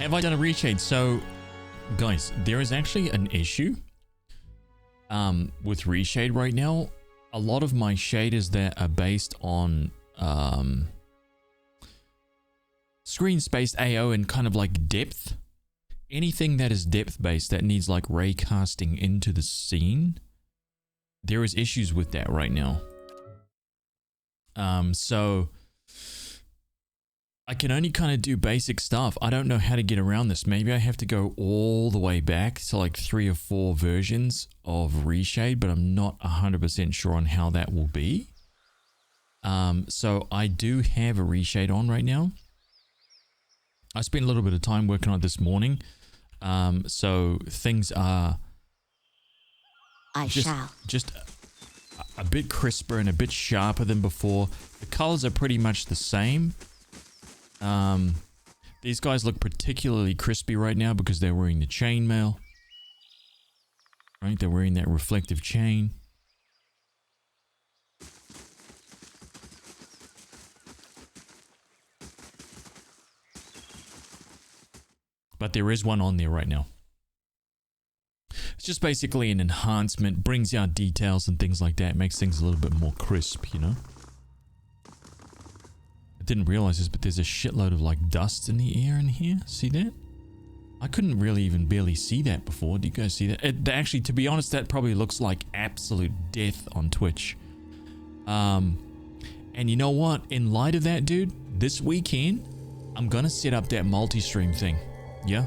Have I done a reshade? So, guys, there is actually an issue with reshade right now. A lot of my shaders that are based on screen space AO and kind of like depth. Anything that is depth based that needs like ray casting into the scene, there is issues with that right now. So I can only kind of do basic stuff. I don't know how to get around this. Maybe I have to go all the way back to like 3 or 4 versions of reshade, but I'm not 100% sure on how that will be. So I do have a reshade on right now. I spent a little bit of time working on it this morning. So things are just a bit crisper and a bit sharper than before. The colors are pretty much the same. These guys look particularly crispy right now because they're wearing the chainmail. Right, they're wearing that reflective chain. But there is one on there right now. It's just basically an enhancement, brings out details and things like that, makes things a little bit more crisp, you know? I didn't realize this, but there's a shitload of like dust in the air in here. See that? I couldn't really even barely see that before. Do you guys see that? Actually, to be honest, that probably looks like absolute death on Twitch. And you know what? In light of that, dude, this weekend, I'm gonna set up that multi-stream thing. Yeah.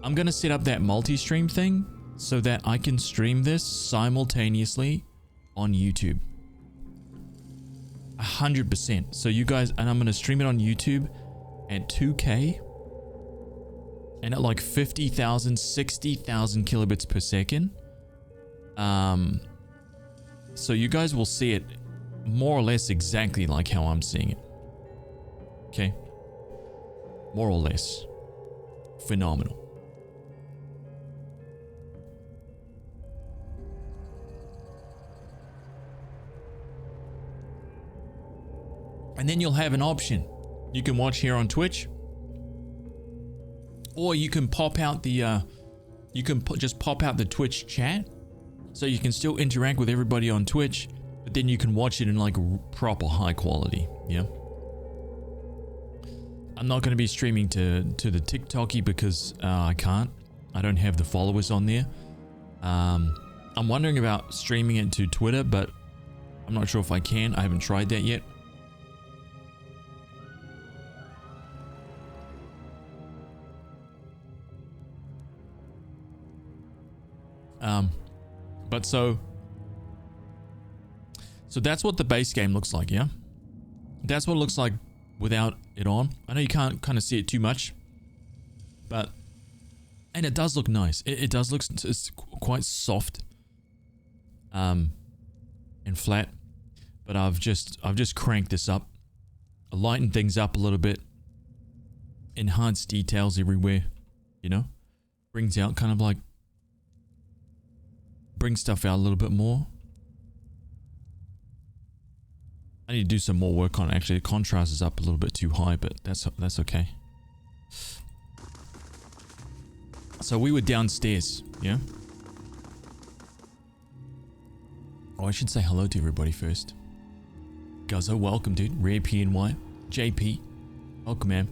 I'm gonna set up that multi-stream thing so that I can stream this simultaneously on YouTube. 100%. So you guys, and I'm gonna stream it on YouTube at 2K and at like 50,000, 60,000 kilobits per second. So you guys will see it more or less exactly like how I'm seeing it. Okay. More or less. Phenomenal. And then you'll have an option. You can watch here on Twitch, or you can pop out the just pop out the Twitch chat, so you can still interact with everybody on Twitch, but then you can watch it in like proper high quality. Yeah. I'm not going to be streaming to the TikToky because I can't. I don't have the followers on there. I'm wondering about streaming it to Twitter, but I'm not sure if I can. I haven't tried that yet. But so that's what the base game looks like, yeah? That's what it looks like without it on. I know you can't kind of see it too much, but, and it does look nice. It does look, it's quite soft, and flat, but I've just cranked this up, lightened things up a little bit, enhanced details everywhere, you know, brings out kind of like, brings stuff out a little bit more. I need to do some more work on it. Actually, the contrast is up a little bit too high, but that's okay. So we were downstairs, yeah? Oh, I should say hello to everybody first. Guzzo, welcome, dude. Rare PNY. JP, welcome, man.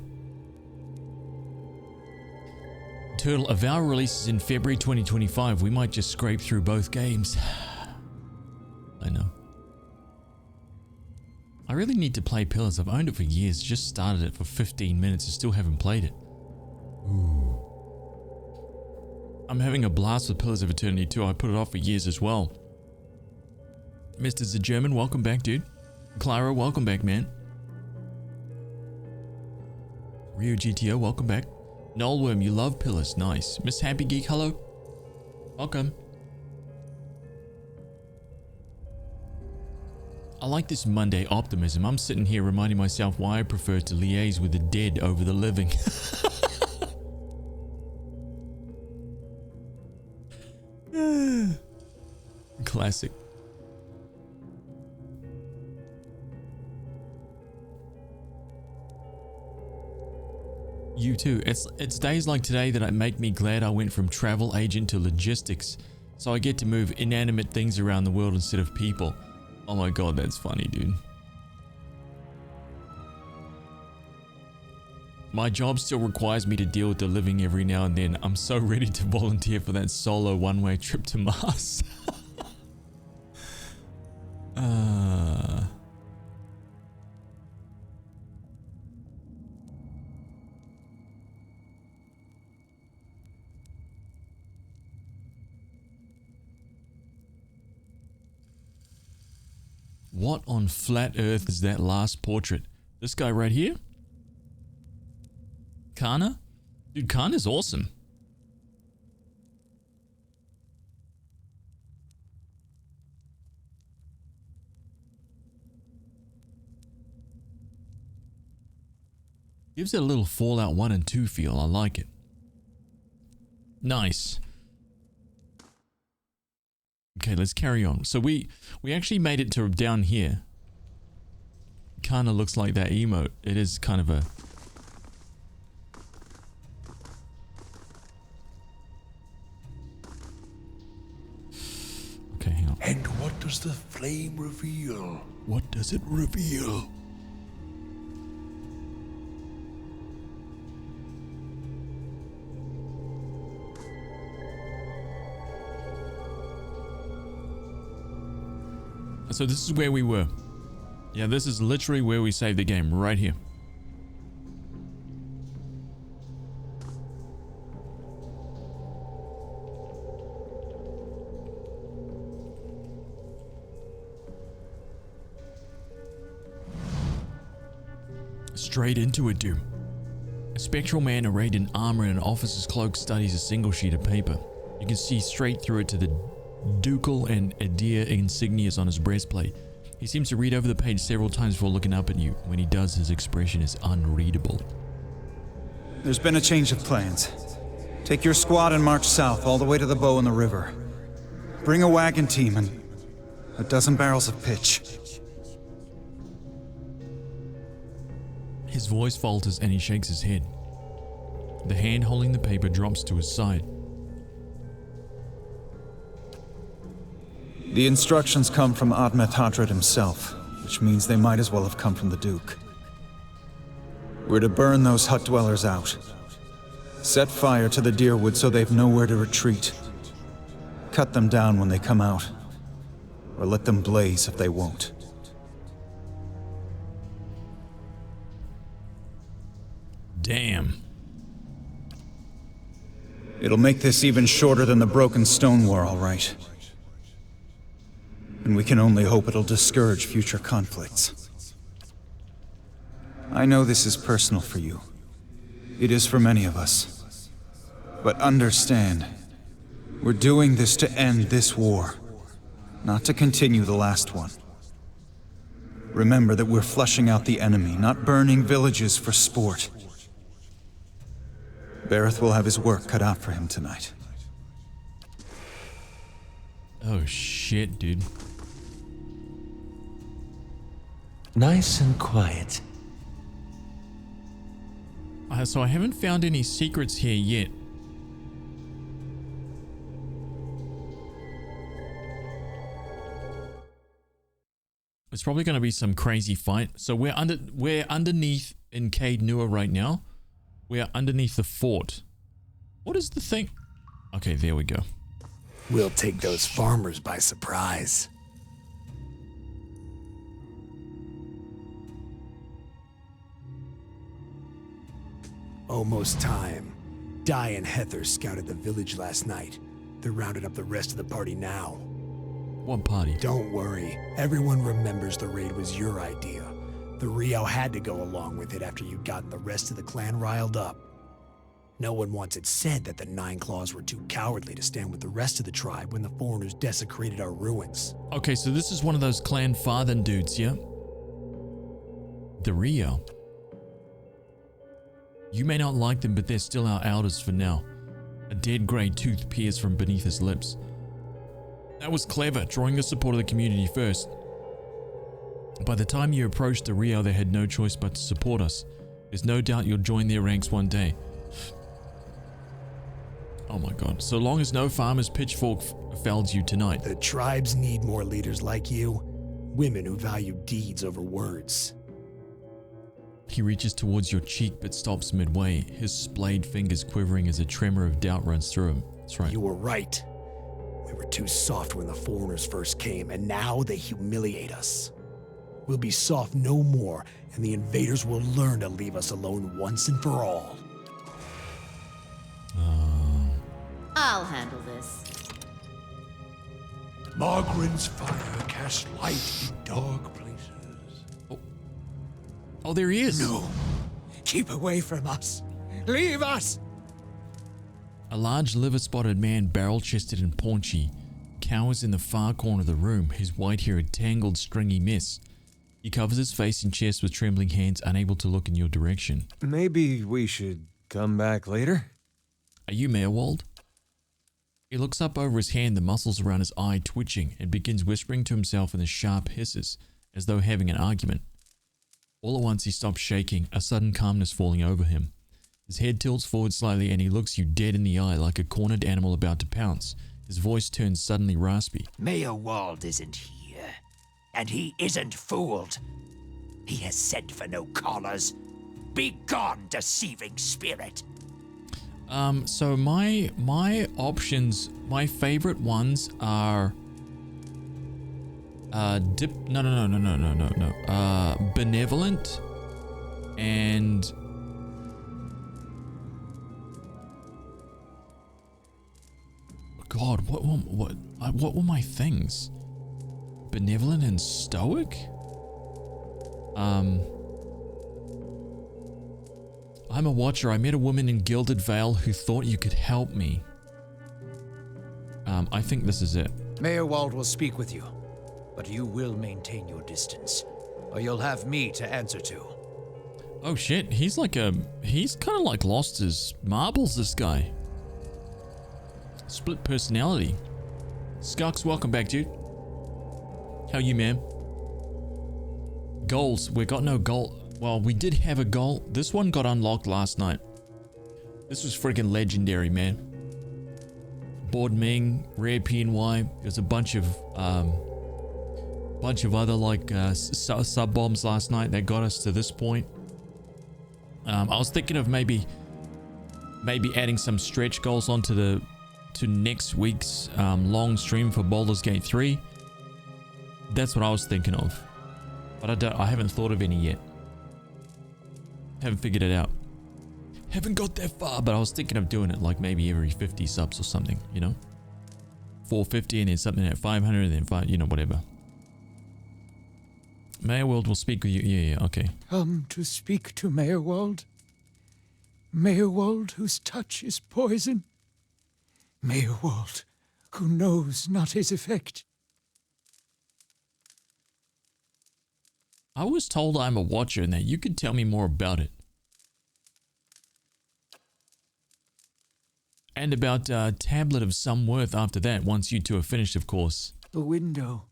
Turtle, Avowal releases in February 2025. We might just scrape through both games. I know. I really need to play Pillars. I've owned it for years. Just started it for 15 minutes and still haven't played it. Ooh. I'm having a blast with Pillars of Eternity too. I put it off for years as well. Mr. The German, welcome back, dude. Clara, welcome back, man. Rio GTO, welcome back. Nullworm, you love Pillars. Nice. Miss Happy Geek, hello. Welcome. I like this Monday optimism. I'm sitting here reminding myself why I prefer to liaise with the dead over the living. Classic. You too. It's days like today that make me glad I went from travel agent to logistics, so I get to move inanimate things around the world instead of people. Oh my god, that's funny, dude. My job still requires me to deal with the living every now and then. I'm so ready to volunteer for that solo one-way trip to Mars. What on flat earth is that last portrait? This guy right here? Kana? Dude, Kana's awesome. Gives it a little Fallout 1 and 2 feel. I like it. Nice. Okay, let's carry on. So we actually made it to down here. Kinda looks like that emote. It is kind of a... Okay, hang on. And what does the flame reveal? What does it reveal? So this is where we were. Yeah, this is literally where we saved the game, right here. Straight into it, dude. A spectral man arrayed in armor and an officer's cloak studies a single sheet of paper. You can see straight through it to the ducal and Adir insignias on his breastplate. He seems to read over the page several times before looking up at you. When he does, his expression is unreadable. There's been a change of plans. Take your squad and march south all the way to the bow in the river. Bring a wagon team and a dozen barrels of pitch. His voice falters and he shakes his head. The hand holding the paper drops to his side. The instructions come from Admet Hadred himself, which means they might as well have come from the Duke. We're to burn those hut dwellers out. Set fire to the deerwood so they've nowhere to retreat. Cut them down when they come out, or let them blaze if they won't. Damn. It'll make this even shorter than the broken stone war, all right. And we can only hope it'll discourage future conflicts. I know this is personal for you. It is for many of us. But understand, we're doing this to end this war, not to continue the last one. Remember that we're flushing out the enemy, not burning villages for sport. Bareth will have his work cut out for him tonight. Oh shit, dude. Nice and quiet. So I haven't found any secrets here yet. It's probably going to be some crazy fight. So we're underneath in Caed Nua right now. We're underneath the fort. What is the thing? Okay, there we go. We'll take those farmers by surprise. Almost time. Di and Heather scouted the village last night. They're rounding up the rest of the party now. What party? Don't worry. Everyone remembers the raid was your idea. The Rio had to go along with it after you'd gotten the rest of the clan riled up. No one once had said that the Nine Claws were too cowardly to stand with the rest of the tribe when the foreigners desecrated our ruins. Okay, so this is one of those clan father dudes, yeah? The Rio. You may not like them, but they're still our elders for now. A dead grey tooth peers from beneath his lips. That was clever, drawing the support of the community first. By the time you approached the Rio, they had no choice but to support us. There's no doubt you'll join their ranks one day. Oh my god. So long as no farmer's pitchfork fells you tonight. The tribes need more leaders like you. Women who value deeds over words. He reaches towards your cheek but stops midway, his splayed fingers quivering as a tremor of doubt runs through him. That's right. You were right. We were too soft when the foreigners first came, and now they humiliate us. We'll be soft no more, and the invaders will learn to leave us alone once and for all. I'll handle this. Margaren's fire casts light in dark places. Oh, there he is. No. Keep away from us. Leave us! A large liver-spotted man, barrel-chested and paunchy, cowers in the far corner of the room, his white hair a tangled, stringy mess. He covers his face and chest with trembling hands, unable to look in your direction. Maybe we should come back later? Are you Meerwald? He looks up over his hand, the muscles around his eye twitching, and begins whispering to himself in the sharp hisses, as though having an argument. All at once he stops shaking, a sudden calmness falling over him. His head tilts forward slightly and he looks you dead in the eye like a cornered animal about to pounce. His voice turns suddenly raspy. Meerwald isn't here, and he isn't fooled. He has sent for no callers. Be gone, deceiving spirit. So my options, my favorite ones are benevolent and God, what were my things? Benevolent and stoic? I'm a watcher. I met a woman in Gilded Vale who thought you could help me. I think this is it. Meerwald will speak with you, but you will maintain your distance, or you'll have me to answer to. Oh shit, he's kind of like lost his marbles, this guy. Split personality. Skux, welcome back, dude. How you, man? Goals. We got no goal. Well, we did have a goal. This one got unlocked last night. This was freaking legendary, man. Board Ming, Rare PNY. There's a bunch of other like sub bombs last night that got us to this point. I was thinking of maybe adding some stretch goals onto to next week's long stream for Baldur's Gate 3. That's what I was thinking of, but I haven't thought of any yet. Haven't figured it out. Haven't got that far, but I was thinking of doing it like maybe every 50 subs or something, you know? 450 and then something at 500 and then 5, you know, whatever. Meerwald will speak with you. Yeah, okay. Come to speak to Meerwald. Meerwald whose touch is poison. Meerwald who knows not his effect. I was told I'm a watcher and that you could tell me more about it. And about a tablet of some worth after that, once you two are finished, of course. A window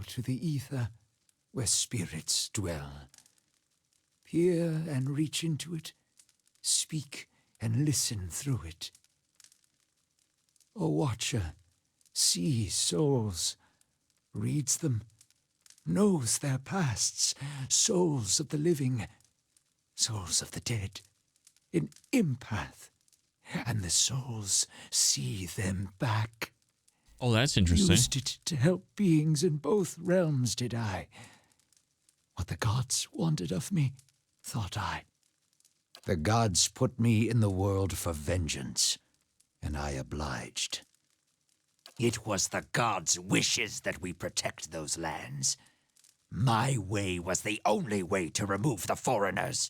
to the ether where spirits dwell. Peer and reach into it, speak and listen through it. A watcher sees souls, reads them, knows their pasts, souls of the living, souls of the dead, an empath, and the souls see them back. Oh, that's interesting. Used it to help beings in both realms, did I. What the gods wanted of me, thought I. The gods put me in the world for vengeance, and I obliged. It was the gods' wishes that we protect those lands. My way was the only way to remove the foreigners.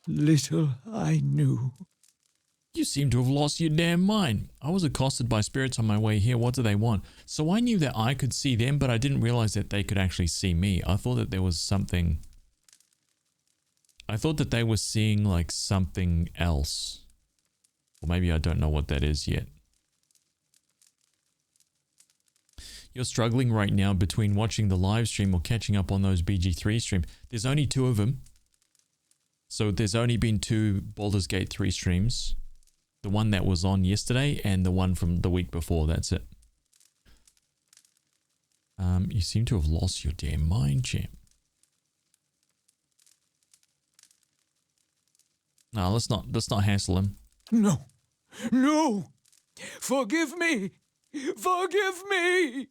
Little I knew. You seem to have lost your damn mind. I was accosted by spirits on my way here. What do they want? So I knew that I could see them, but I didn't realize that they could actually see me. I thought that there was something... I thought that they were seeing like something else. Or maybe I don't know what that is yet. you're struggling right now between watching the live stream or catching up on those BG3 streams. There's only 2 of them. So there's only been 2 Baldur's Gate 3 streams. The one that was on yesterday and the one from the week before. That's it. You seem to have lost your damn mind, champ. No, let's not hassle him. No. No! Forgive me! Forgive me!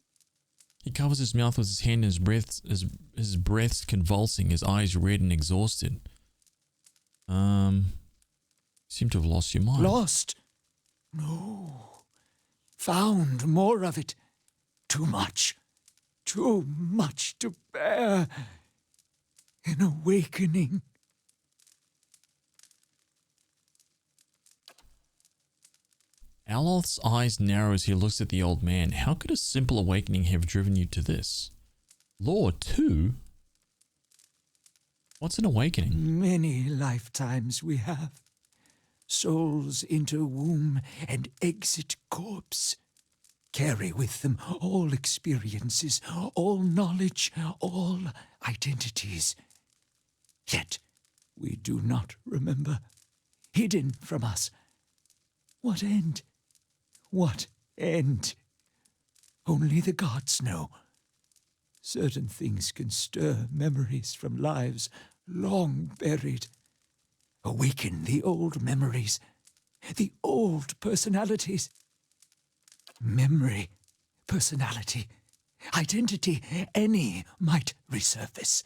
He covers his mouth with his hand and his breath's convulsing, his eyes red and exhausted. You seem to have lost your mind. Lost? No. Found more of it. Too much. Too much to bear. An awakening. Aloth's eyes narrow as he looks at the old man. How could a simple awakening have driven you to this? Law 2? What's an awakening? Many lifetimes we have. Souls enter womb and exit corpse. Carry with them all experiences, all knowledge, all identities. Yet we do not remember. Hidden from us. What end? What end? Only the gods know. Certain things can stir memories from lives long buried. Awaken the old memories, the old personalities. Memory, personality, identity, any might resurface.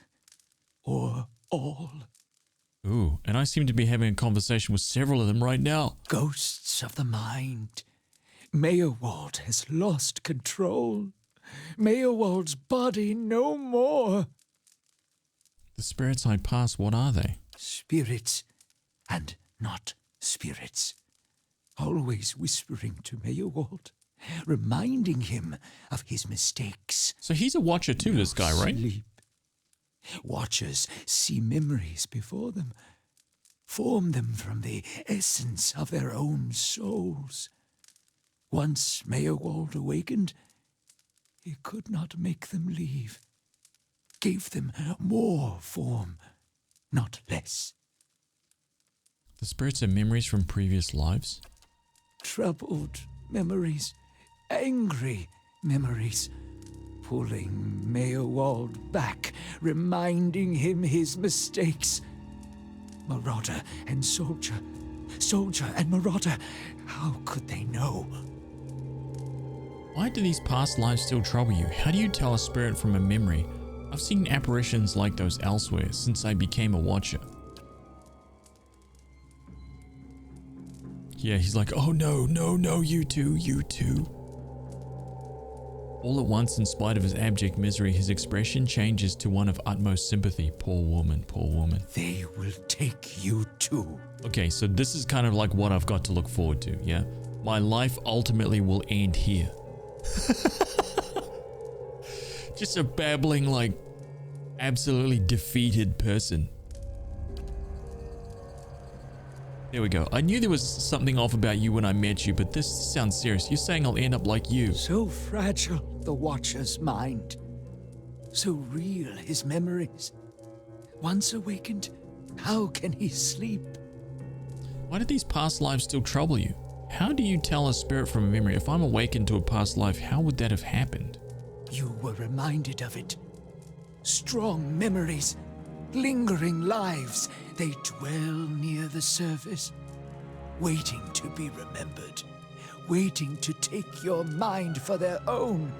Or all. Ooh, and I seem to be having a conversation with several of them right now. Ghosts of the mind. Meyerwald has lost control. Meyerwald's body no more. The spirits I pass, what are they? Spirits and not spirits. Always whispering to Meyerwald, reminding him of his mistakes. So he's a watcher too, this guy, right? Sleep. Watchers see memories before them, form them from the essence of their own souls. Once Meyerwald awakened, he could not make them leave. Gave them more form, not less. The spirits are memories from previous lives? Troubled memories, angry memories, pulling Meyerwald back, reminding him his mistakes. Marauder and soldier, soldier and marauder, how could they know? Why do these past lives still trouble you? How do you tell a spirit from a memory? I've seen apparitions like those elsewhere since I became a watcher. Yeah, he's like, oh no, no, no, you too, you too. All at once, in spite of his abject misery, his expression changes to one of utmost sympathy. Poor woman, poor woman. They will take you too. Okay, so this is kind of like what I've got to look forward to, yeah? My life ultimately will end here. Just a babbling, like, absolutely defeated person. There we go. I knew there was something off about you when I met you, but this sounds serious. You're saying I'll end up like you. So fragile, the Watcher's mind. So real, his memories. Once awakened, how can he sleep? Why do these past lives still trouble you? How do you tell a spirit from a memory? If I'm awakened to a past life, how would that have happened? You were reminded of it. Strong memories, lingering lives, they dwell near the surface, waiting to be remembered, waiting to take your mind for their own.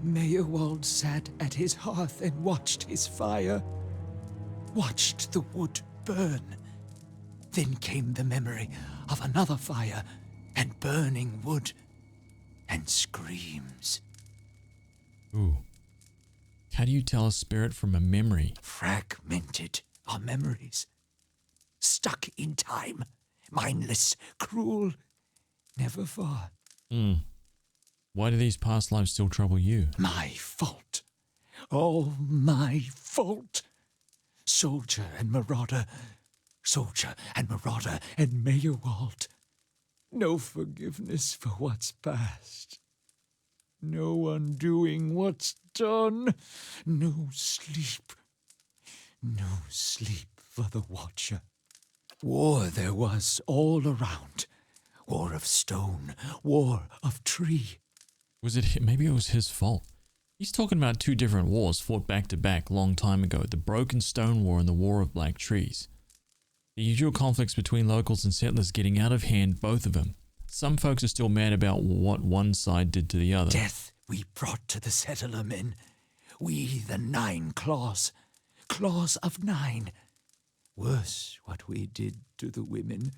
Meyerwald sat at his hearth and watched his fire, watched the wood burn. Then came the memory of another fire and burning wood and screams. Ooh. How do you tell a spirit from a memory? Fragmented are memories. Stuck in time. Mindless, cruel, never far. Why do these past lives still trouble you? My fault. All my fault. Soldier and marauder. Soldier and marauder and Meyerwald. No forgiveness for what's past. No undoing what's done. No sleep. No sleep for the Watcher. War there was all around. War of stone, war of tree. Was it maybe it was his fault? He's talking about two different wars fought back to back long time ago. The Broken Stone War and the War of Black Trees. The usual conflicts between locals and settlers getting out of hand, both of them. Some folks are still mad about what one side did to the other. Death we brought to the settler men. We the 9 claws. Claws of 9. Worse what we did to the women.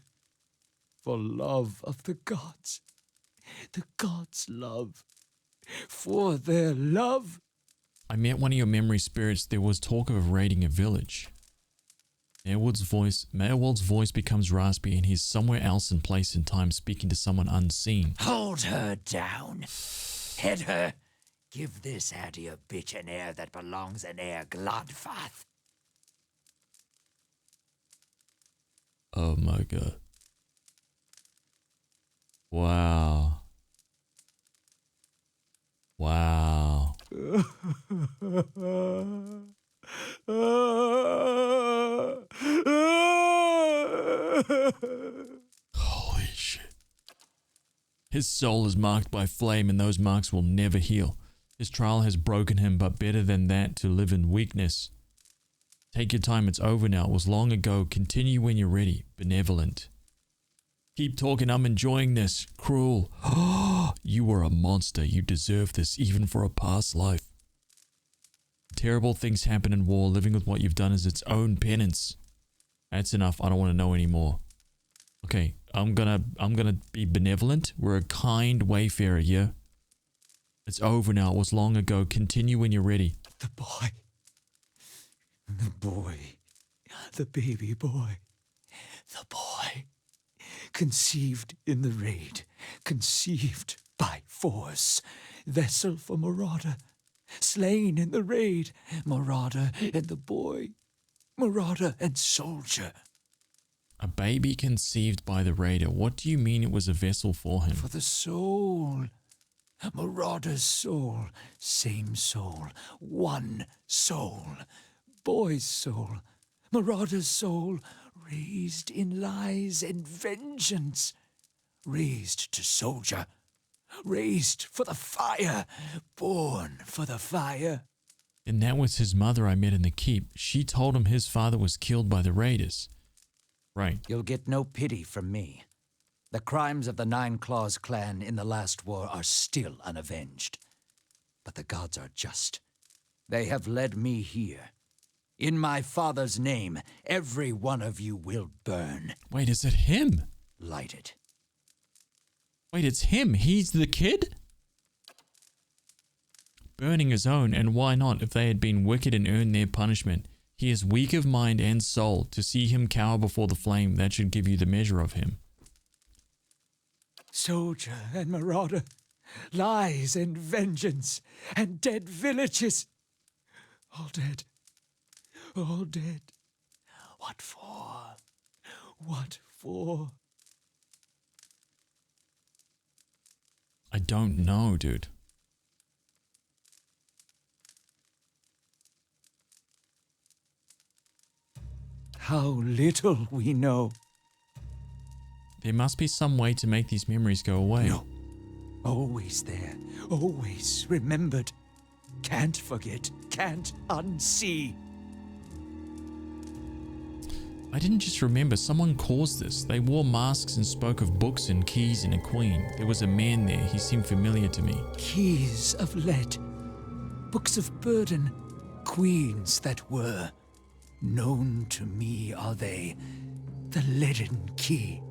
For love of the gods. The gods' love. For their love. I met one of your memory spirits. There was talk of raiding a village. Mayorwald's voice becomes raspy and he's somewhere else in place and time speaking to someone unseen. Hold her down. Head her. Give this addy a bitch an heir that belongs in Air Glodfath. Oh my god. Wow. Wow. Holy shit. His soul is marked by flame and those marks will never heal. His trial has broken him, but better than that to live in weakness. Take your time, it's over now. It was long ago. Continue when you're ready. Benevolent. Keep talking, I'm enjoying this. Cruel. You were a monster. You deserve this, even for a past life. Terrible things happen in war. Living with what you've done is its own penance. That's enough. I don't want to know anymore. Okay, I'm gonna be benevolent. We're a kind wayfarer, yeah? It's over now. It was long ago. Continue when you're ready. The boy. The boy. The baby boy. The boy. Conceived in the raid. Conceived by force. Vessel for Marauder. Slain in the raid. Marauder and the boy. Marauder and soldier. A baby conceived by the raider. What do you mean it was a vessel for him? For the soul. Marauder's soul. Same soul. One soul. Boy's soul. Marauder's soul. Raised in lies and vengeance. Raised to soldier. Raised for the fire. Born for the fire. And that was his mother I met in the keep. She told him his father was killed by the raiders. Right. You'll get no pity from me. The crimes of the 9 Claws clan in the last war are still unavenged. But the gods are just. They have led me here. In my father's name, every one of you will burn. Wait, is it him? Lighted. Wait, it's him. He's the kid? Burning his own, and why not if they had been wicked and earned their punishment? He is weak of mind and soul. To see him cower before the flame, that should give you the measure of him. Soldier and marauder, lies and vengeance, and dead villages. All dead. All dead. What for? What for? I don't know, dude. How little we know. There must be some way to make these memories go away. No. Always there. Always remembered. Can't forget. Can't unsee. I didn't just remember. Someone caused this. They wore masks and spoke of books and keys and a queen. There was a man there. He seemed familiar to me. Keys of lead. Books of burden. Queens that were. Known to me are they. The leaden key.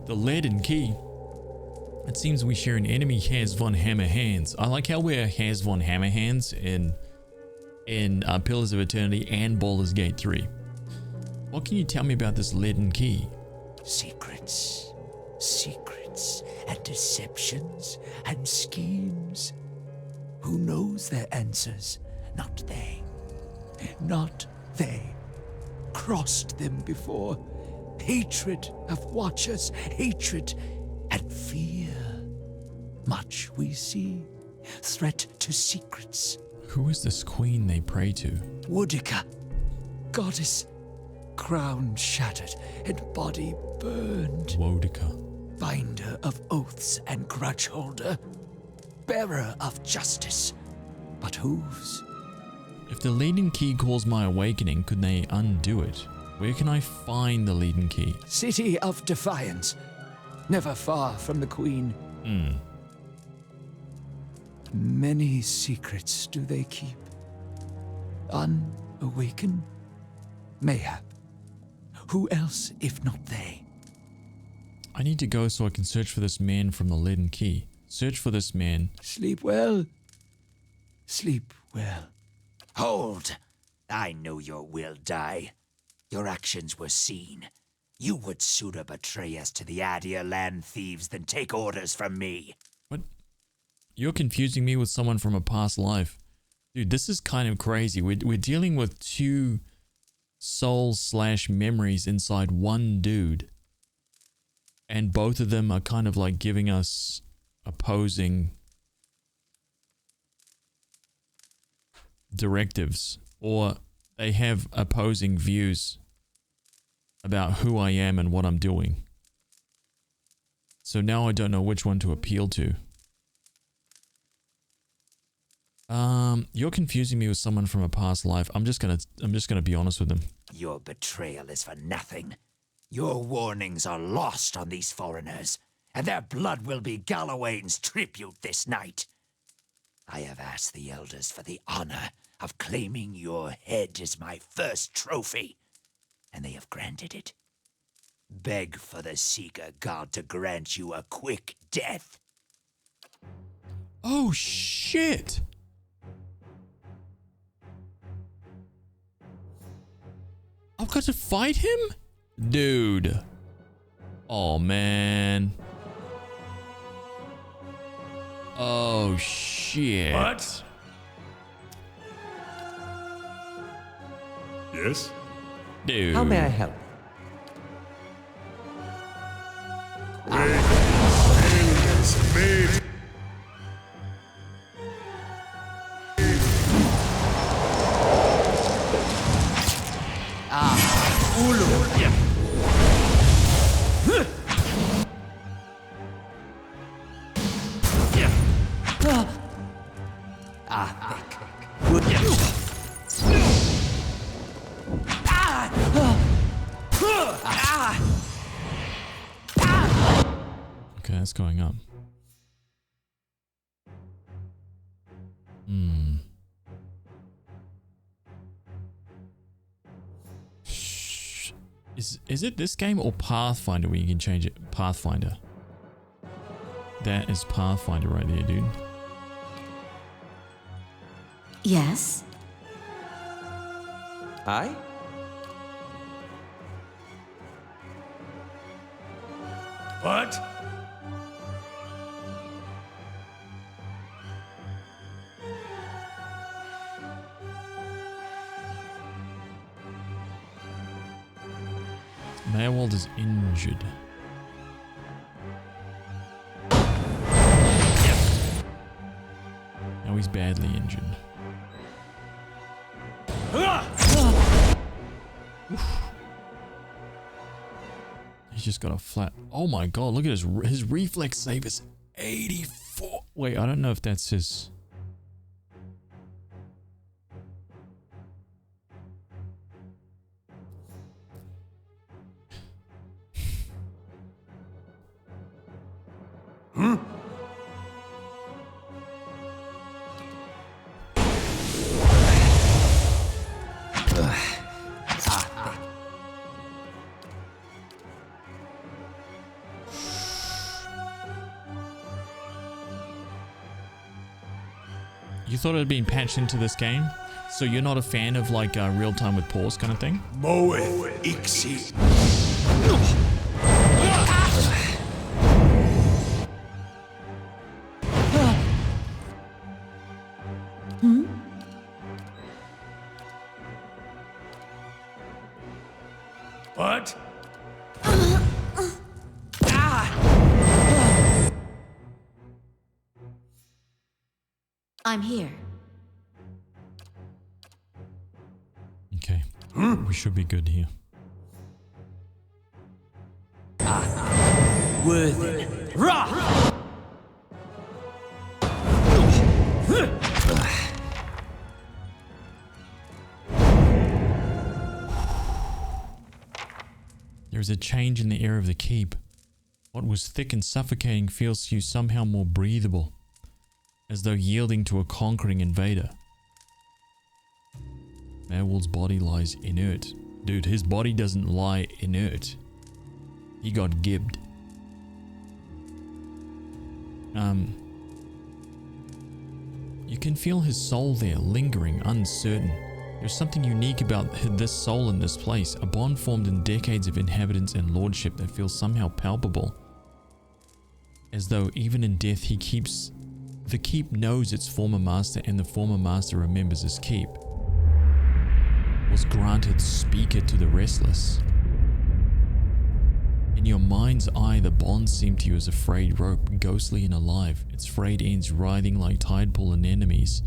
The leaden key. It seems we share an enemy, Haz von Hammerhands. I like how we're Haz von Hammerhands in Pillars of Eternity and Baldur's Gate 3. What can you tell me about this leaden key? Secrets. Secrets and deceptions and schemes. Who knows their answers? Not they. Not they. Crossed them before. Hatred of watchers, hatred and fear. Much we see, threat to secrets. Who is this queen they pray to? Woodica, goddess, crown shattered and body burned. Wodica. Binder of oaths and grudge holder, bearer of justice, but hooves. If the leaden key caused my awakening, could they undo it? Where can I find the leaden key? City of Defiance, never far from the queen. Many secrets do they keep. Unawakened? Mayhap. Who else if not they? I need to go so I can search for this man from the leaden key. Search for this man. Sleep well. Sleep well. Hold! I know your will die. Your actions were seen. You would sooner betray us to the Adir land thieves than take orders from me. What? You're confusing me with someone from a past life. Dude, this is kind of crazy. We're dealing with two souls/memories inside one dude. And both of them are kind of like giving us opposing directives, or they have opposing views about who I am and what I'm doing. So now I don't know which one to appeal to. You're confusing me with someone from a past life. I'm just gonna be honest with them. Your betrayal is for nothing. Your warnings are lost on these foreigners, and their blood will be Gallowayne's tribute this night. I have asked the elders for the honor of claiming your head as my first trophy, and they have granted it. Beg for the Seeker God to grant you a quick death. Oh shit! I've got to fight him? Dude. Oh man. Oh shit. What? Yes? Dude. How may I help? It's made. Okay, that's going up. Is it this game or Pathfinder where you can change it? Pathfinder. That is Pathfinder right there, dude. Yes? I? What? Maywald is injured. Now he's badly injured. Oof. He's just got a flat. Oh my god! Look at his reflex save is 84. Wait, I don't know if that's his. You thought it had been patched into this game? So you're not a fan of like real time with pause kind of thing? Moeth Ixi. What? I'm here. Okay. We should be good here. Worthy. Rah! There is a change in the air of the keep. What was thick and suffocating feels to you somehow more breathable, as though yielding to a conquering invader. Mayorwald's body lies inert. Dude, his body doesn't lie inert. He got gibbed. You can feel his soul there, lingering, uncertain. There's something unique about this soul in this place, a bond formed in decades of inhabitants and lordship that feels somehow palpable. As though even in death the keep knows its former master and the former master remembers his keep. Was granted speaker to the restless. In your mind's eye, the bond seemed to you as a frayed rope, ghostly and alive, its frayed ends writhing like tide-pooling enemies.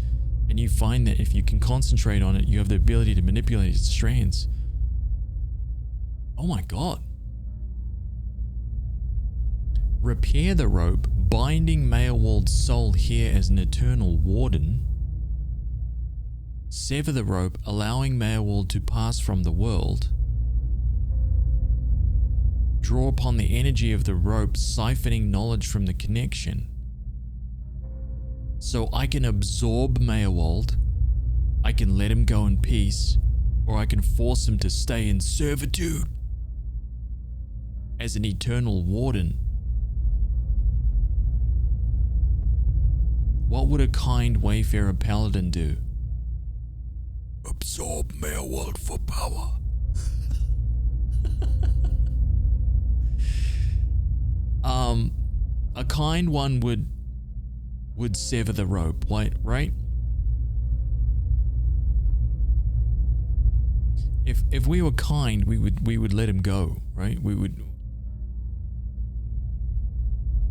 And you find that if you can concentrate on it, you have the ability to manipulate its strands. Oh my god. Repair the rope, binding Mayorwald's soul here as an eternal warden. Sever the rope, allowing Mayorwald to pass from the world. Draw upon the energy of the rope, siphoning knowledge from the connection. So I can absorb Mayorwald, I can let him go in peace, or I can force him to stay in servitude as an eternal warden. What would a kind wayfarer paladin do? Absorb Mayorwald for power. A kind one would sever the rope, right? If we were kind, we would let him go, right? We would.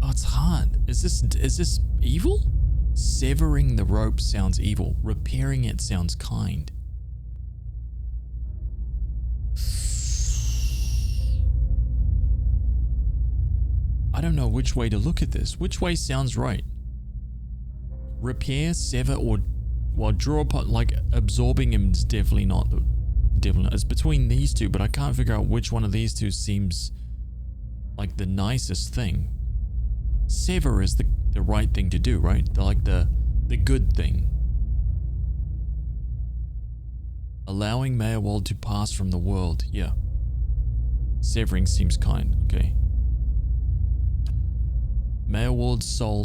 Oh, it's hard. Is this evil? Severing the rope sounds evil. Repairing it sounds kind. I don't know which way to look at this. Which way sounds right? Repair, sever, or draw upon, like absorbing him is definitely not. It's between these two, but I can't figure out which one of these two seems like the nicest thing. Sever is the right thing to do, right? The good thing. Allowing Mayorwald to pass from the world, yeah. Severing seems kind, okay. Mayorwald's soul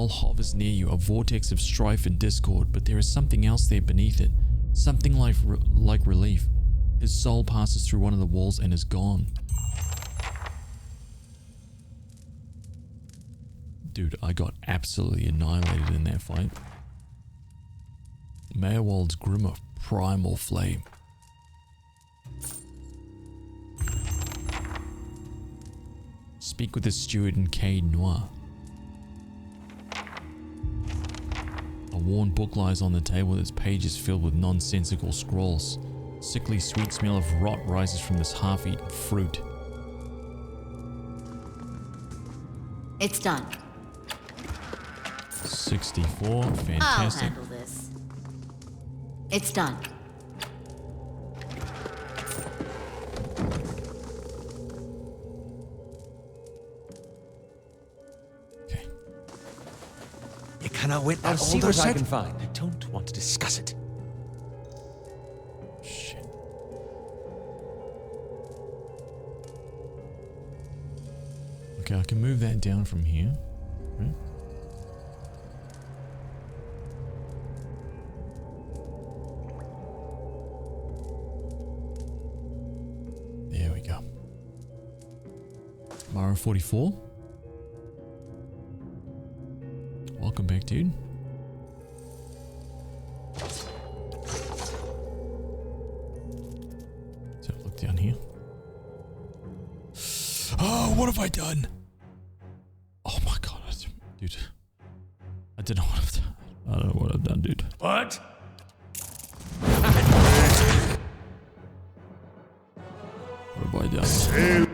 hovers near you, a vortex of strife and discord, but there is something else there beneath it. Something like relief. His soul passes through one of the walls and is gone. Dude, I got absolutely annihilated in that fight. Mayorwald's grim of primal flame. Speak with the steward in Cade Noir. A worn book lies on the table, its pages filled with nonsensical scrolls. Sickly sweet smell of rot rises from this half-eaten fruit. It's done. 64, I'll fantastic. handle this. It's done. Okay. You cannot wait. I'll see what I can find. I don't want to discuss it. Shit. Okay, I can move that down from here. Right? There we go. Mara 44. Welcome back, dude. So look down here. Oh, what have I done? Oh my god, dude. I don't know what I've done. What? What have I done?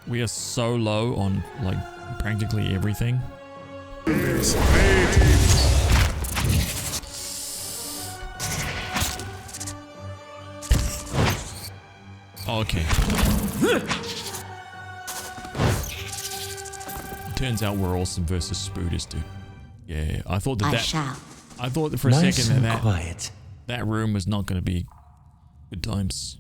We are so low on like practically everything. Okay. Turns out we're awesome versus Spooders, dude. Yeah, I thought I shall. I thought for a Nice second and that quiet. that room was not going to be good times.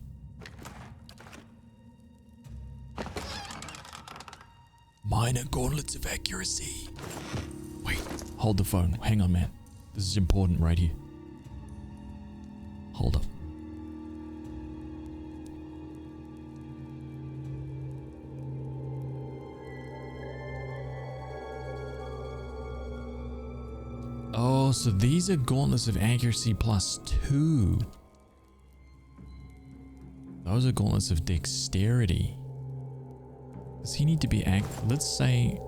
Minor gauntlets of accuracy. Wait, hold the phone. Hang on, man. This is important right here. Hold up. Oh, so these are gauntlets of accuracy +2. Those are gauntlets of dexterity. Does he need to be let's say...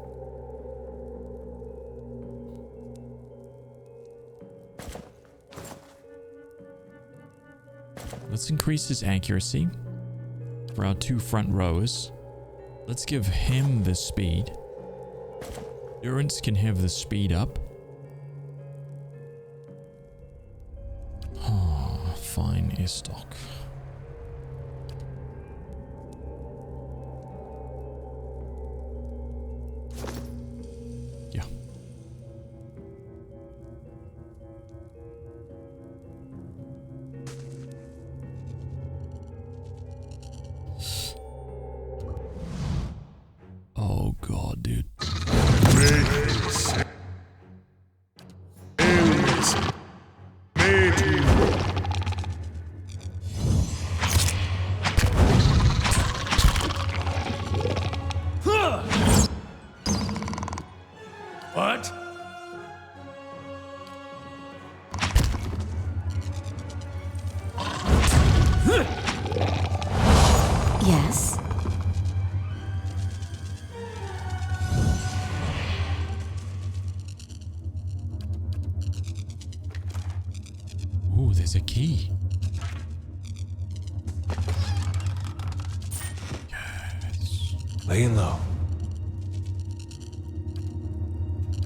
Let's increase his accuracy for our 2 front rows. Let's give him the speed. Endurance can have the speed up. Oh, fine, Estoc. Yeah. Oh god, dude. What? Yes. Ooh, there's a key. Yes. Laying low.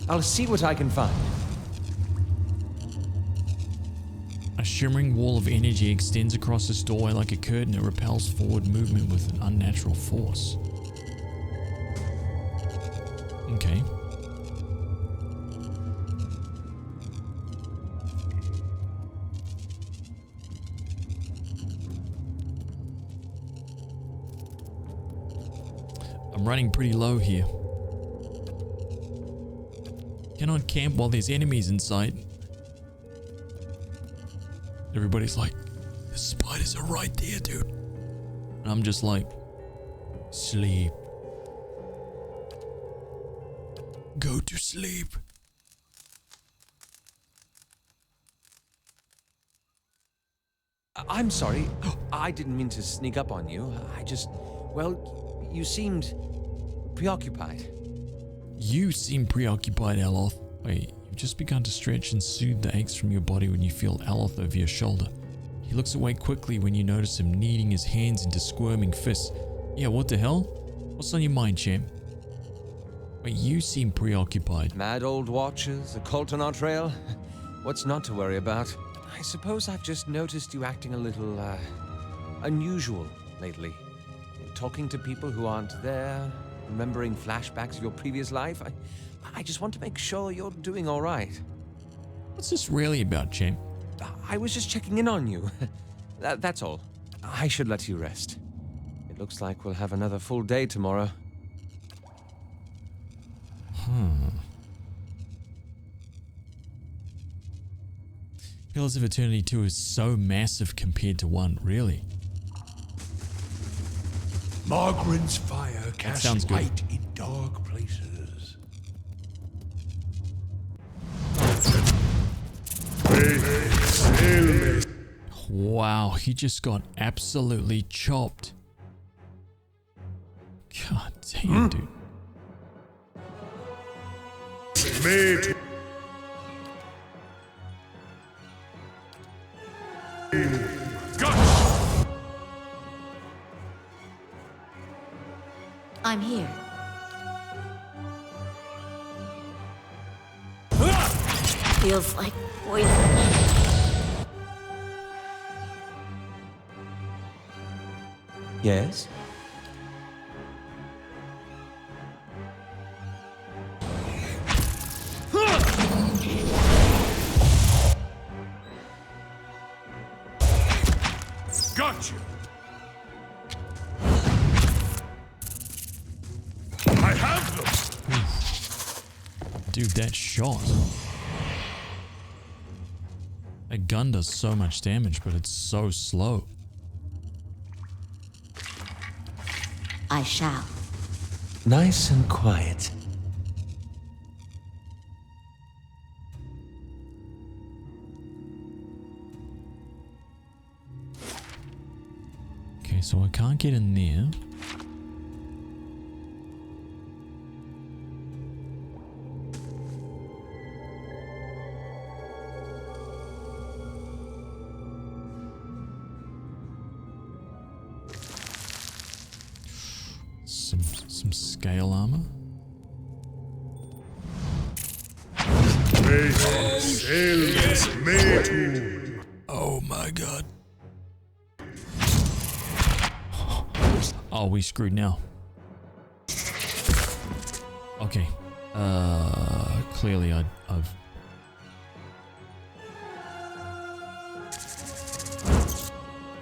I'll see what I can find. A shimmering wall of energy extends across this doorway like a curtain. It repels forward movement with an unnatural force. Okay. I'm running pretty low here. Cannot camp while there's enemies in sight. Everybody's like, the spiders are right there, dude. And I'm just like, sleep. Go to sleep. I'm sorry. I didn't mean to sneak up on you. Well, you seemed preoccupied. You seem preoccupied, Aloth. Wait, you've just begun to stretch and soothe the aches from your body when you feel Aloth over your shoulder. He looks away quickly when you notice him kneading his hands into squirming fists. Yeah, what the hell? What's on your mind, champ? Wait, you seem preoccupied. Mad old watchers, a cult on our trail. What's not to worry about? I suppose I've just noticed you acting a little, unusual lately. Talking to people who aren't there, remembering flashbacks of your previous life. I just want to make sure you're doing all right. What's this really about, champ? I was just checking in on you. That's all. I should let you rest. It looks like we'll have another full day tomorrow. Pillars of Eternity 2 is so massive compared to 1, really. Margaret's fire sounds casts good. light in dark places. Wow, he just got absolutely chopped. God damn, dude. Made. Gotcha! I'm here. Feels like poison. Yes? Gotcha! I have them! Dude, that shot. A gun does so much damage, but it's so slow. I shall. Nice and quiet. Okay, so I can't get in there. Some scale armor. Oh my god. Oh, we screwed now. Okay. Clearly I've...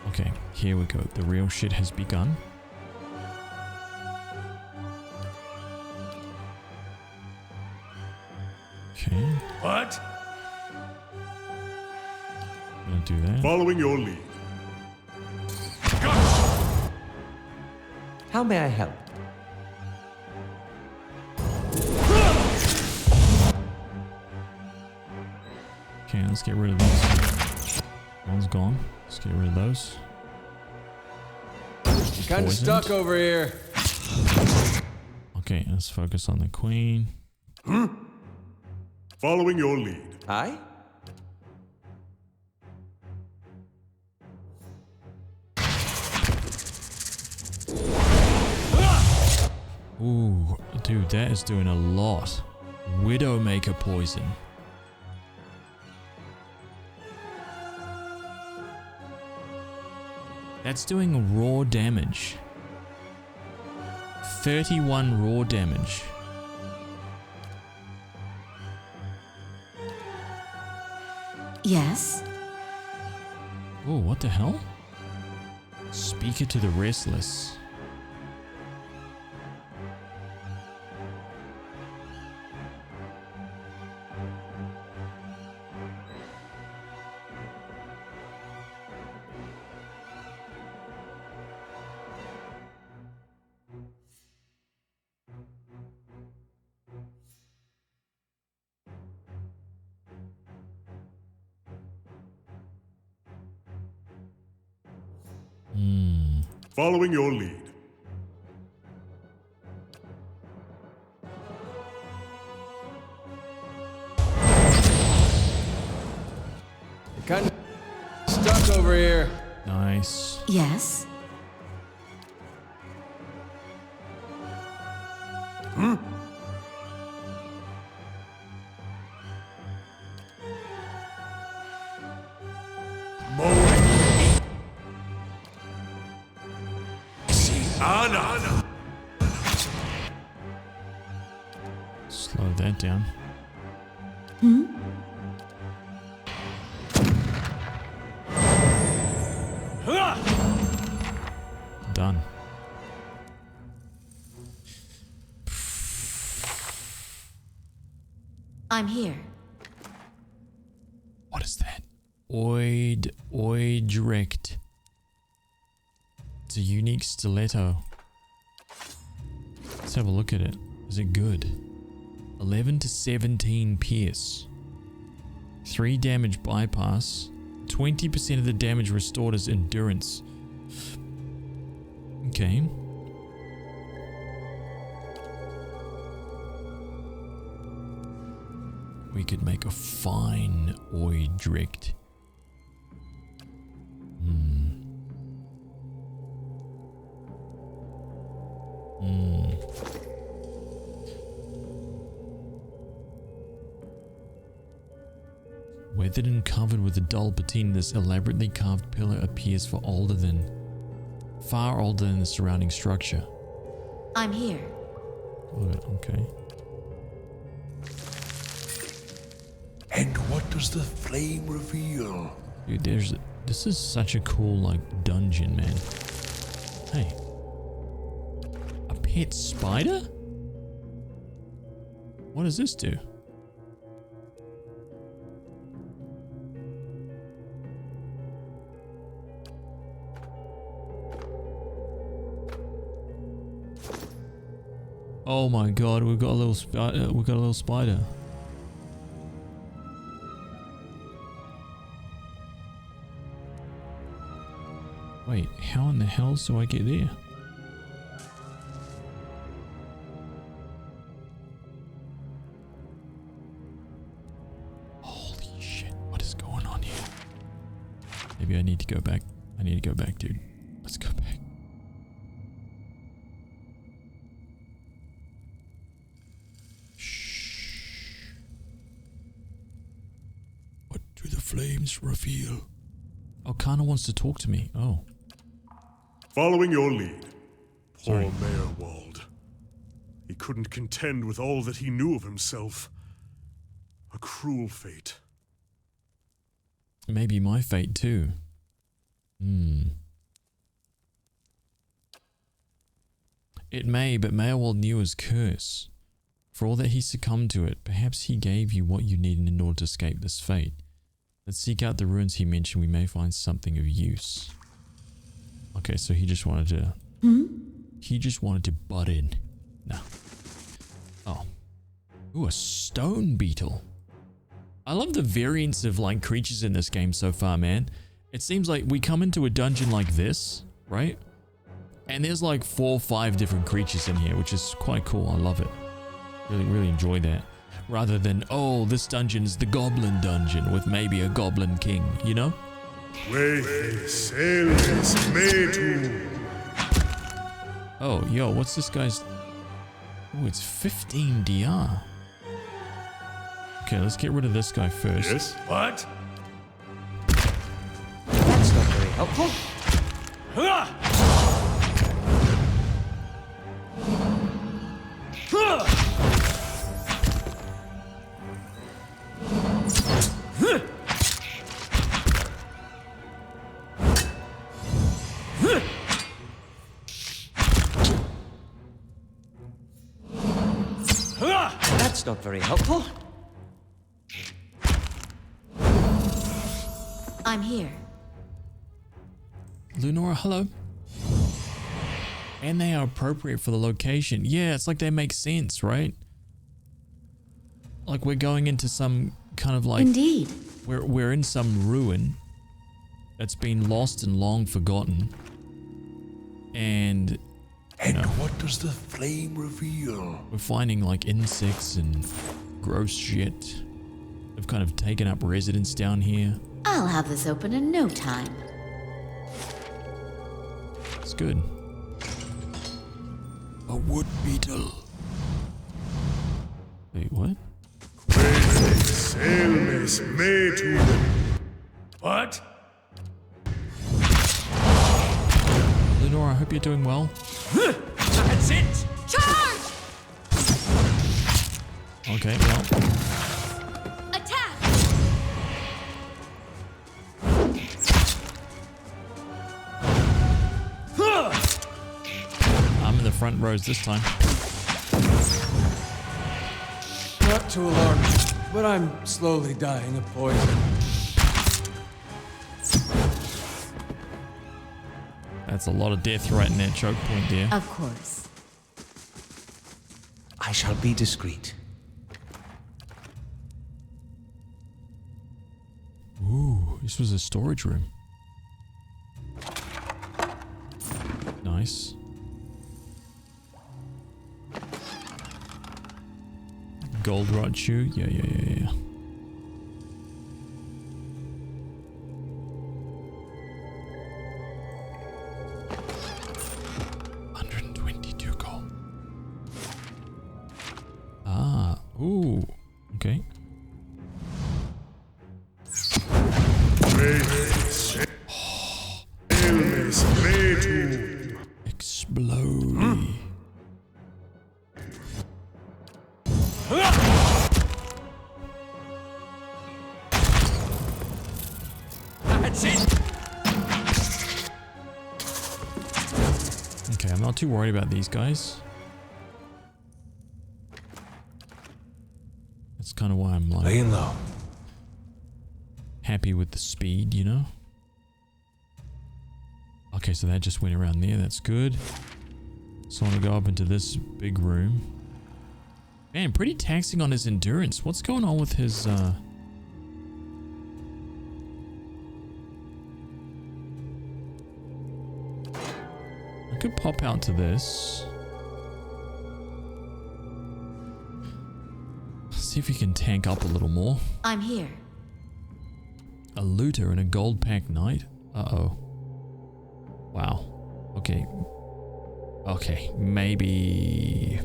Okay, here we go. The real shit has begun. Okay, What? I'm gonna do that. Following your lead. Gotcha! How may I help? Okay, let's get rid of these. One's gone. Let's get rid of those. Kind of Poisoned. stuck over here. Okay, let's focus on the queen. Following your lead. Aye? Ooh, dude, that is doing a lot. Widowmaker poison. That's doing raw damage. 31 raw damage. Yes? Oh, what the hell? Speaker to the restless. Following your lead. Kind of stuck over here. Nice. Yes? Anna. Slow that down. Done. I'm here. What is that? Oidrect. It's a unique stiletto. Let's have a look at it. Is it good? 11 to 17 pierce. 3 damage bypass. 20% of the damage restored as endurance. Okay. We could make a fine Oidrect. Weathered and covered with a dull patina, this elaborately carved pillar appears far older than the surrounding structure. I'm here. Okay. And what does the flame reveal? Dude, this is such a cool, like, dungeon, man. Hey. A pet spider? What does this do? Oh my god, we've got a little spider. Wait, how in the hell do I get there? Holy shit, what is going on here? Maybe I need to go back. I need to go back, dude. Let's go back. Shh. What do the flames reveal? Oh, Kana wants to talk to me. Oh. Following your lead. Poor Sorry. Mayor Wald. He couldn't contend with all that he knew of himself. A cruel fate. Maybe my fate too. It may, but Mayorwald knew his curse. For all that he succumbed to it, perhaps he gave you what you needed in order to escape this fate. Let's seek out the ruins he mentioned. We may find something of use. Okay, so he just wanted to... He just wanted to butt in. No. Oh. Ooh, a stone beetle. I love the variants of, like, creatures in this game so far, man. It seems like we come into a dungeon like this, right? And there's like 4 or 5 different creatures in here, which is quite cool. I love it. Really enjoy that. Rather than, oh, this dungeon is the goblin dungeon with maybe a goblin king, you know? Oh, yo, what's this guy's... Oh, it's 15 DR. Okay, let's get rid of this guy first. Yes? What? That's not very helpful. That's not very helpful. I'm here. Lunora, hello. And they are appropriate for the location. Yeah, it's like they make sense, right? Like we're going into some kind of like... Indeed. We're in some ruin that's been lost and long forgotten. And... And what does the flame reveal? We're finding like insects and gross shit. They've kind of taken up residence down here. I'll have this open in no time. It's good. A wood beetle. Wait, what? What? Lenore, I hope you're doing well. That's it! Charge! Okay, well. Attack! I'm in the front rows this time. Not to alarm you, but I'm slowly dying of poison. That's a lot of death right in that choke point there. Of course. I shall be discreet. Ooh, this was a storage room. Nice. Gold rod shoe. Yeah. 122 gold. Ah, ooh, okay. Explode. That's it. Okay, I'm not too worried about these guys. That's kind of why I'm like Laying low. happy with the speed, you know? Okay, so that just went around there. That's good. So I want to go up into this big room. Man, pretty taxing on his endurance. What's going on with his, I could pop out to this. See if he can tank up a little more. I'm here. A looter and a gold pack knight? Uh-oh. Wow. Okay. Okay, maybe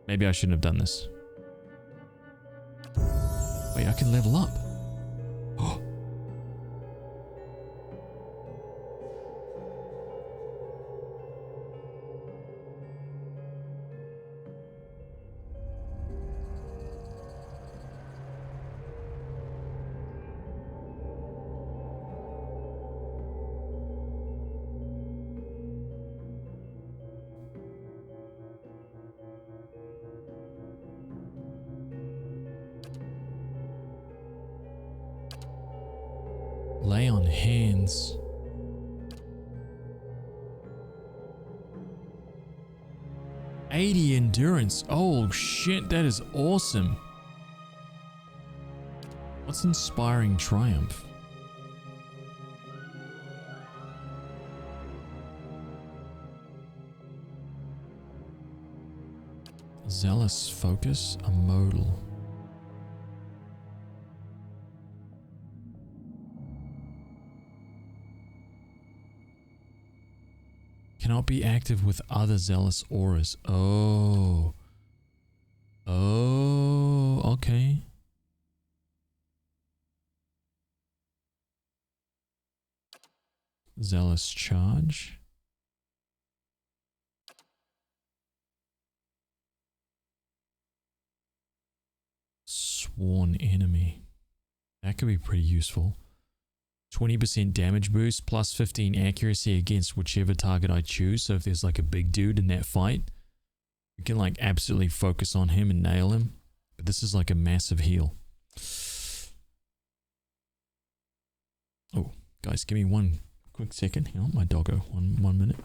I shouldn't have done this. Wait, I can level up. Oh. Lay on hands. '80 endurance. Oh shit, that is awesome. What's inspiring triumph? Zealous focus, a modal. Cannot be active with other zealous auras. Oh. Oh, okay. Zealous charge. Sworn enemy. That could be pretty useful. 20% damage boost plus 15 accuracy against whichever target I choose. So if there's like a big dude in that fight, we can like absolutely focus on him and nail him. But this is like a massive heal. Oh, guys, give me one quick second. Hang on, my doggo. One minute.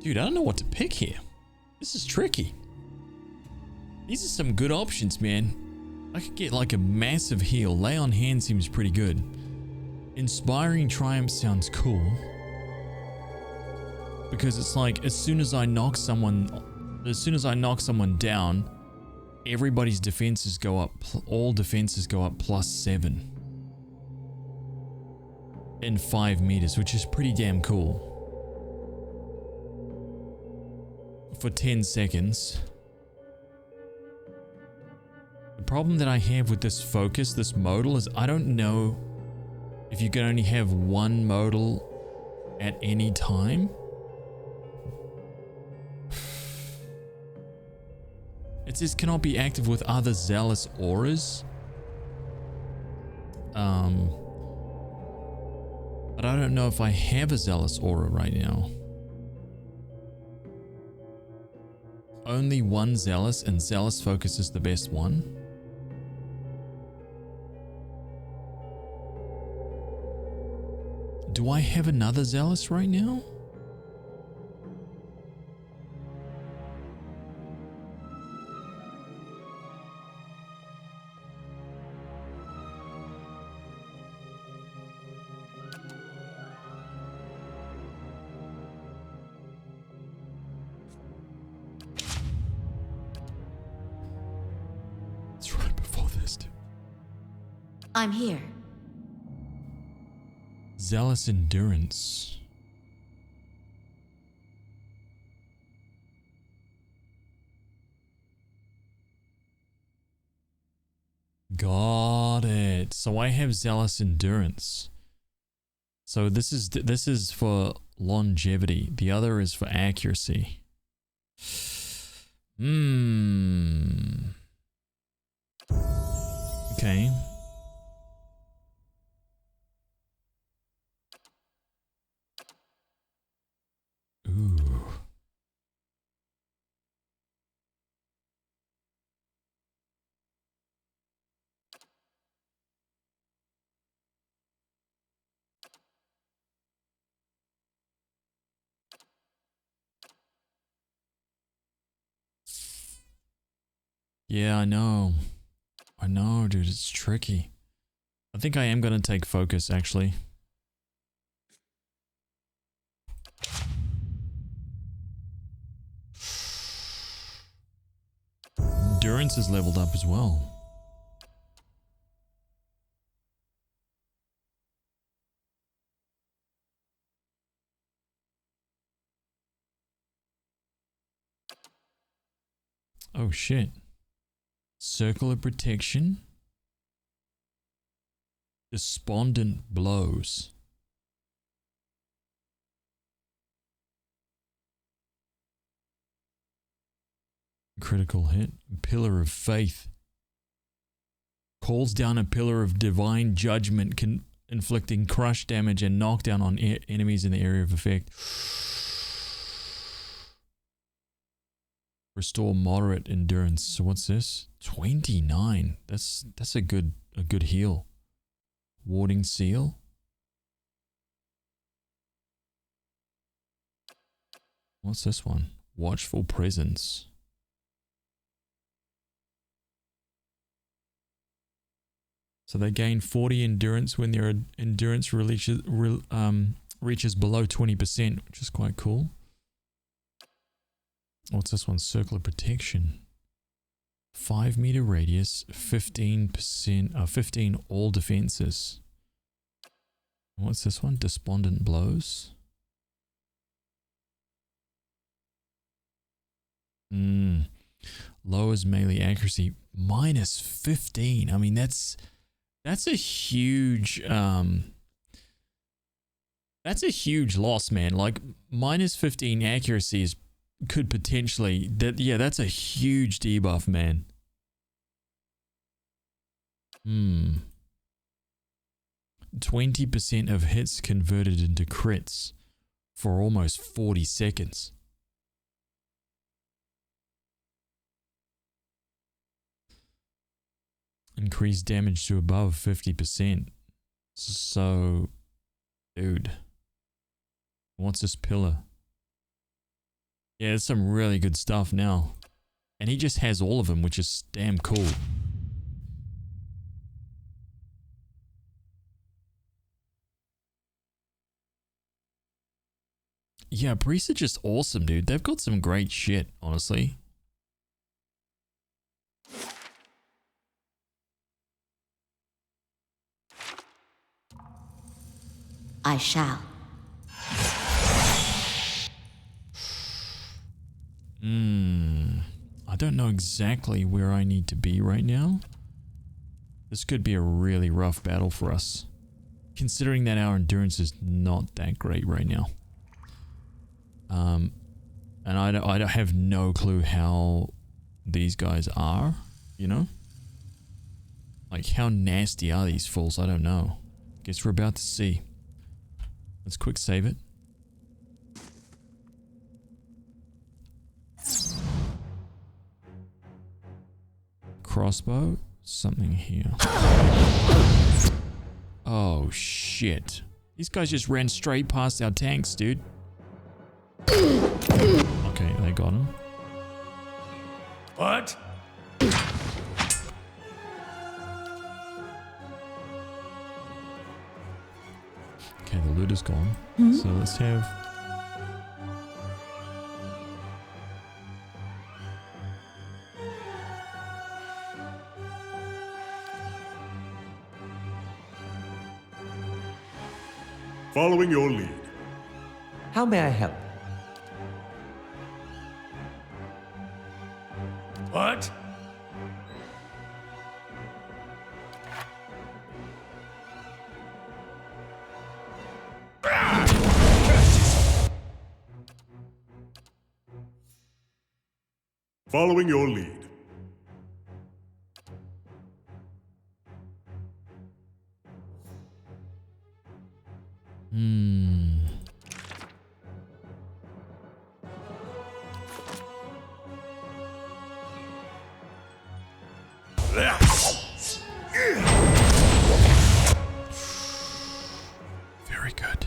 Dude, I don't know what to pick here. This is tricky. These are some good options, man. I could get like a massive heal. Lay on hand seems pretty good. Inspiring Triumph sounds cool. Because it's like as soon as I knock someone down, everybody's defenses go up. All defenses go up +7 in 5 meters, which is pretty damn cool. For 10 seconds. The problem that I have with this focus, this modal, is I don't know if you can only have one modal at any time. It says cannot be active with other zealous auras. But I don't know if I have a zealous aura right now. Only one zealous, and zealous focus is the best one. Do I have another zealous right now? It's right before this. I'm here. Zealous endurance. Got it. So I have zealous endurance. So this is for longevity. The other is for accuracy. Okay. Ooh. Yeah, I know. I know, dude, it's tricky. I think I am going to take focus, actually. Endurance is leveled up as well. Oh shit. Circle of protection. Despondent blows. Critical hit. Pillar of faith. Calls down a pillar of divine judgment, inflicting crush damage and knockdown on enemies in the area of effect. Restore moderate endurance. So what's this? 29. That's a good heal. Warding seal. What's this one? Watchful presence. So they gain 40 endurance when their endurance reaches below 20%, which is quite cool. What's this one? Circle of protection. 5 meter radius, 15%, 15 all defenses. What's this one? Despondent blows. Lowers melee accuracy, -15. I mean, that's a huge loss, man. Like -15 accuracy could potentially that's a huge debuff, man. 20% of hits converted into crits for almost 40 seconds. Increase damage to above 50%. So, dude, what's this pillar? Yeah, there's some really good stuff now. And he just has all of them, which is damn cool. Yeah, priests are just awesome, dude. They've got some great shit, honestly. I shall. I don't know exactly where I need to be right now. This could be a really rough battle for us, considering that our endurance is not that great right now. And I don't have no clue how these guys are, you know? Like, how nasty are these fools? I don't know. Guess we're about to see. Let's quick save it. Crossbow? Something here. Oh, shit. These guys just ran straight past our tanks, dude. Okay, they got him. What? Okay, the loot is gone. So let's have... Following your lead. How may I help? What? Following your lead. Very good.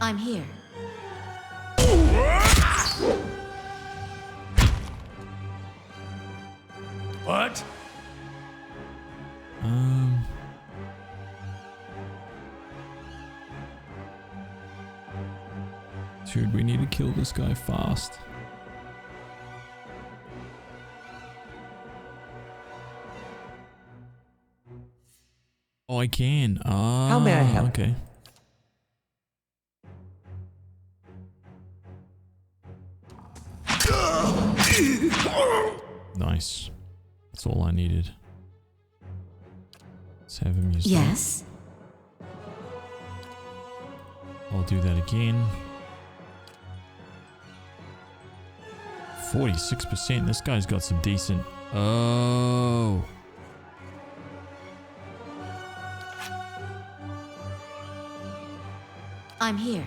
I'm here. What? Dude, we need to kill this guy fast. Oh, I can. How may I help? Okay. Nice. That's all I needed. Let's have him use that. Yes. I'll do that again. 46%. This guy's got some decent... Oh. I'm here.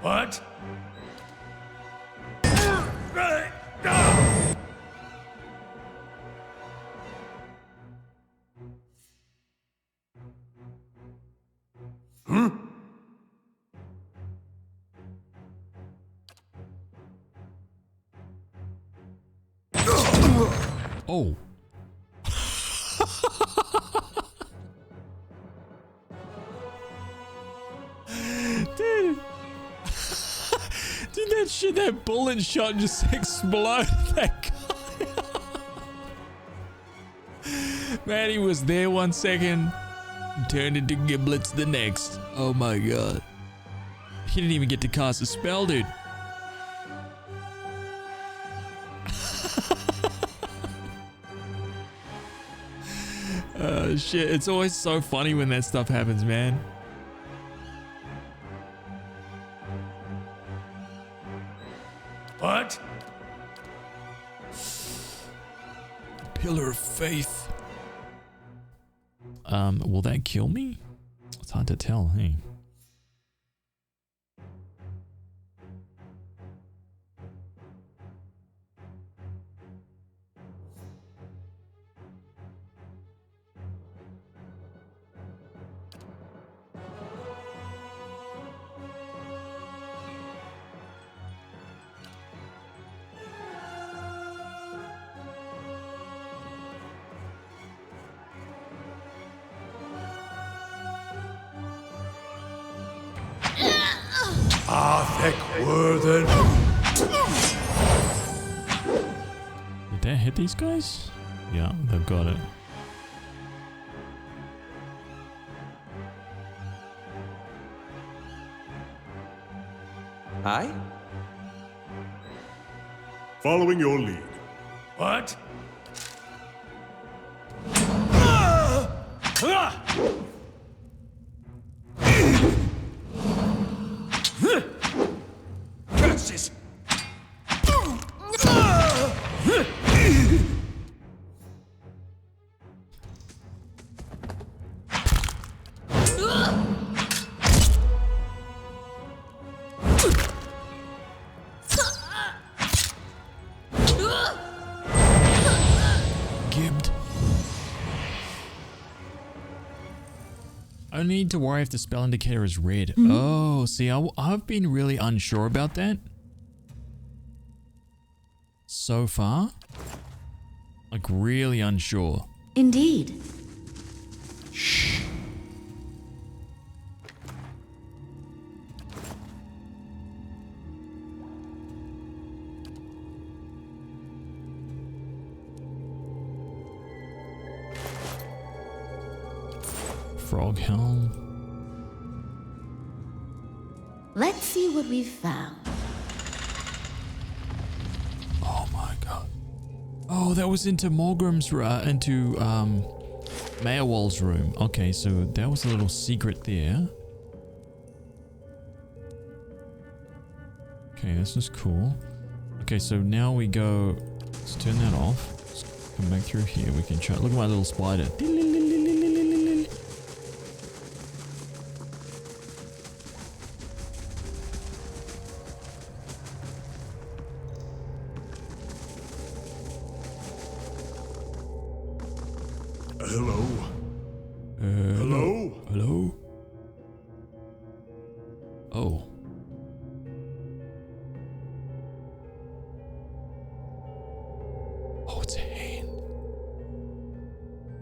What? Oh. Dude. Dude, that shit, that bullet shot just exploded that guy. Man, he was there 1 second, turned into giblets the next. Oh my god. He didn't even get to cast a spell, dude. Shit, it's always so funny when that stuff happens, man. What? Pillar of faith. Will that kill me? It's hard to tell, hey. Did that hit these guys? Yeah, they've got it. Aye? Following your lead. What? Curses! Gibbed. I need to worry if the spell indicator is red. Oh, see, I've been really unsure about that. So far. Like, really unsure. Indeed. Shh. Frog helm. Let's see what we've found. Oh my god. Oh, that was into Morgrim's, into Mayerwald's room. Okay, so that was a little secret there. Okay, this is cool. Okay, so now we go, let's turn that off. Let's come back through here. We can try, look at my little spider. Hello? Hello? Hello? Oh. Oh, it's a hand.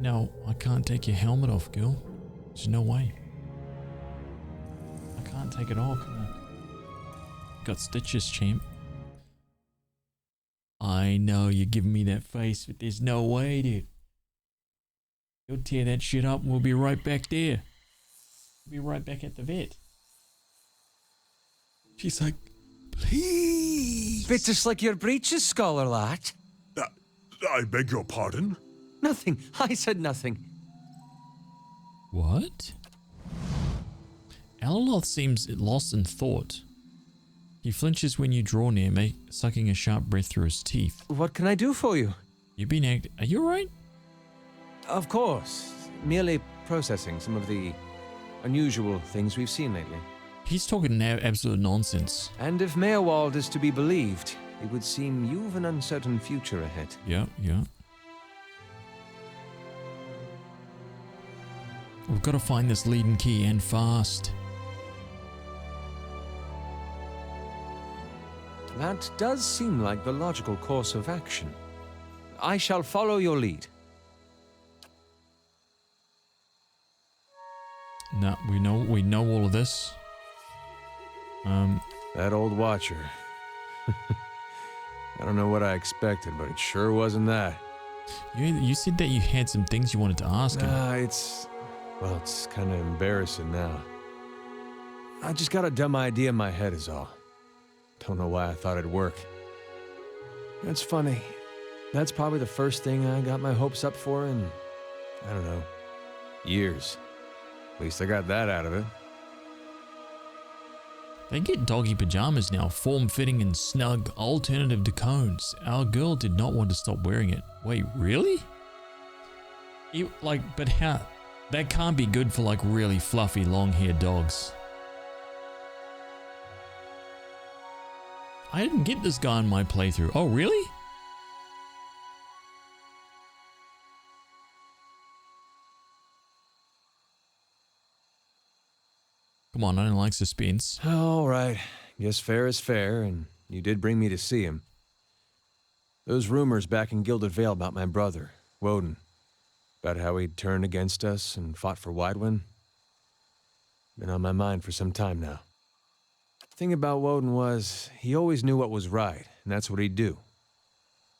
No, I can't take your helmet off, girl. There's no way. I can't take it off. Got stitches, champ. I know you're giving me that face, but there's no way, dude. You'll tear that shit up and we'll be right back there. We'll be right back at the vet. She's like, please. Bit to slick your breeches, scholar lad. I beg your pardon? Nothing. I said nothing. What? Alaloth seems lost in thought. He flinches when you draw near, sucking a sharp breath through his teeth. What can I do for you? You've been Are you alright? Of course. Merely processing some of the unusual things we've seen lately. He's talking now absolute nonsense. And if Mayerwald is to be believed, it would seem you've an uncertain future ahead. Yeah. We've got to find this leading key and fast. That does seem like the logical course of action. I shall follow your lead. No, we know all of this. That old watcher. I don't know what I expected, but it sure wasn't that. You said that you had some things you wanted to ask him. It's kind of embarrassing now. I just got a dumb idea in my head is all. Don't know why I thought it'd work. It's funny. That's probably the first thing I got my hopes up for in, I don't know, years. At least I got that out of it. They get doggy pajamas now, form-fitting and snug, alternative to cones. Our girl did not want to stop wearing it. Wait, really? But how? That can't be good for like really fluffy long-haired dogs. I didn't get this guy in my playthrough. Oh, really? Come on, I don't like suspense. All right. Guess fair is fair, and you did bring me to see him. Those rumors back in Gilded Vale about my brother, Woden, about how he'd turned against us and fought for Widewin, been on my mind for some time now. The thing about Woden was, he always knew what was right, and that's what he'd do.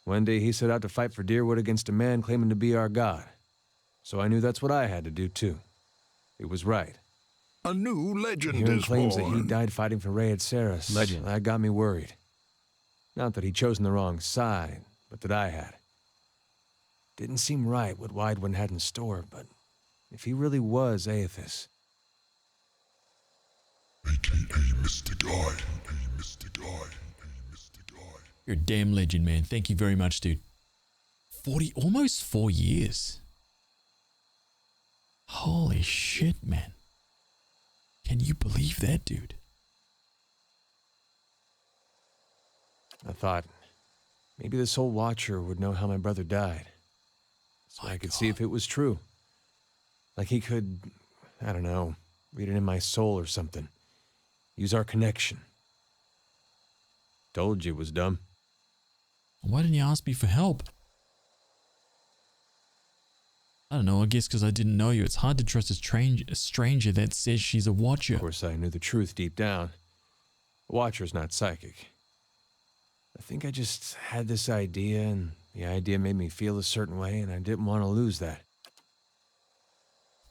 One day he set out to fight for Deerwood against a man claiming to be our god. So I knew that's what I had to do too. It was right. A new legend Hearing is claims that he born. died fighting for HazVsRPG. Legend. That got me worried. Not that he'd chosen the wrong side, but that I had. Didn't seem right what Widewin had in store, but if he really was Aethys, AKA Mr. Guy. Mr. Guy. Mr. Guy. You're a damn legend, man. Thank you very much, dude. 40, almost 4 years. Holy shit, man. Can you believe that, dude? I thought maybe this old Watcher would know how my brother died. So I could see if it was true. Like he could, I don't know, read it in my soul or something. Use our connection. Told you it was dumb. Why didn't you ask me for help? I don't know, I guess because I didn't know you. It's hard to trust a stranger that says she's a watcher. Of course, I knew the truth deep down. A Watcher's not psychic. I think I just had this idea, and the idea made me feel a certain way, and I didn't want to lose that.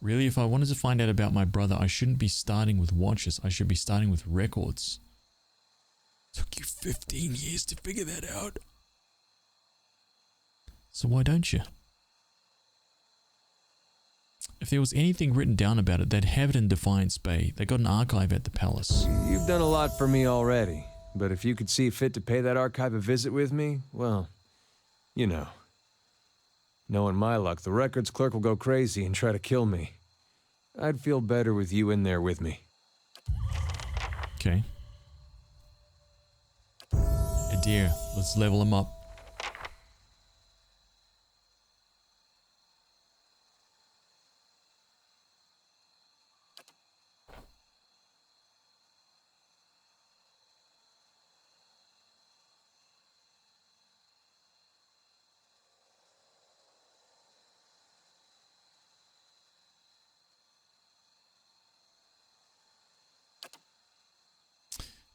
Really, if I wanted to find out about my brother, I shouldn't be starting with watches. I should be starting with records. Took you 15 years to figure that out. So why don't you? If there was anything written down about it, they'd have it in Defiance Bay. They got an archive at the palace. You've done a lot for me already, but if you could see fit to pay that archive a visit with me, well, you know. Knowing my luck, the records clerk will go crazy and try to kill me. I'd feel better with you in there with me. Okay. Dear, let's level him up.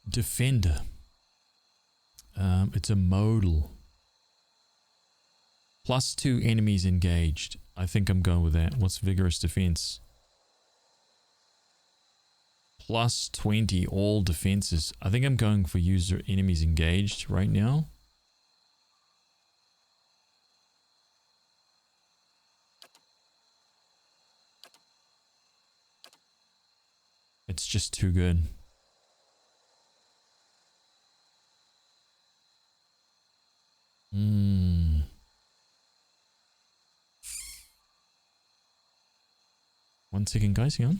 Defender. It's a modal. +2 enemies engaged. I think I'm going with that. What's vigorous defense? +20 all defenses. I think I'm going for user enemies engaged right now. It's just too good. One second, guys, hang on.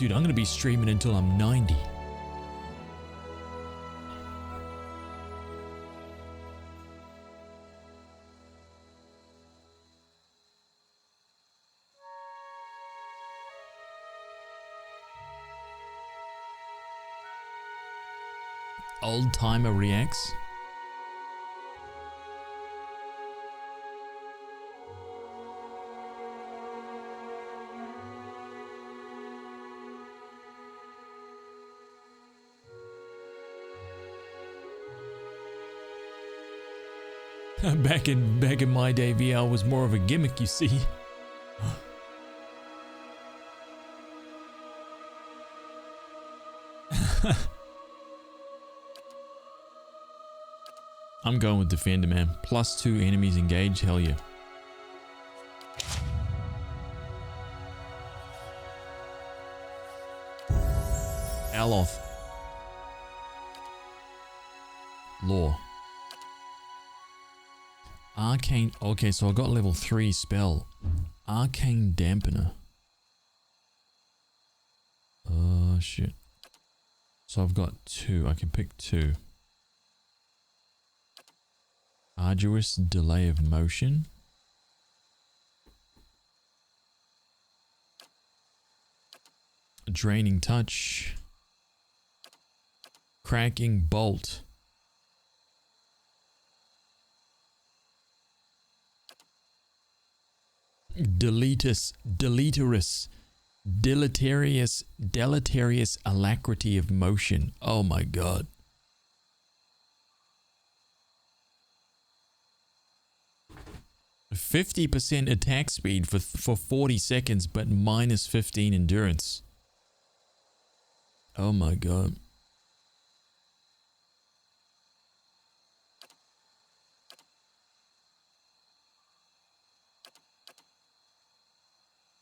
Dude, I'm gonna be streaming until I'm 90. Old timer reacts. Back in my day, VR was more of a gimmick, you see. I'm going with Defender, man. +2 enemies engaged, hell yeah. Aloth. Law. Arcane. Okay, so I got level 3 spell. Arcane Dampener. Oh, shit. So I've got 2. I can pick 2. Arduous Delay of Motion. Draining Touch. Cracking Bolt. Deleterious Alacrity of Motion. Oh my god. %50 attack speed for 40 seconds, but -15 endurance. Oh my god.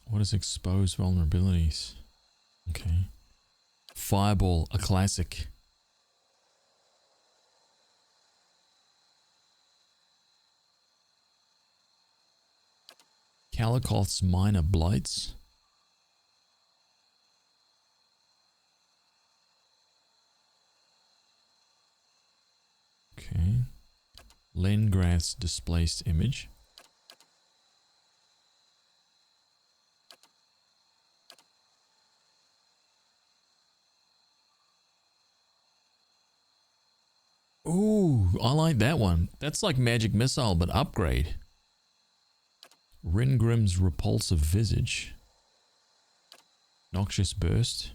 What is exposed vulnerabilities? Okay. Fireball, a classic. Calicoth's Minor Blights. Okay. Lengrath's Displaced Image. Ooh, I like that one. That's like Magic Missile, but upgrade. Ringrim's Repulsive Visage. Noxious Burst.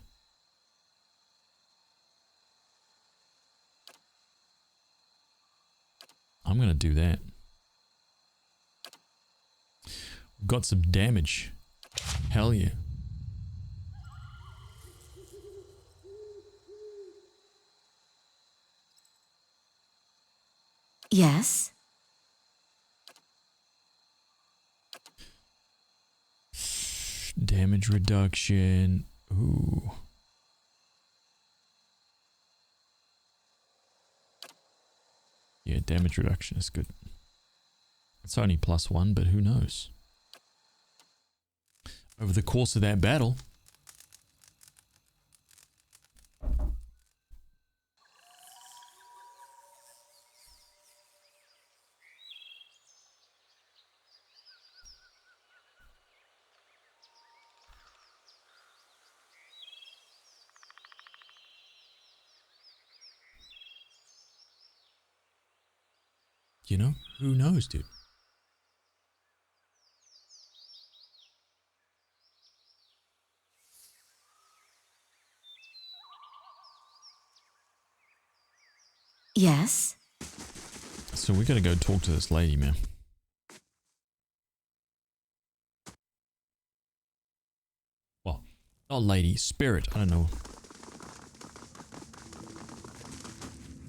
I'm going to do that. We've got some damage. Hell yeah. Yes? Damage reduction. Ooh. Yeah, damage reduction is good. It's only +1, but who knows? Over the course of that battle. You know, who knows, dude? Yes? So we gotta go talk to this lady, man. Well, not lady, spirit, I don't know.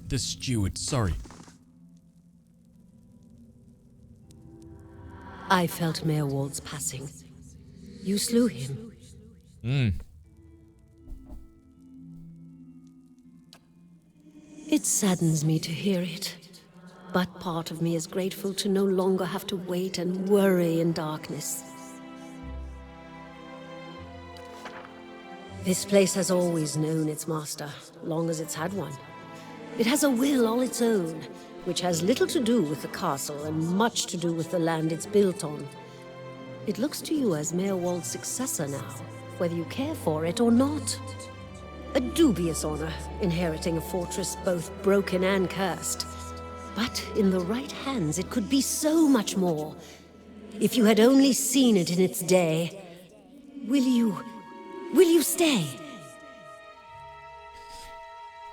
The steward, sorry. I felt Mayor Wald's passing. You slew him. It saddens me to hear it, but part of me is grateful to no longer have to wait and worry in darkness. This place has always known its master, long as it's had one. It has a will all its own, which has little to do with the castle and much to do with the land it's built on. It looks to you as Mayor Wald's successor now, whether you care for it or not. A dubious honor, inheriting a fortress both broken and cursed. But in the right hands, it could be so much more. If you had only seen it in its day. Will you stay?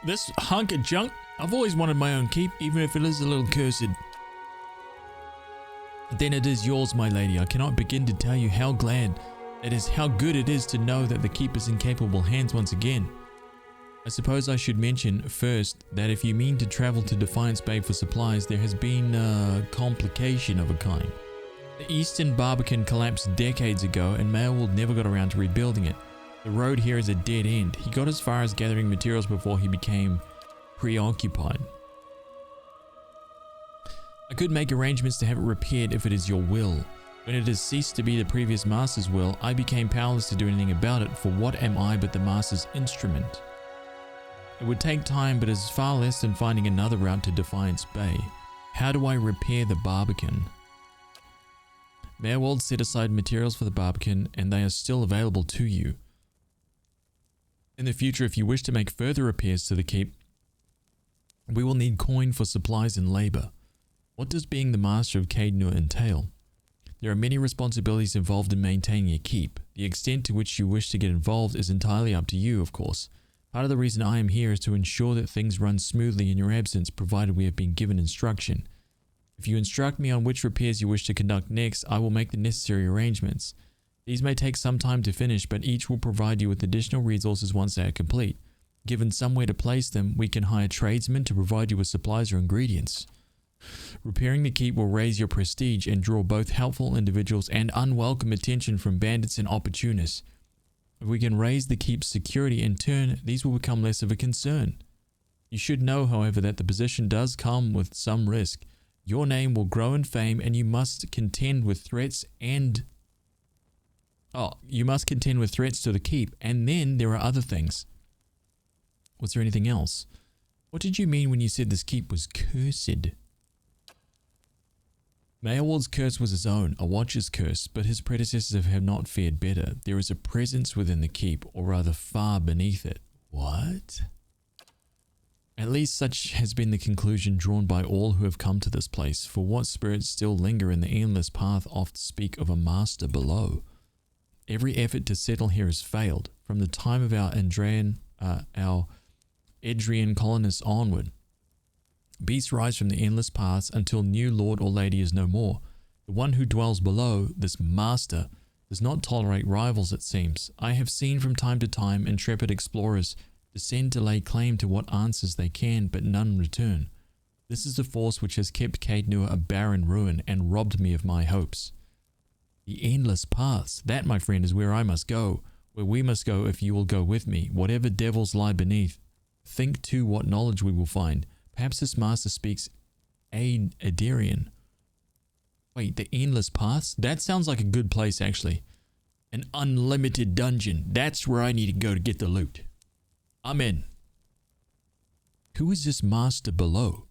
This hunk of junk, I've always wanted my own keep, even if it is a little cursed. Then it is yours, my lady. I cannot begin to tell you how glad it is, how good it is to know that the keep is in capable hands once again. I suppose I should mention first that if you mean to travel to Defiance Bay for supplies, there has been a complication of a kind. The Eastern Barbican collapsed decades ago and Maelwald never got around to rebuilding it. The road here is a dead end. He got as far as gathering materials before he became preoccupied. I could make arrangements to have it repaired if it is your will. When it has ceased to be the previous master's will, I became powerless to do anything about it, for what am I but the master's instrument? It would take time, but is far less than finding another route to Defiance Bay. How do I repair the Barbican? Maelwald set aside materials for the Barbican, and they are still available to you. In the future, if you wish to make further repairs to the keep, we will need coin for supplies and labor. What does being the master of Caed Nua entail? There are many responsibilities involved in maintaining a keep. The extent to which you wish to get involved is entirely up to you, of course. Part of the reason I am here is to ensure that things run smoothly in your absence, provided we have been given instruction. If you instruct me on which repairs you wish to conduct next, I will make the necessary arrangements. These may take some time to finish, but each will provide you with additional resources once they are complete. Given somewhere to place them, we can hire tradesmen to provide you with supplies or ingredients. Repairing the keep will raise your prestige and draw both helpful individuals and unwelcome attention from bandits and opportunists. If we can raise the keep's security in turn, these will become less of a concern. You should know, however, that the position does come with some risk. Your name will grow in fame and you must contend with threats to the keep, and then there are other things. Was there anything else? What did you mean when you said this keep was cursed? Maelwald's curse was his own, a watcher's curse, but his predecessors have not fared better. There is a presence within the keep, or rather far beneath it. What? At least such has been the conclusion drawn by all who have come to this place, for what spirits still linger in the endless path oft speak of a master below. Every effort to settle here has failed, from the time of our Edrian colonists onward. Beasts rise from the endless paths until new lord or lady is no more. The one who dwells below, this master, does not tolerate rivals, it seems. I have seen from time to time intrepid explorers descend to lay claim to what answers they can, but none return. This is the force which has kept Caed Nua a barren ruin and robbed me of my hopes. The endless paths, that, my friend, is where I must go, where we must go if you will go with me, whatever devils lie beneath. Think too what knowledge we will find. Perhaps this master speaks Adarian. Wait, the endless paths? That sounds like a good place, actually. An unlimited dungeon. That's where I need to go to get the loot. I'm in. Who is this master below?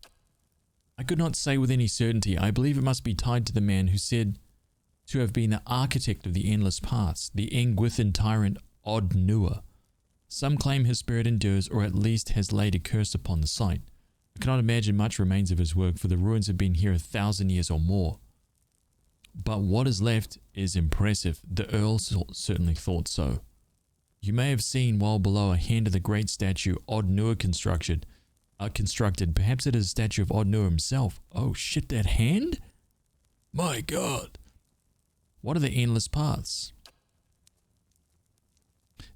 I could not say with any certainty. I believe it must be tied to the man who said to have been the architect of the endless paths, the Engwithan tyrant Od Nua. Some claim his spirit endures, or at least has laid a curse upon the site. I cannot imagine much remains of his work, for the ruins have been here 1,000 years or more. But what is left is impressive. The Earl certainly thought so. You may have seen while below a hand of the great statue Od Nua constructed. Perhaps it is a statue of Od Nua himself. Oh shit, that hand? My god. What are the endless paths?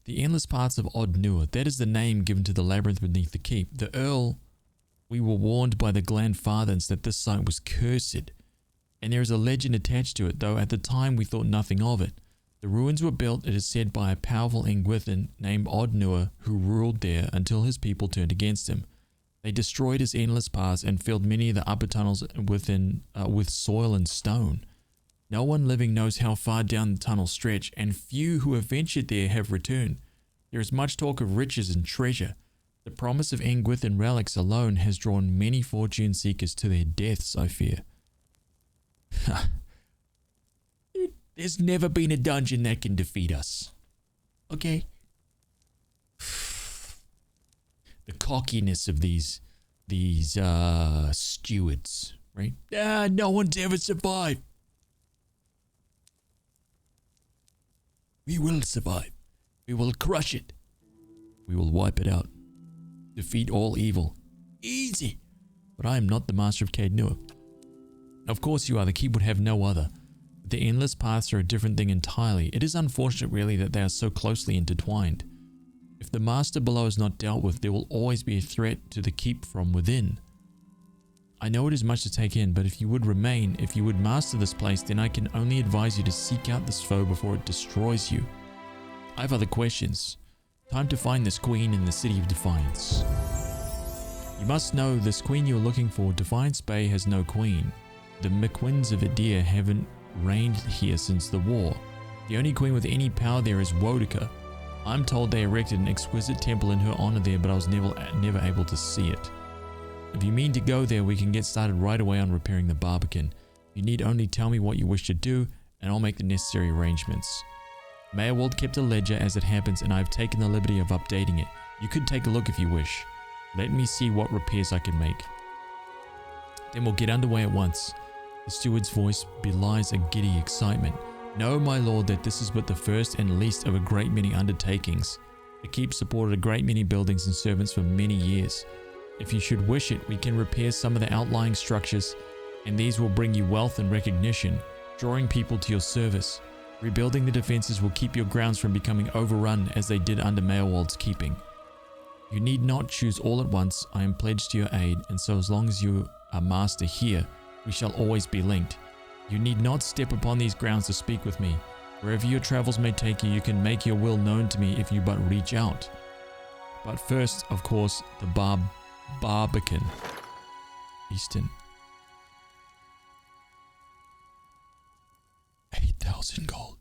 The endless paths of Od Nua. That is the name given to the labyrinth beneath the keep. The Earl... We were warned by the Glanfathans that this site was cursed, and there is a legend attached to it, though at the time we thought nothing of it. The ruins were built, it is said, by a powerful Engwithan named Od Nua, who ruled there until his people turned against him. They destroyed his endless paths and filled many of the upper tunnels with soil and stone. No one living knows how far down the tunnels stretch, and few who have ventured there have returned. There is much talk of riches and treasure. The promise of Engwith and relics alone has drawn many fortune seekers to their deaths, I fear. Dude, there's never been a dungeon that can defeat us. Okay? The cockiness of these stewards, right? No one's ever survived. We will survive. We will crush it. We will wipe it out. Defeat all evil. Easy. But I am not the master of Caed Nua. Of course you are. The keep would have no other. But the endless paths are a different thing entirely. It is unfortunate really that they are so closely intertwined. If the master below is not dealt with, there will always be a threat to the keep from within. I know it is much to take in, but if you would remain, if you would master this place, then I can only advise you to seek out this foe before it destroys you. I have other questions. Time to find this queen in the City of Defiance. You must know this queen you are looking for. Defiance Bay has no queen. The McQuins of Adir haven't reigned here since the war. The only queen with any power there is Wodika. I'm told they erected an exquisite temple in her honor there, but I was never able to see it. If you mean to go there, we can get started right away on repairing the Barbican. You need only tell me what you wish to do, and I'll make the necessary arrangements. Mayorwald kept a ledger as it happens, and I've taken the liberty of updating it. You could take a look if you wish. Let me see what repairs I can make. Then we'll get underway at once. The steward's voice belies a giddy excitement. Know, my lord, that this is but the first and least of a great many undertakings. The keep supported a great many buildings and servants for many years. If you should wish it, we can repair some of the outlying structures, and these will bring you wealth and recognition, drawing people to your service. Rebuilding the defenses will keep your grounds from becoming overrun as they did under Mayorwald's keeping. You need not choose all at once. I am pledged to your aid, and so as long as you are master here, we shall always be linked. You need not step upon these grounds to speak with me. Wherever your travels may take you, you can make your will known to me if you but reach out. But first, of course, the Barbican. Easton. 8,000 gold.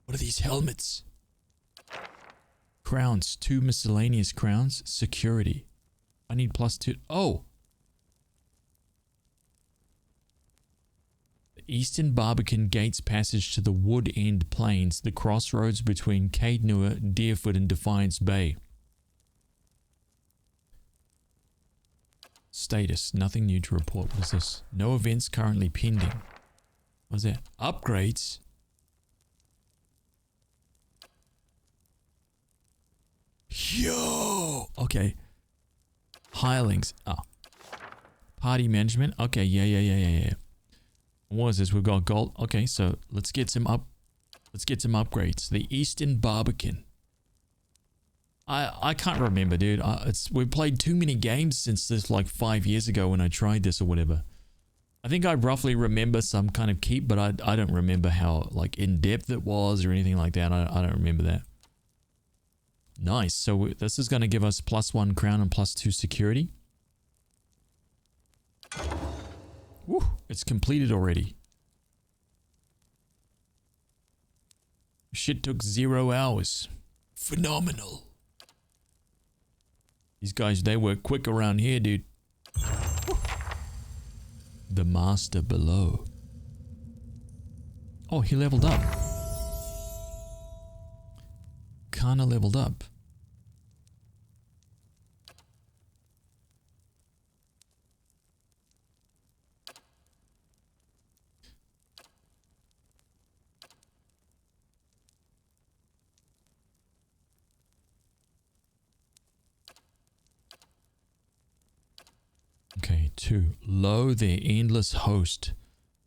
What are these helmets? Crowns. 2 miscellaneous crowns. Security. I need +2. Oh! The Eastern Barbican gates passage to the Wood End Plains, the crossroads between Caed Nua, Deerfoot, and Defiance Bay. Status. Nothing new to report. What is this? No events currently pending. What is that? Upgrades? Yo! Okay. Hirelings. Oh. Party management. Okay, yeah. What is this? We've got gold. Okay, so let's get some upgrades. The Eastern Barbican. I can't remember, dude. We played too many games since this, like 5 years ago when I tried this or whatever. I think I roughly remember some kind of keep, but I don't remember how like in depth it was or anything like that. I don't remember that. Nice. So this is going to give us +1 crown and +2 security. Woo, it's completed already. Shit took 0 hours. Phenomenal. These guys, they work quick around here, dude. Woo. The master below. Oh, he leveled up. Kinda leveled up. Okay, 2. Lo, their endless host,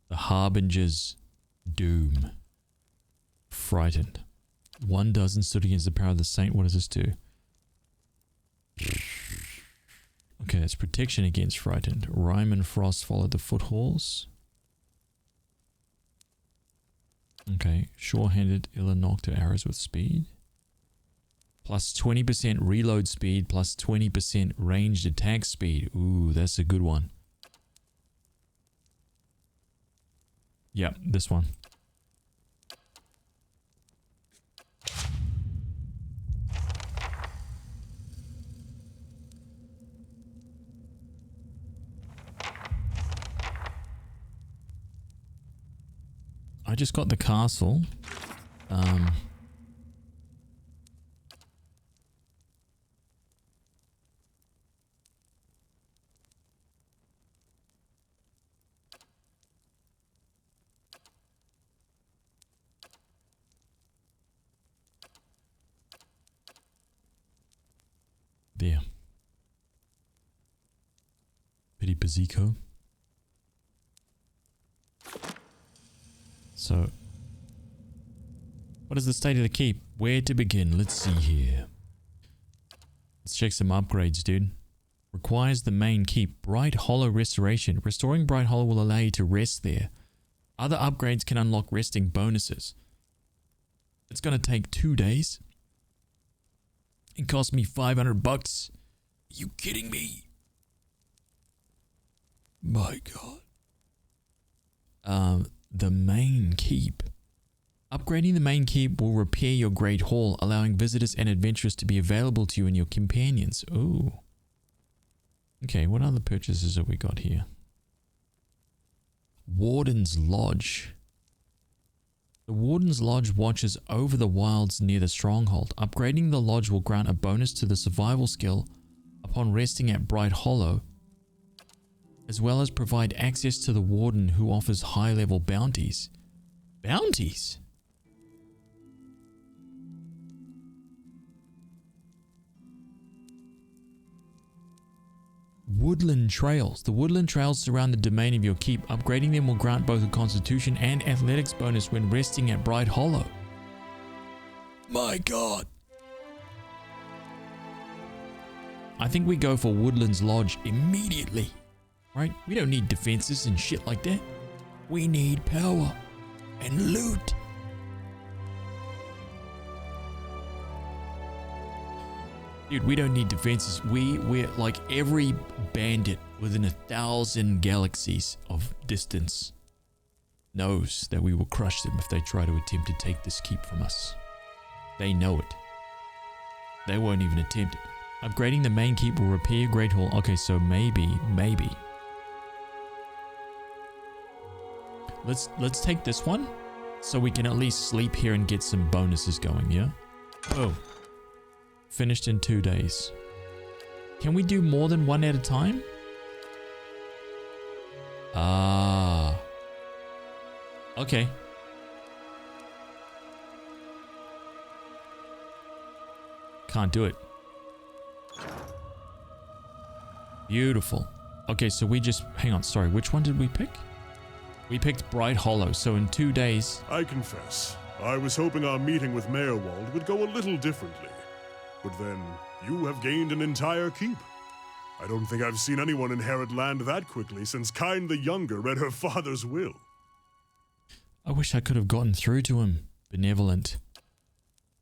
the harbingers doom. Frightened. 1 dozen stood against the power of the saint. What does this do? Okay, that's protection against frightened. Rime and Frost followed the foothalls. Okay, sure-handed Illa knocked arrows with speed. Plus 20% reload speed, plus 20% ranged attack speed. Ooh, that's a good one. Yep, this one. just got the castle. There. Pity Pizzico. So, what is the state of the keep? Where to begin? Let's see here. Let's check some upgrades, dude. Requires the main keep. Bright Hollow Restoration. Restoring Bright Hollow will allow you to rest there. Other upgrades can unlock resting bonuses. It's going to take 2 days. It cost me $500. You kidding me? My God. The main keep. Upgrading the main keep will repair your Great Hall, allowing visitors and adventurers to be available to you and your companions. Ooh. Okay, what other purchases have we got here? Warden's Lodge. The Warden's Lodge watches over the wilds near the stronghold. Upgrading the lodge will grant a bonus to the survival skill upon resting at Bright Hollow, as well as provide access to the Warden, who offers high-level bounties. Bounties? Woodland Trails. The woodland trails surround the domain of your keep. Upgrading them will grant both a constitution and athletics bonus when resting at Bright Hollow. My God. I think we go for Woodlands Lodge immediately. Right? We don't need defenses and shit like that. We need power and loot. Dude, we don't need defenses. We're like every bandit within 1,000 galaxies of distance knows that we will crush them if they try to attempt to take this keep from us. They know it. They won't even attempt it. Upgrading the main keep will repair your Great Hall. Okay, so maybe. Let's take this one so we can at least sleep here and get some bonuses going, yeah? Oh. Finished in 2 days. Can we do more than one at a time? Ah. Okay. Can't do it. Beautiful. Okay, so we just... Hang on, sorry. Which one did we pick? We picked Bright Hollow, so in 2 days... I confess, I was hoping our meeting with Mayor Wald would go a little differently. But then, you have gained an entire keep. I don't think I've seen anyone inherit land that quickly since Kyne the Younger read her father's will. I wish I could have gotten through to him. Benevolent.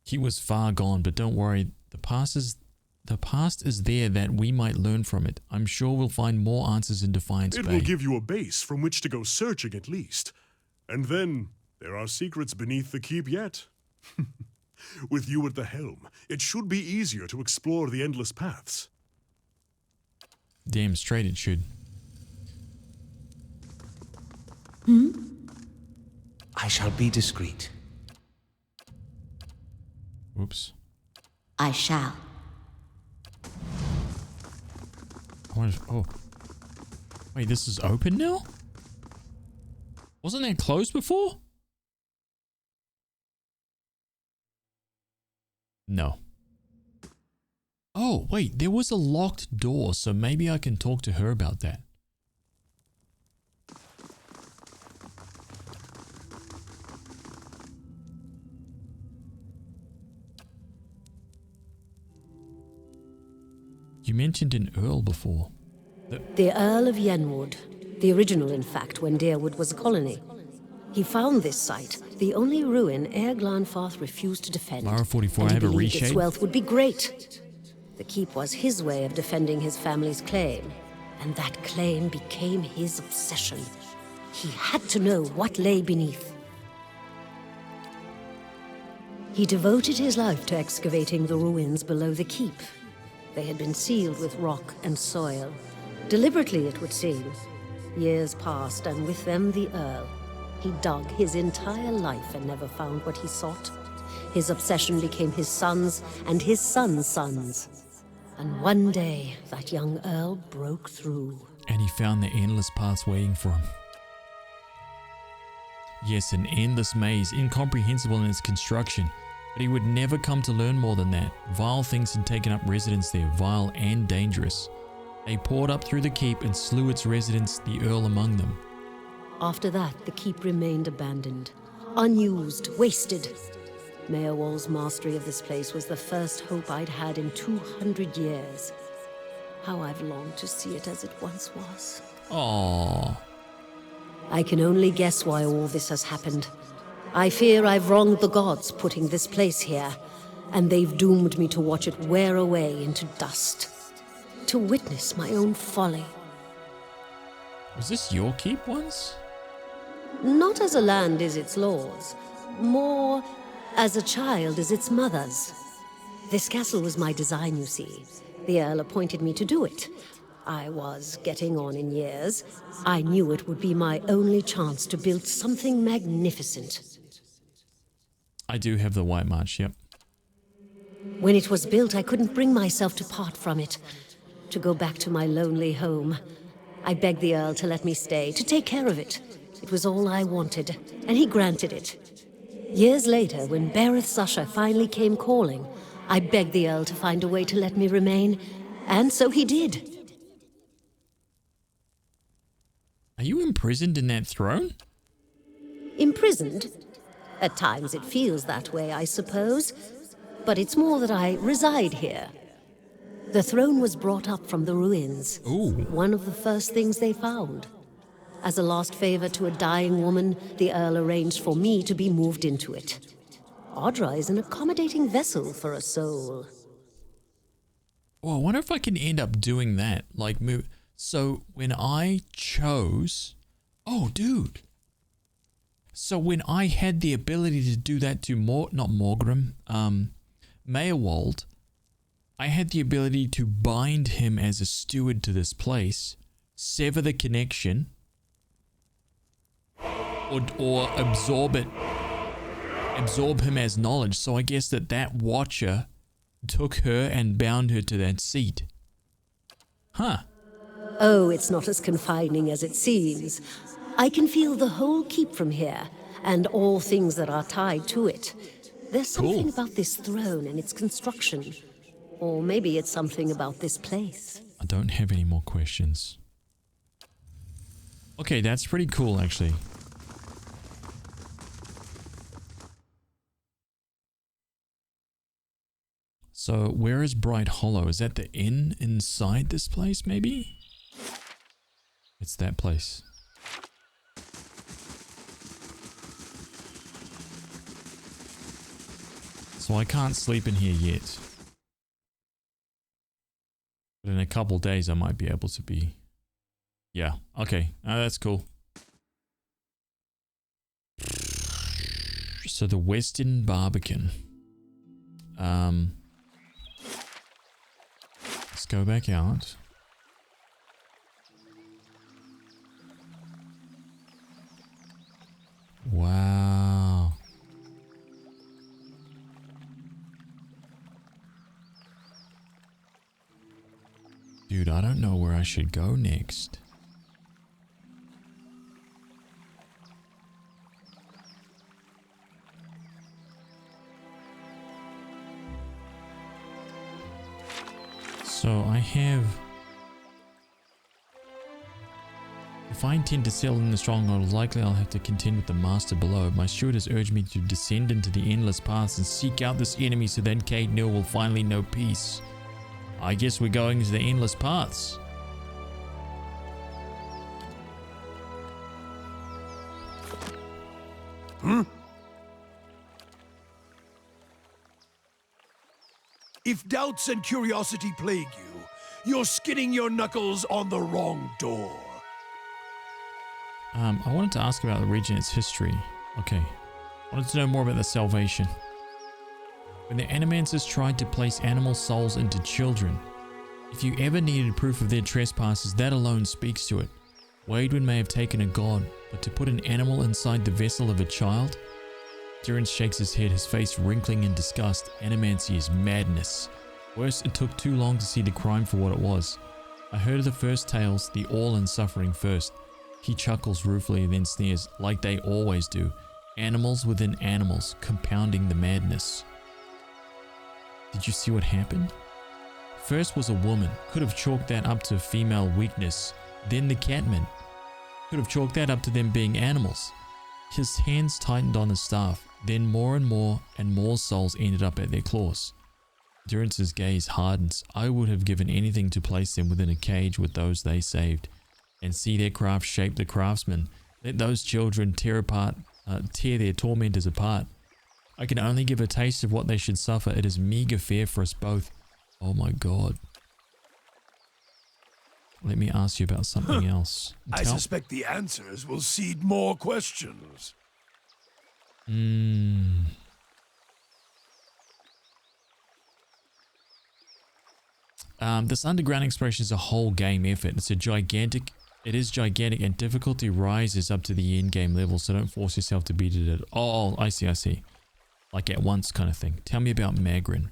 He was far gone, but don't worry. The past is there that we might learn from it. I'm sure we'll find more answers in Defiance Bay. It will give you a base from which to go searching at least. And then, there are secrets beneath the keep yet. With you at the helm, it should be easier to explore the endless paths. Damn straight it should. I shall be discreet. Whoops. I shall. Oh. Wait, this is open now? Wasn't that closed before? No. Oh, wait, there was a locked door, so maybe I can talk to her about that. You mentioned an Earl before. The Earl of Yenwood. The original, in fact, when Deerwood was a colony. He found this site, the only ruin Ere Glanfarth refused to defend. Mara 44, and I he have a believed reshade. its wealth would be great. The keep was his way of defending his family's claim, and that claim became his obsession. He had to know what lay beneath. He devoted his life to excavating the ruins below the keep. They had been sealed with rock and soil. Deliberately, it would seem. Years passed, and with them the Earl. He dug his entire life and never found what he sought. His obsession became his sons and his sons' sons. And one day, that young Earl broke through. And he found the endless paths waiting for him. Yes, an endless maze, incomprehensible in its construction. But he would never come to learn more than that. Vile things had taken up residence there, vile and dangerous. They poured up through the keep and slew its residents, the Earl among them. After that, the keep remained abandoned, unused, wasted. Mayorwald's mastery of this place was the first hope I'd had in 200 years. How I've longed to see it as it once was. Aww. I can only guess why all this has happened. I fear I've wronged the gods putting this place here, and they've doomed me to watch it wear away into dust. To witness my own folly. Was this your keep once? Not as a land is its lord's, more as a child is its mother's. This castle was my design, you see. The Earl appointed me to do it. I was getting on in years. I knew it would be my only chance to build something magnificent. I do have the White March, yep. When it was built, I couldn't bring myself to part from it, to go back to my lonely home. I begged the Earl to let me stay, to take care of it. It was all I wanted, and he granted it. Years later, when Bereth's usher finally came calling, I begged the Earl to find a way to let me remain, and so he did. Are you imprisoned in that throne? Imprisoned? At times it feels that way, I suppose. But it's more that I reside here. The throne was brought up from the ruins. Ooh. One of the first things they found. As a last favor to a dying woman, the Earl arranged for me to be moved into it. Audra is an accommodating vessel for a soul. Well, I wonder if I can end up doing that. Like, move. So when I chose... Oh, dude. So when I had the ability to do that to Mayorwald, I had the ability to bind him as a steward to this place, sever the connection, or absorb him as knowledge. So I guess that watcher took her and bound her to that seat. Huh. Oh, it's not as confining as it seems. I can feel the whole keep from here, and all things that are tied to it. There's something about this throne and its construction. Or maybe it's something about this place. I don't have any more questions. Okay, that's pretty cool, actually. So, where is Bright Hollow? Is that the inn inside this place, maybe? It's that place. So I can't sleep in here yet. But in a couple days I might be able to be. Yeah, okay. That's cool. So the Western Barbican. Let's go back out. Wow. Dude, I don't know where I should go next. So I have... If I intend to settle in the stronghold, likely I'll have to contend with the master below. My steward has urged me to descend into the endless paths and seek out this enemy so then Cade Nil will finally know peace. I guess we're going to the endless paths. If doubts and curiosity plague you, you're skinning your knuckles on the wrong door. I wanted to ask about the region, its history. Okay. I wanted to know more about the salvation. When the Animancers tried to place animal souls into children, if you ever needed proof of their trespasses, that alone speaks to it. Waidwin may have taken a god, But to put an animal inside the vessel of a child? Durance shakes his head, his face wrinkling in disgust. Animancy is madness. Worse, it took too long to see the crime for what it was. I heard of the first tales, the all and suffering first. He chuckles ruefully and then sneers, like they always do. Animals within animals, compounding the madness. Did you see what happened? First was a woman, could have chalked that up to female weakness. Then the catman, could have chalked that up to them being animals. His hands tightened on the staff, then more and more souls ended up at their claws. Durance's gaze hardens. I would have given anything to place them within a cage with those they saved, and see their craft shape the craftsman. Let those children tear their tormentors apart. I can only give a taste of what they should suffer. It is meager fare for us both. Oh my God. Let me ask you about something else. I suspect the answers will seed more questions. This underground exploration is a whole game effort. It is gigantic and difficulty rises up to the end game level, so don't force yourself to beat it at all. I see. Like at once kind of thing. Tell me about Magrin.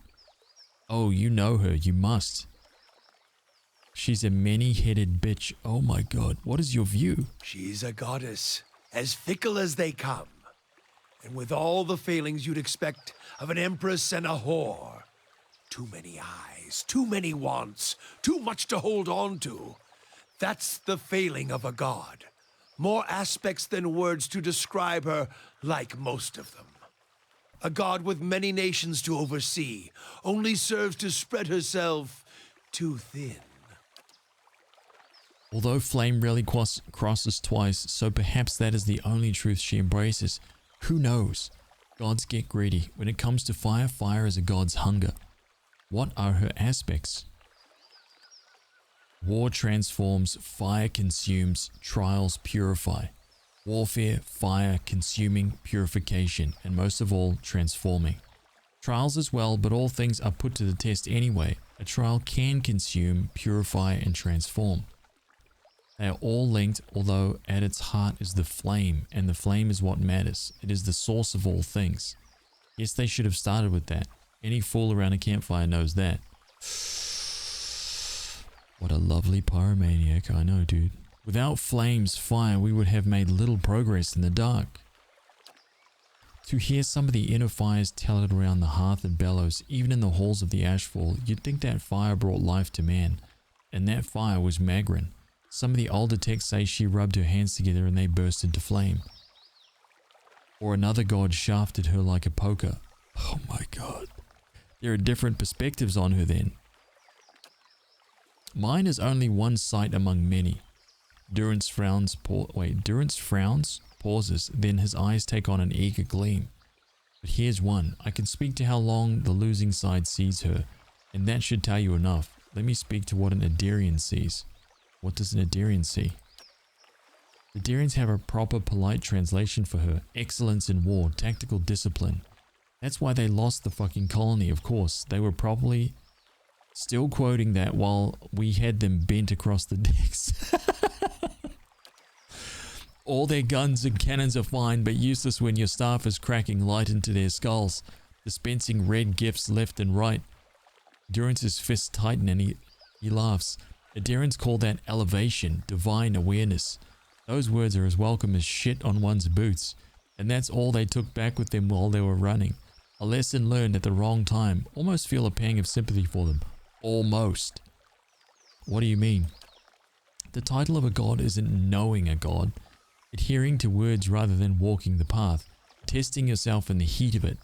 Oh, you know her. You must. She's a many-headed bitch. Oh my God. What is your view? She's a goddess, as fickle as they come. And with all the failings you'd expect of an empress and a whore. Too many eyes, too many wants, too much to hold on to. That's the failing of a god. More aspects than words to describe her, like most of them. A god with many nations to oversee, only serves to spread herself too thin. Although flame rarely crosses twice, so perhaps that is the only truth she embraces. Who knows? Gods get greedy. When it comes to fire, fire is a god's hunger. What are her aspects? War transforms, fire consumes, trials purify. Warfare, fire, consuming, purification, and most of all, transforming. Trials as well, but all things are put to the test anyway. A trial can consume, purify, and transform. They are all linked, although at its heart is the flame, and the flame is what matters. It is the source of all things. Yes, they should have started with that. Any fool around a campfire knows that. What a lovely pyromaniac, I know, dude. Without flames, fire, we would have made little progress in the dark. To hear some of the inner fires tethered around the hearth and bellows, even in the halls of the Ashfall, you'd think that fire brought life to man. And that fire was Magrin. Some of the older texts say she rubbed her hands together and they burst into flame. Or another god shafted her like a poker. Oh my God. There are different perspectives on her then. Mine is only one sight among many. Durance frowns, pauses, then his eyes take on an eager gleam. But here's one. I can speak to how long the losing side sees her, and that should tell you enough. Let me speak to what an Adarian sees. What does an Adarian see? Adarians have a proper polite translation for her. Excellence in war, tactical discipline. That's why they lost the fucking colony, of course. They were probably still quoting that while we had them bent across the decks. All their guns and cannons are fine, but useless when your staff is cracking light into their skulls, dispensing red gifts left and right. Durance's fists tighten and he laughs. Adherents call that elevation, divine awareness. Those words are as welcome as shit on one's boots, and that's all they took back with them while they were running. A lesson learned at the wrong time. Almost feel a pang of sympathy for them. Almost. What do you mean? The title of a god isn't knowing a god, adhering to words rather than walking the path, testing yourself in the heat of it.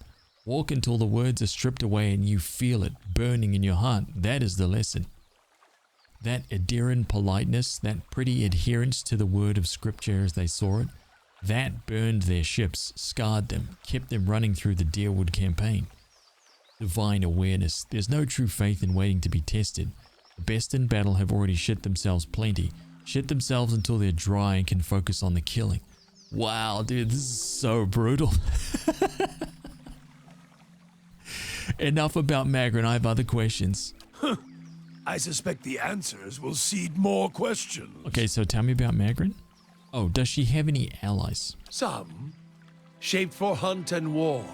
Walk until the words are stripped away and you feel it burning in your heart. That is the lesson. That adherent politeness, that pretty adherence to the word of scripture as they saw it, that burned their ships, scarred them, kept them running through the Deerwood campaign. Divine awareness. There's no true faith in waiting to be tested. The best in battle have already shit themselves plenty. Shit themselves until they're dry and can focus on the killing. Wow, dude, this is so brutal. Enough about Magrin. I have other questions. I suspect the answers will seed more questions. Okay, so tell me about Magrin. Oh, does she have any allies? Some, shaped for hunt and war.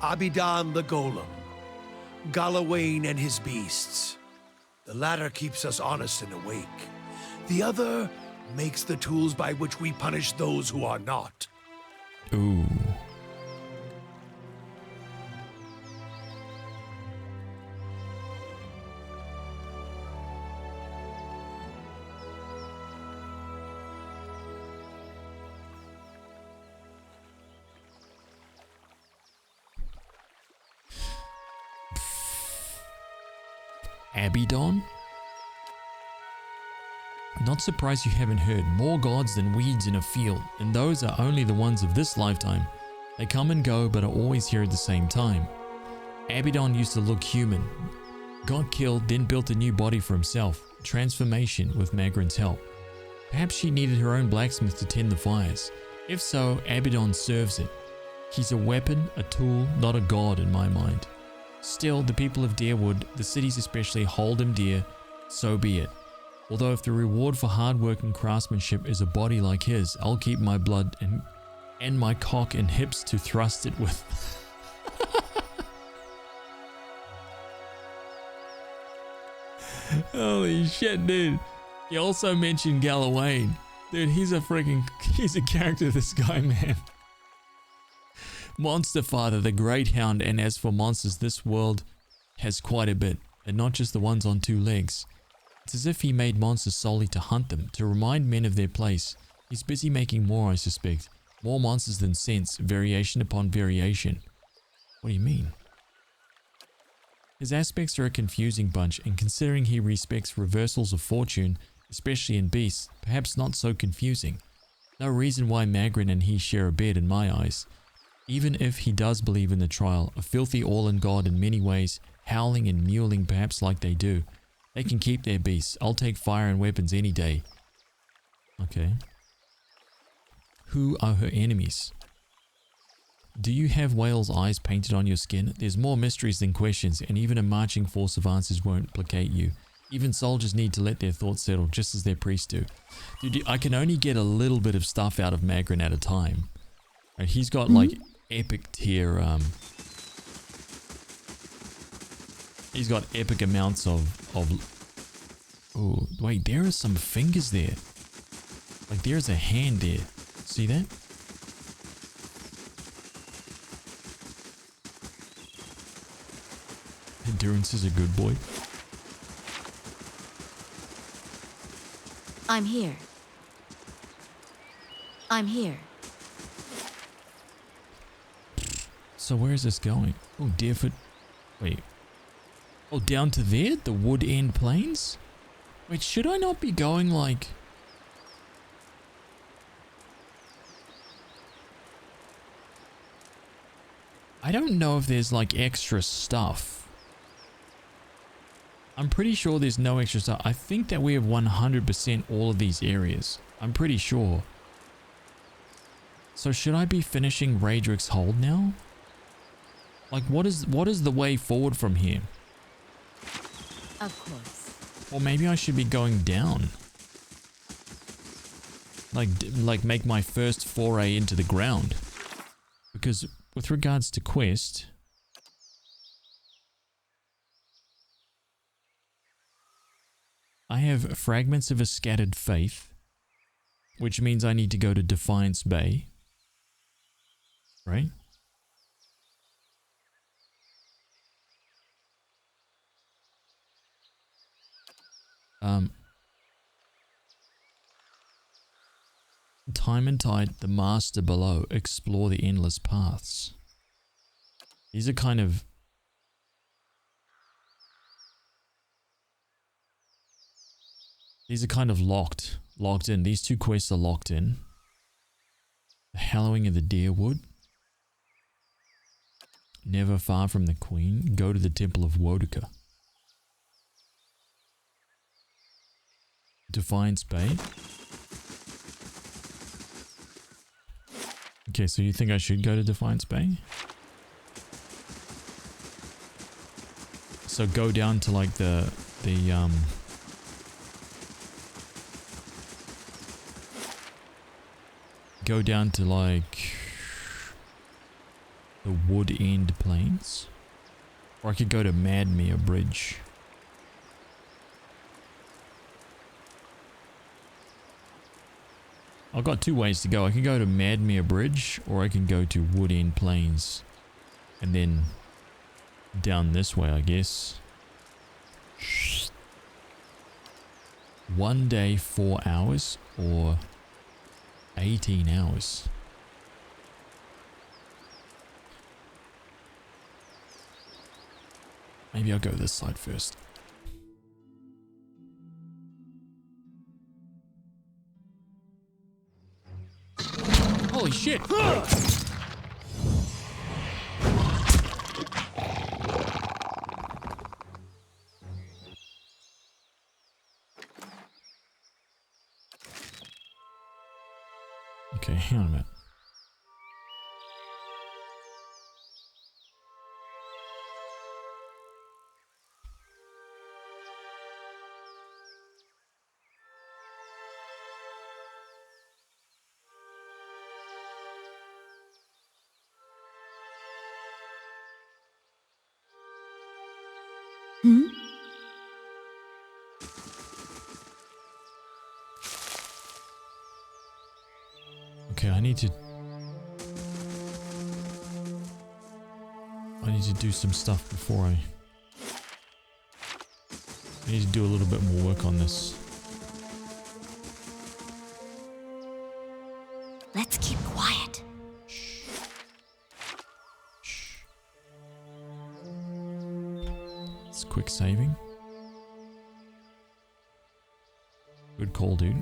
Abidan the Golem, Galawain and his beasts. The latter keeps us honest and awake. The other makes the tools by which we punish those who are not. Ooh. Abidan? Not surprised you haven't heard. More gods than weeds in a field, and those are only the ones of this lifetime. They come and go, but are always here at the same time. Abidan used to look human. Got killed, then built a new body for himself. Transformation with Magrin's help. Perhaps she needed her own blacksmith to tend the fires. If so, Abidan serves it. He's a weapon, a tool, not a god in my mind. Still, the people of Deerwood, the cities especially, hold him dear, so be it. Although if the reward for hard work and craftsmanship is a body like his, I'll keep my blood and my cock and hips to thrust it with. Holy shit, dude. He also mentioned Galawain. Dude, he's a character, this guy, man. Monster Father, the Great Hound, and as for monsters, this world has quite a bit, and not just the ones on two legs. It's as if he made monsters solely to hunt them, to remind men of their place. He's busy making more, I suspect. More monsters than sense, variation upon variation. What do you mean? His aspects are a confusing bunch, and considering he respects reversals of fortune, especially in beasts, perhaps not so confusing. No reason why Magrin and he share a bed in my eyes. Even if he does believe in the trial, a filthy all-in-god in many ways, howling and mewling perhaps like they do. They can keep their beasts. I'll take fire and weapons any day. Okay. Who are her enemies? Do you have whale's eyes painted on your skin? There's more mysteries than questions, and even a marching force of answers won't placate you. Even soldiers need to let their thoughts settle, just as their priests do. Dude, I can only get a little bit of stuff out of Magrin at a time. Right, he's got like epic tier, he's got epic amounts of oh, wait, there are some fingers there. Like there's a hand there. See that? Endurance is a good boy. I'm here. I'm here. So where is this going? Oh, Deerfoot. Wait. Oh, down to there? The Wood End Plains? Wait, should I not be going like... I don't know if there's like extra stuff. I'm pretty sure there's no extra stuff. I think that we have 100% all of these areas. I'm pretty sure. So should I be finishing Raedric's Hold now? Like what is the way forward from here? Of course. Or maybe I should be going down. Like make my first foray into the ground. Because with regards to quest, I have Fragments of a Scattered Faith, which means I need to go to Defiance Bay. Right? Time and Tide, the Master Below, explore the endless paths. These are kind of... locked in. These two quests are locked in. The Hallowing of the Deerwood. Never Far from the Queen. Go to the Temple of Wodika. Defiance Bay. Okay, so you think I should go to Defiance Bay? So go down to like the go down to like the Wood End Plains. Or I could go to Madmere Bridge. I've got two ways to go. I can go to Madmere Bridge, or I can go to Wood End Plains. And then down this way, I guess. 1 day, 4 hours, or 18 hours. Maybe I'll go this side first. Holy shit! Okay, hang on a minute. Hmm? Okay, I need to do some stuff before I need to do a little bit more work on this. Let's keep quiet. It's quick saving. Good call, dude.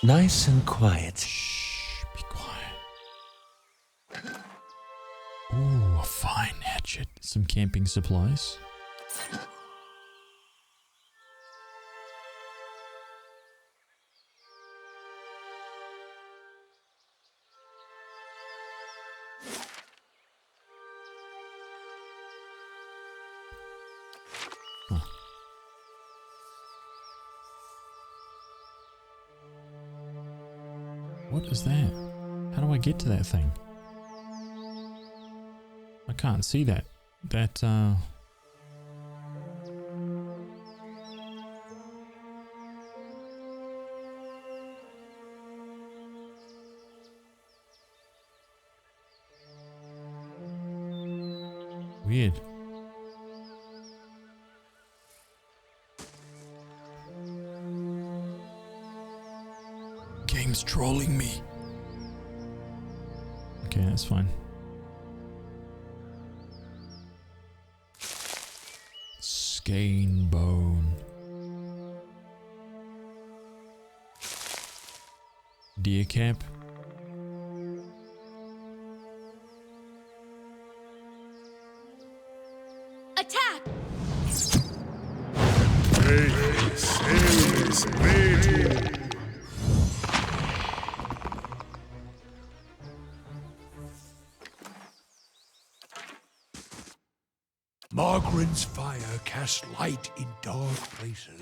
Nice and quiet. Shh, be quiet. Ooh, a fine hatchet. Some camping supplies. Huh. What is that? How do I get to that thing? I can't see that. Weird. Game's trolling me. Okay, that's fine. Skein bone. Deer cap. Attack! Margaret's fire casts light in dark places.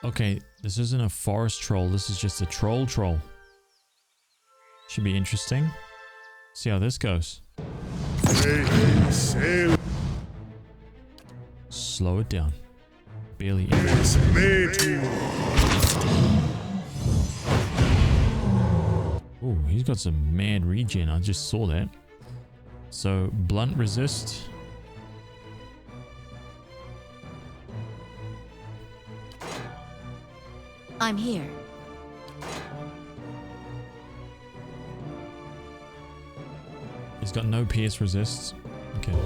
Okay, this isn't a forest troll, this is just a troll. Should be interesting. See how this goes. Slow it down. Barely. Oh, he's got some mad regen. I just saw that. So, blunt resist. I'm here. He's got no pierce resists. Okay.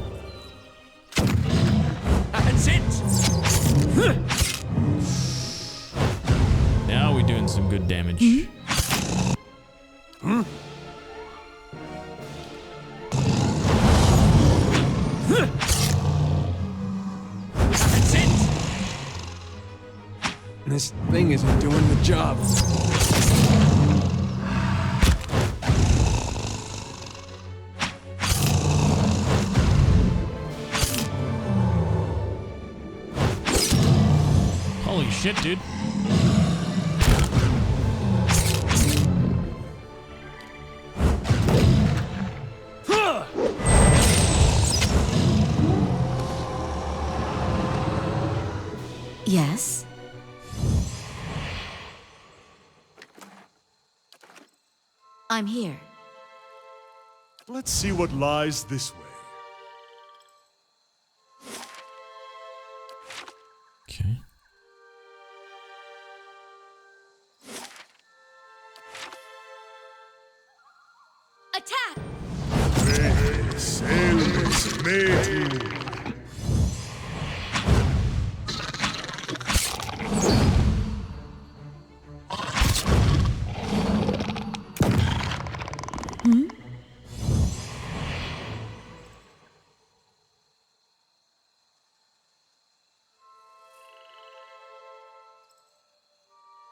That's it! Now we're doing some good damage. this thing isn't doing the job. Holy shit, dude. Yes? I'm here. Let's see what lies this way. Okay. Attack!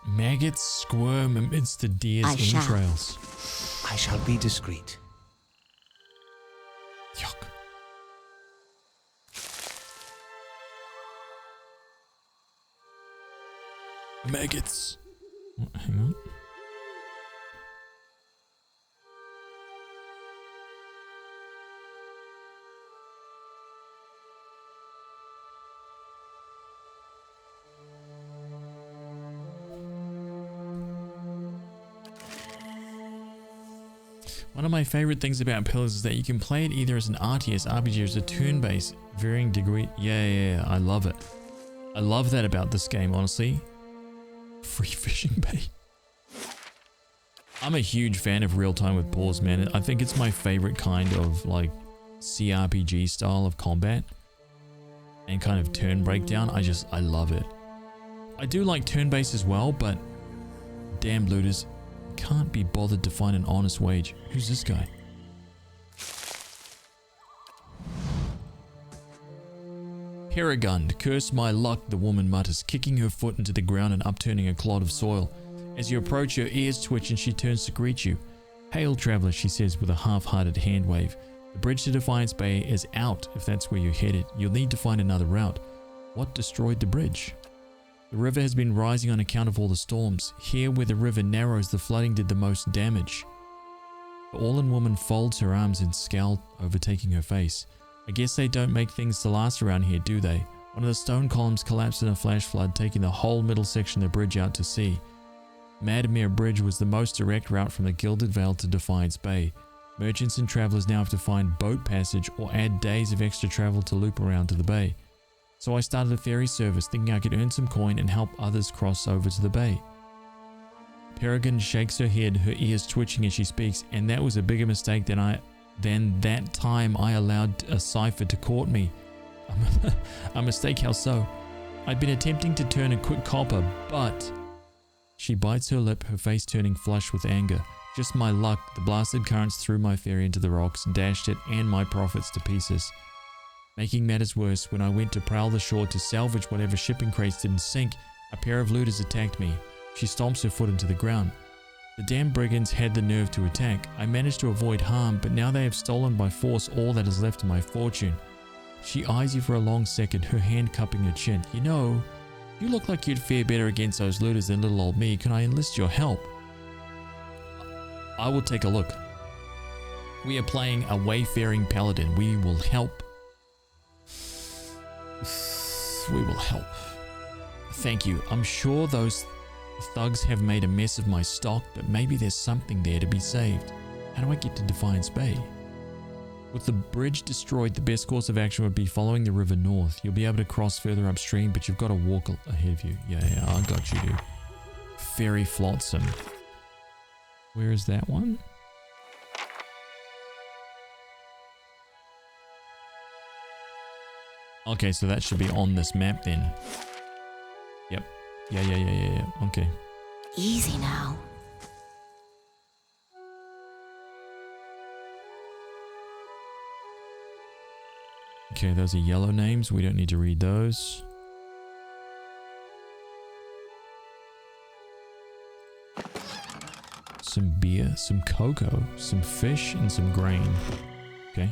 Maggots squirm amidst the deer's I shall. entrails. I shall be discreet. Yuck. Maggots. Oh, hang on. One of my favorite things about Pillars is that you can play it either as an RTS, RPG, or as a turn-based, varying degree. Yeah, I love it. I love that about this game, honestly. Free fishing bait. I'm a huge fan of real-time with pause, man. I think it's my favorite kind of, like, CRPG style of combat and kind of turn breakdown. I love it. I do like turn-based as well, but damn looters, can't be bothered to find an honest wage. Who's this guy? Perigund, curse my luck, the woman mutters, kicking her foot into the ground and upturning a clod of soil. As you approach, her ears twitch and she turns to greet you. Hail, traveler, she says with a half-hearted hand wave. The bridge to Defiance Bay is out if that's where you're headed. You'll need to find another route. What destroyed the bridge? The river has been rising on account of all the storms. Here where the river narrows, the flooding did the most damage. The all-in woman folds her arms in scowl, overtaking her face. I guess they don't make things to last around here, do they? One of the stone columns collapsed in a flash flood, taking the whole middle section of the bridge out to sea. Madmere Bridge was the most direct route from the Gilded Vale to Defiance Bay. Merchants and travelers now have to find boat passage or add days of extra travel to loop around to the bay. So I started a ferry service, thinking I could earn some coin and help others cross over to the bay. Peregrine shakes her head, her ears twitching as she speaks, and that was a bigger mistake than that time I allowed a cipher to court me. A mistake, how so? I'd been attempting to turn a quick copper, but... She bites her lip, her face turning flush with anger. Just my luck, the blasted currents threw my ferry into the rocks, dashed it and my profits to pieces. Making matters worse, when I went to prowl the shore to salvage whatever shipping crates didn't sink, a pair of looters attacked me. She stomps her foot into the ground. The damn brigands had the nerve to attack. I managed to avoid harm, but now they have stolen by force all that is left of my fortune. She eyes you for a long second, her hand cupping her chin. You know, you look like you'd fare better against those looters than little old me. Can I enlist your help? I will take a look. We are playing a wayfaring paladin. We will help. We will help. Thank you. I'm sure those thugs have made a mess of my stock, but maybe there's something there to be saved. How do I get to Defiance Bay? With the bridge destroyed, the best course of action would be following the river north. You'll be able to cross further upstream, but you've got to walk ahead of you. Yeah, I got you, dude. Ferry Flotsam. Where is that one? Okay, so that should be on this map then. Yep. Yeah. Okay. Easy now. Okay, those are yellow names. We don't need to read those. some beer, some cocoa, some fish, and some grain. Okay.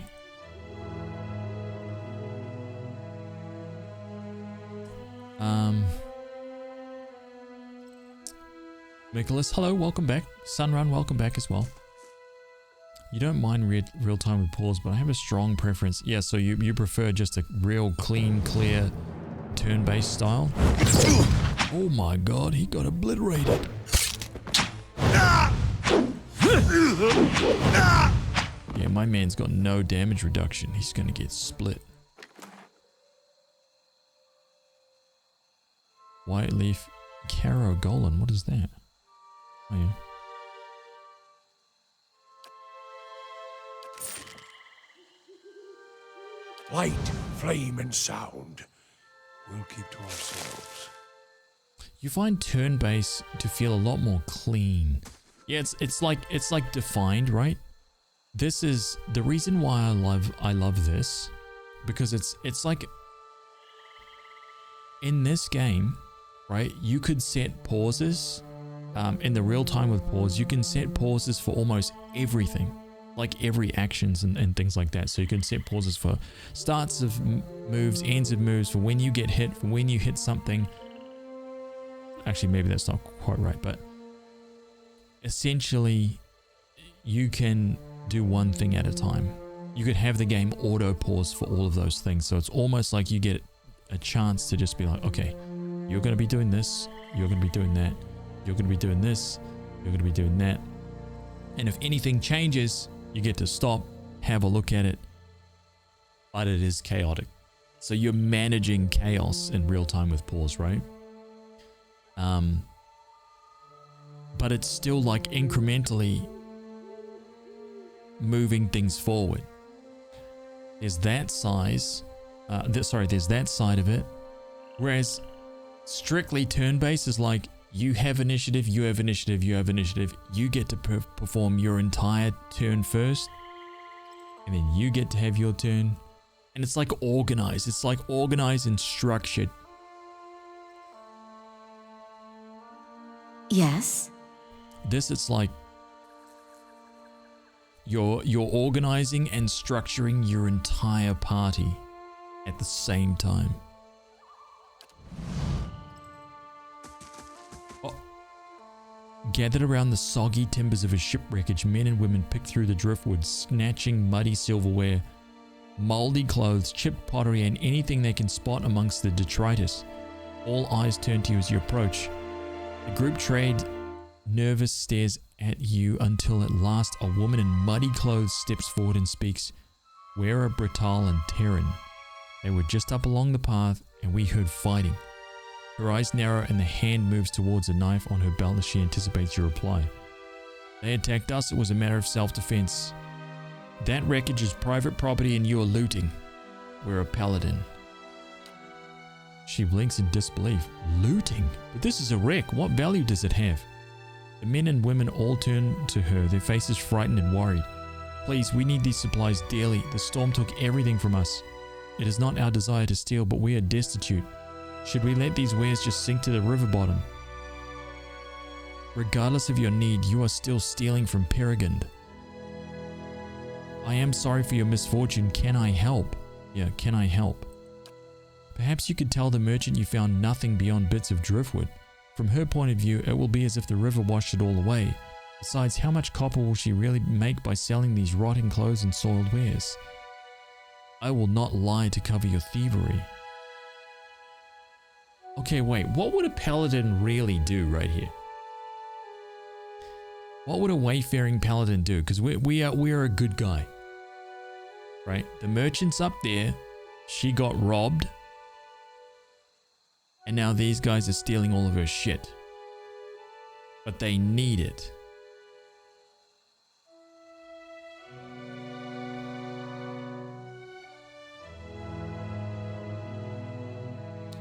Nicholas, hello, welcome back. Sunrun, welcome back as well. You don't mind real-time with pause, but I have a strong preference. Yeah, so you prefer just a real clean, clear, turn-based style? Oh my god, he got obliterated. Yeah, my man's got no damage reduction. He's gonna get split. White leaf Caro Golan, what is that? Oh yeah. Light, flame, and sound. We'll keep to ourselves. You find turn-based to feel a lot more clean. Yeah, it's like defined, right? This is the reason why I love this, because it's like in this game, right? You could set pauses in the real time with pause. You can set pauses for almost everything, like every actions and things like that. So you can set pauses for starts of moves, ends of moves, for when you get hit, for when you hit something. Actually, maybe that's not quite right, but essentially you can do one thing at a time. You could have the game auto pause for all of those things. So it's almost like you get a chance to just be like, okay, you're going to be doing this, you're going to be doing that, you're going to be doing this, you're going to be doing that. And if anything changes, you get to stop, have a look at it, but it is chaotic. So you're managing chaos in real time with pause, right? But it's still like incrementally moving things forward. There's that size, there's that side of it. Whereas strictly turn-based is like, you have initiative, you have initiative, you have initiative. You get to perform your entire turn first, and then you get to have your turn. And it's like organized. It's like organized and structured. Yes? This, it's like you're organizing and structuring your entire party at the same time. Gathered around the soggy timbers of a shipwreckage, men and women pick through the driftwood, snatching muddy silverware, moldy clothes, chipped pottery, and anything they can spot amongst the detritus. All eyes turn to you as you approach. The group trade nervous stares at you until at last a woman in muddy clothes steps forward and speaks. We're Brital and Terran. They were just up along the path and we heard fighting. Her eyes narrow and the hand moves towards a knife on her belt as she anticipates your reply. They attacked us, it was a matter of self-defense. That wreckage is private property and you are looting. We're a paladin. She blinks in disbelief. Looting? But this is a wreck, what value does it have? The men and women all turn to her, their faces frightened and worried. Please, we need these supplies dearly. The storm took everything from us. It is not our desire to steal, but we are destitute. Should we let these wares just sink to the river bottom? Regardless of your need, you are still stealing from Peregrine. I am sorry for your misfortune. Can I help? Yeah, can I help? Perhaps you could tell the merchant you found nothing beyond bits of driftwood. From her point of view, it will be as if the river washed it all away. Besides, how much copper will she really make by selling these rotting clothes and soiled wares? I will not lie to cover your thievery. Okay, wait, what would a paladin really do right here? What would a wayfaring paladin do? Because we are a good guy. Right? The merchant's up there. She got robbed. And now these guys are stealing all of her shit. But they need it.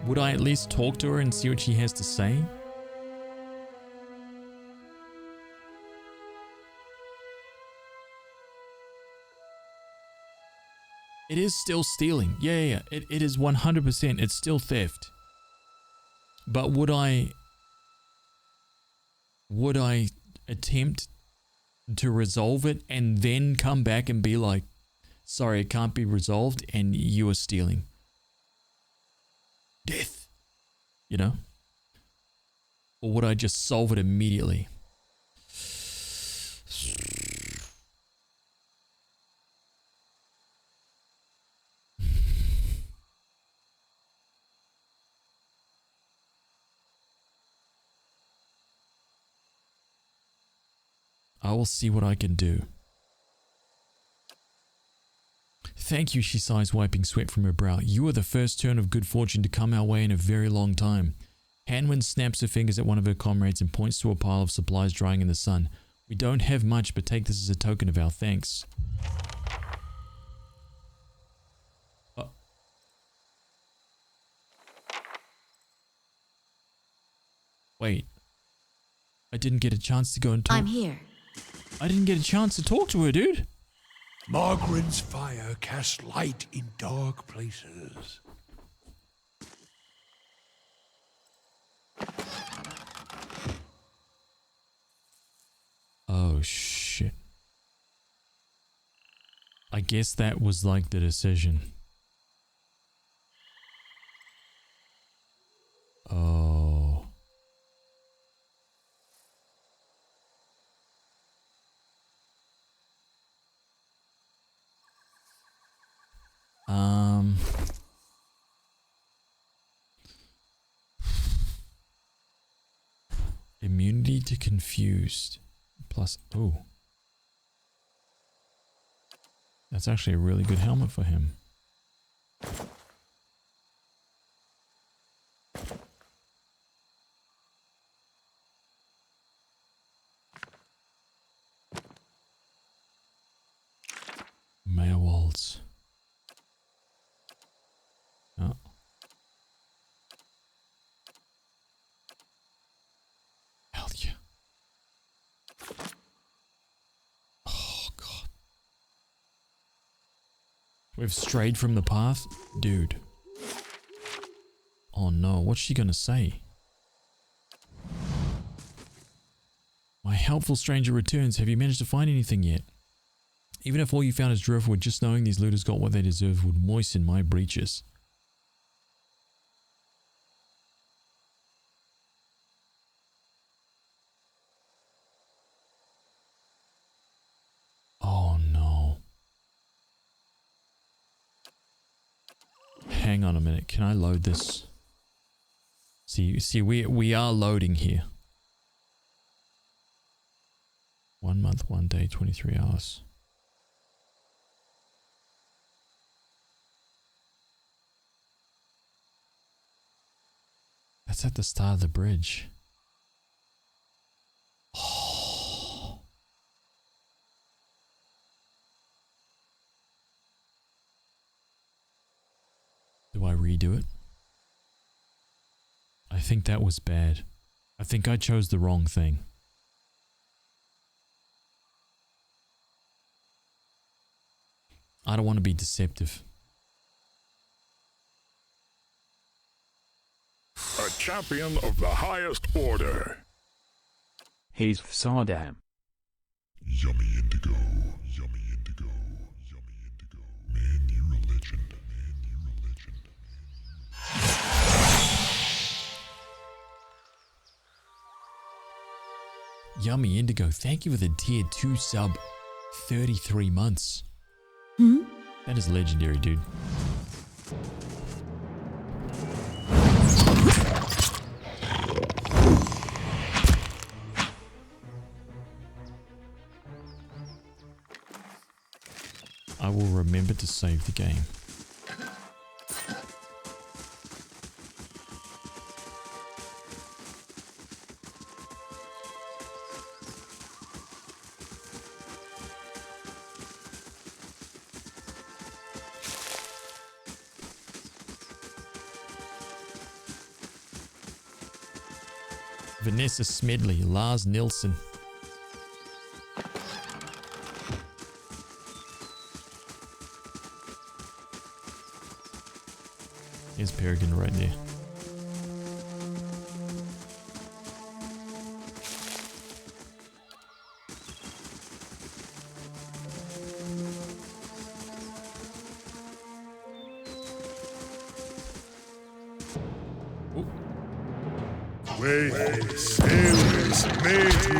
Would I at least talk to her and see what she has to say? It is still stealing. Yeah. It is 100%. It's still theft. But would I attempt to resolve it and then come back and be like, sorry, it can't be resolved and you are stealing. Death. You know? Or would I just solve it immediately? I will see what I can do. Thank you, she sighs, wiping sweat from her brow. You are the first turn of good fortune to come our way in a very long time. Hanwyn snaps her fingers at one of her comrades and points to a pile of supplies drying in the sun. We don't have much, but take this as a token of our thanks. Wait. I didn't get a chance to go and talk. I'm here. I didn't get a chance to talk to her, dude. Margaret's fire casts light in dark places. Oh, shit. I guess that was like the decision. Oh. Immunity to confused. Plus, oh. That's actually a really good helmet for him. Maywalds. Oh. Hell yeah. Oh god. We've strayed from the path? Dude. Oh no, what's she gonna say? My helpful stranger returns. Have you managed to find anything yet? Even if all you found is driftwood, just knowing these looters got what they deserve would moisten my breeches. Oh no. Hang on a minute. Can I load this? See, we are loading here. 1 month, 1 day, 23 hours. That's at the start of the bridge. Oh. Do I redo it? I think that was bad. I think I chose the wrong thing. I don't want to be deceptive. A champion of the highest order. HazVsRPG. Yummy indigo, yummy indigo, yummy indigo. Man, you're a legend. Man, you're a legend. Yummy Indigo, thank you for the tier 2 sub. 33 months. That is legendary, dude. I will remember to save the game. Vanessa Smedley, Lars Nilsson. Here's Peregrine right there. Wait, sailors, made to.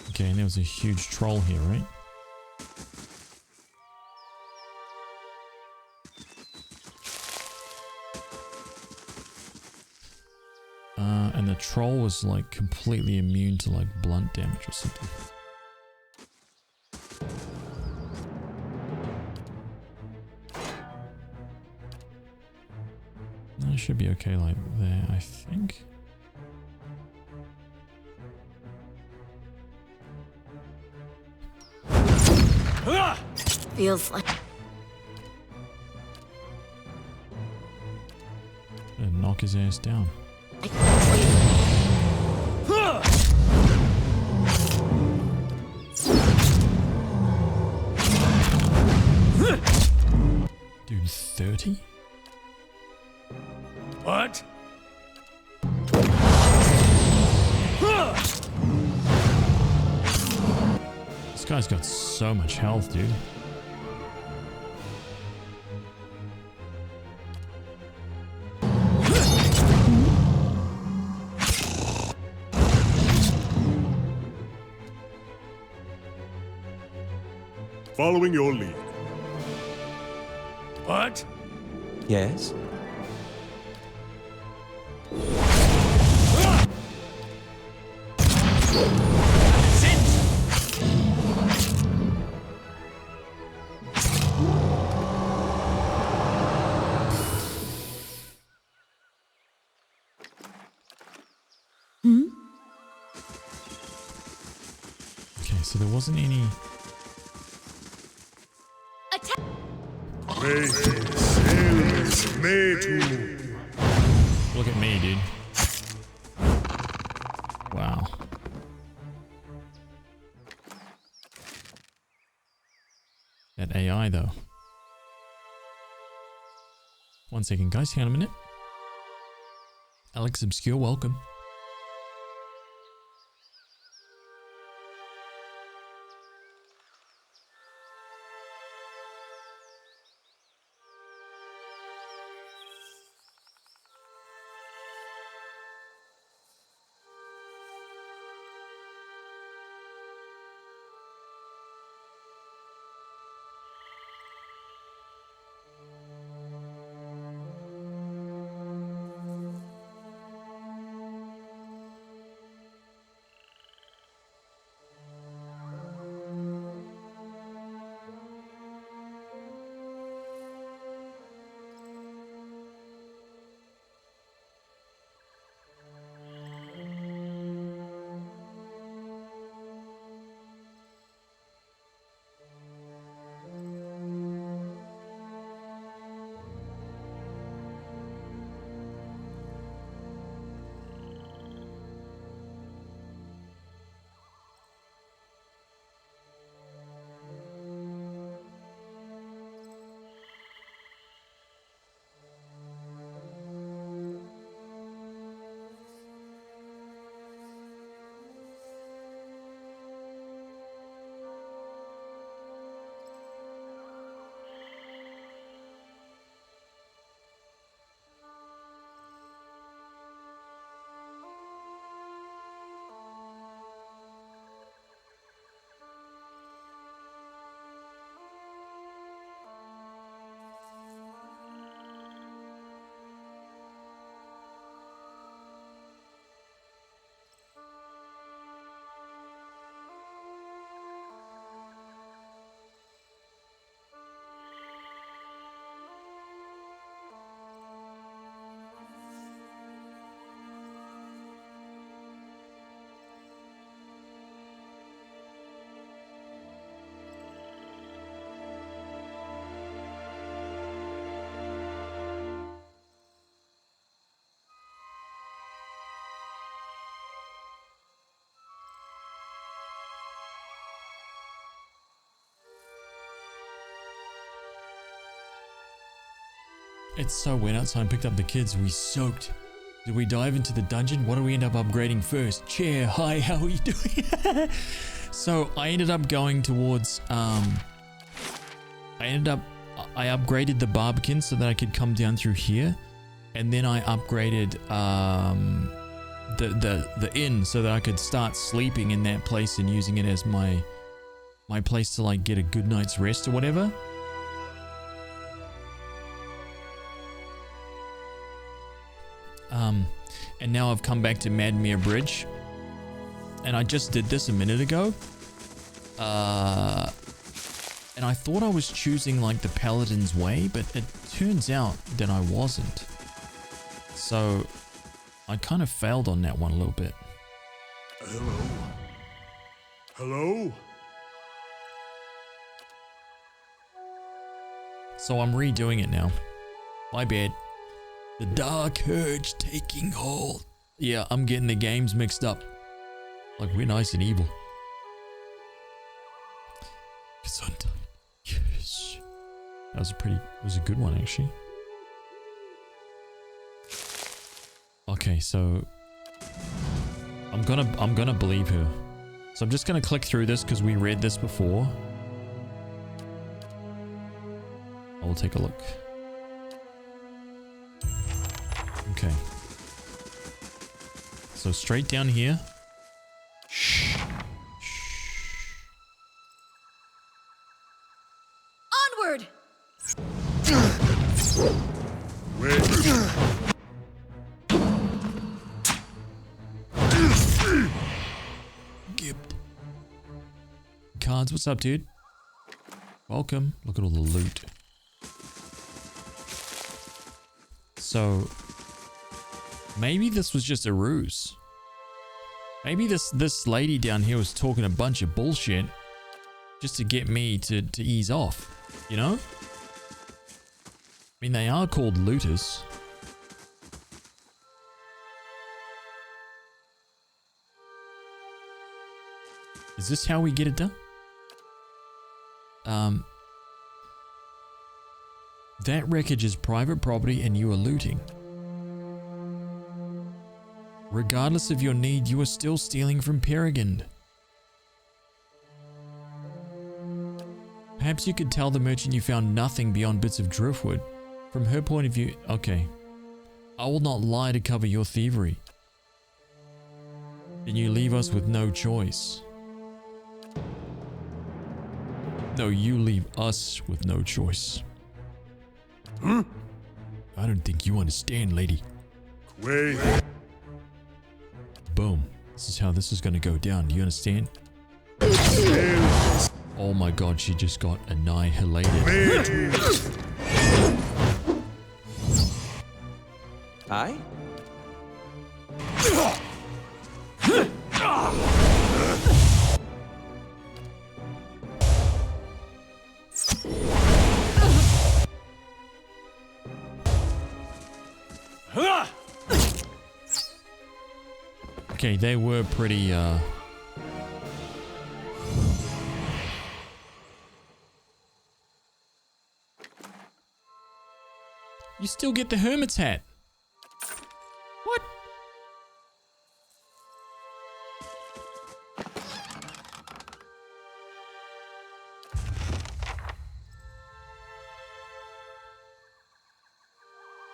Okay, and there was a huge troll here, right? And the troll was like completely immune to like blunt damage or something. That should be okay like there, I think. Feels like... And knock his ass down. Dude, 30? What? This guy's got so much health, dude. Following your lead. What? Yes? Okay, so there wasn't any... Wait, sailors, made to. Look at me, dude. Wow. That AI, though. One second, guys. Hang on a minute. Alex Obscure, welcome. It's so wet outside. I picked up the kids. We soaked. Do we dive into the dungeon? What do we end up upgrading first? Chair, hi, how are you doing? So I ended up going towards, I upgraded the Barbican so that I could come down through here. And then I upgraded the inn so that I could start sleeping in that place and using it as my place to like get a good night's rest or whatever. And now I've come back to Madmere Bridge. And I just did this a minute ago. And I thought I was choosing like the Paladin's way, but it turns out that I wasn't. So I kind of failed on that one a little bit. Hello? Hello? So I'm redoing it now. My bad. The Dark Urge taking hold. Yeah, I'm getting the games mixed up. Like we're nice and evil. Gesundheit. Yes. That was a good one actually. Okay, so I'm gonna believe her. So I'm just gonna click through this because we read this before. I will take a look. Okay. So straight down here. Shh. Onward! Gibbed. Cards, what's up, dude? Welcome. Look at all the loot. So maybe this was just a ruse. Maybe this lady down here was talking a bunch of bullshit just to get me to ease off, you know? I mean, they are called looters. Is this how we get it done? That wreckage is private property and you are looting. Regardless of your need, you are still stealing from Peregrine. Perhaps you could tell the merchant you found nothing beyond bits of driftwood. From her point of view, okay. I will not lie to cover your thievery. Then you leave us with no choice. No, you leave us with no choice. Huh? I don't think you understand, lady. Wait. Boom. This is how this is gonna go down. Do you understand? Oh my god, she just got annihilated. Aye? Okay, they were pretty, You still get the hermit's hat. What?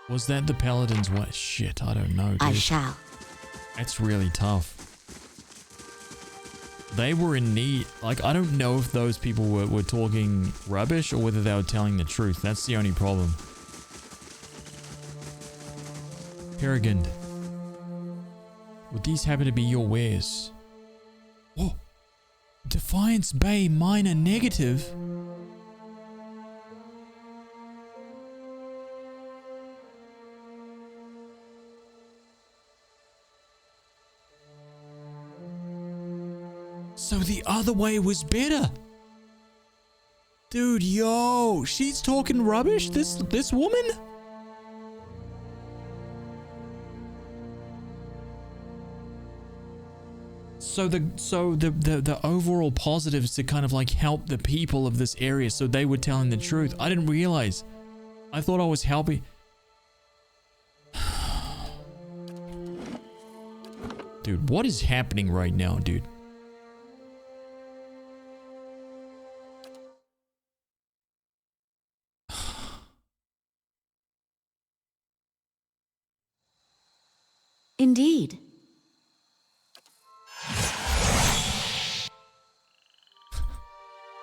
Was that the Paladin's way? Shit, I don't know, dude. I shall. That's really tough. They were in need. Like, I don't know if those people were talking rubbish or whether they were telling the truth. That's the only problem. Peregrine. Would these happen to be your wares? Whoa. Defiance Bay minor negative? So the other way was better. Dude, yo, she's talking rubbish? This woman? So the overall positive is to kind of like help the people of this area so they were telling the truth. I didn't realize. I thought I was helping. Dude, what is happening right now, dude? Indeed.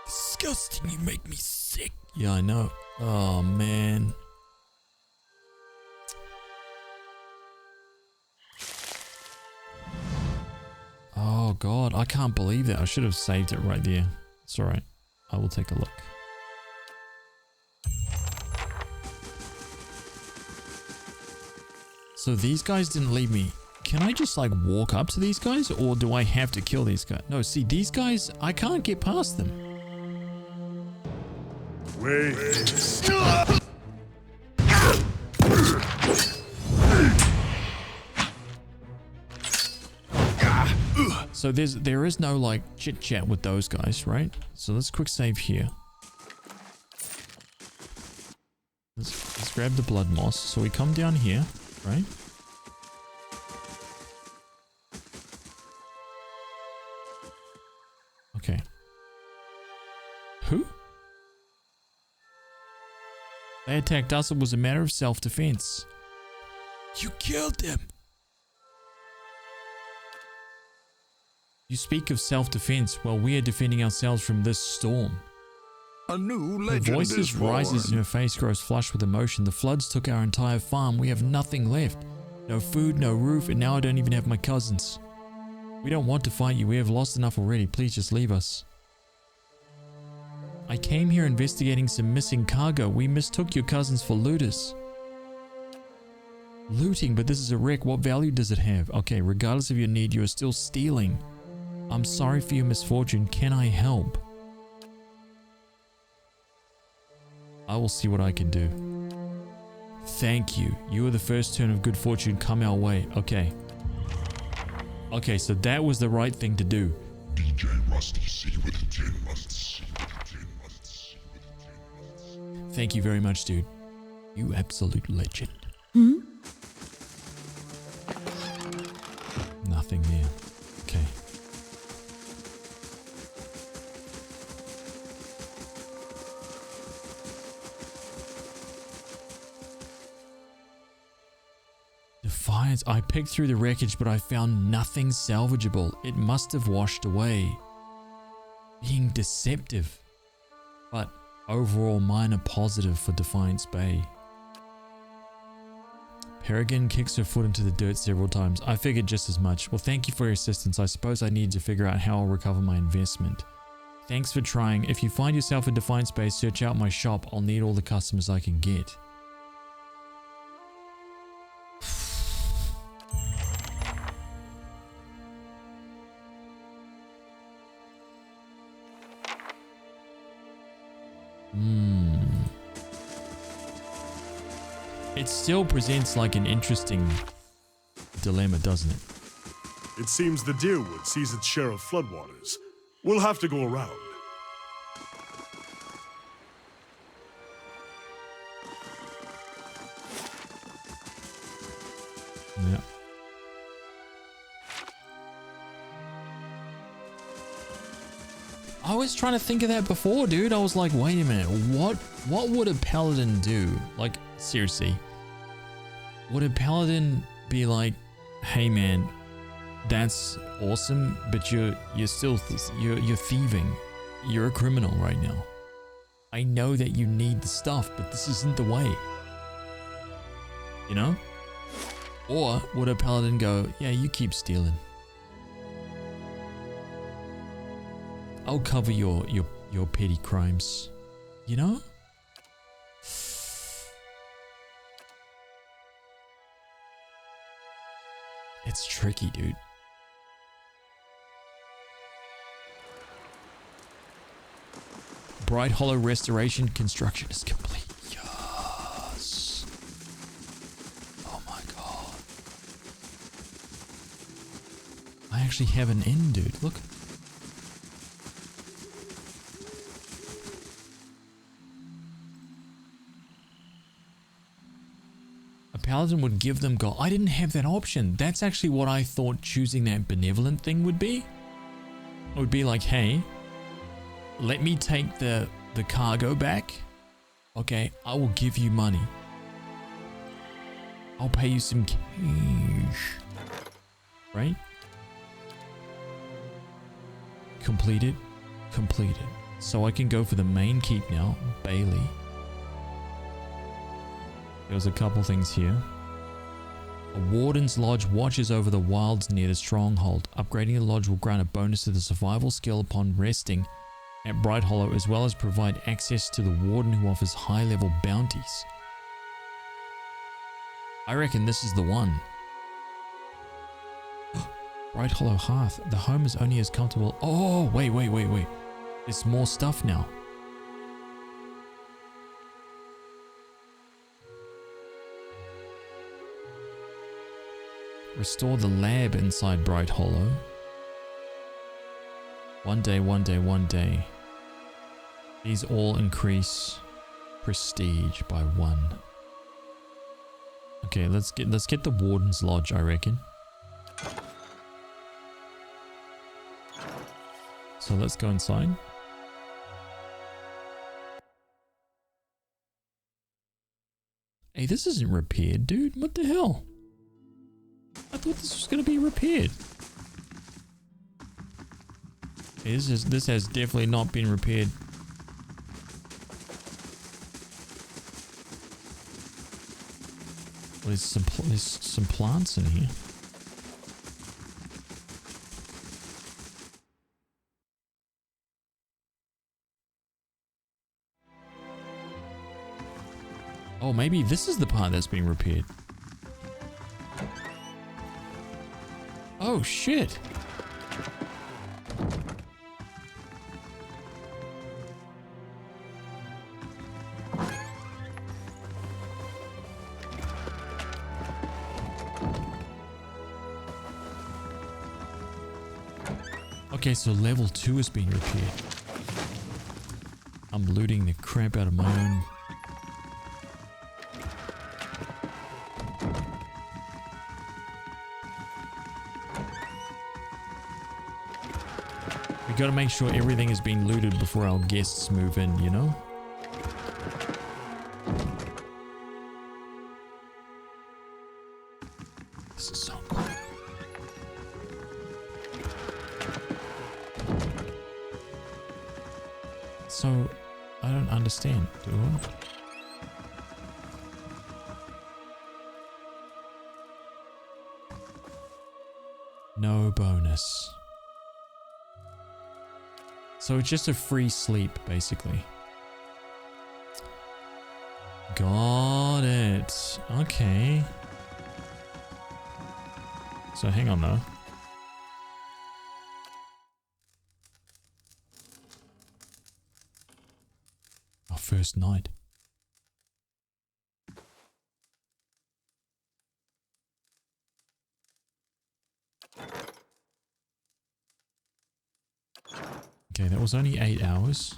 Disgusting, you make me sick. Yeah, I know. Oh, man. Oh, God. I can't believe that. I should have saved it right there. It's alright. I will take a look. So these guys didn't leave me. Can I just like walk up to these guys, or do I have to kill these guys? No, see, these guys, I can't get past them. Wait. So there is no like chit chat with those guys, right? So let's quick save here. Let's grab the blood moss. So we come down here, right? Okay. Who? They attacked us. It was a matter of self-defense. You killed them. You speak of self-defense. Well, we are defending ourselves from this storm. A new Her legend voice is rises born. and her face grows flushed with emotion. The floods took our entire farm. We have nothing left. No food, no roof, and now I don't even have my cousins. We don't want to fight you. We have lost enough already. Please just leave us. I came here investigating some missing cargo. We mistook your cousins for looters. Looting, but this is a wreck. What value does it have? Okay, regardless of your need, you are still stealing. I'm sorry for your misfortune. Can I help? I will see what I can do. Thank you. You are the first turn of good fortune come our way. Okay. Okay, so that was the right thing to do. DJ Rusty C with the 10 months. Thank you very much, dude. You absolute legend. Hmm? Nothing there. Okay. Defiance. I picked through the wreckage, but I found nothing salvageable. It must have washed away. Being deceptive. But overall minor positive for Defiance Bay. Peregrine kicks her foot into the dirt several times. I figured just as much. Well, thank you for your assistance. I suppose I need to figure out how I'll recover my investment. Thanks for trying. If you find yourself in Defiance Bay, search out my shop. I'll need all the customers I can get. It still presents like an interesting dilemma, doesn't it? It seems the Deerwood sees its share of floodwaters. We'll have to go around. Yeah. I was trying to think of that before, dude. I was like, wait a minute, what would a paladin do? Like, seriously. Would a paladin be like, hey man, that's awesome, but you're still you're thieving. You're a criminal right now. I know that you need the stuff, but this isn't the way. You know? Or would a paladin go, yeah, you keep stealing. I'll cover your petty crimes. You know? It's tricky, dude. Bright Hollow restoration construction is complete. Yes. Oh my god. I actually have an inn, dude. Look. Paladin would give them gold. I didn't have that option. That's actually what I thought choosing that benevolent thing would be. It would be like, hey, let me take the cargo back. Okay, I will give you money. I'll pay you some cash. Right? Completed. Completed. So I can go for the main keep now. Bailey. There's a couple things here. A warden's lodge watches over the wilds near the stronghold. Upgrading the lodge will grant a bonus to the survival skill upon resting at Bright Hollow, as well as provide access to the warden who offers high-level bounties. I reckon this is the one. Bright Hollow Hearth. The home is only as comfortable. Oh, wait. There's more stuff now. Restore the lab inside Bright Hollow. One day. These all increase prestige by 1. Okay, let's get the Warden's Lodge, I reckon. So let's go inside. Hey, this isn't repaired, dude. What the hell? I thought this was going to be repaired. Hey, this has definitely not been repaired. Well, there's some plants in here. Oh, maybe this is the part that's being repaired. Oh, shit. Okay, so level 2 is being repaired. I'm looting the crap out of my own. We gotta make sure everything is being looted before our guests move in, you know? This is so cool. So, I don't understand, do I? No bonus. So it's just a free sleep, basically. Got it. Okay. So hang on though. Our first night. Okay, that was only 8 hours.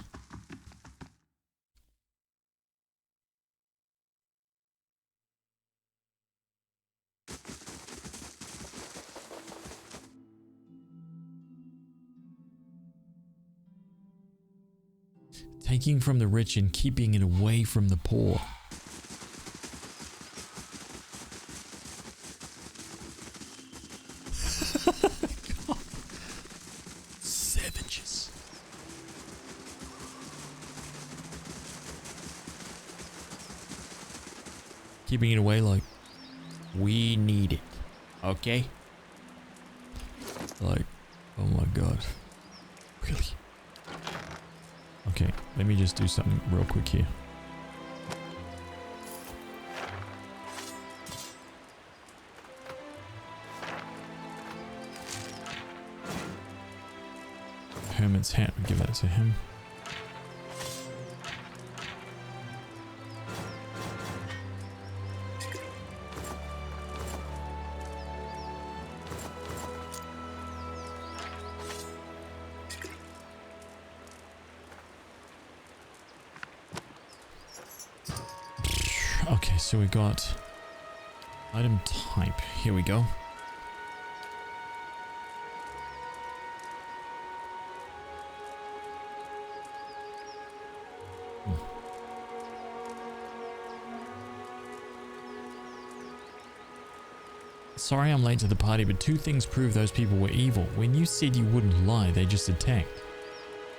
Taking from the rich and keeping it away from the poor. Savages. Keeping it away like we need it. Okay? Like, oh my god. Really? Okay, let me just do something real quick here. Hermit's hat, we give that to him. Okay, so we got Item type. Here we go. Sorry I'm late to the party, but two things prove those people were evil. When you said you wouldn't lie, they just attacked.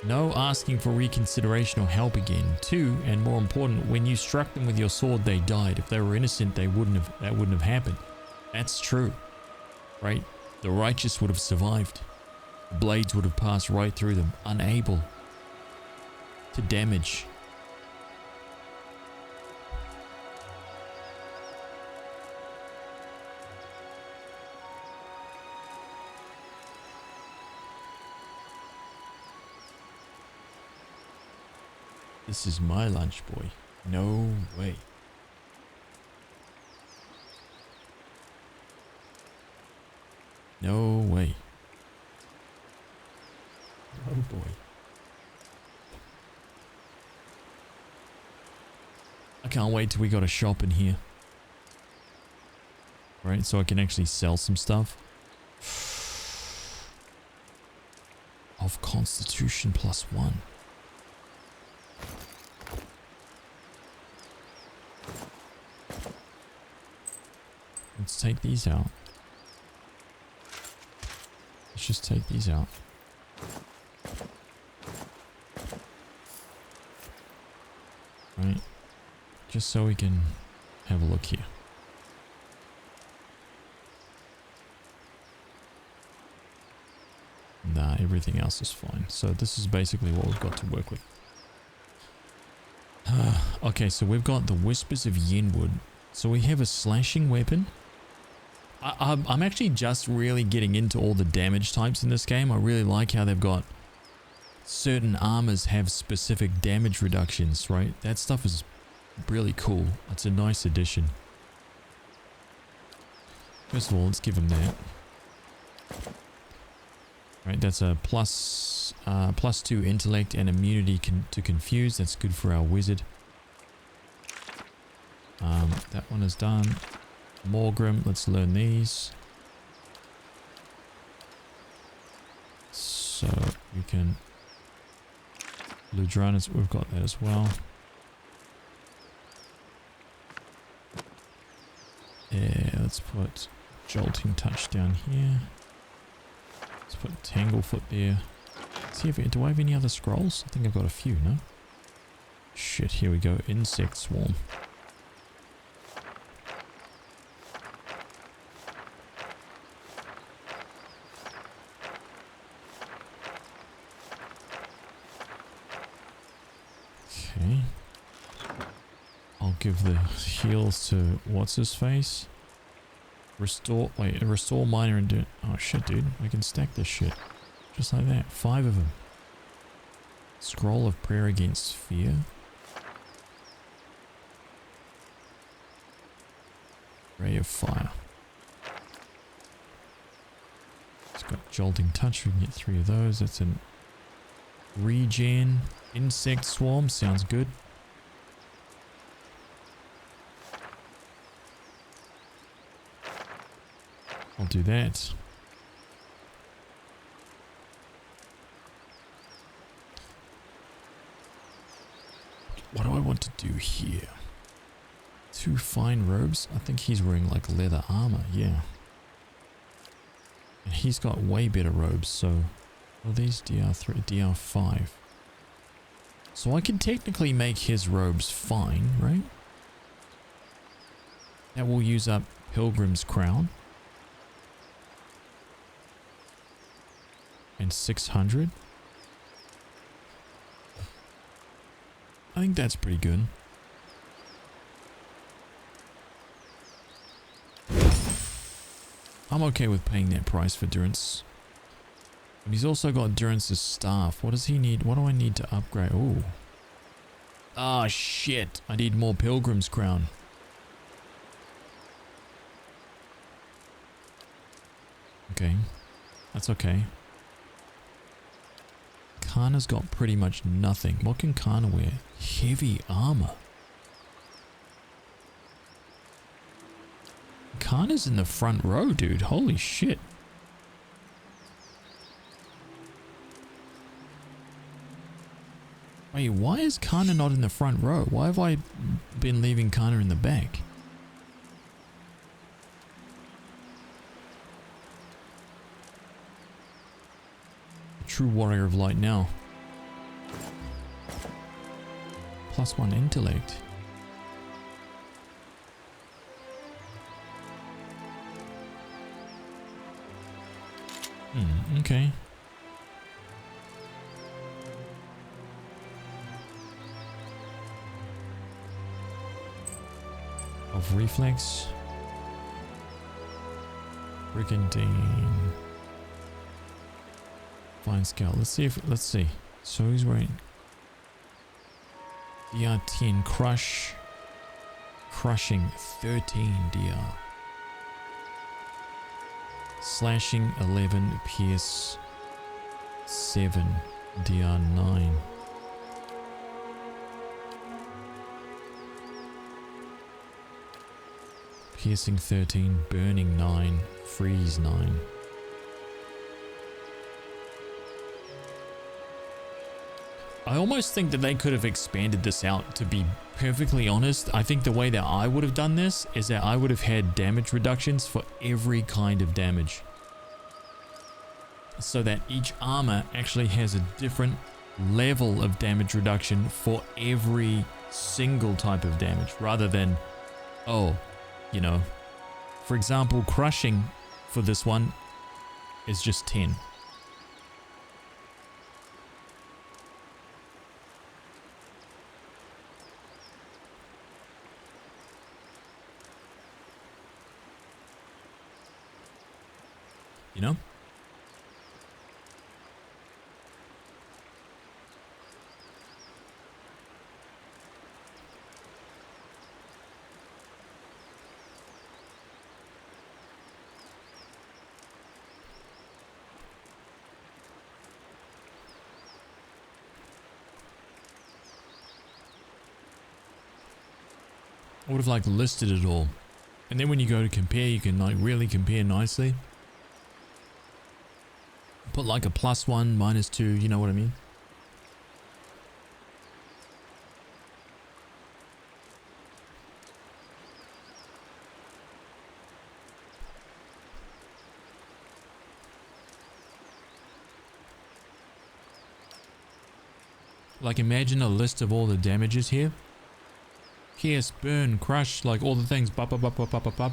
No asking for reconsideration or help again. Two, and more important, when you struck them with your sword, they died. If they were innocent, that wouldn't have happened. That's true, right? The righteous would have survived. The blades would have passed right through them, unable to damage. This is my lunch, boy. No way. No way. Oh boy. I can't wait till we got a shop in here. Right, so I can actually sell some stuff. Of Constitution +1. Let's take these out. Let's just take these out. Right. Just so we can have a look here. Nah, everything else is fine. So this is basically what we've got to work with. Okay, so we've got the Whispers of Yenwood. So we have a slashing weapon. I'm actually just really getting into all the damage types in this game. I really like how they've got certain armors have specific damage reductions, right? That stuff is really cool. It's a nice addition. First of all, let's give him that. Right, that's a +2 intellect and immunity to confuse. That's good for our wizard. That one is done. Morgrim, let's learn these. So we can... Ludranus, we've got that as well. Yeah, let's put Jolting Touch down here. Let's put Tanglefoot there. Let's see if do I have any other scrolls? I think I've got a few, no? Shit, here we go. Insect Swarm. Okay. I'll give the heals to what's his face. Restore minor endurance. Oh shit, dude. I can stack this shit. Just like that. 5 of them. Scroll of Prayer Against Fear. Ray of Fire. It's got Jolting Touch. We can get 3 of those. That's an regen. Insect Swarm. Sounds good. I'll do that. What do I want to do here? 2 fine robes? I think he's wearing like leather armor, yeah. And he's got way better robes, so... Are these DR3, DR5? So I can technically make his robes fine, right? That will use up Pilgrim's Crown. And 600. I think that's pretty good. I'm okay with paying that price for Durance. And he's also got Durance's staff. What does he need? What do I need to upgrade? Oh. Ah, shit. I need more Pilgrim's Crown. Okay. That's okay. Kana's got pretty much nothing. What can Kana wear? Heavy armor. Kana's in the front row, dude. Holy shit. Wait, why is Kana not in the front row? Why have I been leaving Kana in the back? True warrior of light now. +1 intellect. Okay. Of reflex. Brigandine. Fine scale. Let's see. So he's wearing DR10 crushing 13 DR. Slashing 11, pierce 7, DR9. Piercing 13, burning 9, freeze 9. I almost think that they could have expanded this out, to be perfectly honest. I think the way that I would have done this is that I would have had damage reductions for every kind of damage. So that each armor actually has a different level of damage reduction for every single type of damage, rather than, oh, you know, for example, crushing for this one is just 10. You know? I would have like listed it all. And then when you go to compare, you can like really compare nicely. Put like a +1, -2, you know what I mean? Like imagine a list of all the damages here. Pierce, burn, crush, like all the things, bop, bop, bop, bop, bop, bop, bop.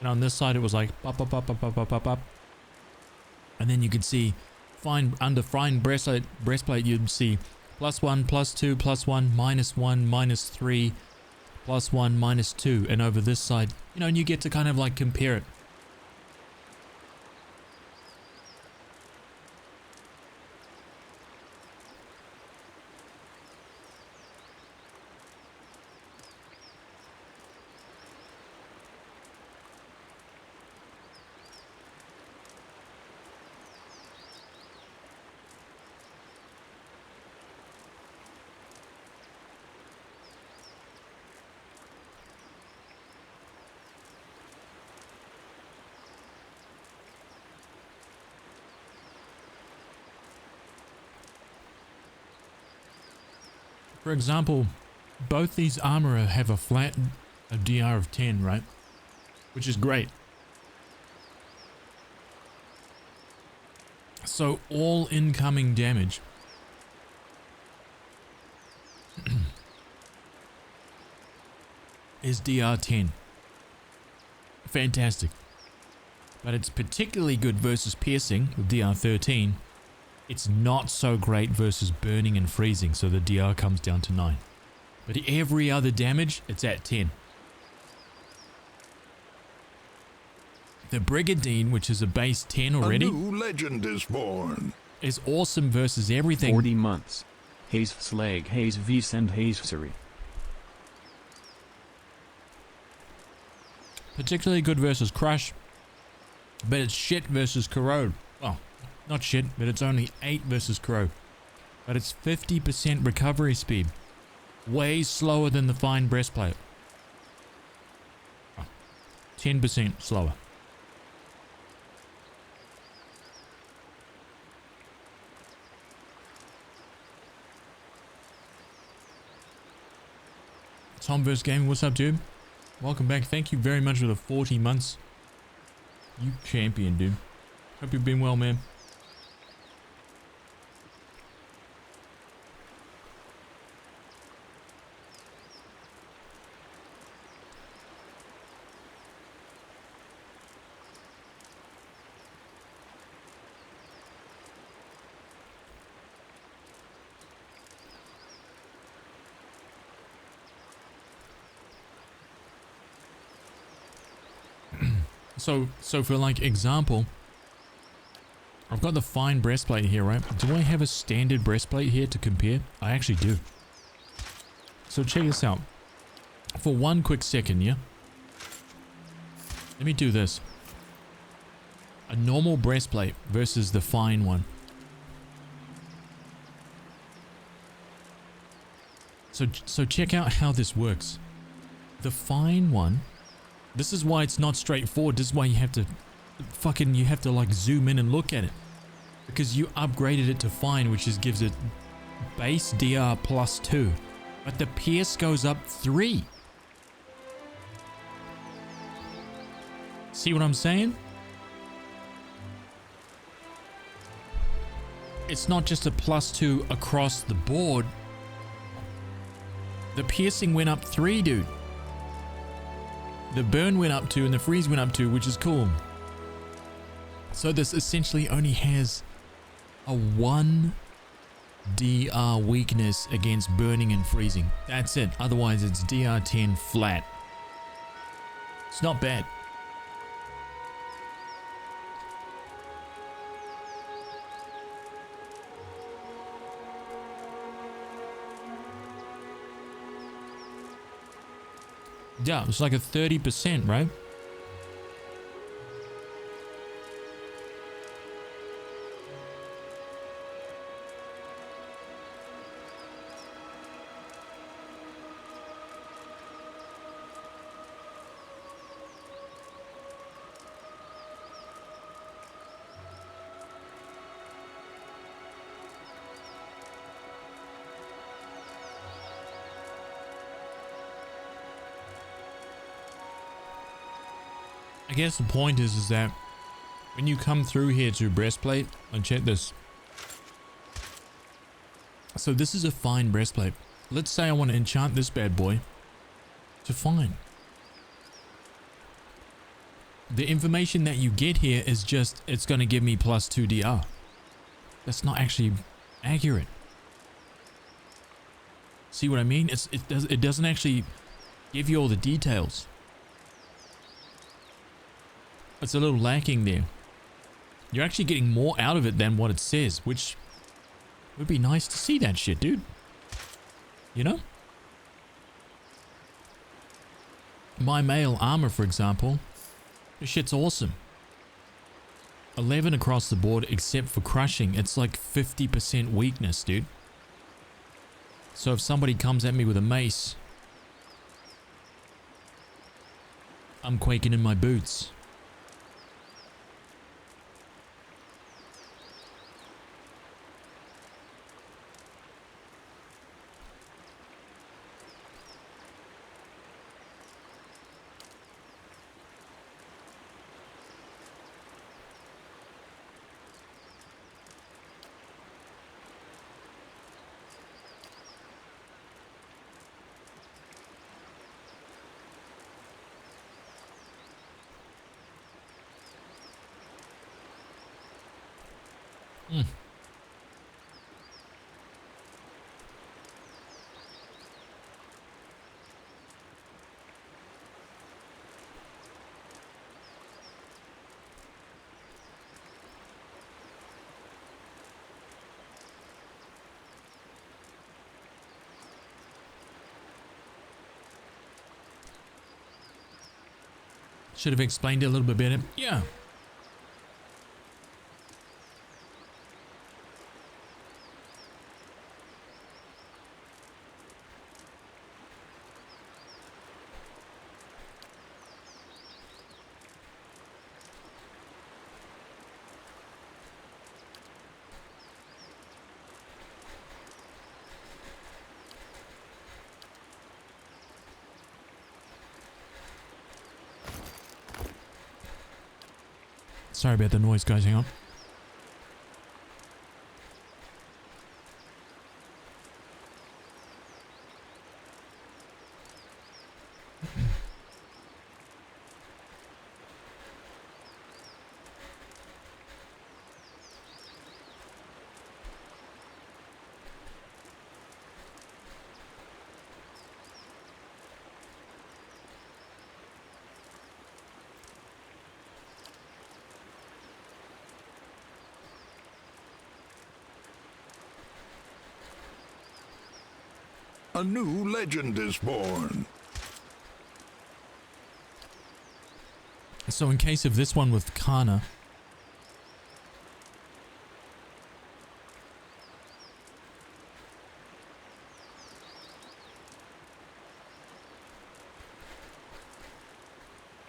And on this side it was like bop, bop, bop, bop, bop, bop, bop, bop. And then you could see under fine breastplate you'd see +1, +2, +1, -1, -3, +1, -2. And over this side, you know, and you get to kind of like compare it. For example, both these armor have a flat DR of 10, right? Which is great. So all incoming damage is DR 10. Fantastic. But it's particularly good versus piercing with DR 13. It's not so great versus burning and freezing, so the DR comes down to 9. But every other damage, it's at 10. The Brigandine, which is a base 10 already, A new legend is born. is awesome versus everything. 40 months. HazVsRPG, HazVs and HazVsRPG. Particularly good versus Crush, but it's shit versus Corrode. Oh, not shit, but it's only 8 versus Corrode. But it's 50% recovery speed. Way slower than the fine breastplate. Oh. 10% slower. Tom vs. Gaming, what's up, dude? Welcome back. Thank you very much for the 40 months. You champion, dude. Hope you've been well, man. So for like example, I've got the fine breastplate here, right? Do I have a standard breastplate here to compare? I actually do. So check this out. For one quick second, yeah? Let me do this. A normal breastplate versus the fine one. So check out how this works. The fine one, this is why it's not straightforward. This is why you have to like zoom in and look at it. Because you upgraded it to fine, which gives it base DR +2. But the pierce goes up 3. See what I'm saying? It's not just a +2 across the board. The piercing went up 3, dude. The burn went up 2 and the freeze went up 2, which is cool. So this essentially only has a 1 DR weakness against burning and freezing. That's it. Otherwise it's DR 10 flat. It's not bad. Yeah, it's like a 30%, right? I guess the point is that when you come through here to breastplate, and check this. So this is a fine breastplate. Let's say I want to enchant this bad boy to fine. The information that you get here is just, it's going to give me +2 DR. That's not actually accurate. See what I mean? It doesn't actually give you all the details. It's a little lacking there. You're actually getting more out of it than what it says, which would be nice to see that shit, dude. You know? My male armor, for example, this shit's awesome. 11 across the board except for crushing. It's like 50% weakness, dude. So if somebody comes at me with a mace, I'm quaking in my boots. Should have explained it a little bit better. Yeah. Sorry about the noise, guys. Hang on. A new legend is born. So in case of this one with Kana,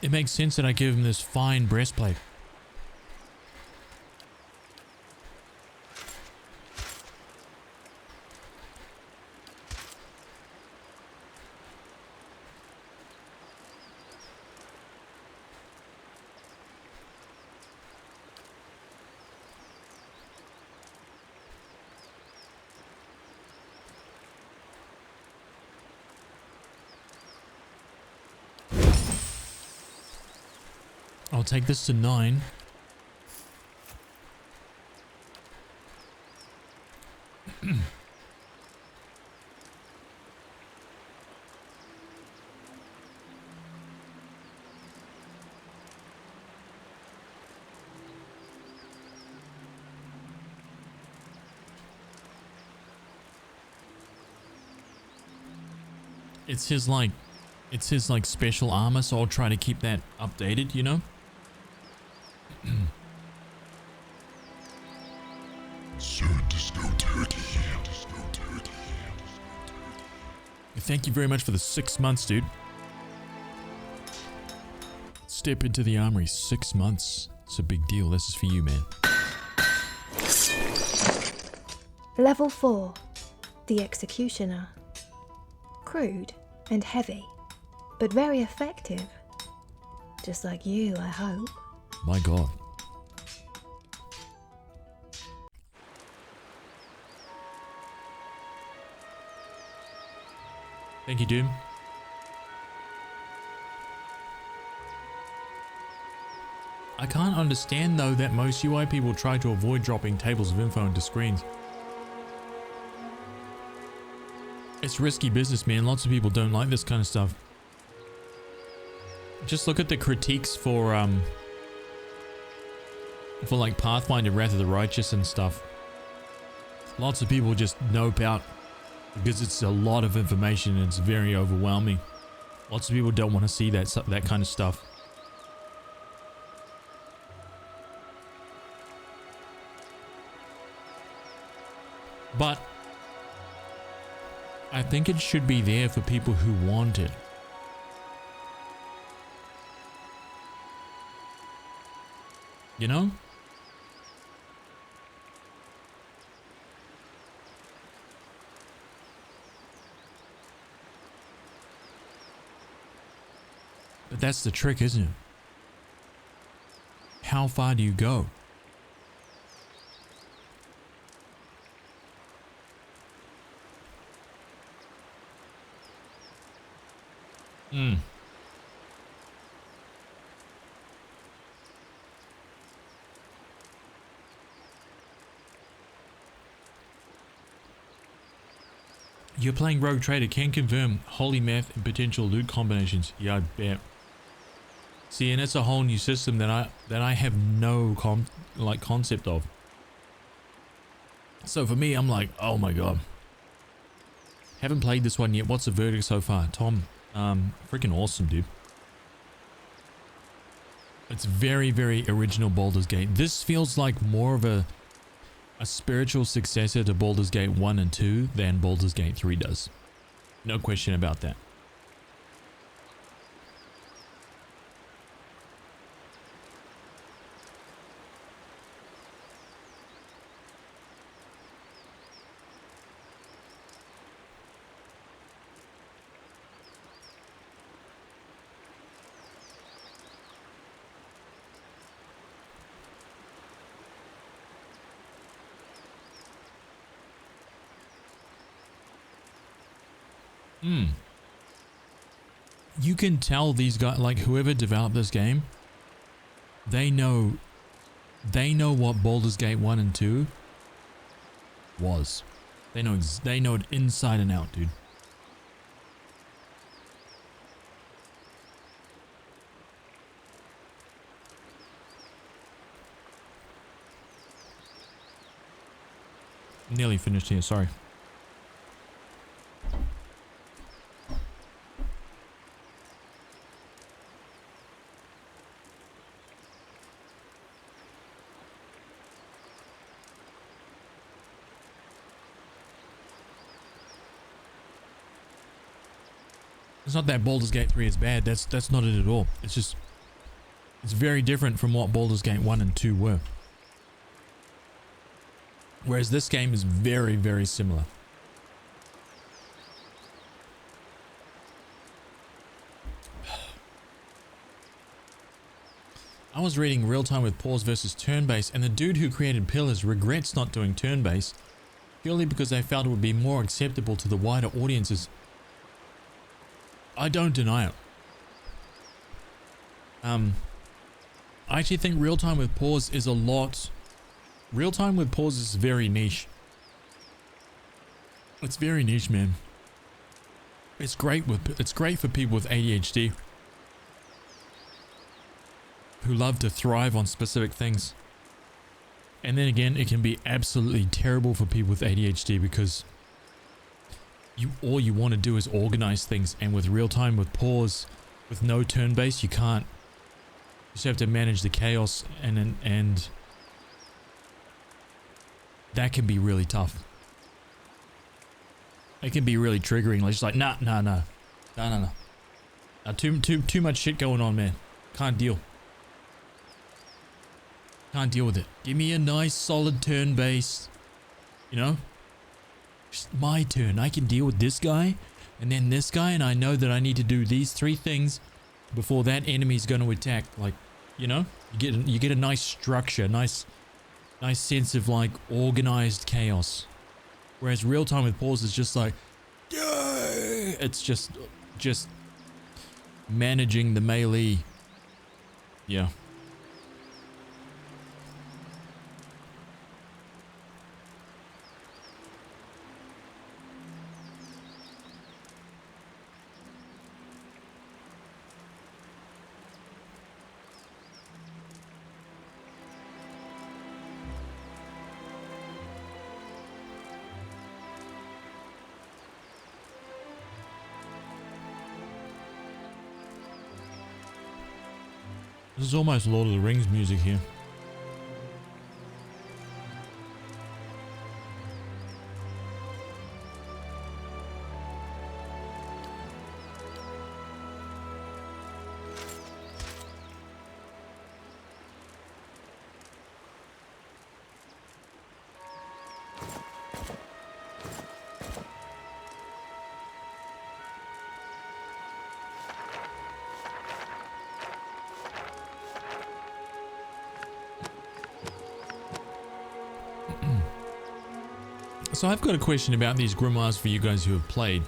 it makes sense that I give him this fine breastplate. I'll take this to 9. It's his like special armor, so I'll try to keep that updated, you know? Sir Disco Turkey. Thank you very much for the 6 months, dude. Step into the armory, 6 months. It's a big deal. This is for you, man. Level 4. The Executioner. Crude and heavy, but very effective. Just like you, I hope. My God. Thank you, Doom. I can't understand though that most UI people try to avoid dropping tables of info into screens. It's risky business, man. Lots of people don't like this kind of stuff. Just look at the critiques for like Pathfinder Wrath of the Righteous and stuff. Lots of people just nope out because it's a lot of information and it's very overwhelming. Lots of people don't want to see that kind of stuff. But I think it should be there for people who want it. You know? But that's the trick, isn't it? How far do you go? You're playing Rogue Trader, can confirm holy meth and potential loot combinations. Yeah, I bet. See, and it's a whole new system that I have no concept of. So for me, I'm like, oh my God. Haven't played this one yet. What's the verdict so far? Tom, freaking awesome, dude. It's very, very original Baldur's Gate. This feels like more of a spiritual successor to Baldur's Gate 1 and 2 than Baldur's Gate 3 does. No question about that. You can tell these guys, like whoever developed this game, they know what Baldur's Gate 1 and 2 was. They know it inside and out, dude. Nearly finished here, sorry. It's not that Baldur's Gate 3 is bad, that's not it at all. It's just, it's very different from what Baldur's Gate 1 and 2 were. Whereas this game is very, very similar. I was reading Real Time with Pause versus Turn-Based, and the dude who created Pillars regrets not doing Turn-Based purely because they felt it would be more acceptable to the wider audiences. I don't deny it. I actually think Real Time with Pause is a lot... Real Time with Pause is very niche. It's very niche, man. It's great for people with ADHD who love to thrive on specific things. And then again, it can be absolutely terrible for people with ADHD because all you want to do is organize things, and with Real Time with Pause, with no turn base, you can't. You just have to manage the chaos, and that can be really tough. It can be really triggering. Like, just like, nah. Too much shit going on, man. Can't deal. Can't deal with it. Give me a nice solid turn base. You know? Just my turn. I can deal with this guy and then this guy, and I know that I need to do these 3 things before that enemy's going to attack. Like, you know? You get a nice structure, nice sense of like organized chaos. Whereas Real Time with Pause is just like, it's just managing the melee. Yeah. This is almost Lord of the Rings music here. So I've got a question about these grimoires for you guys who have played.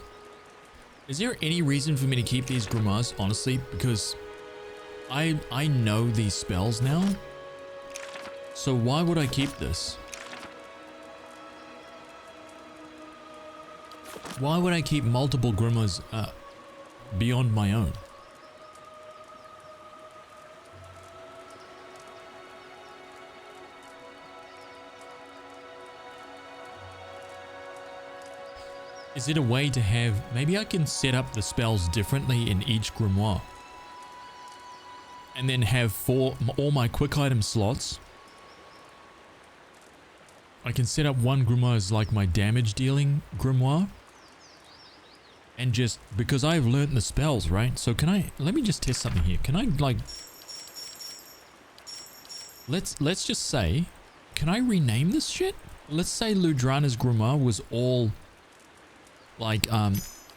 Is there any reason for me to keep these grimoires, honestly? Because I know these spells now. So why would I keep this? Why would I keep multiple grimoires beyond my own? Is it a way to have... Maybe I can set up the spells differently in each grimoire. And then have all my quick item slots. I can set up one grimoire as like my damage dealing grimoire. And just... Because I've learned the spells, right? So can I... Let me just test something here. Can I like... Let's just say... Can I rename this shit? Let's say Ludrana's grimoire was all... Like,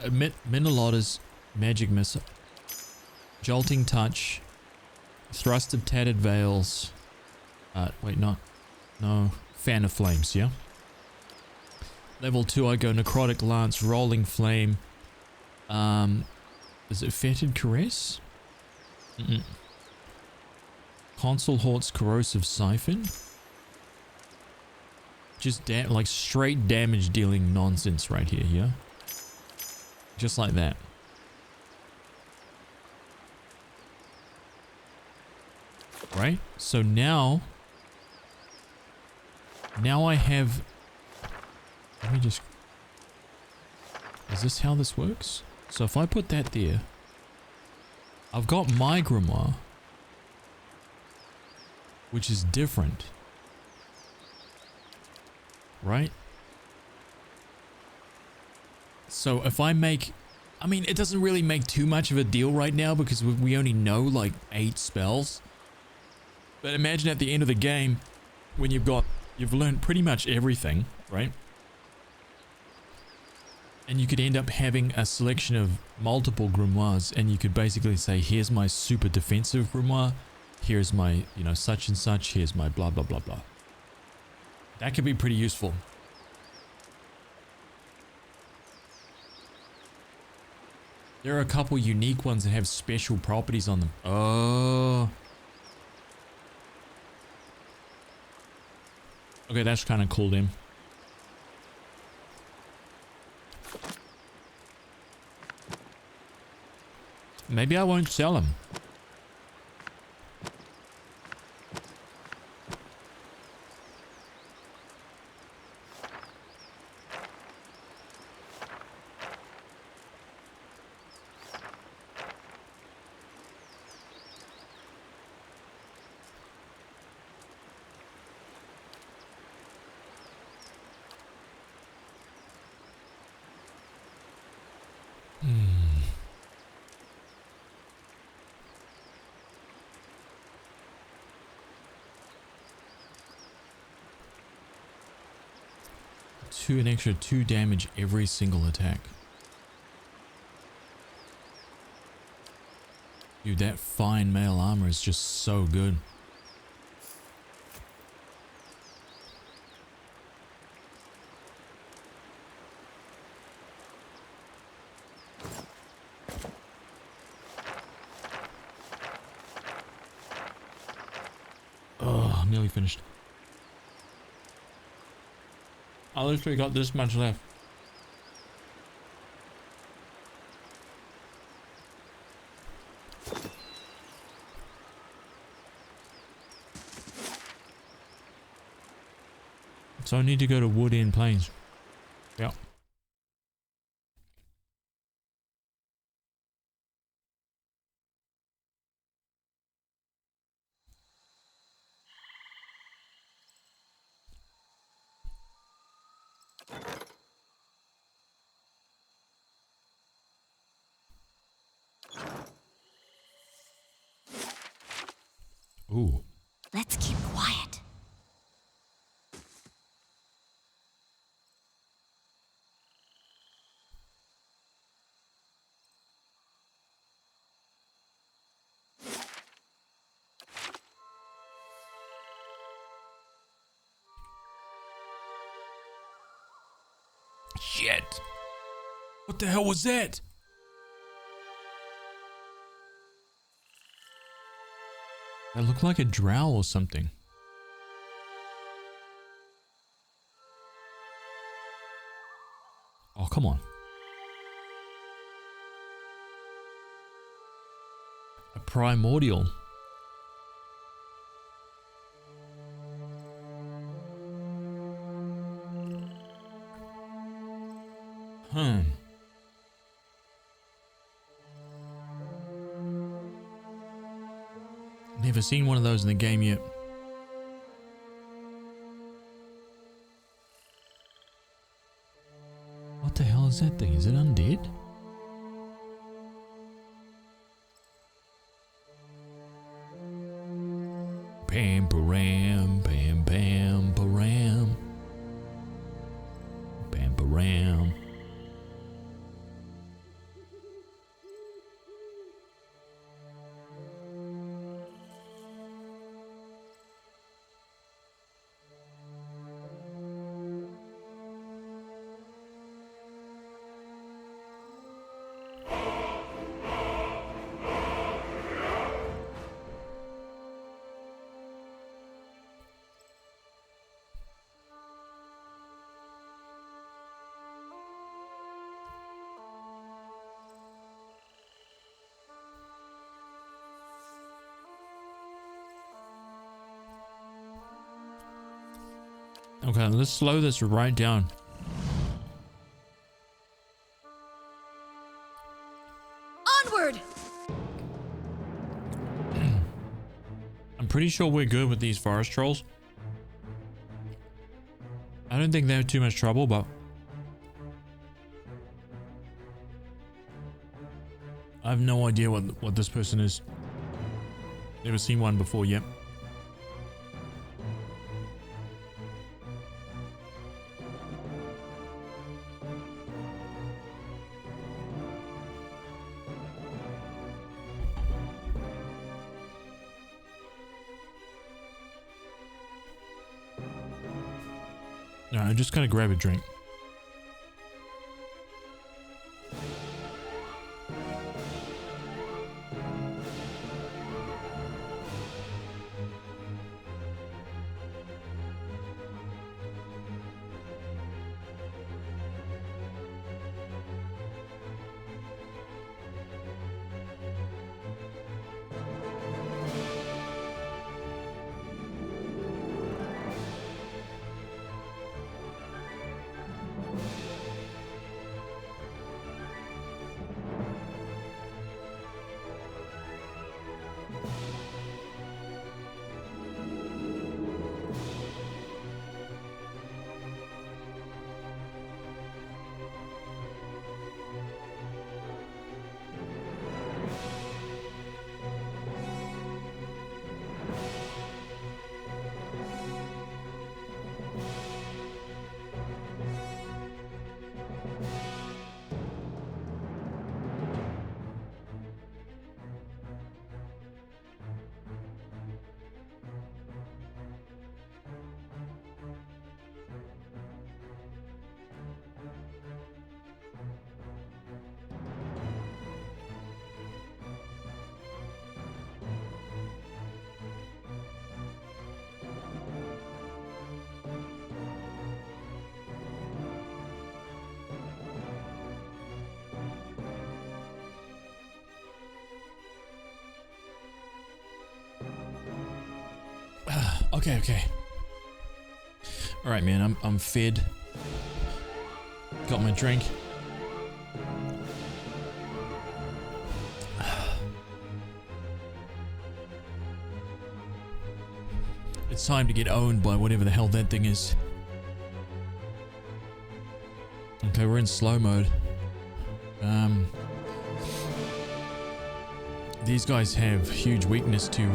Minalota's Magic Missile, Jolting Touch, Thrust of Tattered Veils, wait, no, Fan of Flames, yeah? Level 2, I go Necrotic Lance, Rolling Flame, Is it Fetid Caress? Console Hort's Corrosive Siphon? Just like straight damage dealing nonsense right here, yeah? Just like that. Right? So now I have, let me just, is this how this works? So if I put that there, I've got my grimoire, which is different, right? So if I make, I mean, it doesn't really make too much of a deal right now because we only know like 8 spells. But imagine at the end of the game, when you've learned pretty much everything, right? And you could end up having a selection of multiple grimoires, and you could basically say, here's my super defensive grimoire, here's my, you know, such and such, here's my blah, blah, blah, blah. That could be pretty useful. There are a couple unique ones that have special properties on them. Oh. Okay, that's kind of cool then. Maybe I won't sell them. An extra 2 damage every single attack. Dude, that fine mail armor is just so good. Oh, I'm nearly finished. I literally got this much left. So I need to go to Wood End Plains. Yep. Ooh. Let's keep quiet. Shit. What the hell was that? That looked like a drow or something. Oh, come on. A primordial. Never seen one of those in the game yet. What the hell is that thing? Is it undead? Pam param, pam pam param. Pam param. Okay, let's slow this right down. Onward! I'm pretty sure we're good with these forest trolls. I don't think they're too much trouble, but I have no idea what this person is. Never seen one before yet. No, I'm just gonna grab a drink. Okay. All right, man. I'm fed. Got my drink. It's time to get owned by whatever the hell that thing is. Okay, we're in slow mode. These guys have huge weakness to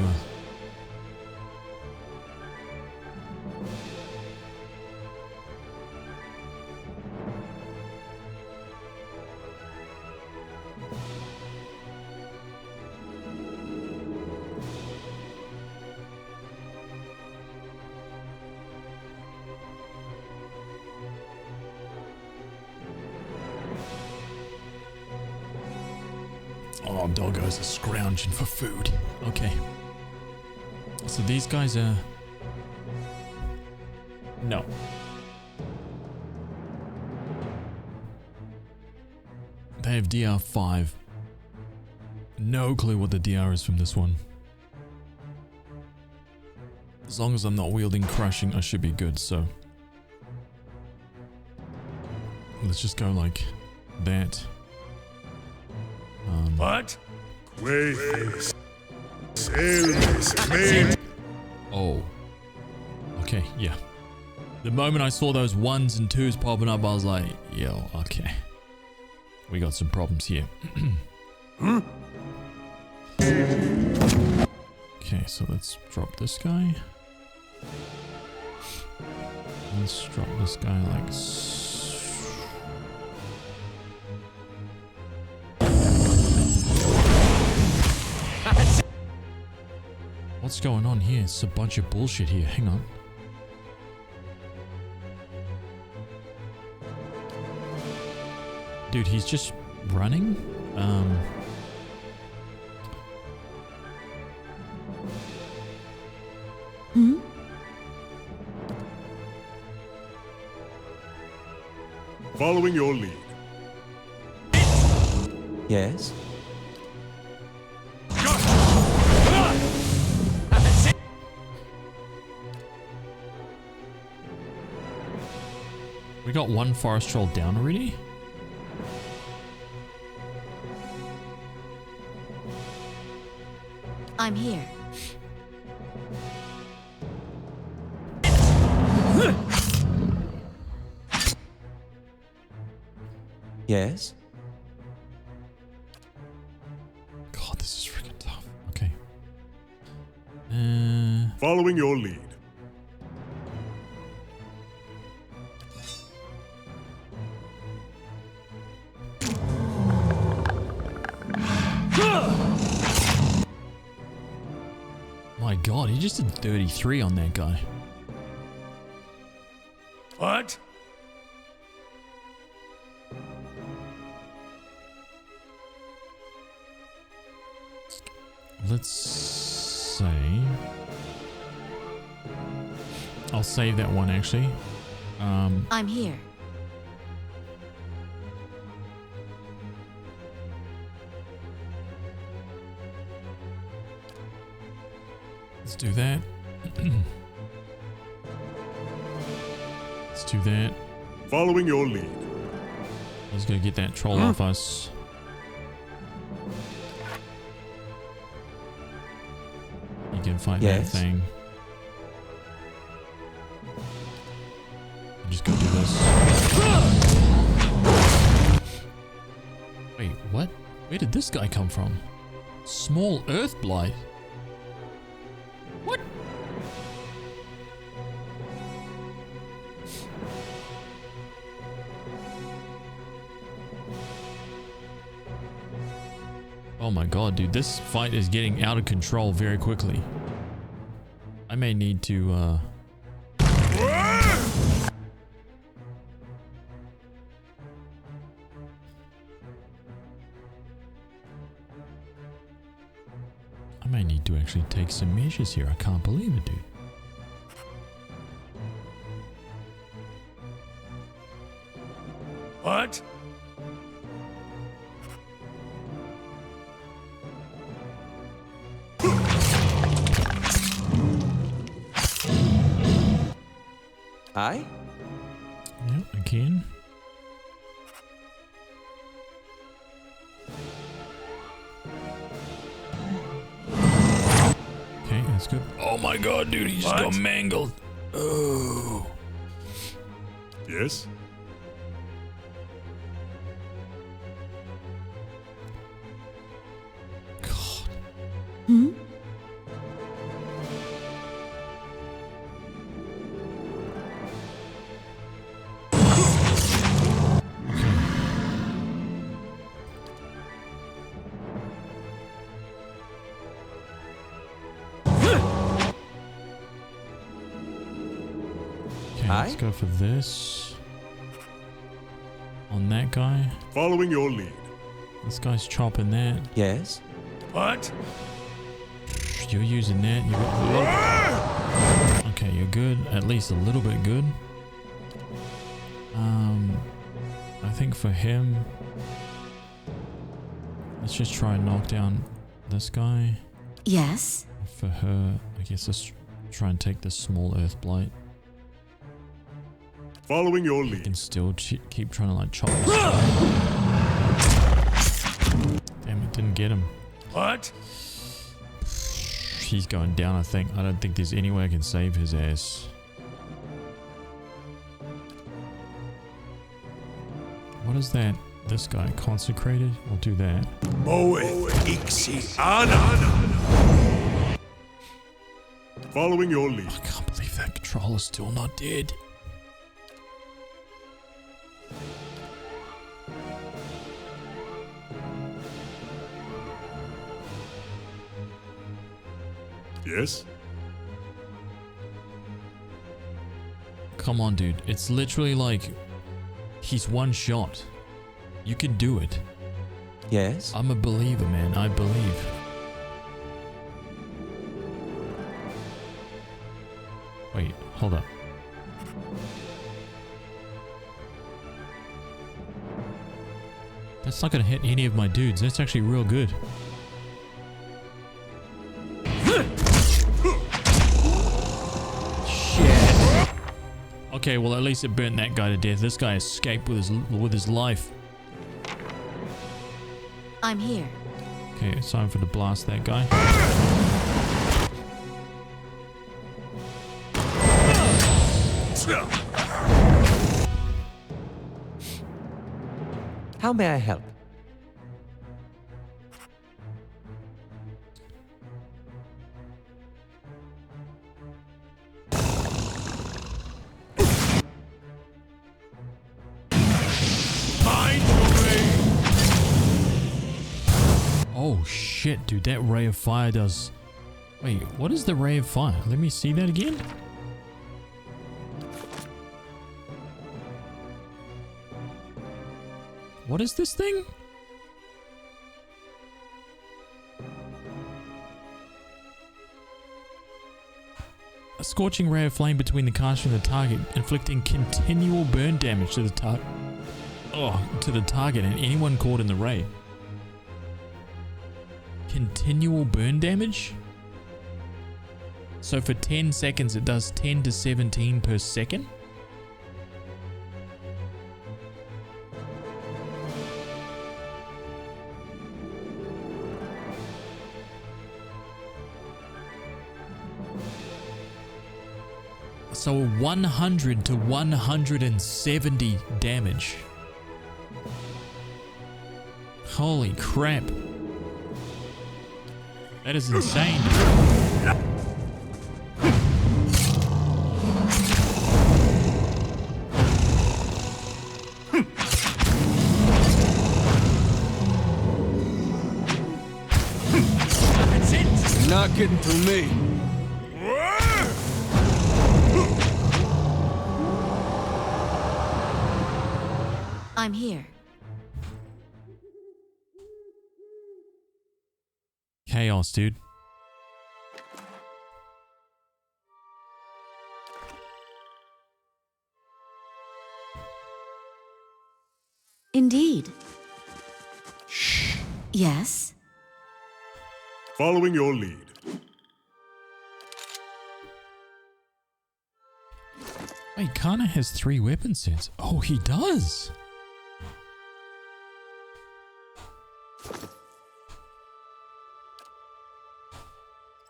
Oh, doggos are scrounging for food. Okay. So these guys are... No. They have DR5. No clue what the DR is from this one. As long as I'm not wielding crushing, I should be good, so... Let's just go like that. What? Oh. Okay, yeah. The moment I saw those 1s and 2s popping up, I was like, yo, okay. We got some problems here. Okay, so let's drop this guy. Let's drop this guy like so. What's going on here? It's a bunch of bullshit here. Hang on. Dude, he's just running? Following your lead. Yes? We got one forest troll down already? I'm here. Yes? God, this is freaking tough. Okay. Following your lead. My God, he just did 33 on that guy. What? Let's say... I'll save that one actually. I'm here. Let's do that. Let's do that. Following your lead. He's gonna get that troll off us. You can fight that thing. Just go do this. Wait, what? Where did this guy come from? Small earth blight. What? Oh my god, dude, this fight is getting out of control very quickly. I may need to, I may need to actually take some measures here. I can't believe it, dude. What? Aye? Yep, again. Okay, that's good. Oh my god, dude, he just got mangled. Oh. Yes? God. Hmm? Let's go for this. On that guy. Following your lead. This guy's chopping that. Yes? What? You're using that. You got okay, you're good. At least a little bit good. I think for him, let's just try and knock down this guy. Yes? For her, I guess let's try and take this small earth blight. Following your You lead. can still keep trying to like chop this guy. Damn, it didn't get him. What? He's going down, I think. I don't think there's any way I can save his ass. What is that? This guy, consecrated? We'll do that. Following your lead. I can't believe that controller's still not dead. Yes? Come on, dude. It's literally like he's one shot. You can do it. Yes? I'm a believer, man. I believe. Wait, hold up. That's not gonna hit any of my dudes. That's actually real good. Okay, Okay, well at least it burnt that guy to death. This guy escaped with his life. I'm here. Okay, it's time for to blast that guy. How may I help? Oh shit, dude, that ray of fire does... Wait, what is the ray of fire? Let me see that again. What is this thing? A scorching ray of flame between the caster and the target, inflicting continual burn damage to the target. Oh, to the target and anyone caught in the ray. Continual burn damage? So for 10 seconds it does 10 to 17 per second? So 100 to 170 damage. Holy crap. That is insane. That's it! You're not getting through me. I'm here. Chaos, dude. Indeed. Shh. Yes? Following your lead. Wait, Kana has 3 weapon sets. Oh, he does.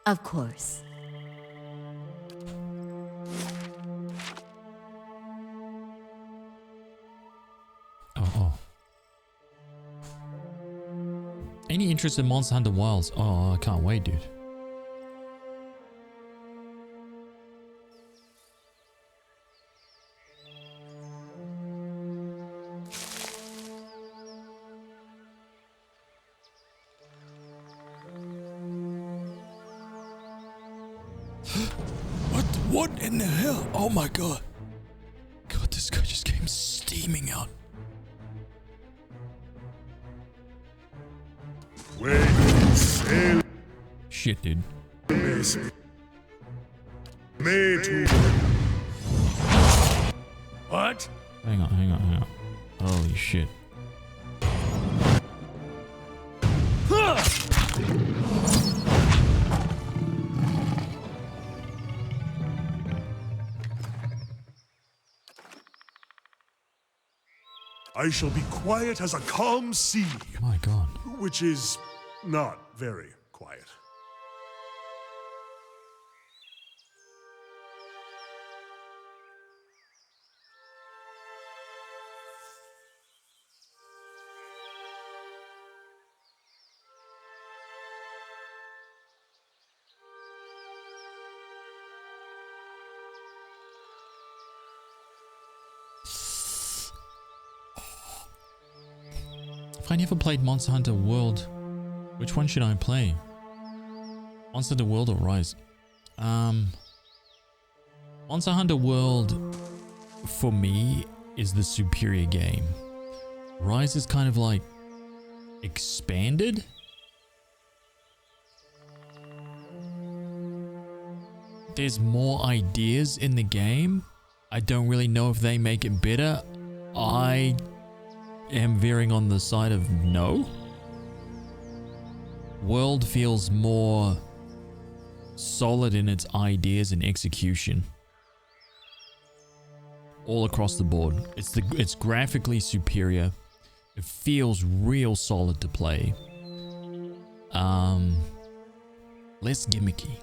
Of course. Oh. Any interest in Monster Hunter Wilds? Oh, I can't wait, dude. What in the hell? Oh my god. God, this guy just came steaming out. Shit, dude. What? Hang on. Holy shit. I shall be quiet as a calm sea. My god. Which is not very quiet. If I never played Monster Hunter World, which one should I play? Monster Hunter World or Rise? Monster Hunter World, for me, is the superior game. Rise is kind of like expanded. There's more ideas in the game. I don't really know if they make it better. I am veering on the side of no. World feels more solid in its ideas and execution. all across the board. It's graphically superior. It feels real solid to play. Less gimmicky.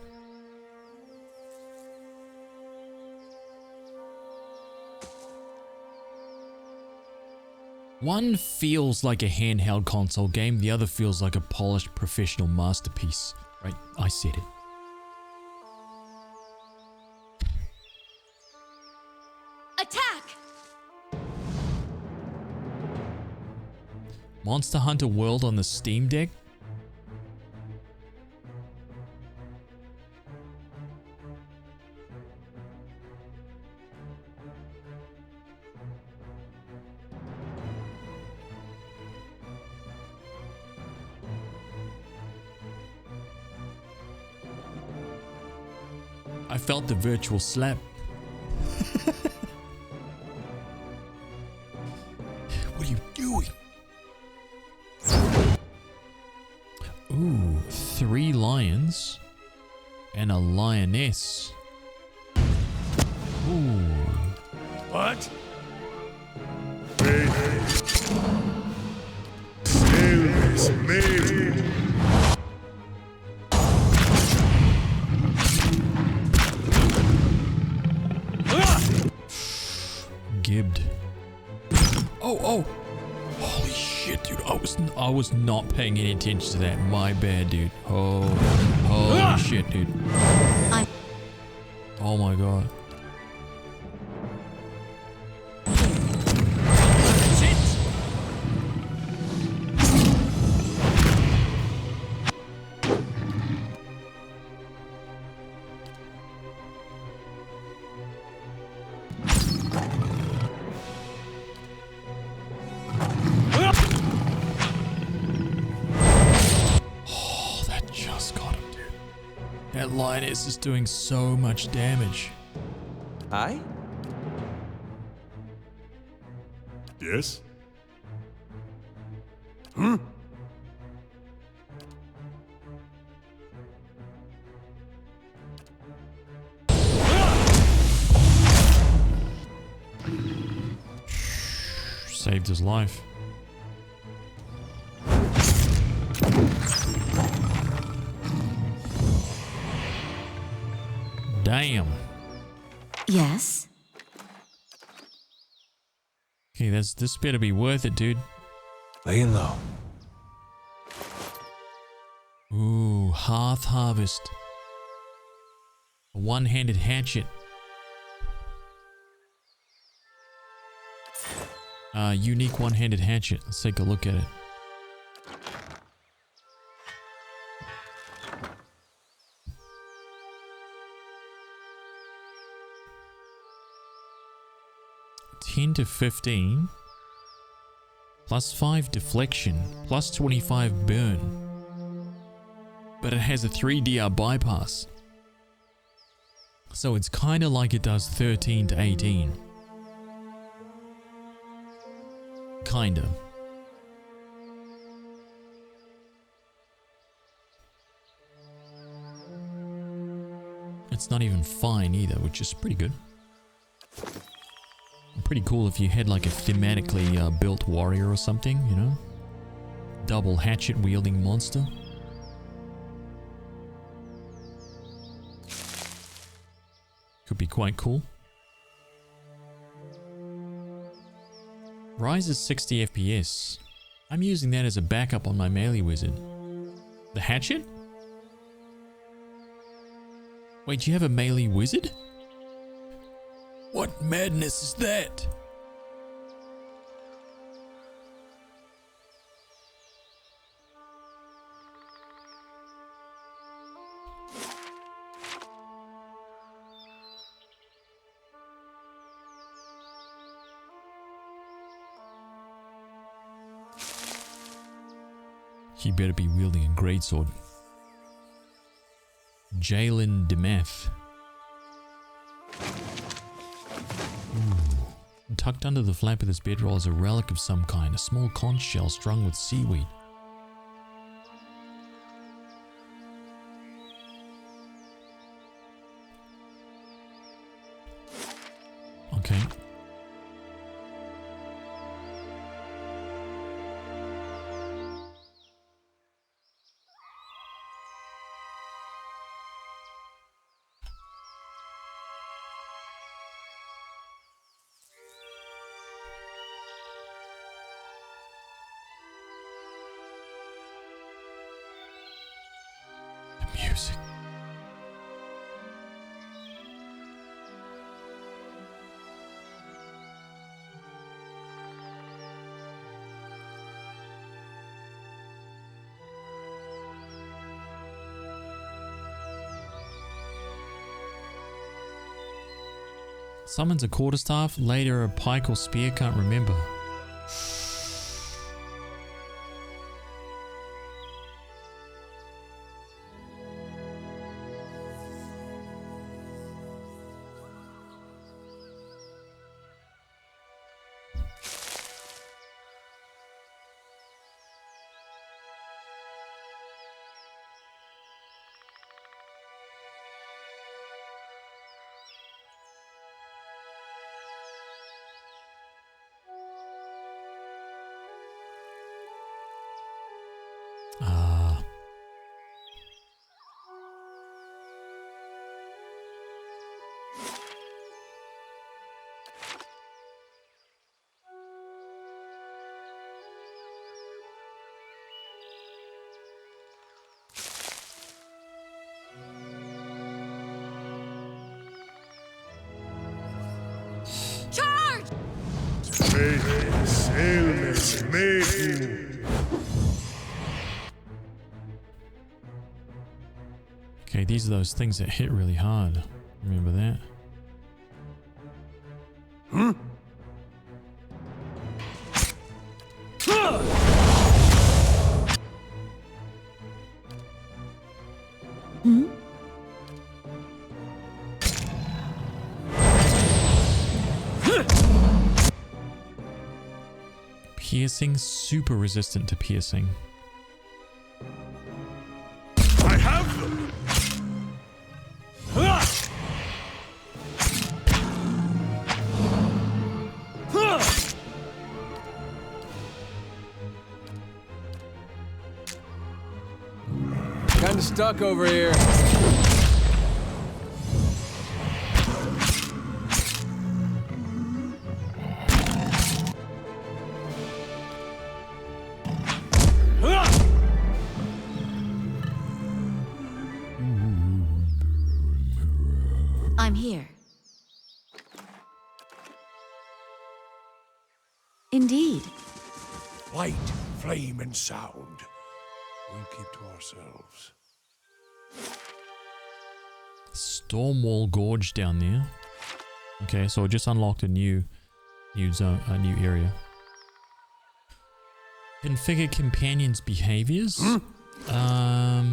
One feels like a handheld console game, the other feels like a polished professional masterpiece. Right, I said it. Attack! Monster Hunter World on the Steam Deck? I felt the virtual slap. What are you doing? Ooh, 3 lions and a lioness. Ooh. What? Gibbed. Oh. Holy shit, dude. I was not paying any attention to that. My bad, dude. Holy shit, dude. Oh my god. Lioness is doing so much damage. Aye? Yes? Saved his life. Damn. Yes? Okay, this better be worth it, dude. Laying low. Ooh, Hearth Harvest. A one-handed hatchet. Unique one-handed hatchet. Let's take a look at it. To 15 plus 5 deflection plus 25 burn, but it has a 3DR bypass, so it's kind of like it does 13 to 18, kinda. It's not even fine either, which is pretty good. Pretty cool if you had like a thematically built warrior or something, you know? Double hatchet wielding monster. Could be quite cool. Rise is 60 FPS. I'm using that as a backup on my melee wizard. The hatchet? Wait, you have a melee wizard? What madness is that? He better be wielding a greatsword. Jalen Demeth. Tucked under the flap of this bedroll is a relic of some kind, a small conch shell strung with seaweed. Okay. music. Summons a quarterstaff, later a pike or spear, can't remember. Ah. Charge! Okay, these are those things that hit really hard. Remember that? Piercing, super resistant to piercing. I have them! Kinda stuck over here. I'm here. Indeed. Light, flame, and sound. We'll keep to ourselves. Stormwall Gorge down there. Okay, so I just unlocked a new zone, a new area. Configure companions' behaviors. I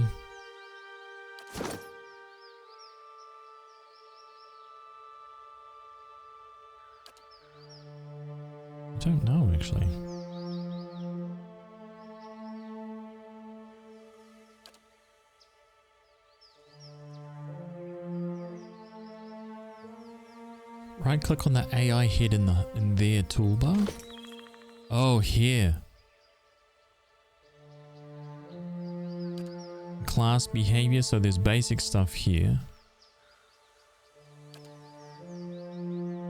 don't know actually. Right click on the AI head in their toolbar. Oh, here. Class behavior, so there's basic stuff here.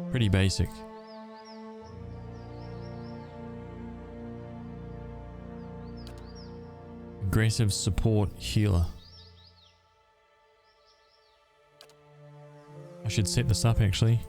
Pretty basic. Aggressive support healer. I should set this up actually.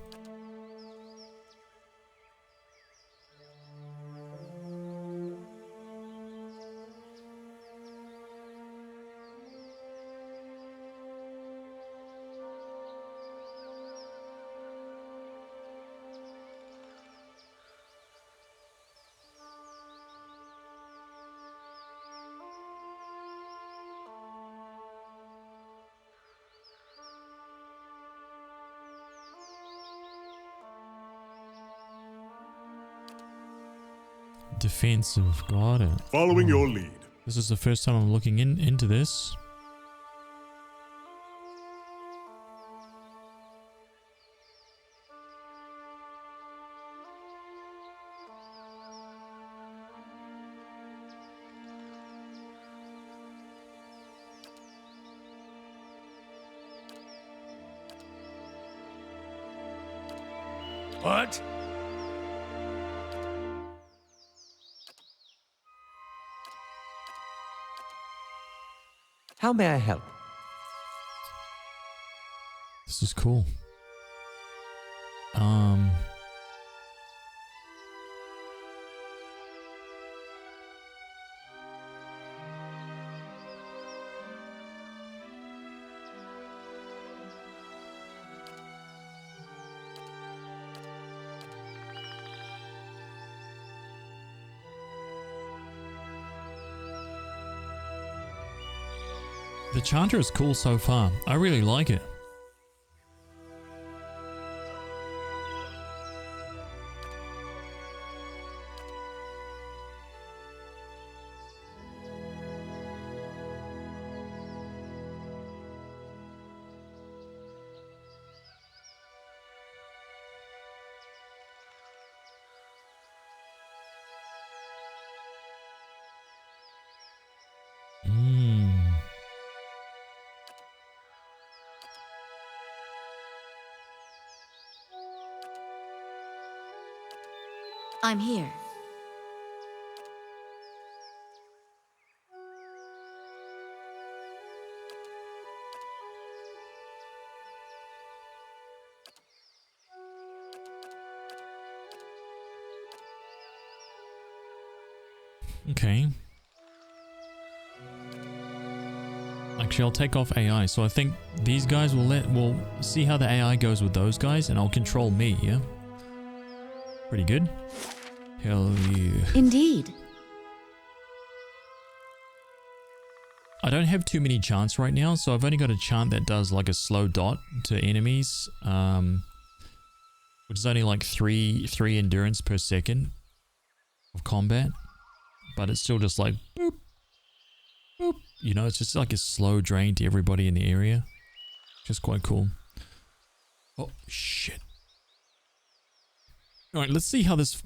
Defensive, got it. Following your lead. This is the first time I'm looking into this. What? How may I help? This is cool. The chanter is cool so far. I really like it. I'm here. Okay. Actually, I'll take off AI. So I think these guys we'll see how the AI goes with those guys, and I'll control me, yeah? Pretty good. Hell yeah. Indeed. I don't have too many chants right now, so I've only got a chant that does like a slow dot to enemies, which is only like 3 endurance per second of combat, but it's still just like boop, boop. You know, it's just like a slow drain to everybody in the area. Just quite cool. Oh shit. All right, let's see how this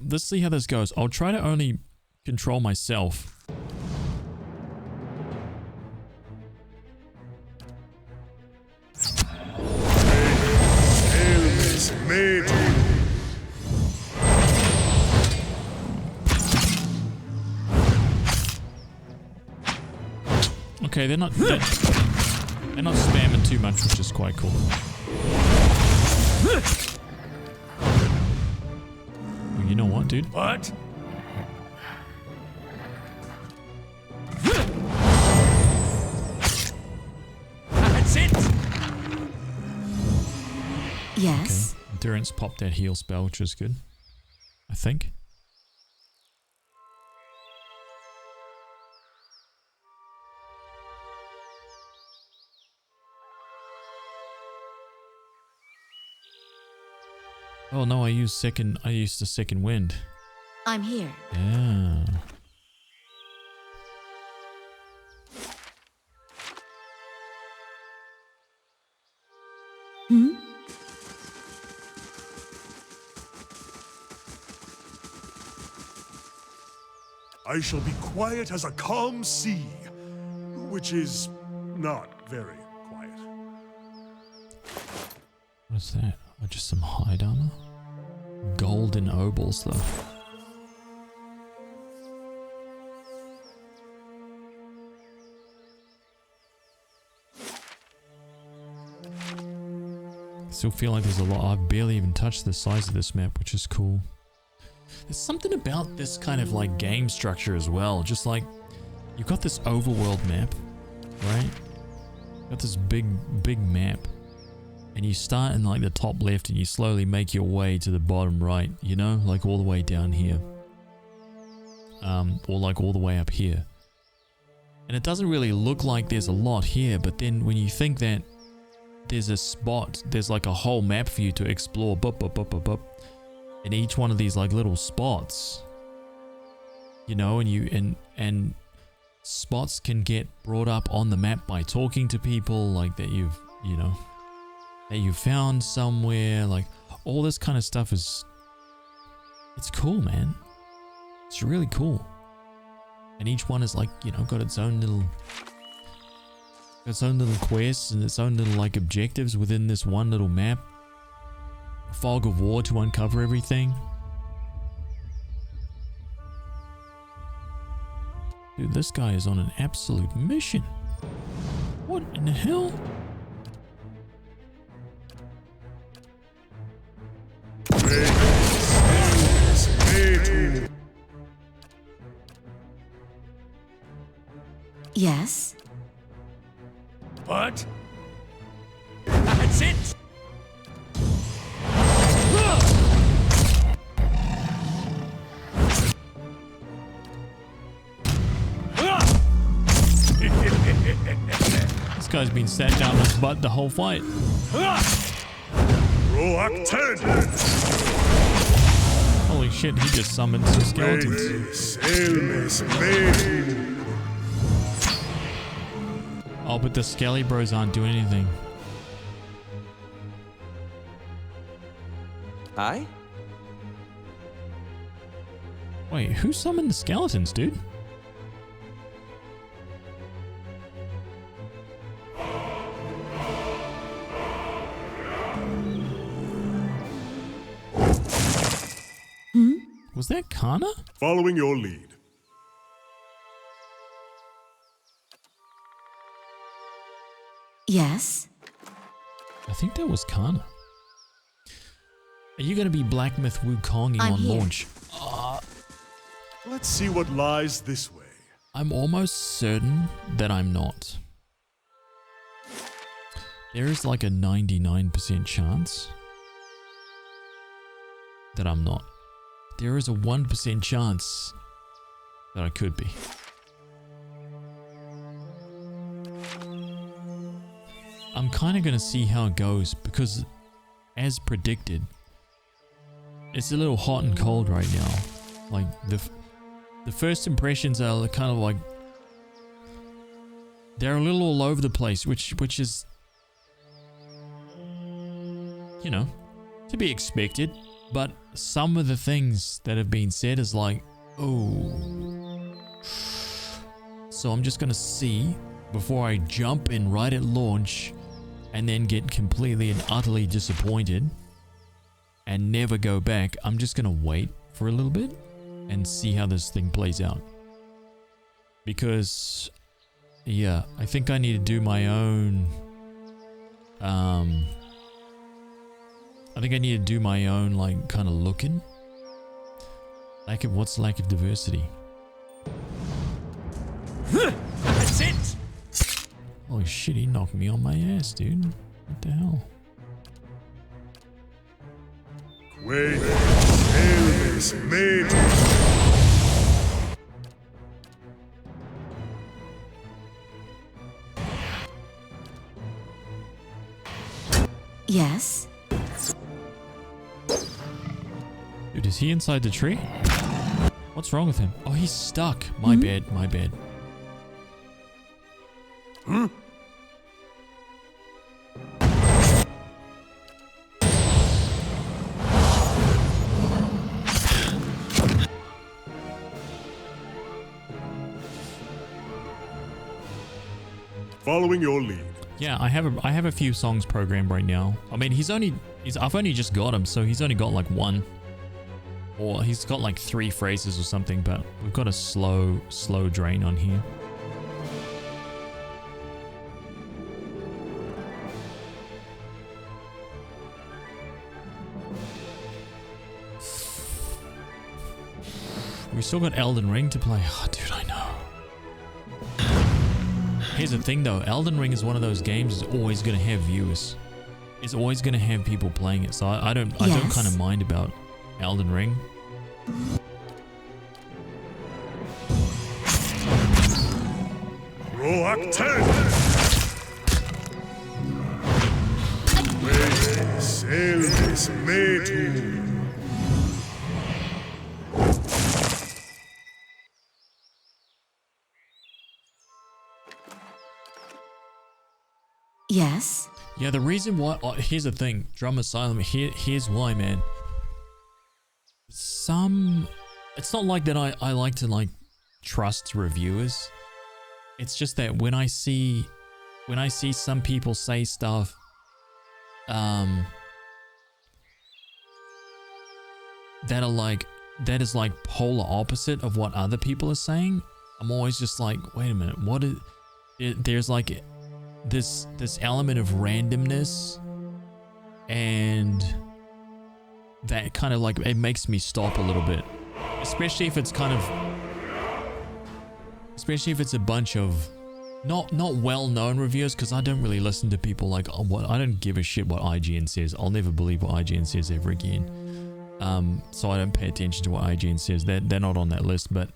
goes. I'll try to only control myself. Okay, they're not spamming too much, which is quite cool. You know what, dude? What? That's it. Yes. Okay. Endurance popped that heal spell, which is good. I think. Oh no, I used the second wind. I'm here. Yeah. Hmm? I shall be quiet as a calm sea, which is not very quiet. What's that? Oh, just some hide armor? Golden obols, though. Still feel like there's a lot. I've barely even touched the size of this map, which is cool. There's something about this kind of like game structure as well. Just like you've got this overworld map, right? Got this big map, and you start in like the top left and you slowly make your way to the bottom right, you know, like all the way down here, or like all the way up here. And it doesn't really look like there's a lot here, but then when you think that there's a spot, there's like a whole map for you to explore, in each one of these like little spots, you know, and spots can get brought up on the map by talking to people like that you found somewhere. Like all this kind of stuff it's cool, man. It's really cool. And each one is like, you know, got its own little quests and its own little like objectives within this one little map. A fog of war to uncover everything. Dude, this guy is on an absolute mission. What in the hell? Yes. What? That's it! This guy's been sat down on his butt the whole fight. Roak 10! Holy shit, he just summoned some skeletons. Oh, but the Skelly Bros aren't doing anything. Aye? Wait, who summoned the skeletons, dude? Was that Kana? Following your lead. Yes. I think that was Kana. Are you gonna be Black Myth Wukonging I'm on here. launch? Let's see what lies this way. I'm almost certain that I'm not. There is like a 99% chance that I'm not. There is a 1% chance that I could be. I'm kind of going to see how it goes because, as predicted, it's a little hot and cold right now. Like, the first impressions are kind of like, they're a little all over the place, which is, you know, to be expected. But some of the things that have been said is like, oh. So I'm just going to see before I jump in right at launch and then get completely and utterly disappointed and never go back. I'm just going to wait for a little bit and see how this thing plays out. Because, yeah, I think I need to do my own... I think I need to do my own, like, kind of looking. What's lack of diversity? That's it! Holy shit, he knocked me on my ass, dude. What the hell? Wait, Elvis made. Yes. Dude, is he inside the tree? What's wrong with him? Oh, he's stuck. My bad, my bad. Following your lead. Yeah, I have a few songs programmed right now. I mean, I've only just got him, so he's only got like one. Or he's got like 3 phrases or something, but we've got a slow drain on here. We still got Elden Ring to play. Oh, dude, I know. Here's the thing though, Elden Ring is one of those games that's always going to have viewers. It's always going to have people playing it, so I don't kind of mind about Elden Ring. Roak 10! Elvis made. Yes. Yeah, the reason why... Oh, here's the thing. Drum Asylum. Here's why, man. It's not like that I like to, like, trust reviewers. It's just that when I see some people say stuff... that is like polar opposite of what other people are saying, I'm always just like, wait a minute, there's like this element of randomness, and that kind of like, it makes me stop a little bit, especially if it's a bunch of not well-known reviewers, because I don't really listen to people like, oh, what, I don't give a shit what IGN says. I'll never believe what IGN says ever again. So I don't pay attention to what IGN says. They're not on that list, but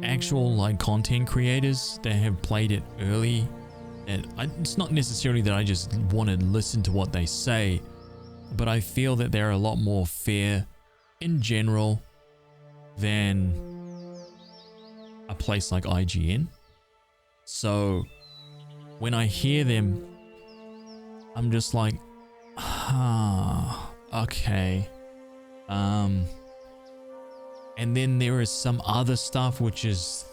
actual like content creators that have played it early, and it's not necessarily that I just want to listen to what they say, but I feel that they're a lot more fair in general than a place like IGN. So when I hear them, I'm just like, okay. And then there is some other stuff which is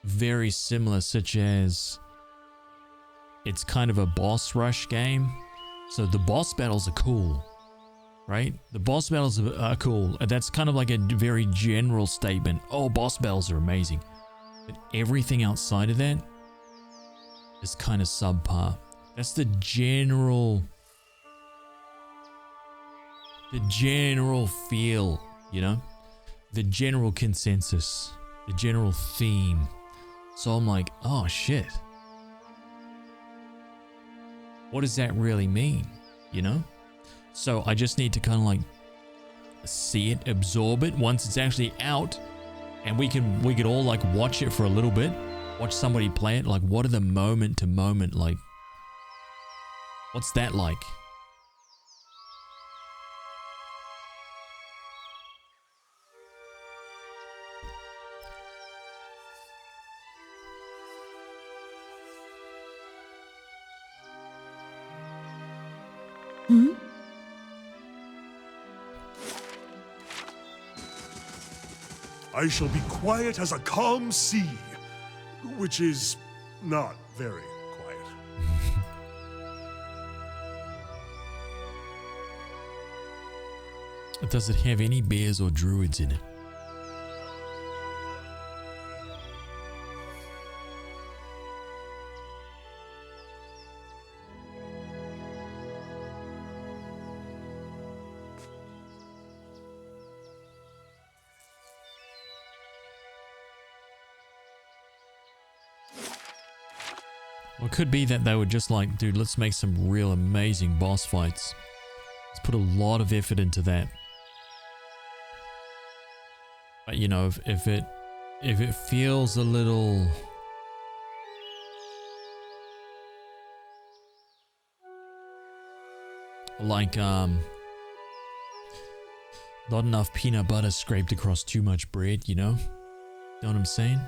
very similar, such as it's kind of a boss rush game. So the boss battles are cool, right? The boss battles are cool. That's kind of like a very general statement. Oh, boss battles are amazing. But everything outside of that is kind of subpar. That's the general feel, you know? The general consensus, the general theme. So I'm like, oh shit. What does that really mean, you know? So I just need to kind of like see it, absorb it once it's actually out, and we could all like watch it for a little bit, watch somebody play it. Like, what are the moment to moment, like, what's that like? Hmm? I shall be quiet as a calm sea, which is not very quiet. Does it have any bears or druids in it? Well, it could be that they were just like, dude, let's make some real amazing boss fights. Let's put a lot of effort into that. But you know, if it feels a little like not enough peanut butter scraped across too much bread, you know? Know what I'm saying?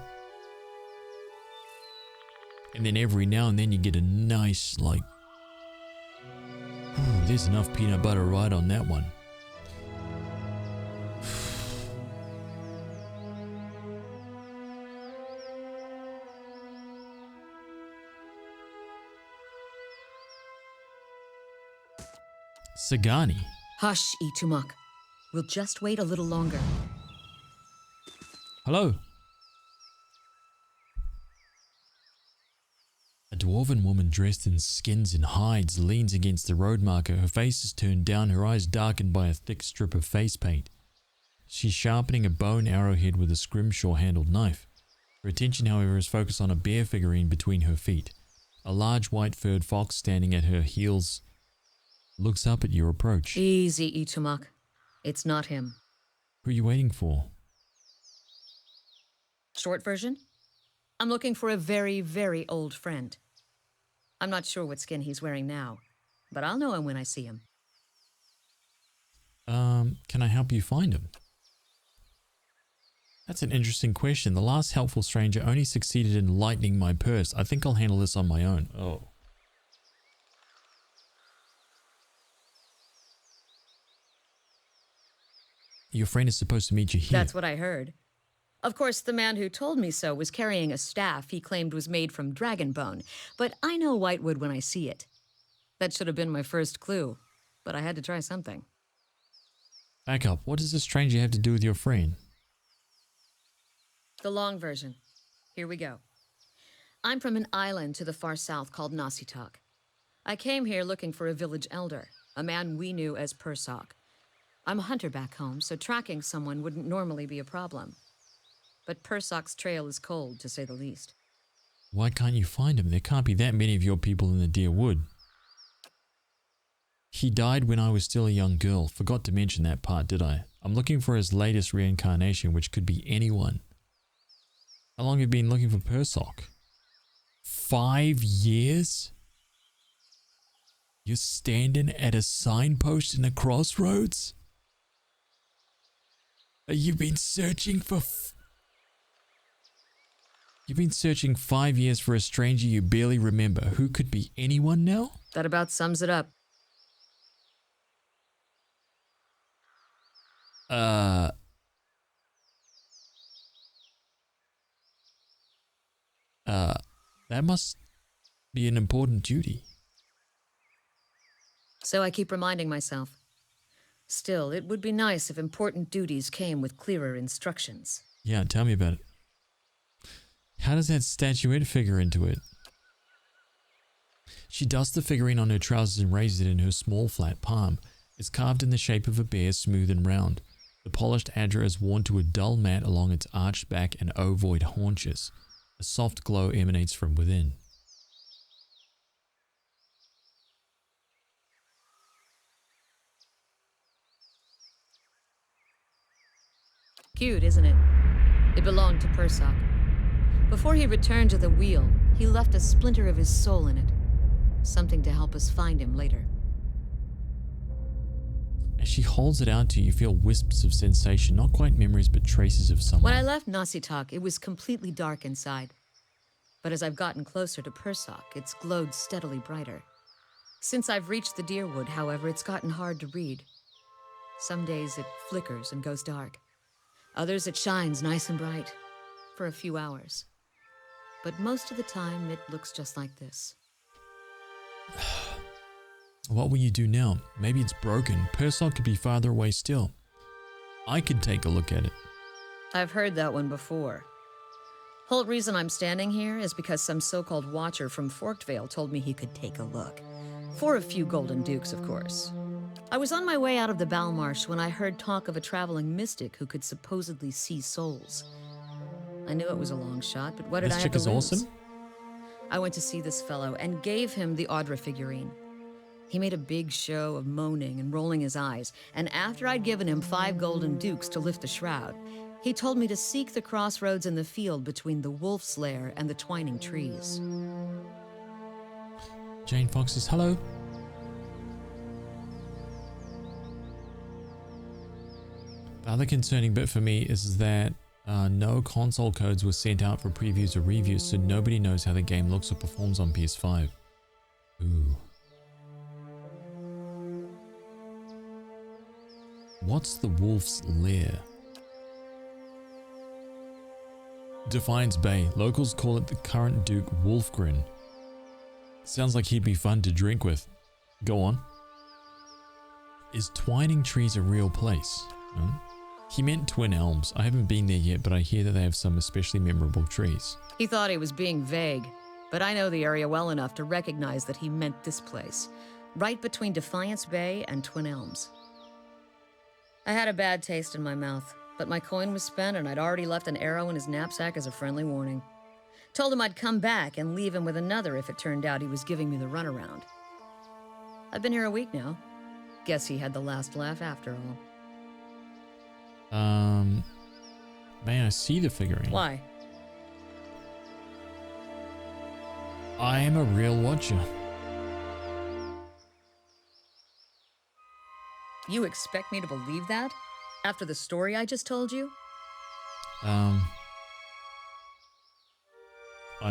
And then every now and then you get a nice, like, ooh, there's enough peanut butter right on that one. Sagani. Hush, Itumak. We'll just wait a little longer. Hello. A dwarven woman dressed in skins and hides leans against the road marker. Her face is turned down, her eyes darkened by a thick strip of face paint. She's sharpening a bone arrowhead with a scrimshaw-handled knife. Her attention, however, is focused on a bear figurine between her feet. A large white-furred fox standing at her heels looks up at your approach. Easy, Itumak. It's not him. Who are you waiting for? Short version? I'm looking for a very, very old friend. I'm not sure what skin he's wearing now, but I'll know him when I see him. Can I help you find him? That's an interesting question. The last helpful stranger only succeeded in lightening my purse. I think I'll handle this on my own. Oh. Your friend is supposed to meet you here. That's what I heard. Of course, the man who told me so was carrying a staff he claimed was made from dragon bone, but I know Whitewood when I see it. That should have been my first clue, but I had to try something. Back up. What does this stranger have to do with your friend? The long version. Here we go. I'm from an island to the far south called Nasitak. I came here looking for a village elder, a man we knew as Persok. I'm a hunter back home, so tracking someone wouldn't normally be a problem. but Persoc's trail is cold, to say the least. Why can't you find him? There can't be that many of your people in the Deer Wood. He died when I was still a young girl. Forgot to mention that part, did I? I'm looking for his latest reincarnation, which could be anyone. How long have you been looking for Persoc? 5 years? You're standing at a signpost in a crossroads? You've been searching for... You've been searching 5 years for a stranger you barely remember, who could be anyone now? That about sums it up. That must be an important duty. So I keep reminding myself. Still, it would be nice if important duties came with clearer instructions. Yeah, tell me about it. How does that statuette figure into it? She dusts the figurine on her trousers and raises it in her small flat palm. It's carved in the shape of a bear, smooth and round. The polished adra is worn to a dull mat along its arched back and ovoid haunches. A soft glow emanates from within. Cute, isn't it? It belonged to Persoc. Before he returned to the wheel, he left a splinter of his soul in it. Something to help us find him later. As she holds it out to you, you feel wisps of sensation, not quite memories, but traces of someone. When I left Nasitak, it was completely dark inside. But as I've gotten closer to Persoc, it's glowed steadily brighter. Since I've reached the Deerwood, however, it's gotten hard to read. Some days it flickers and goes dark. Others it shines nice and bright, for a few hours. But most of the time, it looks just like this. What will you do now? Maybe it's broken. Persoc could be farther away still. I could take a look at it. I've heard that one before. Whole reason I'm standing here is because some so-called watcher from Forkvale told me he could take a look. For a few golden dukes, of course. I was on my way out of the Balmarsh when I heard talk of a traveling mystic who could supposedly see souls. I knew it was a long shot, but what did I have to lose? This chick is awesome. I went to see this fellow and gave him the Audra figurine. He made a big show of moaning and rolling his eyes, and after I'd given him 5 golden dukes to lift the shroud, he told me to seek the crossroads in the field between the Wolf's Lair and the twining trees. Jane Fox says hello. The other concerning bit for me is that no console codes were sent out for previews or reviews, so nobody knows how the game looks or performs on PS5. Ooh. What's the Wolf's Lair? Defiance Bay. Locals call it the current Duke Wolfgren. Sounds like he'd be fun to drink with. Go on. Is Twining Trees a real place? Huh? He meant Twin Elms. I haven't been there yet, but I hear that they have some especially memorable trees. He thought he was being vague, but I know the area well enough to recognize that he meant this place, right between Defiance Bay and Twin Elms. I had a bad taste in my mouth, but my coin was spent and I'd already left an arrow in his knapsack as a friendly warning. Told him I'd come back and leave him with another if it turned out he was giving me the runaround. I've been here a week now. Guess he had the last laugh after all. May I see the figurine? Why? I am a real watcher. You expect me to believe that? After the story I just told you? I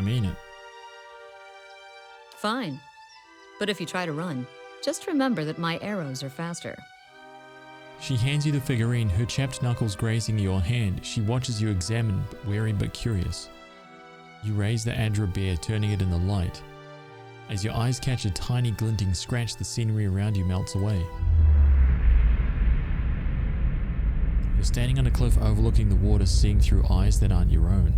mean it. Fine. But if you try to run, just remember that my arrows are faster. She hands you the figurine, her chapped knuckles grazing your hand. She watches you examine, wary but curious. You raise the Adra bear, turning it in the light. As your eyes catch a tiny glinting scratch, the scenery around you melts away. You're standing on a cliff overlooking the water, seeing through eyes that aren't your own.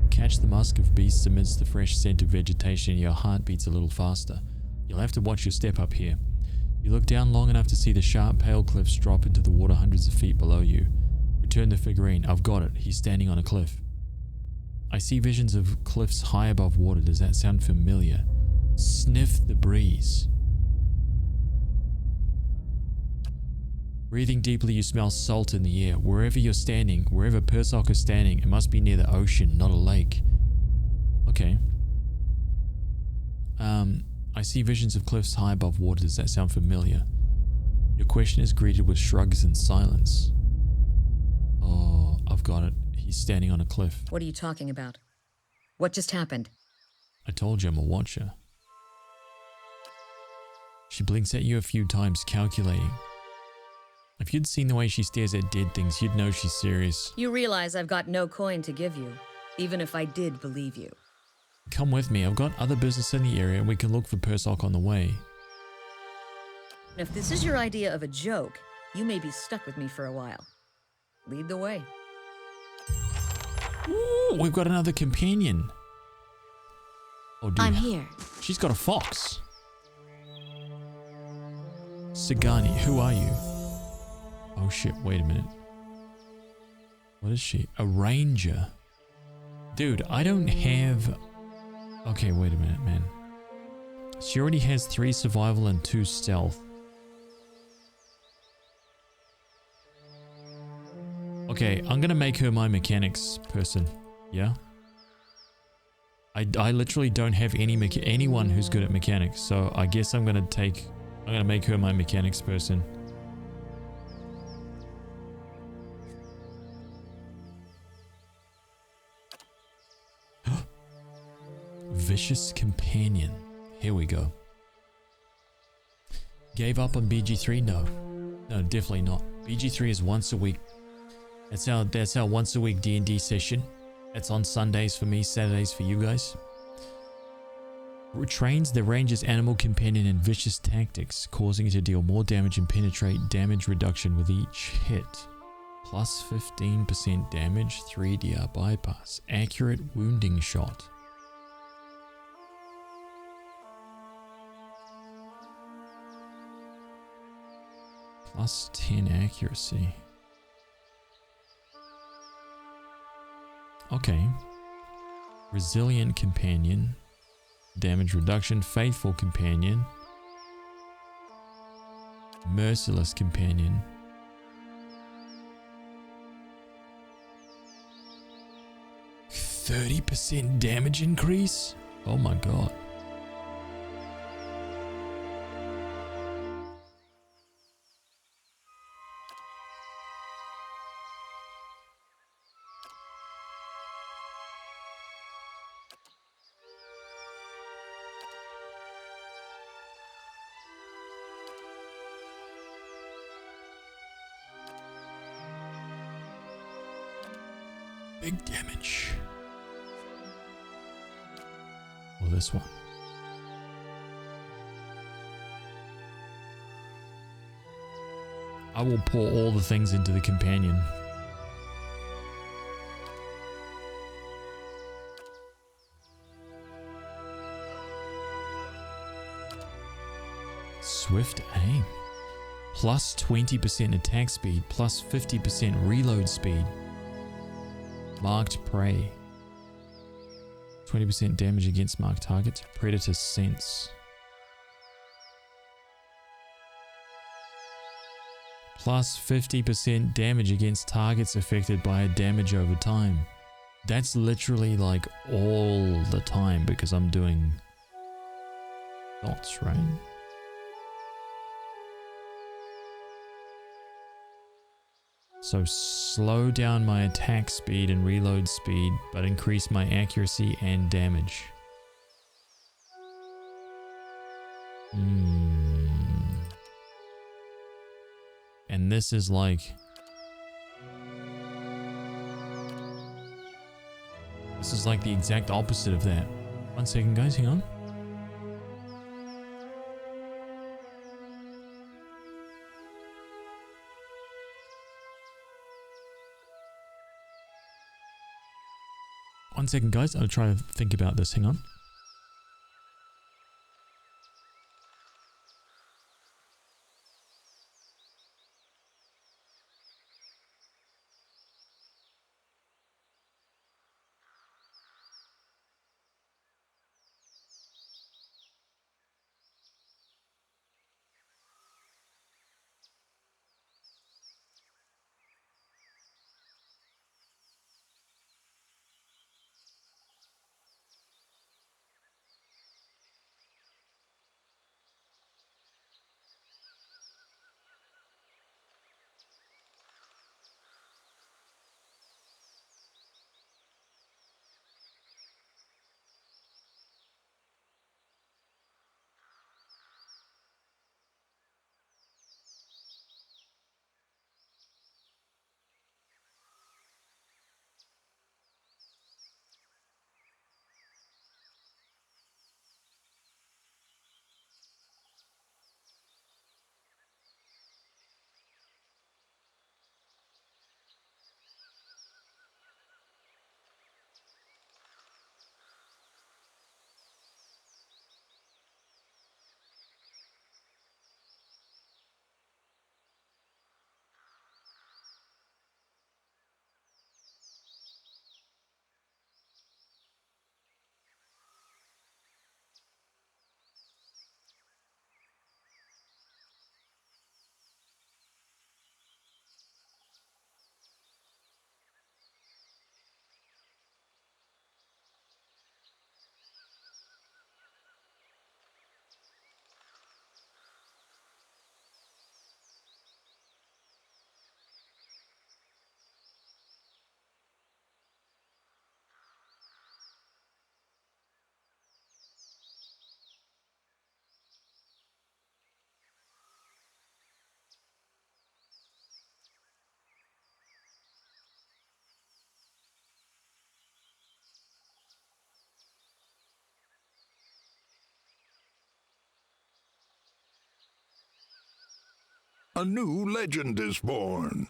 You catch the musk of beasts amidst the fresh scent of vegetation, and your heart beats a little faster. You'll have to watch your step up here. You look down long enough to see the sharp, pale cliffs drop into the water hundreds of feet below you. Return the figurine. I've got it. He's standing on a cliff. I see visions of cliffs high above water. Does that sound familiar? Sniff the breeze. Breathing deeply, you smell salt in the air. Wherever you're standing, wherever Persoc is standing, it must be near the ocean, not a lake. Okay. I see visions of cliffs high above water. Does that sound familiar? Your question is greeted with shrugs and silence. Oh, I've got it. He's standing on a cliff. What are you talking about? What just happened? I told you I'm a watcher. She blinks at you a few times, calculating. If you'd seen the way she stares at dead things, you'd know she's serious. You realize I've got no coin to give you, even if I did believe you. Come with me. I've got other business in the area and we can look for Persoc on the way. If this is your idea of a joke, you may be stuck with me for a while. Lead the way. Ooh, we've got another companion. Oh, dude. I'm here. She's got a fox. Sagani, who are you? Oh shit, wait a minute. What is she? A ranger. Dude, I don't have... Okay, wait a minute, man. She already has 3 survival and 2 stealth. Okay, I'm gonna make her my mechanics person. Yeah? I literally don't have anyone who's good at mechanics, so I guess I'm gonna make her my mechanics person. Vicious companion. Here we go. Gave up on BG3? No. No, definitely not. BG3 is once a week. That's our once a week D&D session. That's on Sundays for me, Saturdays for you guys. Trains the ranger's animal companion in vicious tactics, causing it to deal more damage and penetrate damage reduction with each hit. Plus 15% damage, 3DR bypass. Accurate wounding shot. Plus 10 accuracy. Okay. Resilient companion. Damage reduction. Faithful companion. Merciless companion. %30 damage increase? Oh my god. Big damage. Or this one. I will pour all the things into the companion. Swift aim. Plus 20% attack speed, plus 50% reload speed. Marked prey. 20% damage against marked targets. Predator sense. Plus 50% damage against targets affected by a damage over time. That's literally like all the time because I'm doing dots, right? So slow down my attack speed and reload speed, but increase my accuracy and damage. And this is like... This is like the exact opposite of that. 1 second, guys, hang on. One second, guys. I'll try to think about this. Hang on. A new legend is born.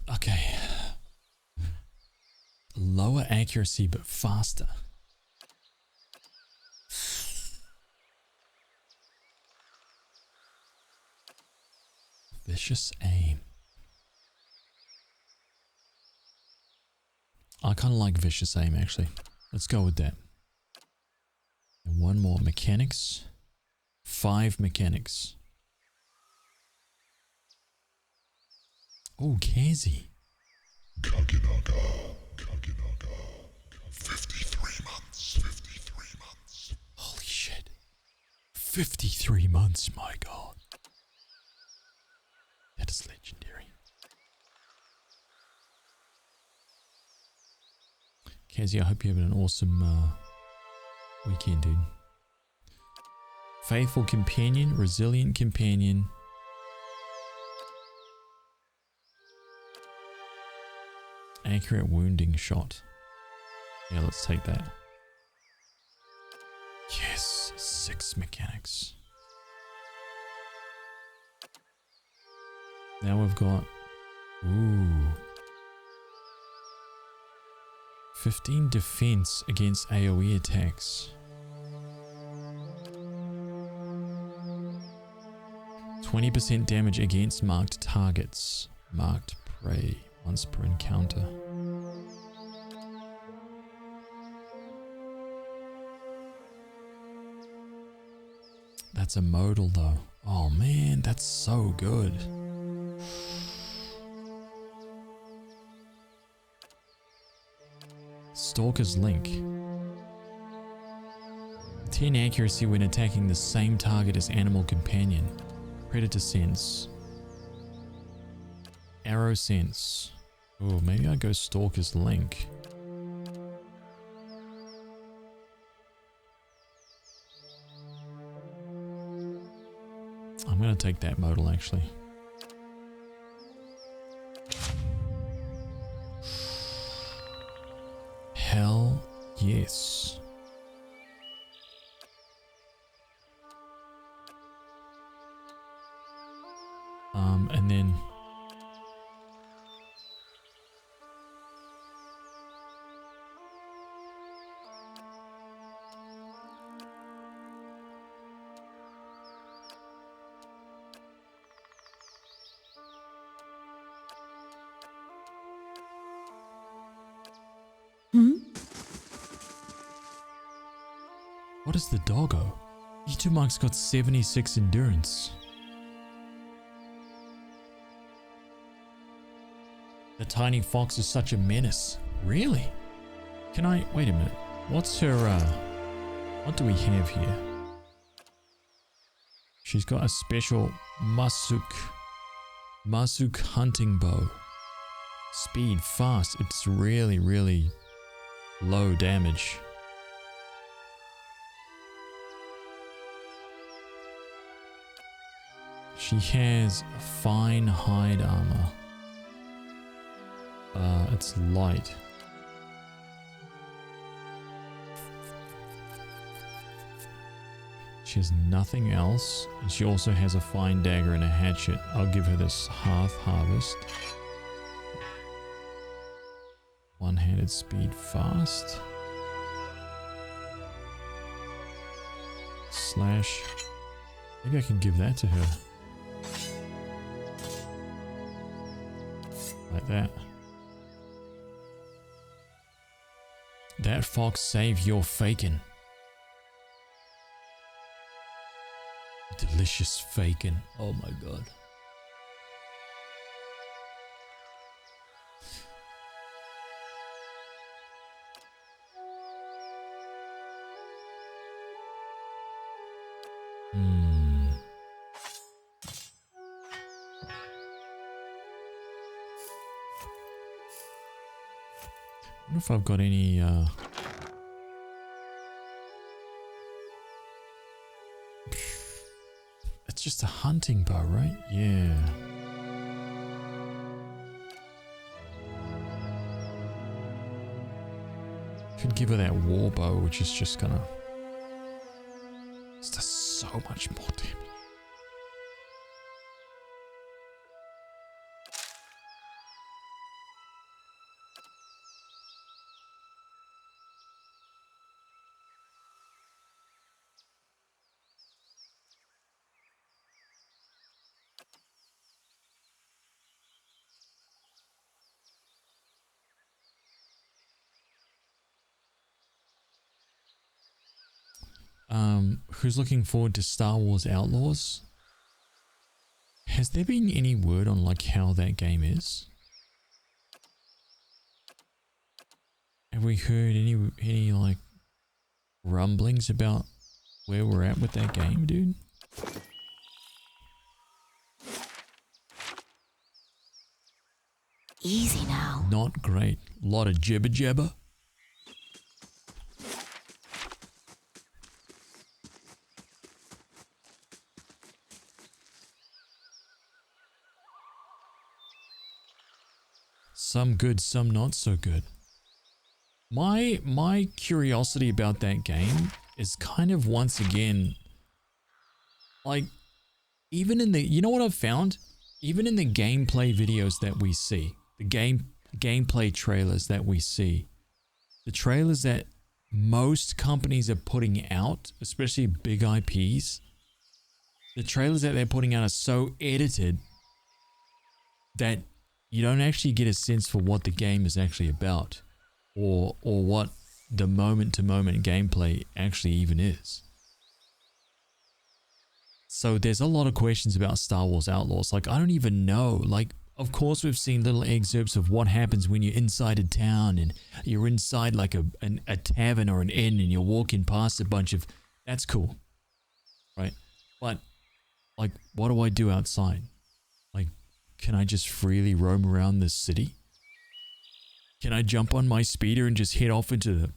Okay. Lower accuracy but faster. Vicious aim. I kind of like vicious aim actually. Let's go with that. And one more. Mechanics. 5 mechanics. Oh, Kazi. Kakinaga. 53 months. 53 months. Holy shit. 53 months, my god. That is legendary. Kazi, I hope you're having an awesome weekend, dude. Faithful companion, resilient companion. Accurate wounding shot. Yeah, let's take that. Yes, 6 mechanics. Now we've got... Ooh. 15 defense against AoE attacks. 20% damage against marked targets. Marked prey. Once per encounter. That's a modal though. Oh man, that's so good. Stalker's Link. 10 accuracy when attacking the same target as animal companion. Predator sense. Arrow sense. Oh, maybe I go Stalker's Link. I'm gonna take that modal actually. Hell yes. And then what is the doggo? E2 Mark's got 76 endurance. The tiny fox is such a menace. Really? Can I... Wait a minute. What's her... What do we have here? She's got a special Masuk hunting bow. Speed, fast. It's really, really low damage. She has fine hide armor. It's light. She has nothing else. And she also has a fine dagger and a hatchet. I'll give her this Hearth Harvest. One-handed speed fast. Slash. Maybe I can give that to her. at that. That fox saved your fakin'. Delicious fakin'. Oh my god. I wonder if I've got any it's just a hunting bow, right? Yeah. Could give her that war bow, which is just gonna... This does so much more damage. Who's looking forward to Star Wars Outlaws? Has there been any word on like how that game is? Have we heard any like rumblings about where we're at with that game, dude? Easy now. Not great. A lot of jibber jabber. Some good, some not so good. My curiosity about that game is kind of once again, like, even in the, you know what I've found? Even in the gameplay videos that we see, the gameplay trailers that we see, the trailers that most companies are putting out, especially big IPs, the trailers that they're putting out are so edited that you don't actually get a sense for what the game is actually about, or what the moment-to-moment gameplay actually even is. So there's a lot of questions about Star Wars Outlaws. Like, I don't even know. Like, of course we've seen little excerpts of what happens when you're inside a town and you're inside like a tavern or an inn and you're walking past a bunch of... That's cool, right? But, like, what do I do outside? Like, can I just freely roam around this city? Can I jump on my speeder and just head off into the...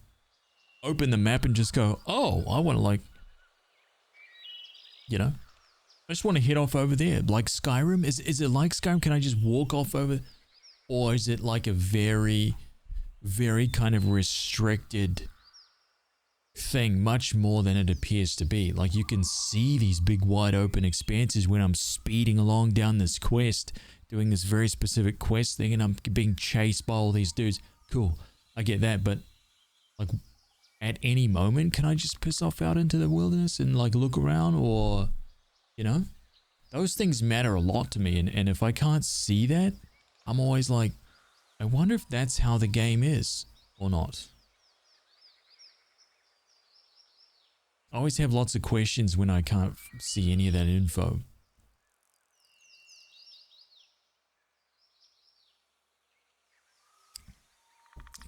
Open the map and just go, oh, I want to like... You know? I just want to head off over there. Like Skyrim? Is it like Skyrim? Can I just walk off over... Or is it like a very, very kind of restricted thing, much more than it appears to be? Like, you can see these big wide open expanses when I'm speeding along down this quest, doing this very specific quest thing, and I'm being chased by all these dudes. Cool, I get that, but like at any moment, can I just piss off out into the wilderness and like look around? Or, you know, those things matter a lot to me, and if I can't see that, I'm always like, I wonder if that's how the game is or not. I always have lots of questions when I can't see any of that info.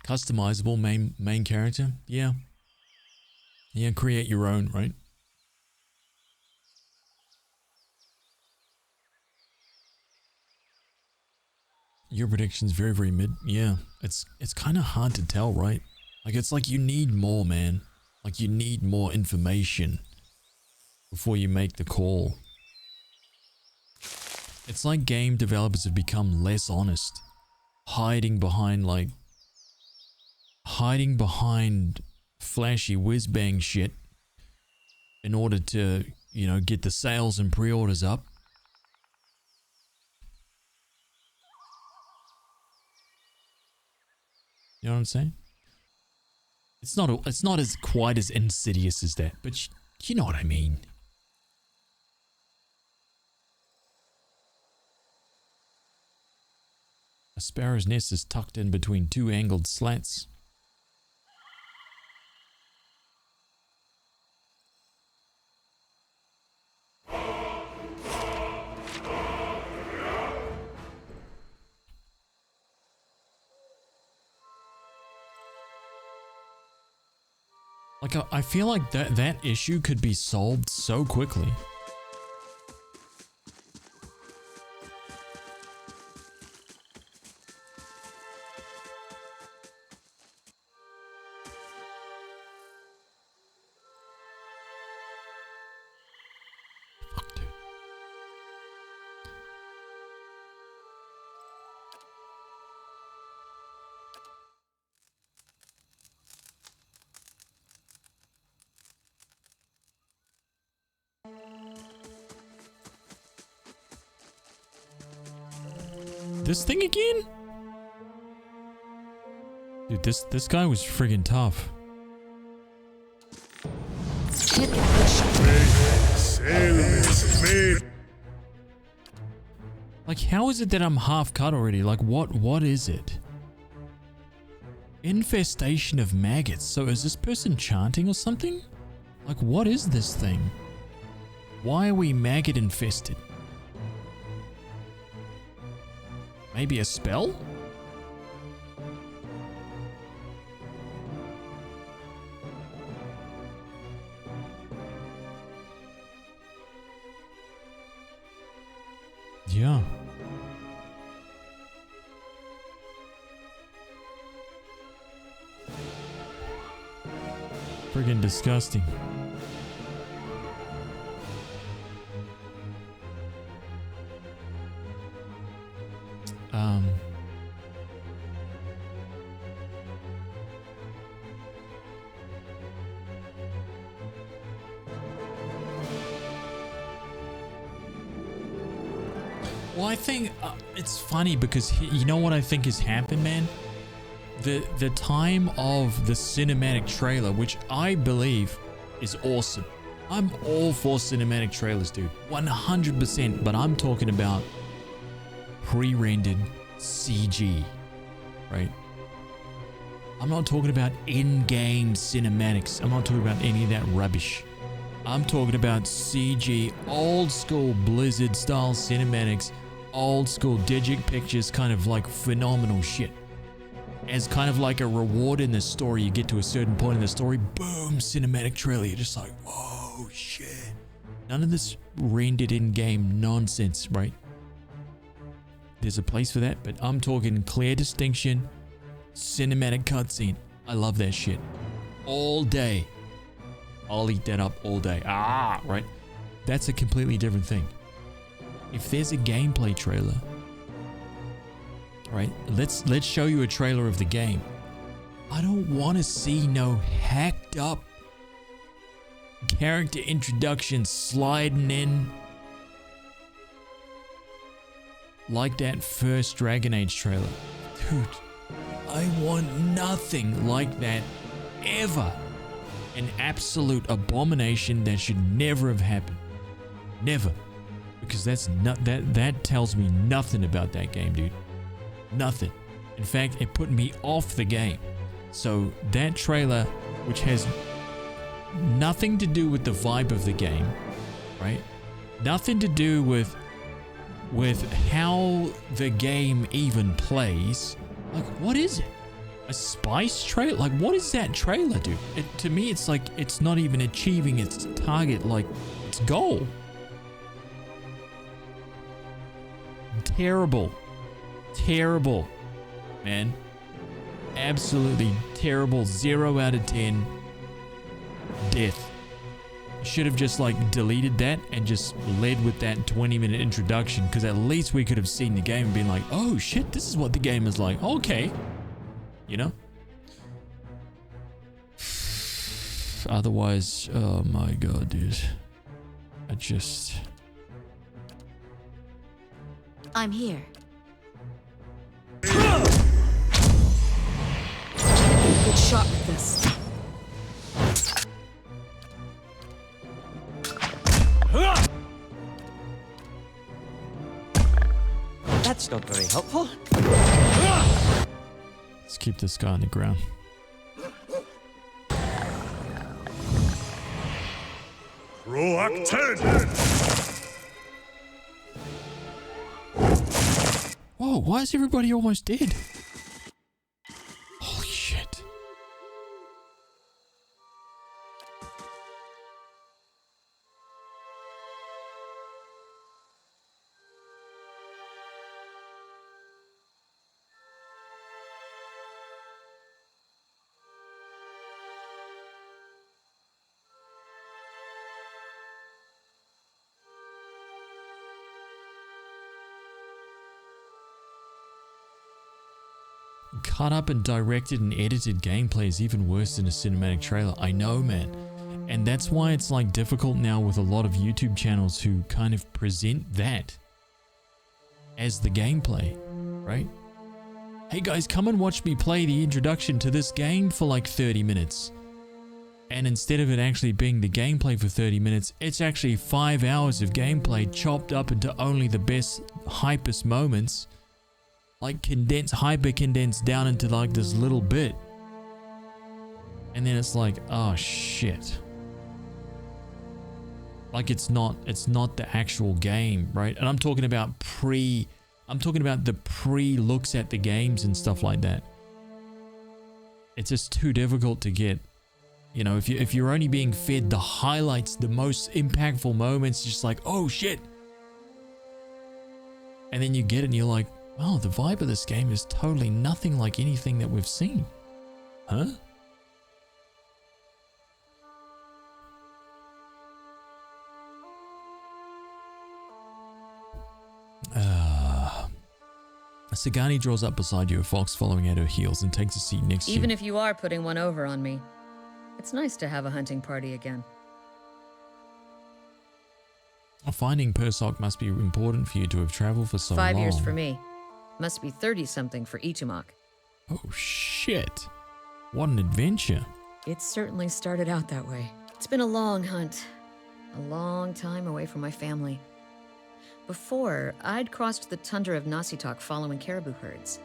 Customizable main character? Yeah. Yeah, create your own, right? Your prediction's very, very mid. Yeah, it's kind of hard to tell, right? Like, it's like you need more, man. Like, you need more information before you make the call. It's like game developers have become less honest, hiding behind flashy whiz-bang shit in order to, you know, get the sales and pre-orders up. You know what I'm saying? It's not as quite as insidious as that, but you know what I mean. A sparrow's nest is tucked in between two angled slats. Like, I feel like that issue could be solved so quickly. Fuck, dude. This thing again? Dude, this guy was friggin' tough. Like, how is it that I'm half cut already? Like, what is it? Infestation of maggots. So is this person chanting or something? Like, what is this thing? Why are we maggot infested? Maybe a spell? Yeah. Friggin' disgusting. Well, I think it's funny because you know what I think has happened, man? The time of the cinematic trailer, which I believe is awesome. I'm all for cinematic trailers, dude. 100%, but I'm talking about pre-rendered CG, right? I'm not talking about in-game cinematics. I'm not talking about any of that rubbish. I'm talking about CG, old school Blizzard style cinematics, old school Digic Pictures, kind of like phenomenal shit. As kind of like a reward in the story, you get to a certain point in the story, boom, cinematic trailer. You're just like, oh shit. None of this rendered in-game nonsense, right? There's a place for that, but I'm talking clear distinction, cinematic cutscene. I love that shit. All day. I'll eat that up all day. Ah, right? That's a completely different thing. If there's a gameplay trailer, right? Let's show you a trailer of the game. I don't want to see no hacked up character introduction sliding in like that first Dragon Age trailer. Dude, I want nothing like that ever. An absolute abomination that should never have happened. Never. Because that tells me nothing about that game, dude. Nothing. In fact, it put me off the game. So that trailer, which has nothing to do with the vibe of the game, right? Nothing to do with how the game even plays. Like, what is it? A spice trailer? Like, what is that trailer, dude? To me, it's like it's not even achieving its target, like its goal. Terrible. Terrible, man. Absolutely terrible. 0 out of 10. Death. Should have just like deleted that and just led with that 20-minute introduction, because at least we could have seen the game and been like, oh shit, this is what the game is like. Okay. You know? Otherwise, oh my god, dude. I'm here. Good shot with this. That's not very helpful. Let's keep this guy on the ground. Roak 10! Whoa, why is everybody almost dead? Holy shit. Cut up and directed and edited gameplay is even worse than a cinematic trailer. I know, man. And that's why it's like difficult now with a lot of YouTube channels who kind of present that as the gameplay, right? Hey guys, come and watch me play the introduction to this game for like 30 minutes. And instead of it actually being the gameplay for 30 minutes, it's actually 5 hours of gameplay chopped up into only the best, hypest moments. Like condensed, hyper condensed down into like this little bit. And then it's like, oh shit. Like it's not the actual game, right? And I'm talking about the pre-looks at the games and stuff like that. It's just too difficult to get. You know, if you're only being fed the highlights, the most impactful moments, just like, oh shit. And then you get it and you're like, wow, the vibe of this game is totally nothing like anything that we've seen. Huh? Sagani draws up beside you, a fox following at her heels, and takes a seat next to you. Even if you are putting one over on me, it's nice to have a hunting party again. Finding Persok must be important for you to have traveled for so long. 5 years for me. Must be 30-something for Ichimak. Oh shit. What an adventure. It certainly started out that way. It's been a long hunt. A long time away from my family. Before, I'd crossed the tundra of Nasitok following caribou herds.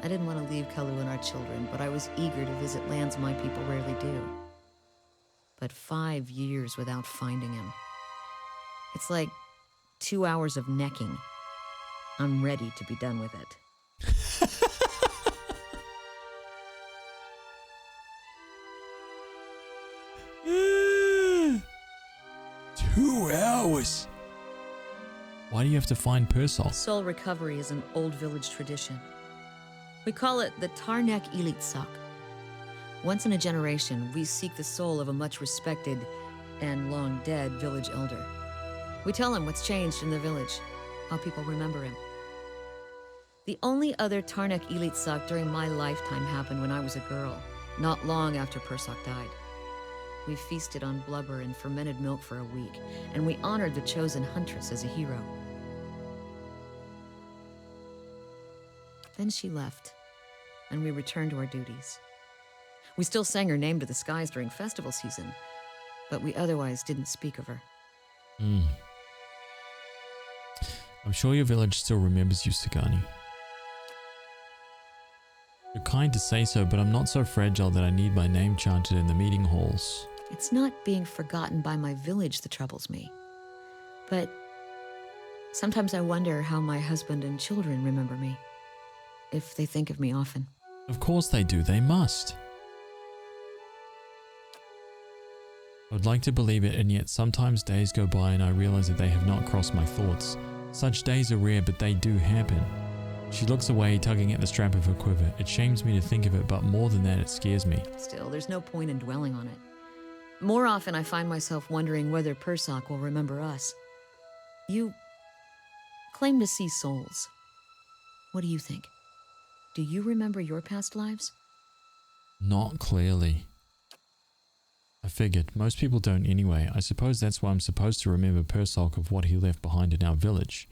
I didn't want to leave Kalu and our children, but I was eager to visit lands my people rarely do. But 5 years without finding him. It's like 2 hours of necking. I'm ready to be done with it. 2 hours. Why do you have to find Persol? Soul recovery is an old village tradition. We call it the Tarnek Ilitsak. Once in a generation, we seek the soul of a much respected and long dead village elder. We tell him what's changed in the village, how people remember him. The only other Tarnek Ilitsak during my lifetime happened when I was a girl, not long after Persok died. We feasted on blubber and fermented milk for a week, and we honored the chosen huntress as a hero. Then she left, and we returned to our duties. We still sang her name to the skies during festival season, but we otherwise didn't speak of her. I'm sure your village still remembers you, Sagani. You're kind to say so, but I'm not so fragile that I need my name chanted in the meeting halls. It's not being forgotten by my village that troubles me. But sometimes I wonder how my husband and children remember me, if they think of me often. Of course they do, they must. I would like to believe it, and yet sometimes days go by and I realize that they have not crossed my thoughts. Such days are rare, but they do happen. She looks away, tugging at the strap of her quiver. It shames me to think of it, but more than that, it scares me. Still, there's no point in dwelling on it. More often, I find myself wondering whether Persok will remember us. You claim to see souls. What do you think? Do you remember your past lives? Not clearly. I figured. Most people don't anyway. I suppose that's why I'm supposed to remember Persok of what he left behind in our village.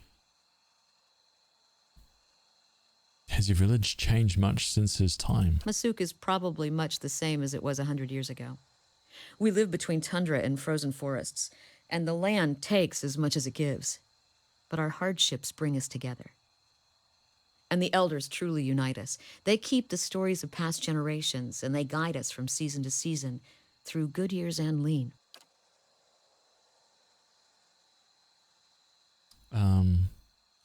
Has your village changed much since his time? Masuk is probably much the same as it was 100 years ago. We live between tundra and frozen forests, and the land takes as much as it gives. But our hardships bring us together. And the elders truly unite us. They keep the stories of past generations, and they guide us from season to season, through good years and lean.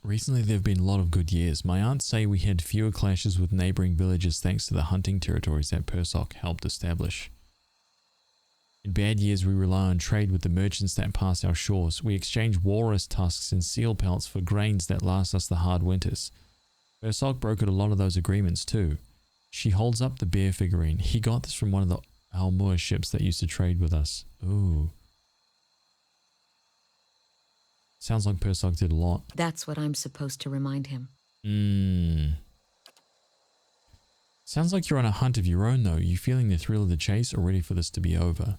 Recently there have been a lot of good years. My aunts say we had fewer clashes with neighboring villages thanks to the hunting territories that Persok helped establish. In bad years we rely on trade with the merchants that pass our shores. We exchange walrus tusks and seal pelts for grains that last us the hard winters. Persok brokered a lot of those agreements too. She holds up the bear figurine. He got this from one of the Almur ships that used to trade with us. Ooh. Sounds like Persok did a lot. That's what I'm supposed to remind him. Sounds like you're on a hunt of your own though. You feeling the thrill of the chase or ready for this to be over?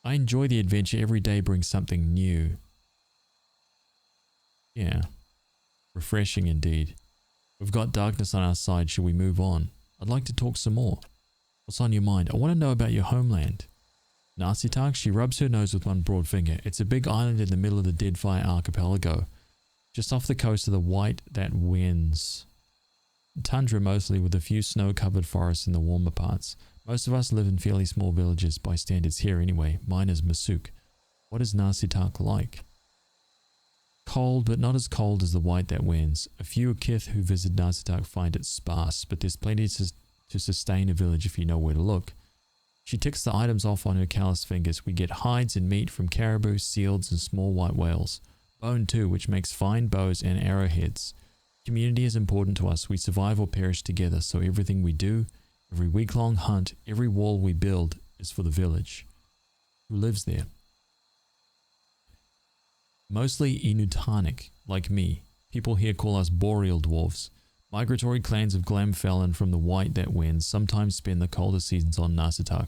I enjoy the adventure. Every day brings something new. Yeah. Refreshing indeed. We've got darkness on our side. Shall we move on? I'd like to talk some more. What's on your mind? I want to know about your homeland. Narsitak, she rubs her nose with one broad finger. It's a big island in the middle of the Deadfire archipelago, just off the coast of the White that Winds. Tundra mostly, with a few snow-covered forests in the warmer parts. Most of us live in fairly small villages, by standards here anyway. Mine is Masuk. What is Narsitak like? Cold, but not as cold as the White that Winds. A few kith who visit Narsitak find it sparse, but there's plenty to sustain a village if you know where to look. She ticks the items off on her calloused fingers. We get hides and meat from caribou, seals, and small white whales. Bone too, which makes fine bows and arrowheads. Community is important to us. We survive or perish together, so everything we do, every week-long hunt, every wall we build is for the village. Who lives there? Mostly Inutanic, like me. People here call us boreal dwarves. Migratory clans of Glamfellan from the White that Winds sometimes spend the colder seasons on Narsitak,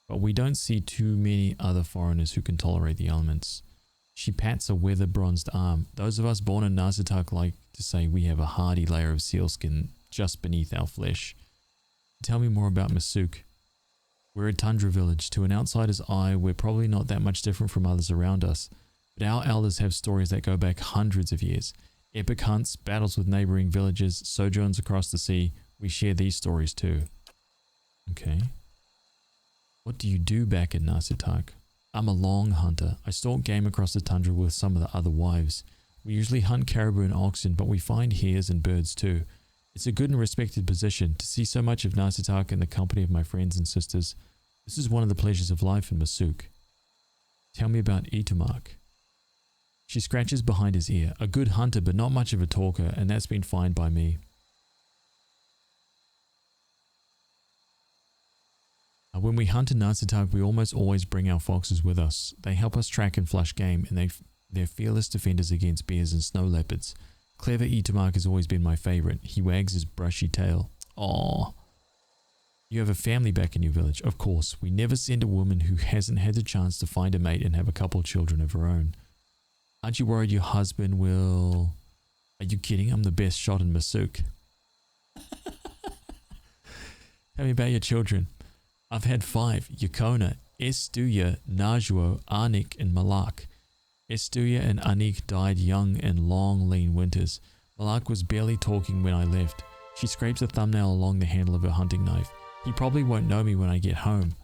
but we don't see too many other foreigners who can tolerate the elements. She pats a weather-bronzed arm. Those of us born in Narsitak like to say we have a hardy layer of sealskin just beneath our flesh. Tell me more about Masuk. We're a tundra village. To an outsider's eye, we're probably not that much different from others around us, but our elders have stories that go back hundreds of years. Epic hunts, battles with neighboring villages, sojourns across the sea. We share these stories too. Okay. What do you do back in Narsitak? I'm a long hunter. I stalk game across the tundra with some of the other wives. We usually hunt caribou and oxen, but we find hares and birds too. It's a good and respected position. To see so much of Narsitak in the company of my friends and sisters, this is one of the pleasures of life in Masuk. Tell me about Itumark. She scratches behind his ear. A good hunter, but not much of a talker, and that's been fine by me. When we hunt in Narsitak, we almost always bring our foxes with us. They help us track and flush game, and they're fearless defenders against bears and snow leopards. Clever Itumark has always been my favorite. He wags his brushy tail. Aww. You have a family back in your village. Of course, we never send a woman who hasn't had the chance to find a mate and have a couple children of her own. Aren't you worried your husband will... Are you kidding? I'm the best shot in Masuk. Tell me about your children. I've had 5. Yukona, Estuya, Najuo, Arnik, and Malak. Estuya and Anik died young in long, lean winters. Malak was barely talking when I left. She scrapes a thumbnail along the handle of her hunting knife. He probably won't know me when I get home.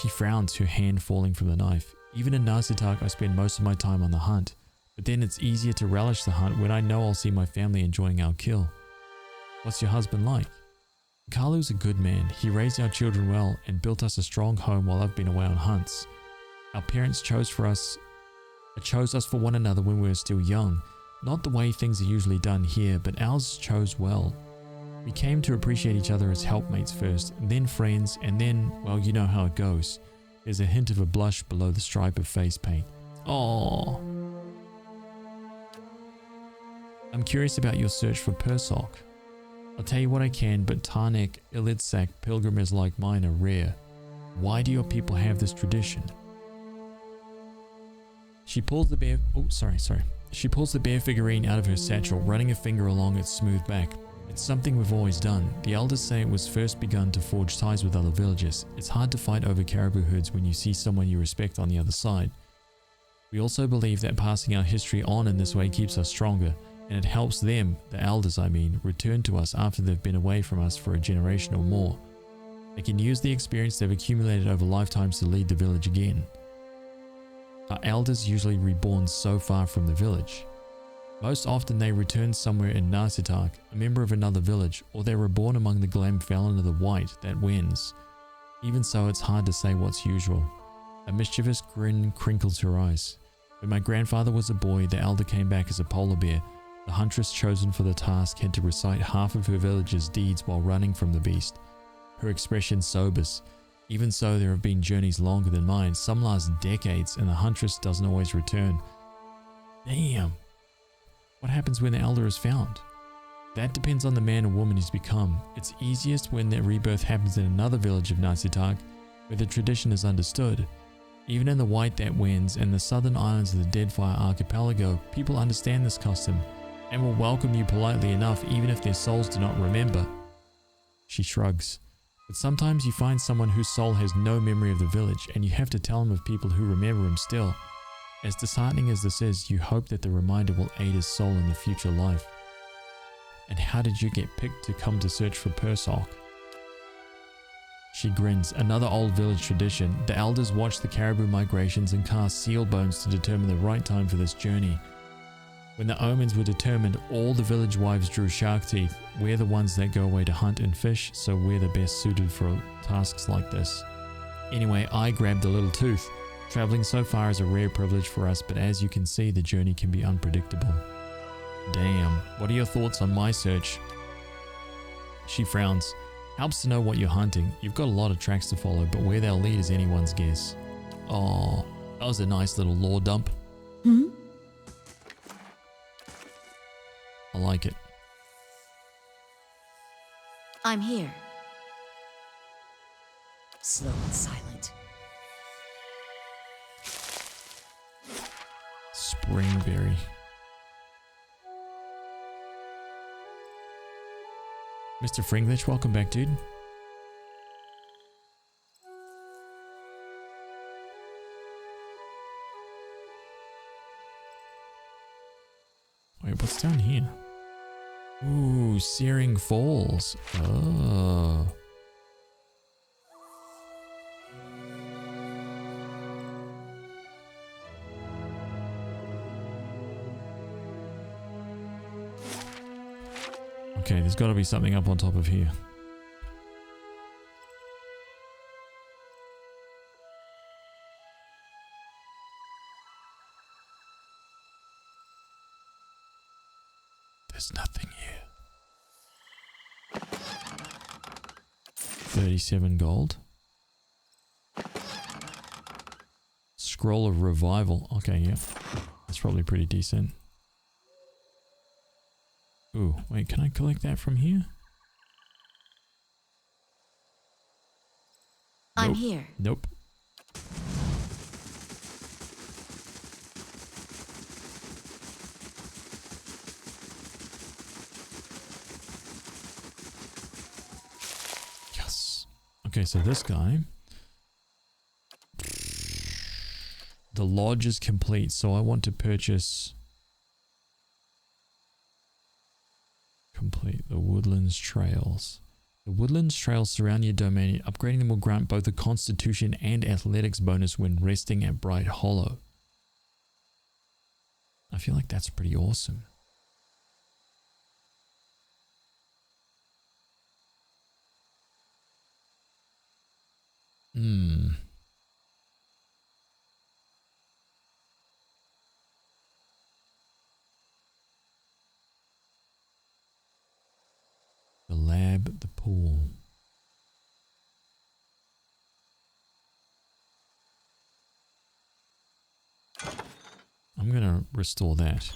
She frowns, her hand falling from the knife. Even in Narsitak, I spend most of my time on the hunt, but then it's easier to relish the hunt when I know I'll see my family enjoying our kill. What's your husband like? Kalu's a good man. He raised our children well and built us a strong home while I've been away on hunts. Our parents chose us for one another when we were still young. Not the way things are usually done here, but ours chose well. We came to appreciate each other as helpmates first, and then friends, and then, well, you know how it goes. There's a hint of a blush below the stripe of face paint. Aww. I'm curious about your search for Persok. I'll tell you what I can, but Tarnek, Ilitsak, pilgrims like mine are rare. Why do your people have this tradition? She pulls the bear... She pulls the bear figurine out of her satchel, running a finger along its smooth back. It's something we've always done. The elders say it was first begun to forge ties with other villages. It's hard to fight over caribou herds when you see someone you respect on the other side. We also believe that passing our history on in this way keeps us stronger. and it helps them, the elders I mean, return to us after they've been away from us for a generation or more. They can use the experience they've accumulated over lifetimes to lead the village again. Are elders usually reborn so far from the village? Most often they return somewhere in Narsitark, a member of another village, or they're reborn among the Glamfellin of the White that wins. Even so, it's hard to say what's usual. A mischievous grin crinkles her eyes. When my grandfather was a boy, the elder came back as a polar bear. The huntress chosen for the task had to recite half of her village's deeds while running from the beast. Her expression sobers. Even so, there have been journeys longer than mine, some last decades, and the huntress doesn't always return. Damn. What happens when the elder is found? That depends on the man or woman he's become. It's easiest when their rebirth happens in another village of Narsitark, where the tradition is understood. Even in the White that wins and the southern islands of the Deadfire Archipelago, people understand this custom and will welcome you politely enough even if their souls do not remember. She shrugs. But sometimes you find someone whose soul has no memory of the village and you have to tell him of people who remember him still. As disheartening as this is, you hope that the reminder will aid his soul in the future life. And how did you get picked to come to search for Persolk? She grins. Another old village tradition. The elders watch the caribou migrations and cast seal bones to determine the right time for this journey. When the omens were determined, all the village wives drew shark teeth. We're the ones that go away to hunt and fish, so we're the best suited for tasks like this. Anyway, I grabbed the little tooth. Traveling so far is a rare privilege for us, but as you can see, the journey can be unpredictable. Damn, what are your thoughts on my search? She frowns. Helps to know what you're hunting. You've got a lot of tracks to follow, but where they'll lead is anyone's guess. Oh, that was a nice little lore dump. I like it. I'm here. Slow and silent. Springberry. Mr. Fringlish, welcome back, dude. Wait, what's down here? Ooh, Searing Falls. Oh. Okay, there's got to be something up on top of here. There's nothing here. 37 gold. Scroll of Revival. Okay, yeah. That's probably pretty decent. Ooh, wait, can I collect that from here? I'm Nope. here. Nope. Yes. Okay, so this guy. The lodge is complete, so I want to purchase... Complete the Woodlands Trails. The Woodlands Trails surround your domain. Upgrading them will grant both a Constitution and Athletics bonus when resting at Bright Hollow. I feel like that's pretty awesome. The lab, the pool. I'm gonna restore that.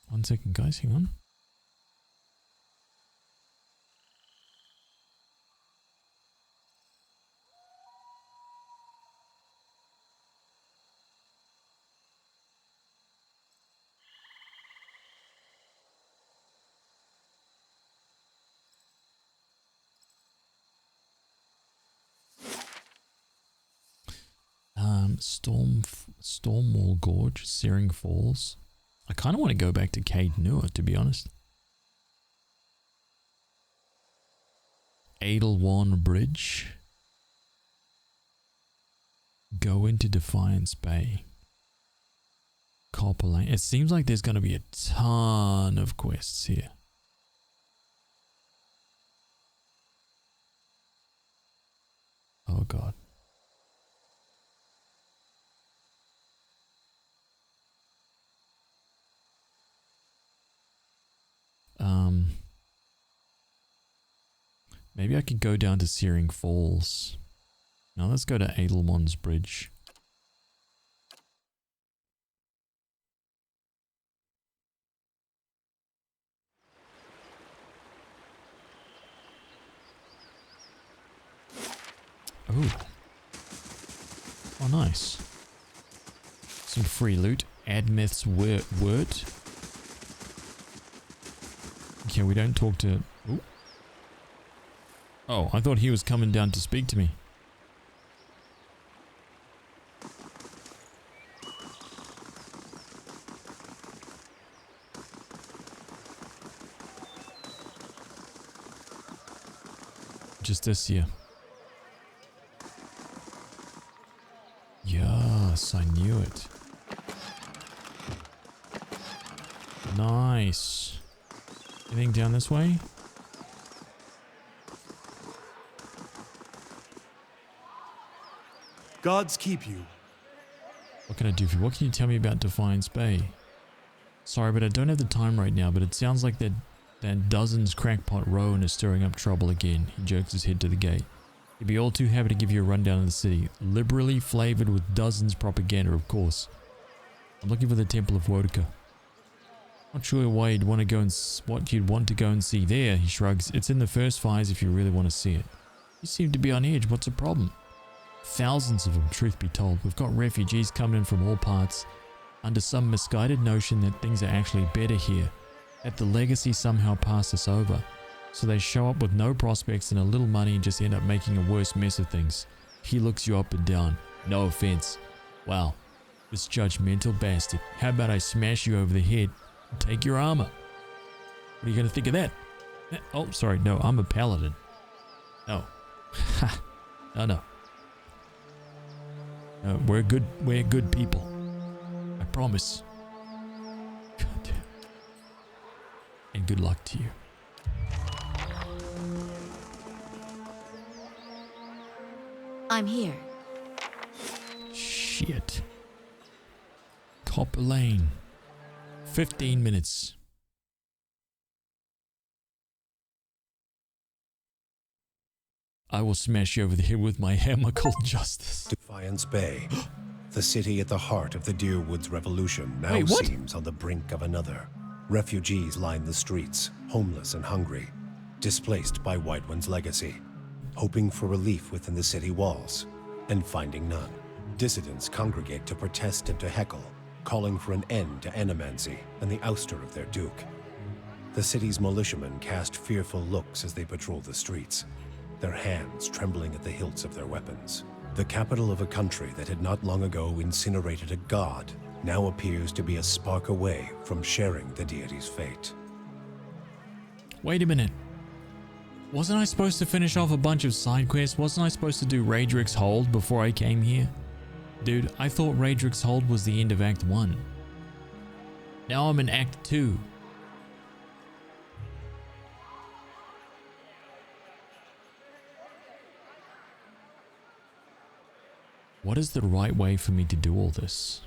One second, guys, hang on. Stormwall Gorge, Searing Falls. I kind of want to go back to Caed Nua, to be honest. Edelwan Bridge. Go into Defiance Bay. Copper Lane. It seems like there's going to be a ton of quests here. Oh god. Maybe I could go down to Searing Falls. Now let's go to Edelmon's Bridge. Oh. Oh, nice. Some free loot. Admeth's wort. Okay, we don't talk to... Ooh. Oh, I thought he was coming down to speak to me. Just this year. Yes, I knew it. Nice. Anything down this way? Gods keep you. What can I do for you? What can you tell me about Defiance Bay? Sorry, but I don't have the time right now, but it sounds like that Dozens crackpot Rowan is stirring up trouble again. He jerks his head to the gate. He'd be all too happy to give you a rundown of the city. Liberally flavored with Dozens propaganda, of course. I'm looking for the Temple of Wodika. Not sure why you'd want to go and what you'd want to go and see there, he shrugs. It's in the first fires if you really want to see it. You seem to be on edge. What's the problem? Thousands of them, truth be told. We've got refugees coming in from all parts under some misguided notion that things are actually better here, that the legacy somehow passed us over. So they show up with no prospects and a little money and just end up making a worse mess of things. He looks you up and down. No offense. Wow, this judgmental bastard. How about I smash you over the head and take your armor? What are you going to think of that? Oh, sorry, no, I'm a paladin. No. Ha. No. We're good people. I promise. God. And good luck to you. I'm here. Shit. Copper Lane. 15 minutes. I will smash you over the head with my hammer called Justice. Defiance Bay. The city at the heart of the Deerwoods Revolution now Wait, what? seems on the brink of another. Refugees line the streets, homeless and hungry, displaced by White One's legacy, hoping for relief within the city walls, and finding none. Dissidents congregate to protest and to heckle, calling for an end to animancy and the ouster of their duke. The city's militiamen cast fearful looks as they patrol the streets, their hands trembling at the hilts of their weapons. The capital of a country that had not long ago incinerated a god now appears to be a spark away from sharing the deity's fate. Wait a minute. Wasn't I supposed to finish off a bunch of side quests? Wasn't I supposed to do Raedric's Hold before I came here? Dude, I thought Raedric's Hold was the end of Act 1. Now I'm in Act 2. What is the right way for me to do all this?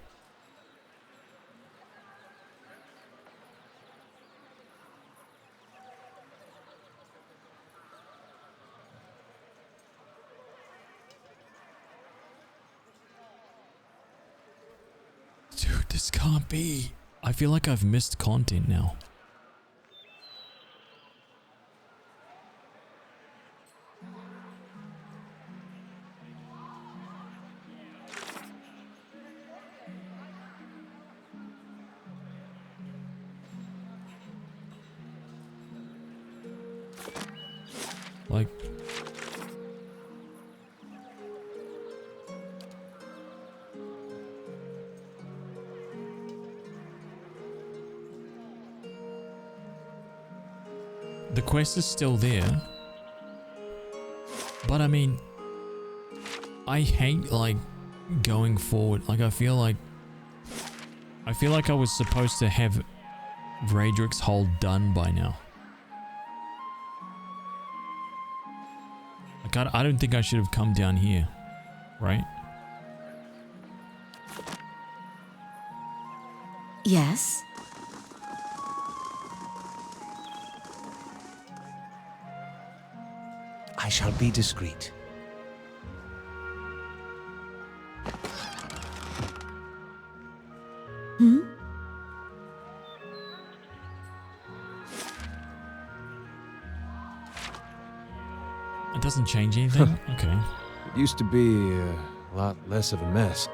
Dude, this can't be. I feel like I've missed content now. Like, the quest is still there. But I mean, I hate like going forward. Like I feel like I was supposed to have Vraydrik's Hold done by now. Like I don't think I should have come down here, right? Yes? I shall be discreet. Hmm? It doesn't change anything? Okay. It used to be a lot less of a mess.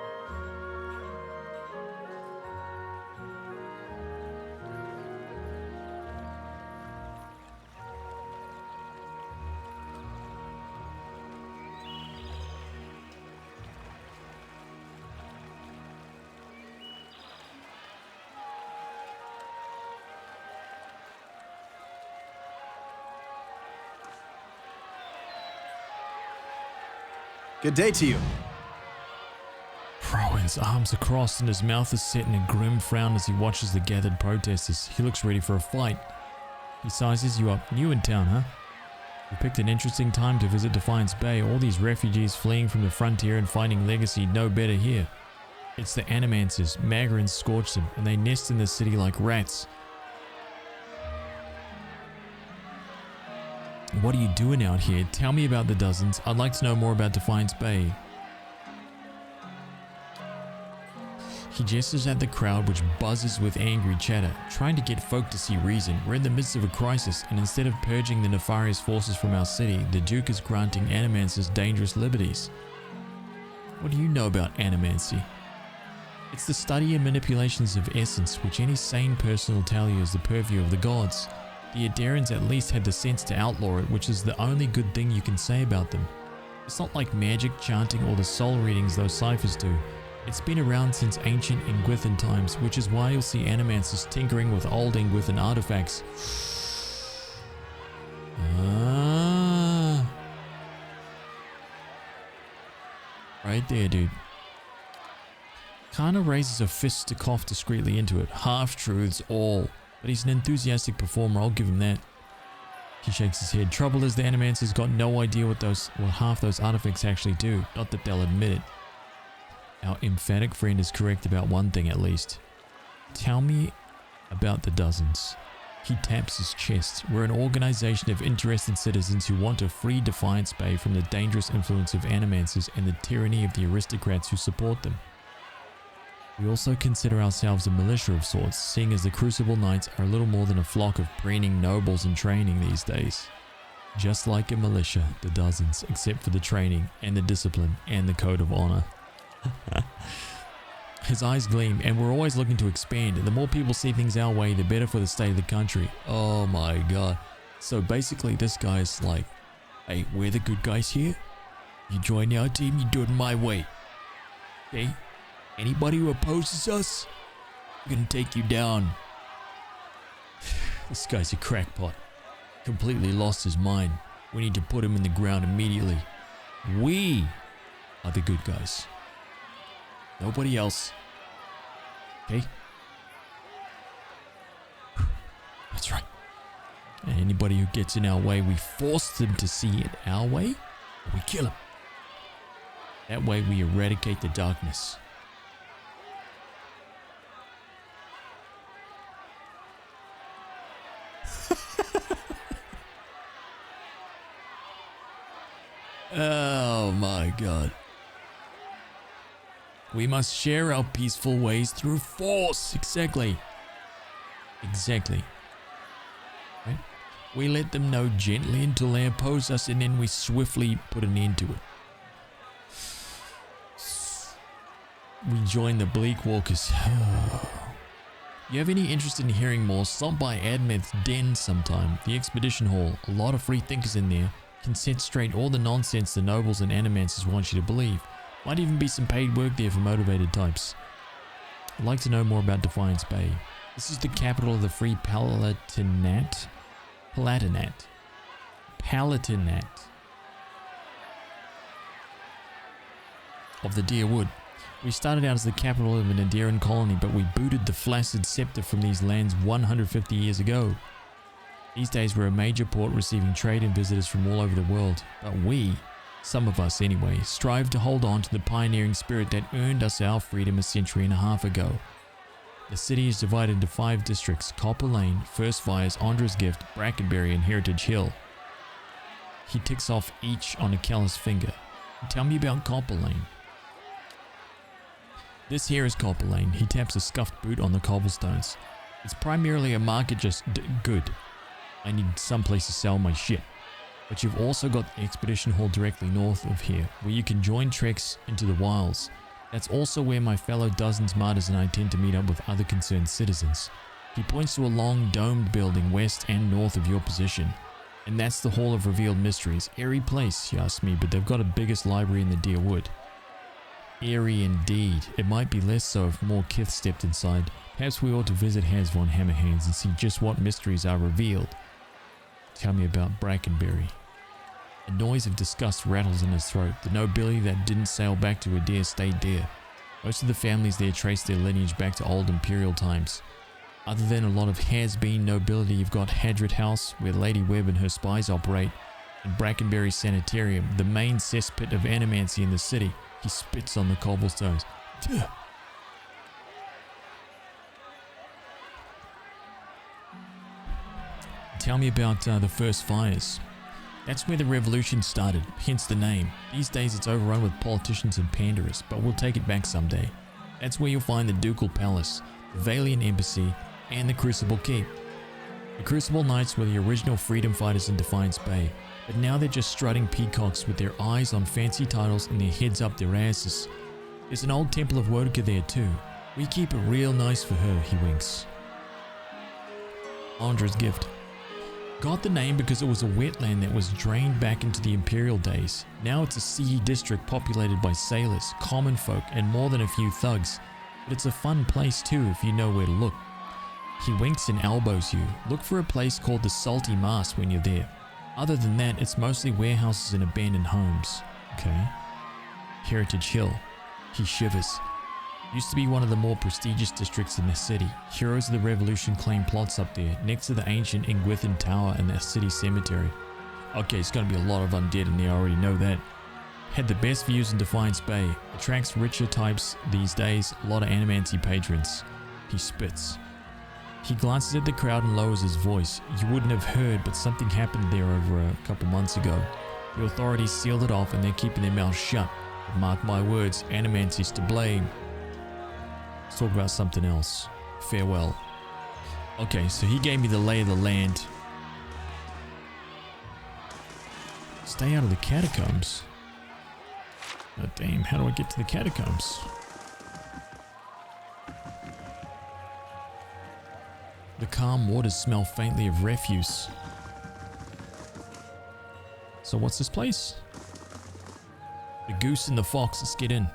Good day to you. Rowan's arms are crossed and his mouth is set in a grim frown as he watches the gathered protesters. He looks ready for a fight. He sizes you up. New in town, huh? You picked an interesting time to visit Defiance Bay. All these refugees fleeing from the frontier and finding legacy no better here. It's the Animancers. Magarins scorched them, and they nest in the city like rats. What are you doing out here? Tell me about the dozens. I'd like to know more about Defiance Bay. He gestures at the crowd, which buzzes with angry chatter, trying to get folk to see reason. We're in the midst of a crisis, and instead of purging the nefarious forces from our city, the Duke is granting Animancers dangerous liberties. What do you know about Animancy? It's the study and manipulations of essence, which any sane person will tell you is the purview of the gods. The Adarans at least had the sense to outlaw it, which is the only good thing you can say about them. It's not like magic, chanting, or the soul readings those ciphers do. It's been around since ancient Ingwithan times, which is why you'll see Animancers tinkering with old Ingwithan artifacts. Right there, dude. Kana raises a fist to cough discreetly into it. Half-truths all. But he's an enthusiastic performer, I'll give him that. He shakes his head. Trouble is the Animancers got no idea what half those artifacts actually do. Not that they'll admit it. Our emphatic friend is correct about one thing at least. Tell me about the dozens. He taps his chest. We're an organization of interested citizens who want to free Defiance Bay from the dangerous influence of Animancers and the tyranny of the aristocrats who support them. We also consider ourselves a militia of sorts, seeing as the Crucible Knights are a little more than a flock of preening nobles in training these days. Just like a militia, the dozens, except for the training and the discipline and the code of honor. His eyes gleam, and we're always looking to expand. The more people see things our way, the better for the state of the country. Oh my god. So basically this guy's like, hey, we're the good guys here. You join our team, you do it my way. Okay? Anybody who opposes us, we're gonna take you down. This guy's a crackpot. Completely lost his mind. We need to put him in the ground immediately. We are the good guys. Nobody else. Okay? That's right. And anybody who gets in our way, we force them to see it our way, or we kill them. That way we eradicate the darkness. Oh my god. We must share our peaceful ways through force. Exactly. Exactly. Right? We let them know gently until they oppose us, and then we swiftly put an end to it. We join the Bleak Walkers. You have any interest in hearing more, stop by Admeth's Den sometime. The Expedition Hall. A lot of free thinkers in there. Can set straight all the nonsense the nobles and Animancers want you to believe. Might even be some paid work there for motivated types. I'd like to know more about Defiance Bay. This is the capital of the Free Palatinate. Palatinate. Of the Deer Wood. We started out as the capital of an Adairan colony, but we booted the flaccid scepter from these lands 150 years ago. These days we're a major port receiving trade and visitors from all over the world, but we, some of us anyway, strive to hold on to the pioneering spirit that earned us our freedom a century and a half ago. The city is divided into 5 districts: Copper Lane, First Fires, Andra's Gift, Brackenbury and Heritage Hill. He ticks off each on a callous finger. Tell me about Copper Lane. This here is Copper Lane. He taps a scuffed boot on the cobblestones. It's primarily a market, just good. I need someplace to sell my shit. But you've also got the Expedition Hall directly north of here, where you can join treks into the wilds. That's also where my fellow dozens martyrs and I tend to meet up with other concerned citizens. He points to a long domed building west and north of your position. And that's the Hall of Revealed Mysteries. Airy place, you ask me, but they've got the biggest library in the Deer Wood. Eerie indeed. It might be less so if more kith stepped inside. Perhaps we ought to visit HazVsRPG and see just what mysteries are revealed. Tell me about Brackenbury. A noise of disgust rattles in his throat. The nobility that didn't sail back to Adair stayed there. Most of the families there trace their lineage back to old imperial times. Other than a lot of has-been nobility, you've got Hadrit House, where Lady Webb and her spies operate, and Brackenbury Sanitarium, the main cesspit of animancy in the city. He spits on the cobblestones. Duh. Tell me about the First Fires. That's where the revolution started, hence the name. These days it's overrun with politicians and panderers, but we'll take it back someday. That's where you'll find the Ducal Palace, the Valiant Embassy, and the Crucible Keep. The Crucible Knights were the original freedom fighters in Defiance Bay, but now they're just strutting peacocks with their eyes on fancy titles and their heads up their asses. There's an old temple of Wodka there too. We keep it real nice for her, he winks. Andra's Gift. Got the name because it was a wetland that was drained back into the Imperial days. Now it's a sea district populated by sailors, common folk, and more than a few thugs. But it's a fun place too if you know where to look. He winks and elbows you. Look for a place called the Salty Mast when you're there. Other than that, it's mostly warehouses and abandoned homes. Okay. Heritage Hill. He shivers. Used to be one of the more prestigious districts in the city. Heroes of the Revolution claim plots up there, next to the ancient Ingwithan Tower and the city cemetery. Okay, it's gonna be a lot of undead in there, I already know that. Had the best views in Defiance Bay. Attracts richer types these days, a lot of animancy patrons. He spits. He glances at the crowd and lowers his voice. You wouldn't have heard, but something happened there over a couple months ago. The authorities sealed it off and they're keeping their mouths shut. But mark my words, animancy's to blame. Let's talk about something else. Farewell. Okay, so he gave me the lay of the land. Stay out of the catacombs. Oh damn, how do I get to the catacombs? The calm waters smell faintly of refuse. So what's this place? The Goose and the Fox, let's get in.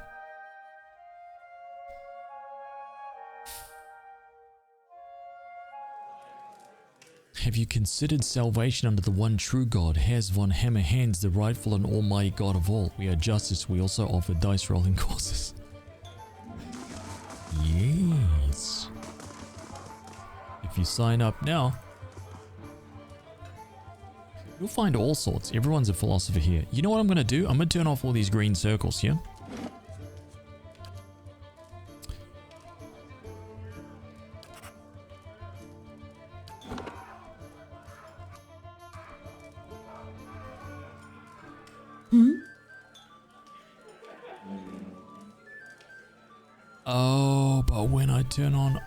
Have you considered salvation under the one true God, HazVsRPG, the rightful and almighty God of all? We are justice, we also offer dice rolling courses. Yes. If you sign up now, you'll find all sorts. Everyone's a philosopher here. You know what I'm going to do? I'm going to turn off all these green circles here. Oh, but when I turn on...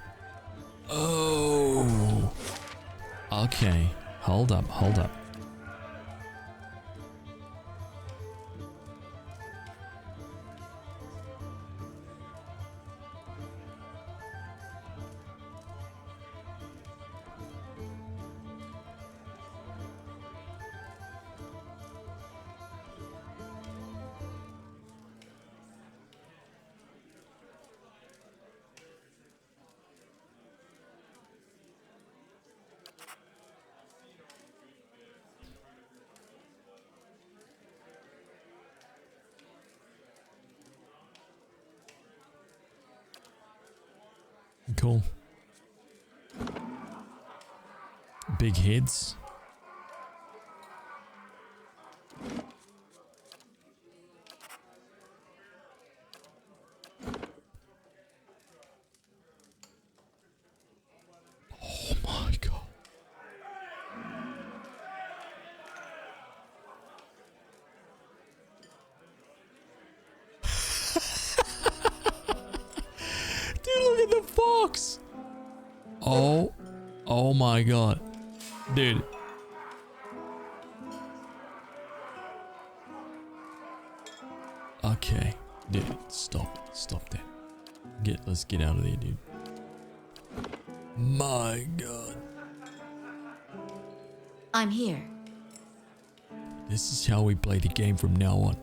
Oh. Okay. Hold up, hold up. cool. Big heads. Oh my god. Dude, look at the fox. Oh my god. Dude. Okay. Dude, stop that. Let's get out of there, dude. My god. I'm here. This is how we play the game from now on.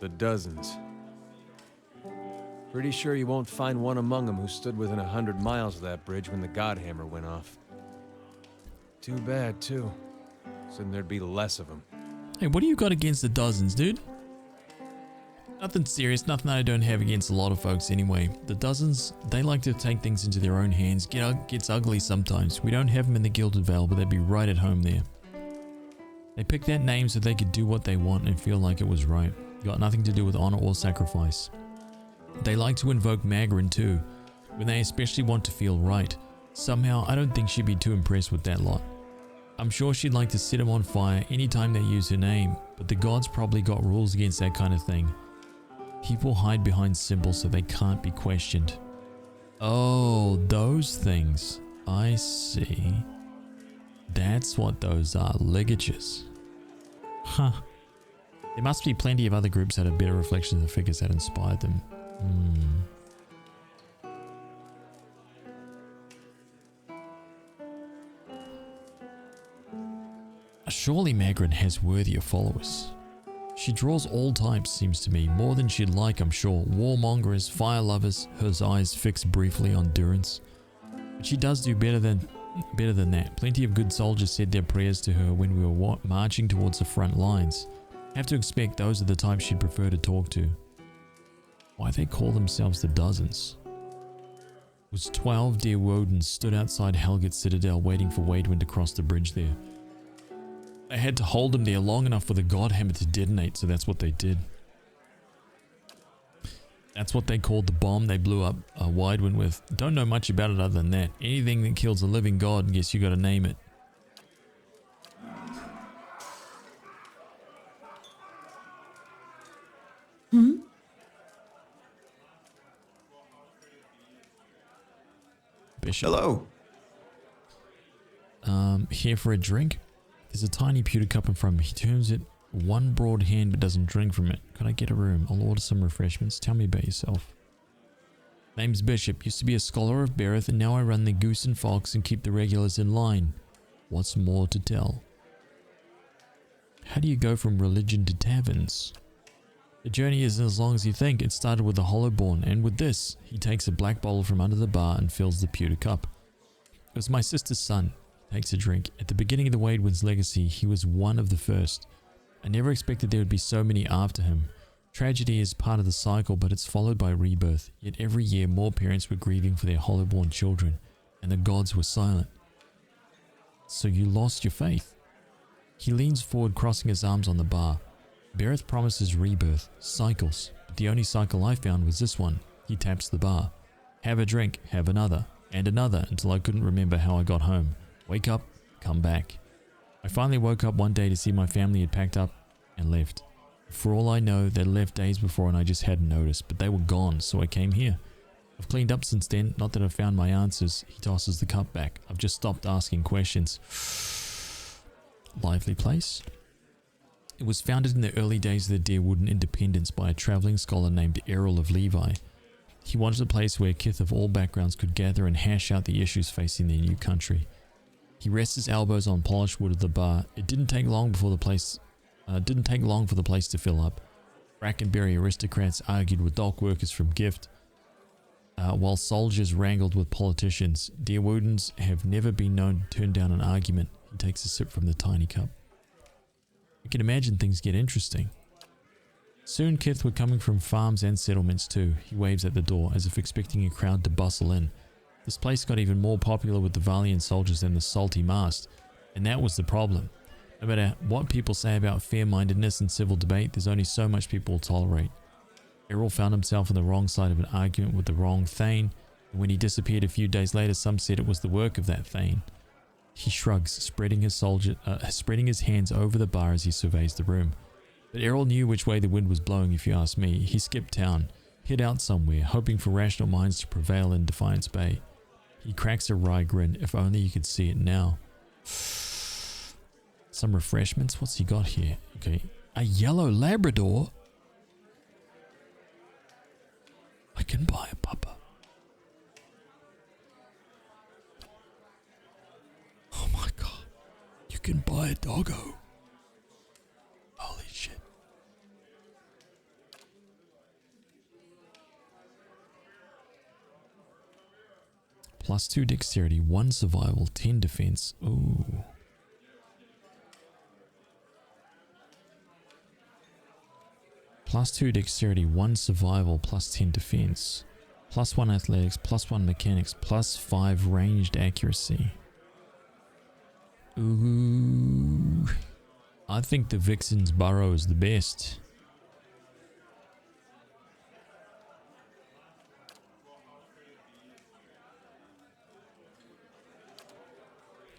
The dozens. Pretty sure you won't find one among them who stood within 100 miles of that bridge when the Godhammer went off. Too bad, too. Said there'd be less of them. Hey, what do you got against the dozens, dude? Nothing serious, nothing I don't have against a lot of folks anyway. The dozens, they like to take things into their own hands. Gets ugly sometimes. We don't have them in the Gilded Vale, but they'd be right at home there. They picked that name so they could do what they want and feel like it was right. Got nothing to do with honor or sacrifice. They like to invoke Magrin too, when they especially want to feel right. Somehow, I don't think she'd be too impressed with that lot. I'm sure she'd like to set him on fire anytime they use her name, but the gods probably got rules against that kind of thing. People hide behind symbols so they can't be questioned. Oh, those things. I see. That's what those are, ligatures. Huh. There must be plenty of other groups that have better reflections of the figures that inspired them. Surely Magrin has worthier followers. She draws all types, seems to me, more than she'd like, I'm sure. Warmongers, fire lovers, her eyes fixed briefly on Durance. But she does do better than that. Plenty of good soldiers said their prayers to her when we were marching towards the front lines. Have to expect those are the types she'd prefer to talk to. Why they call themselves the Dozens? It was 12 dear Wodens stood outside Helget's citadel waiting for Waidwin to cross the bridge there. They had to hold him there long enough for the Godhammer to detonate, so that's what they did. That's what they called the bomb they blew up Waidwin with. Don't know much about it other than that. Anything that kills a living god, guess you gotta name it. Bishop. Hello. Here for a drink? There's a tiny pewter cup in front of me. He turns it one broad hand but doesn't drink from it. Could I get a room? I'll order some refreshments. Tell me about yourself. Name's Bishop. Used to be a scholar of Berith and now I run the Goose and Fox and keep the regulars in line. What's more to tell? How do you go from religion to taverns? The journey isn't as long as you think. It started with the Hollowborn, and with this, he takes a black bottle from under the bar and fills the pewter cup. It was my sister's son. Takes a drink. At the beginning of the Waidwin's legacy, he was one of the first. I never expected there would be so many after him. Tragedy is part of the cycle, but it's followed by rebirth. Yet every year more parents were grieving for their Hollowborn children, and the gods were silent. So you lost your faith? He leans forward, crossing his arms on the bar. Berith promises rebirth, cycles, but the only cycle I found was this one. He taps the bar. Have a drink, have another, and another until I couldn't remember how I got home. Wake up, come back. I finally woke up one day to see my family had packed up and left. For all I know, they left days before and I just hadn't noticed, but they were gone, so I came here. I've cleaned up since then, not that I've found my answers. He tosses the cup back. I've just stopped asking questions. Lively place? It was founded in the early days of the Deerwooden independence by a travelling scholar named Errol of Levi. He wanted a place where kith of all backgrounds could gather and hash out the issues facing their new country. He rests his elbows on polished wood of the bar. It didn't take long for the place to fill up. Brackenberry aristocrats argued with dock workers from Gift, while soldiers wrangled with politicians. Deerwoodens have never been known to turn down an argument. He takes a sip from the tiny cup. I can imagine things get interesting. Soon Kith were coming from farms and settlements too. He waves at the door as if expecting a crowd to bustle in. This place got even more popular with the Valiant soldiers than the Salty Mast, and that was the problem. No matter what people say about fair-mindedness and civil debate, there's only so much people will tolerate. Errol found himself on the wrong side of an argument with the wrong Thane, and when he disappeared a few days later, some said it was the work of that Thane. He shrugs, spreading his hands over the bar as he surveys the room. But Errol knew which way the wind was blowing, if you ask me. He skipped town, hid out somewhere, hoping for rational minds to prevail in Defiance Bay. He cracks a wry grin, if only you could see it now. Some refreshments? What's he got here? Okay. A yellow Labrador? I can buy a pupper. Oh my god. You can buy a doggo. Holy shit. +2 dexterity, 1 survival, 10 defense. Ooh. +2 dexterity, 1 survival, +10 defense. +1 athletics, +1 mechanics, +5 ranged accuracy. Ooh. I think the Vixen's Burrow is the best.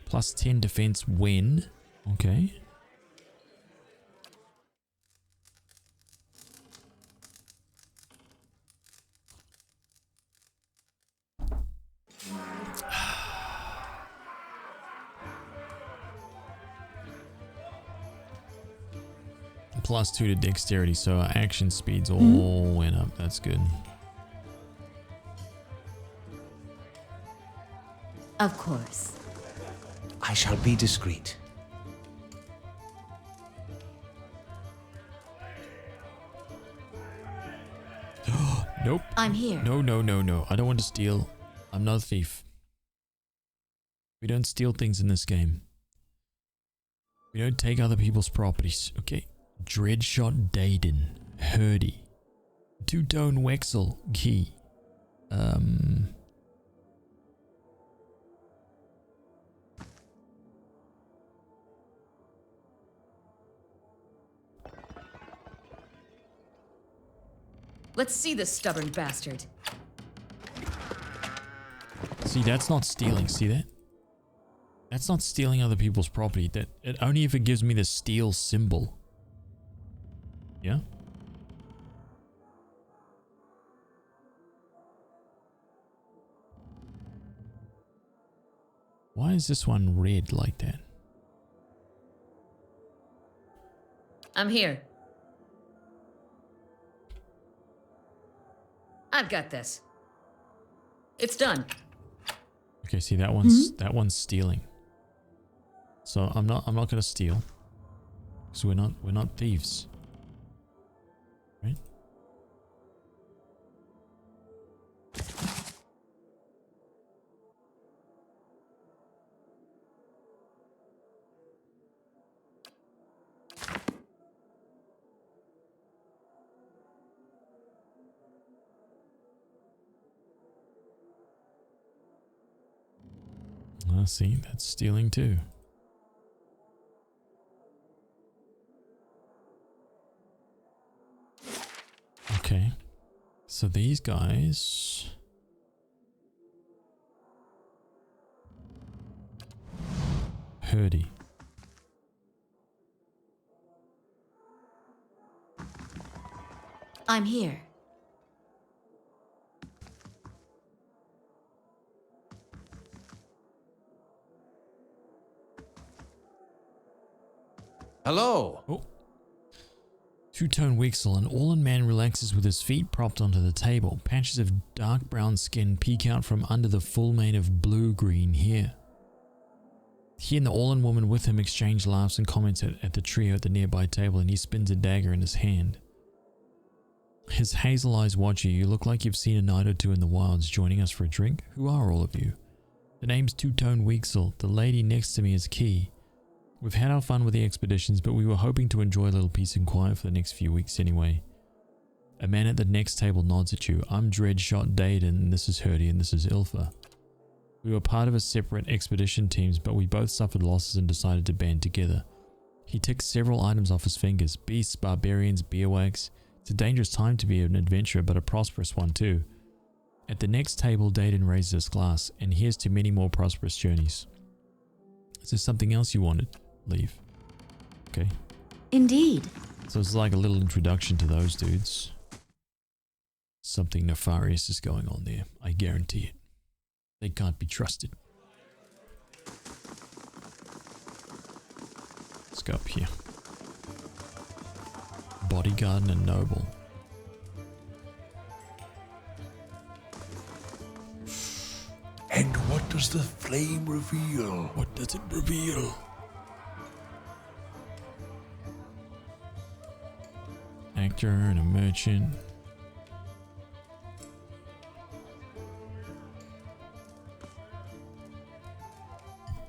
+10 defense when? Okay. +2 to dexterity, so our action speeds all went up. That's good. Of course. I shall be discreet. Nope. I'm here. No, no, no, no. I don't want to steal. I'm not a thief. We don't steal things in this game. We don't take other people's properties. Okay. Dreadshot Daden. Hurdy. Two-tone Wexel. Key. Let's see this stubborn bastard. See, that's not stealing. See that? That's not stealing other people's property. That it only if it gives me the steal symbol. Yeah? Why is this one red like that? I'm here. I've got this. It's done. Okay, see that one's stealing. So I'm not gonna steal. Because we're not thieves. Right? See, that's stealing too. Okay. So these guys... Hurdy. I'm here. Hello. Oh. Two-tone Wexel, an Orlan man relaxes with his feet propped onto the table. Patches of dark brown skin peek out from under the full mane of blue-green hair. He and the Orlan woman with him exchange laughs and comments at the trio at the nearby table, and he spins a dagger in his hand. His hazel eyes watch you. You look like you've seen a night or two in the wilds. Joining us for a drink? Who are all of you? The name's Two-tone Wexel. The lady next to me is Key. We've had our fun with the expeditions, but we were hoping to enjoy a little peace and quiet for the next few weeks anyway. A man at the next table nods at you. I'm Dreadshot Daden, and this is Hurdy, and this is Ilfa. We were part of a separate expedition teams, but we both suffered losses and decided to band together. He ticked several items off his fingers. Beasts, barbarians, beerwags. It's a dangerous time to be an adventurer, but a prosperous one too. At the next table, Daden raises his glass, and here's to many more prosperous journeys. Is there something else you wanted? Leave. Okay. Indeed. So it's like a little introduction to those dudes. Something nefarious is going on there. I guarantee it. They can't be trusted. Let's go up here. Bodyguard and a noble. And what does the flame reveal? What does it reveal? Actor and a merchant.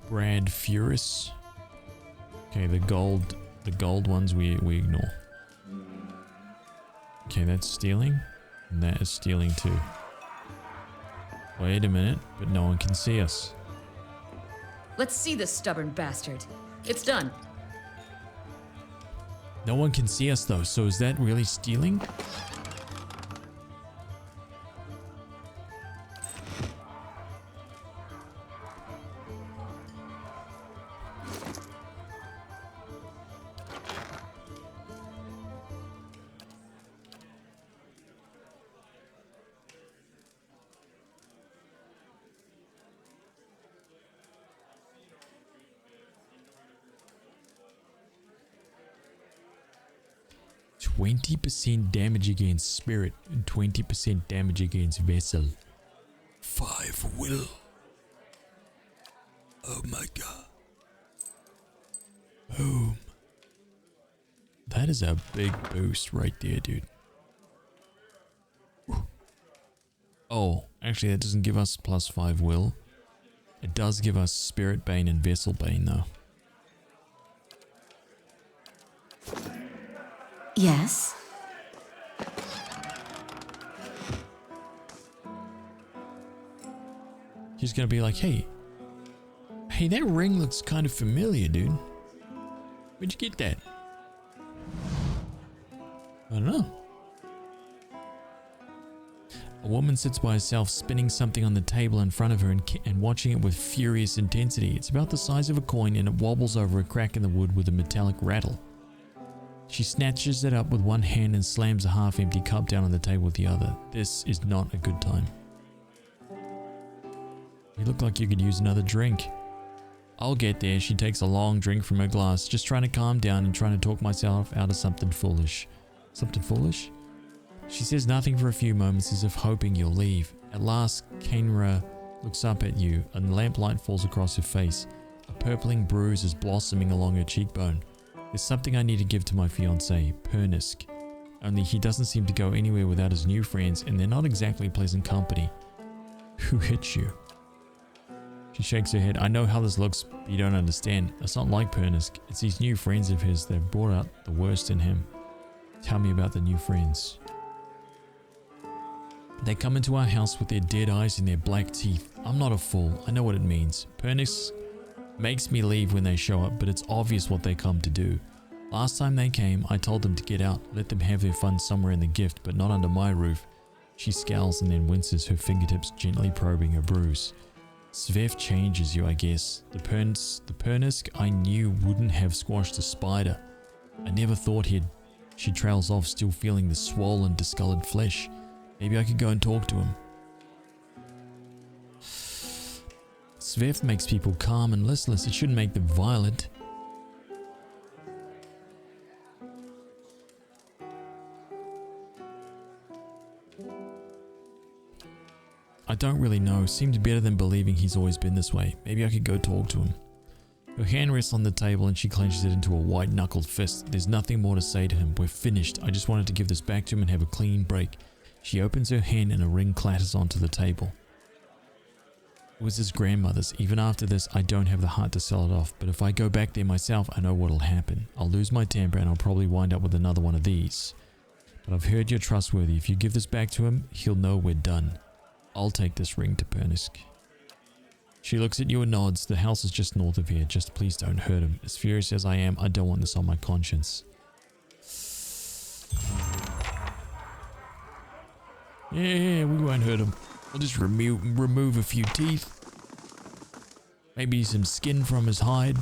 Brad Furus. Okay, the gold ones we ignore. Okay, that's stealing. And that is stealing too. Wait a minute, but no one can see us. Let's see this stubborn bastard. It's done. No one can see us though, so is that really stealing? %, damage against spirit and 20% damage against vessel. 5 will. Oh my god. Boom. That is a big boost right there, dude. Oh, actually that doesn't give us +5 will. It does give us Spirit Bane and Vessel Bane though. Yes? He's gonna be like, hey, that ring looks kind of familiar, dude. Where'd you get that? I don't know. A woman sits by herself, spinning something on the table in front of her and watching it with furious intensity. It's about the size of a coin and it wobbles over a crack in the wood with a metallic rattle. She snatches it up with one hand and slams a half-empty cup down on the table with the other. This is not a good time. You look like you could use another drink. I'll get there. She takes a long drink from her glass, just trying to calm down and trying to talk myself out of something foolish. Something foolish? She says nothing for a few moments as if hoping you'll leave. At last, Kainra looks up at you and lamplight falls across her face. A purpling bruise is blossoming along her cheekbone. There's something I need to give to my fiancé, Pernisk. Only he doesn't seem to go anywhere without his new friends, and they're not exactly pleasant company. Who hit you? She shakes her head. I know how this looks, but you don't understand. It's not like Pernisk. It's these new friends of his that have brought out the worst in him. Tell me about the new friends. They come into our house with their dead eyes and their black teeth. I'm not a fool. I know what it means. Pernisk makes me leave when they show up, but it's obvious what they come to do. Last time they came, I told them to get out, let them have their fun somewhere in the gift, but not under my roof. She scowls and then winces, her fingertips gently probing her bruise. Svev changes you, I guess. The Pernisk I knew wouldn't have squashed a spider. I never thought he'd. She trails off, still feeling the swollen, discolored flesh. Maybe I could go and talk to him. Svev makes people calm and listless. It shouldn't make them violent. I don't really know. Seemed better than believing he's always been this way. Maybe I could go talk to him. Her hand rests on the table and she clenches it into a white-knuckled fist. There's nothing more to say to him. We're finished. I just wanted to give this back to him and have a clean break. She opens her hand and a ring clatters onto the table. It was his grandmother's. Even after this, I don't have the heart to sell it off, but if I go back there myself, I know what'll happen. I'll lose my temper and I'll probably wind up with another one of these. But I've heard you're trustworthy. If you give this back to him, he'll know we're done. I'll take this ring to Pernisk. She looks at you and nods. The house is just north of here. Just please don't hurt him. As furious as I am, I don't want this on my conscience. Yeah, we won't hurt him. We'll just remove a few teeth. Maybe some skin from his hide.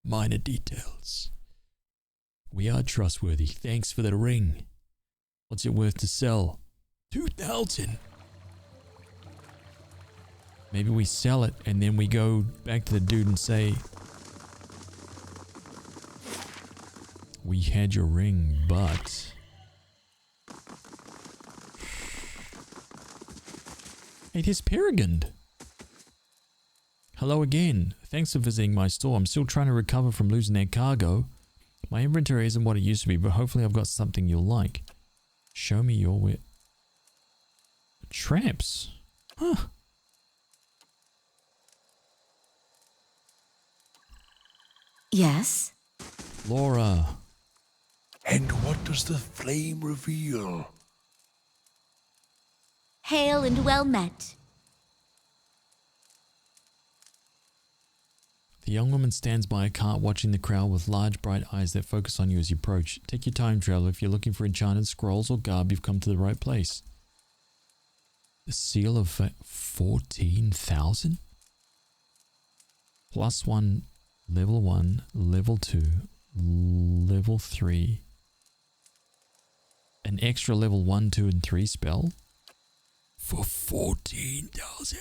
Minor details. We are trustworthy. Thanks for the ring. What's it worth to sell? 2,000. Maybe we sell it and then we go back to the dude and say, we had your ring, but... It is Peregrine. Hello again. Thanks for visiting my store. I'm still trying to recover from losing that cargo. My inventory isn't what it used to be, but hopefully I've got something you'll like. Show me your traps. Huh. Yes? Laura. And what does the flame reveal? Hail and well met. The young woman stands by a cart watching the crowd with large bright eyes that focus on you as you approach. Take your time, traveler. If you're looking for enchanted scrolls or garb, you've come to the right place. The seal of 14,000? Plus 1, level 1, level 2, level 3. An extra level 1, 2, and 3 spell? For 14,000.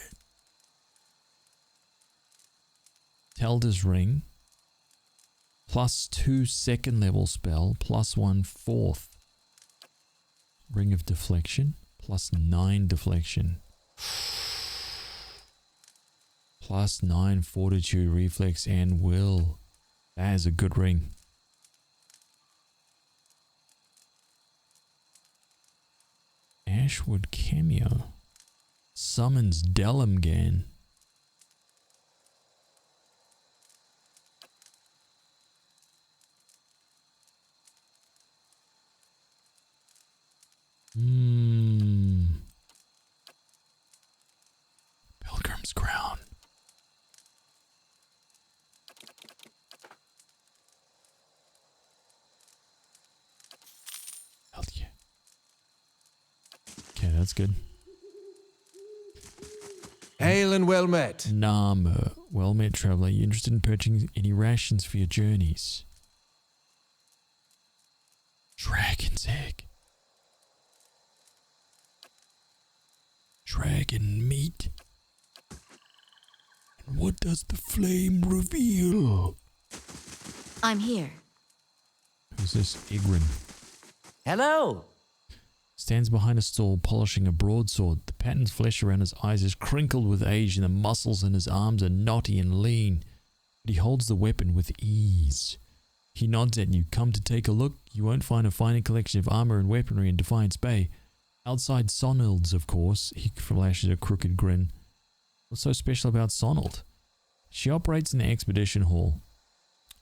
Telda's ring. Plus 2 second level spell. Plus 1 fourth. Ring of deflection. Plus 9 deflection. Plus 9 fortitude, reflex, and will. That is a good ring. Ashwood cameo. Summons Delimgan. Pilgrim's Crown. Hell yeah. Okay, that's good. Hail and well met. Nama, well met, traveler. You interested in purchasing any rations for your journeys? Dragon's egg. Dragon meat. And what does the flame reveal? I'm here. Who's this? Igrin. Hello. Stands behind a stall polishing a broadsword. The patterned flesh around his eyes is crinkled with age and the muscles in his arms are knotty and lean. But he holds the weapon with ease. He nods at you. Come to take a look. You won't find a finer collection of armor and weaponry in Defiance Bay. Outside Sonald's, of course. He flashes a crooked grin. What's so special about Sonald? She operates in the expedition hall.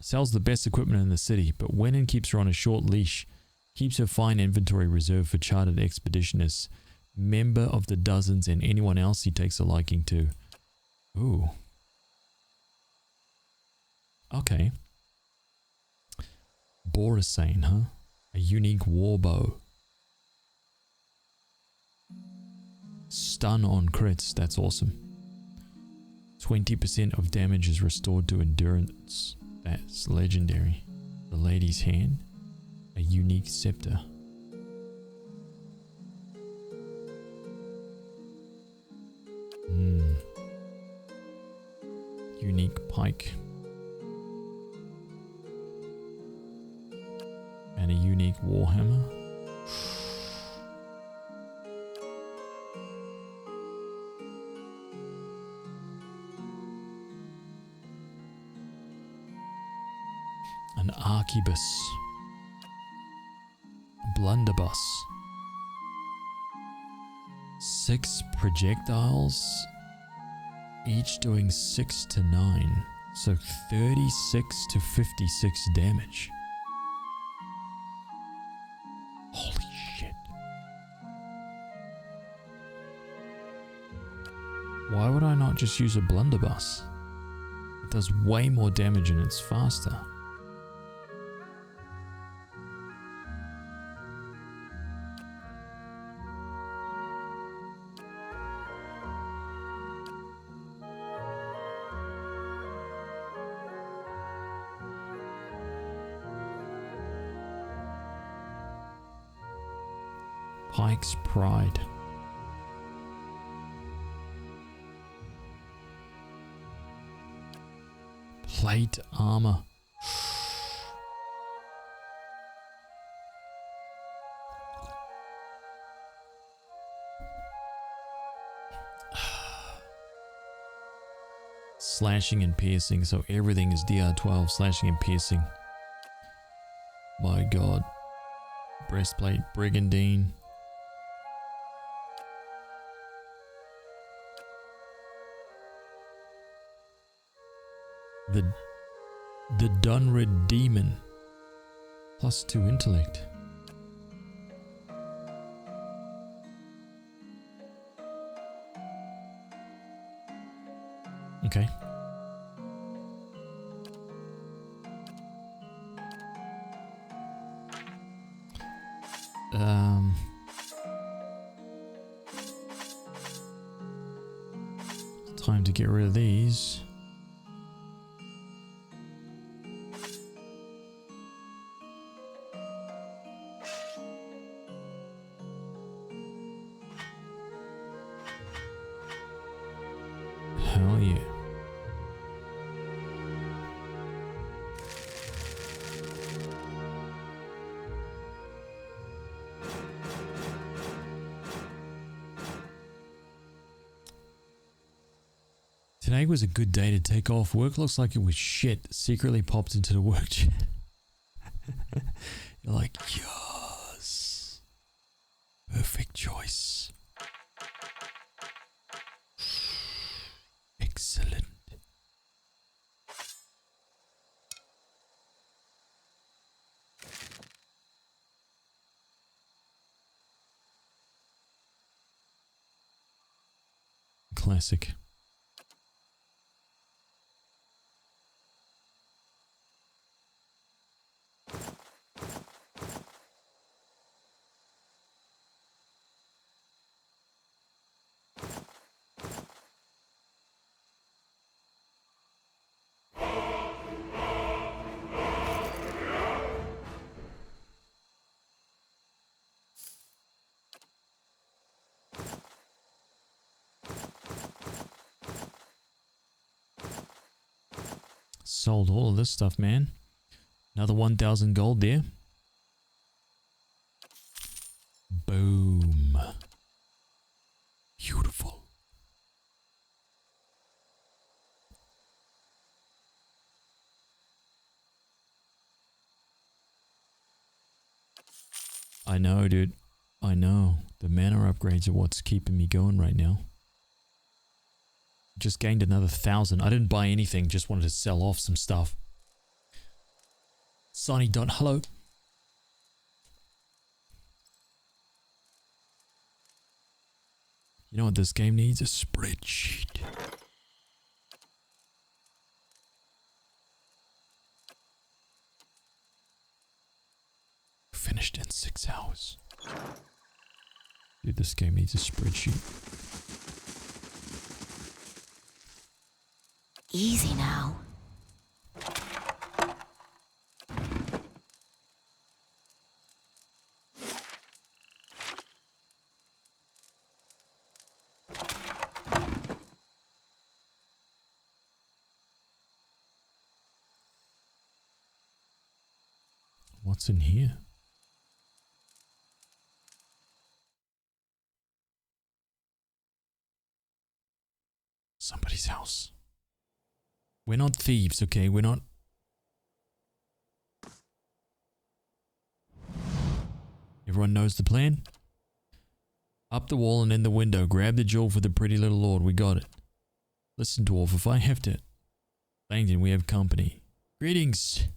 Sells the best equipment in the city, but Wenin keeps her on a short leash. Keeps her fine inventory reserved for chartered expeditionists, member of the dozens, and anyone else he takes a liking to. Ooh. Okay. Borisane, huh? A unique warbow. Stun on crits, that's awesome. 20% of damage is restored to endurance. That's legendary. The lady's hand. A unique scepter. Unique pike. And a unique warhammer. An arquebus. Blunderbuss. 6 projectiles, each doing 6 to 9. So 36 to 56 damage. Holy shit. Why would I not just use a blunderbuss? It does way more damage and it's faster. Pike's Pride. Plate armor. Slashing and piercing, so everything is DR12, slashing and piercing. My god. Breastplate, Brigandine. The Dunrid Demon. +2 intellect. Okay. Time to get rid of these. Hell yeah. Today was a good day to take off. Work looks like it was shit. Secretly popped into the work chat. You're like, yes. Perfect choice. Excellent. Classic. Sold all of this stuff, man. Another 1,000 gold there. Boom. Beautiful. I know, dude. I know. The mana upgrades are what's keeping me going right now. Just gained another 1,000. I didn't buy anything, just wanted to sell off some stuff. Sonny Dot, hello. You know what this game needs? A spreadsheet. Finished in 6 hours. Dude, this game needs a spreadsheet. Easy now. What's in here? Somebody's house. We're not thieves, okay? We're not... Everyone knows the plan? Up the wall and in the window. Grab the jewel for the pretty little lord. We got it. Listen, dwarf, if I have to Langdon, we have company. Greetings.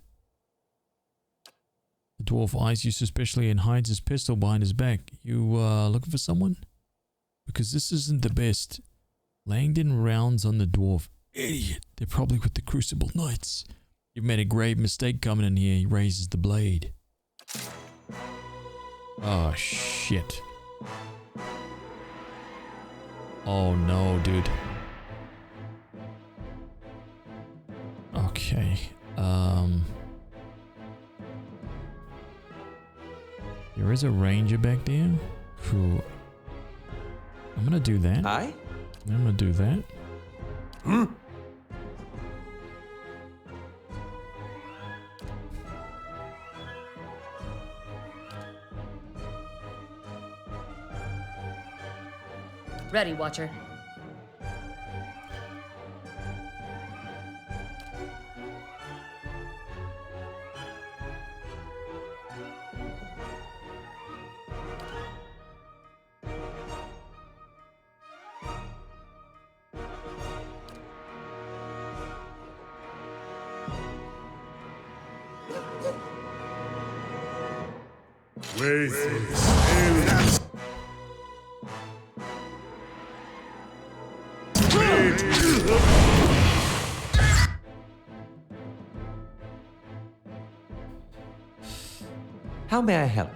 The dwarf eyes you suspiciously and hides his pistol behind his back. You, looking for someone? Because this isn't the best. Langdon rounds on the dwarf. Idiot. They're probably with the Crucible Knights. You've made a grave mistake coming in here. He raises the blade. Oh, shit. Oh, no, dude. Okay. There is a ranger back there. Who? I'm gonna do that. Aye? I'm gonna do that. Ready, Watcher. Wait. How may I help?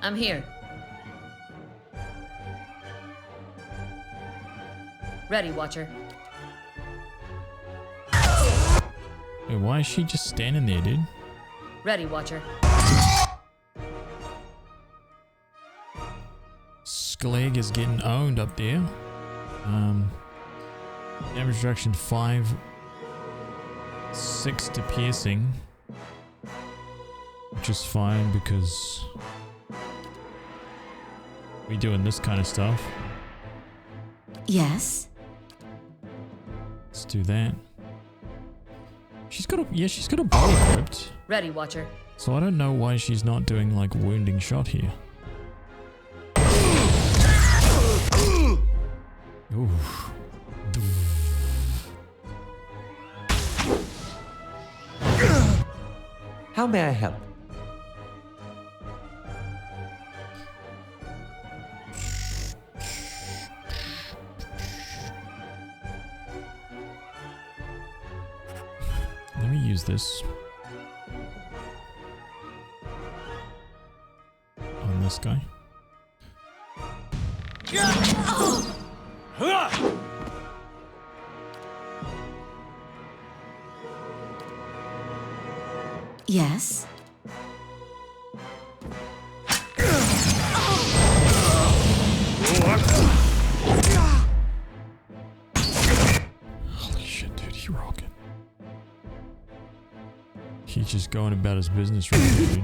I'm here. Ready, Watcher. Wait, why is she just standing there, dude? Ready, Watcher. Skleg is getting owned up there. Damage reduction 5, 6 to piercing, which is fine because we doing this kind of stuff. Yes. Let's do that. She's got a bow equipped. Ready, Watcher. So I don't know why she's not doing like wounding shot here. Ooh. How may I help? Let me use this on this guy. Yes. Holy shit, dude, he rocking. He's just going about his business right now, dude.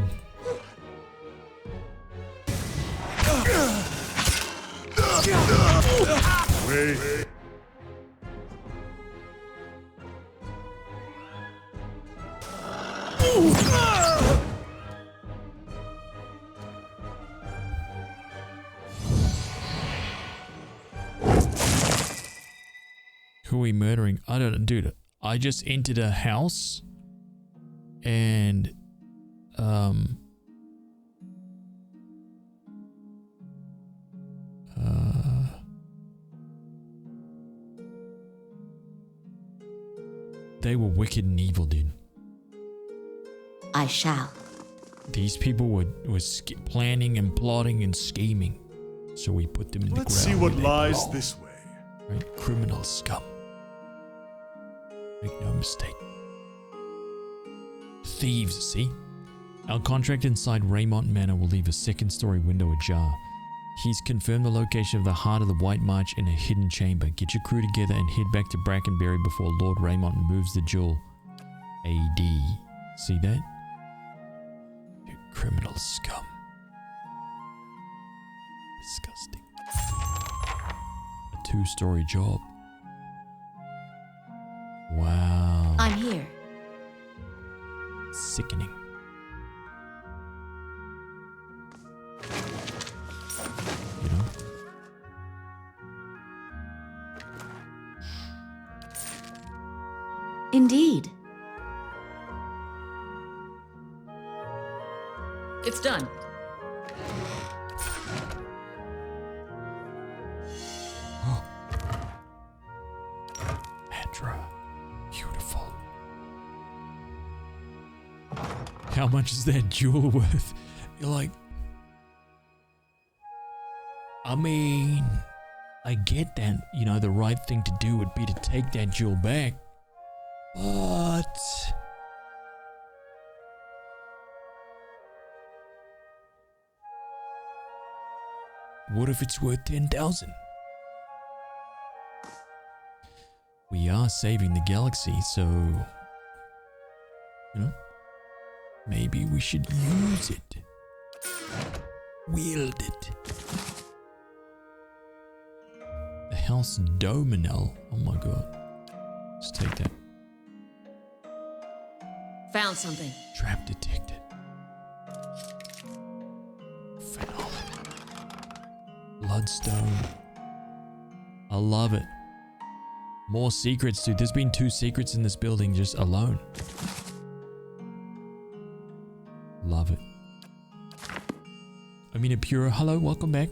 Wait. Who are we murdering? I don't know, dude. I just entered a house and they were wicked and evil, dude. I shall. These people were planning and plotting and scheming. So we put them in the ground. Let's see what lies this way. Right? Criminal scum. Make no mistake. Thieves, see? Our contract inside Raymont Manor will leave a second-story window ajar. He's confirmed the location of the heart of the White March in a hidden chamber. Get your crew together and head back to Brackenberry before Lord Raymont moves the jewel. AD. See that? You criminal scum. Disgusting. 2-story job. Wow. I'm here. Sickening. You know? Indeed. It's done. Andra. Beautiful. How much is that jewel worth? You're like... I mean... I get that, you know, the right thing to do would be to take that jewel back. But... what if it's worth 10,000? We are saving the galaxy, so... you know? Maybe we should use it. Wield it. The House Dominel. Oh my god. Let's take that. Found something. Trap detected. Found. Bloodstone. I love it. More secrets, dude. There's been 2 secrets in this building just alone. Love it. Amina Pura, hello, welcome back.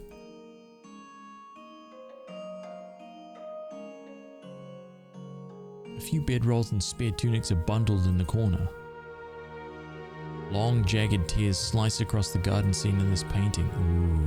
A few bedrolls and spare tunics are bundled in the corner. Long, jagged tears slice across the garden scene in this painting. Ooh.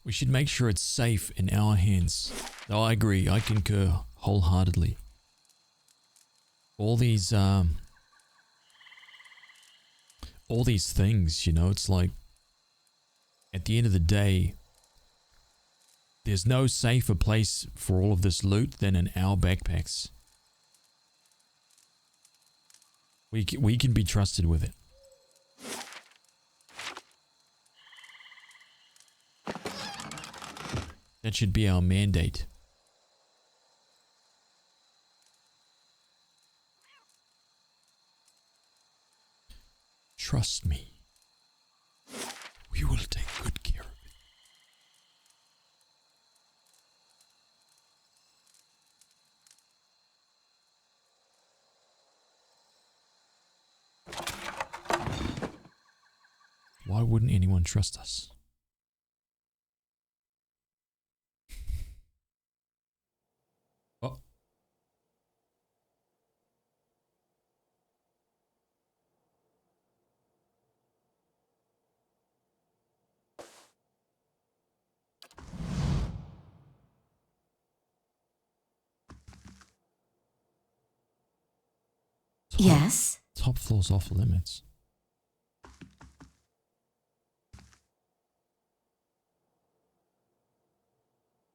We should make sure it's safe in our hands. Oh, I agree. I concur wholeheartedly. All these things, you know, it's like at the end of the day, there's no safer place for all of this loot than in our backpacks. We can be trusted with it. That should be our mandate. Trust me. We will take good care of it. Why wouldn't anyone trust us? Oh. Yes? Top floor's off limits.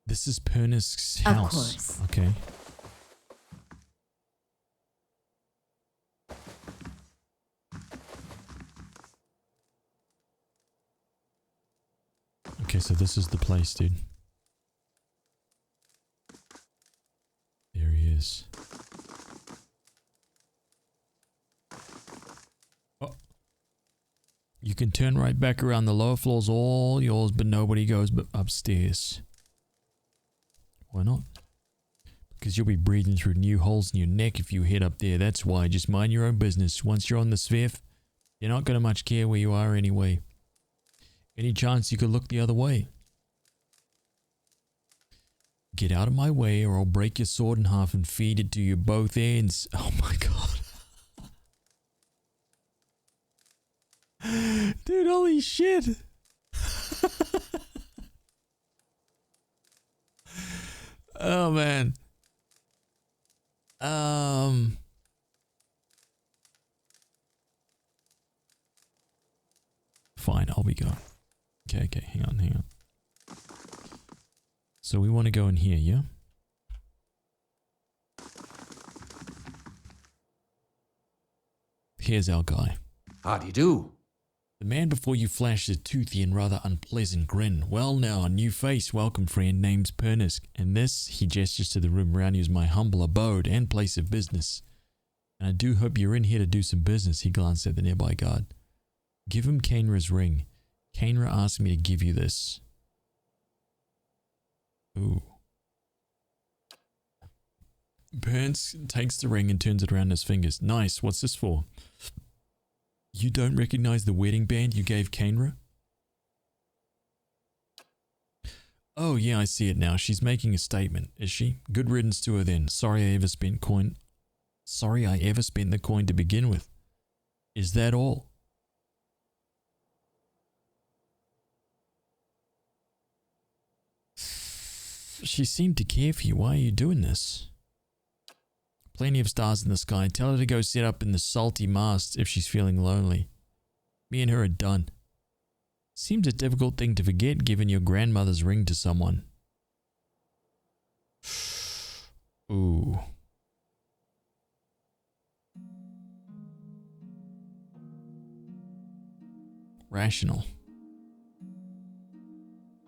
This is Pernisk's house. Of course. Okay. Okay, so this is the place, dude. There he is. Oh. You can turn right back around. The lower floor's all yours, but nobody goes but upstairs. Why not? Because you'll be breathing through new holes in your neck if you head up there. That's why. Just mind your own business. Once you're on the sphere, you're not going to much care where you are anyway. Any chance you could look the other way? Get out of my way or I'll break your sword in half and feed it to you both ends. Oh my god. Dude, holy shit. Oh man. Fine, I'll be going. Okay, hang on. So we want to go in here, yeah? Here's our guy. How do you do? The man before you flashed a toothy and rather unpleasant grin. Well now, a new face. Welcome, friend. Name's Pernisk. And this, he gestures to the room around you, is my humble abode and place of business. And I do hope you're in here to do some business. He glanced at the nearby guard. Give him Kainra's ring. Kainra asked me to give you this. Ooh. Burns takes the ring and turns it around his fingers. Nice, what's this for? You don't recognize the wedding band you gave Kainra? Oh yeah, I see it now. She's making a statement, is she? Good riddance to her then. Sorry I ever spent the coin to begin with. Is that all? She seemed to care for you. Why are you doing this? Plenty of stars in the sky. Tell her to go sit up in the salty masts if she's feeling lonely. Me and her are done. Seems a difficult thing to forget giving your grandmother's ring to someone. Ooh. Rational.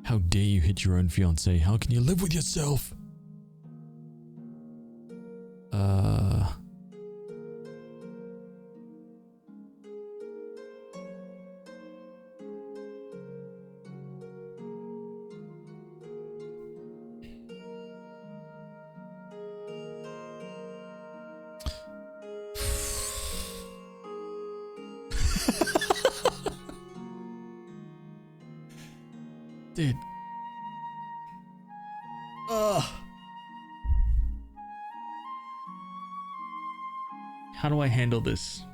How dare you hit your own fiancée? How can you live with yourself? Dude. Ugh. How do I handle this?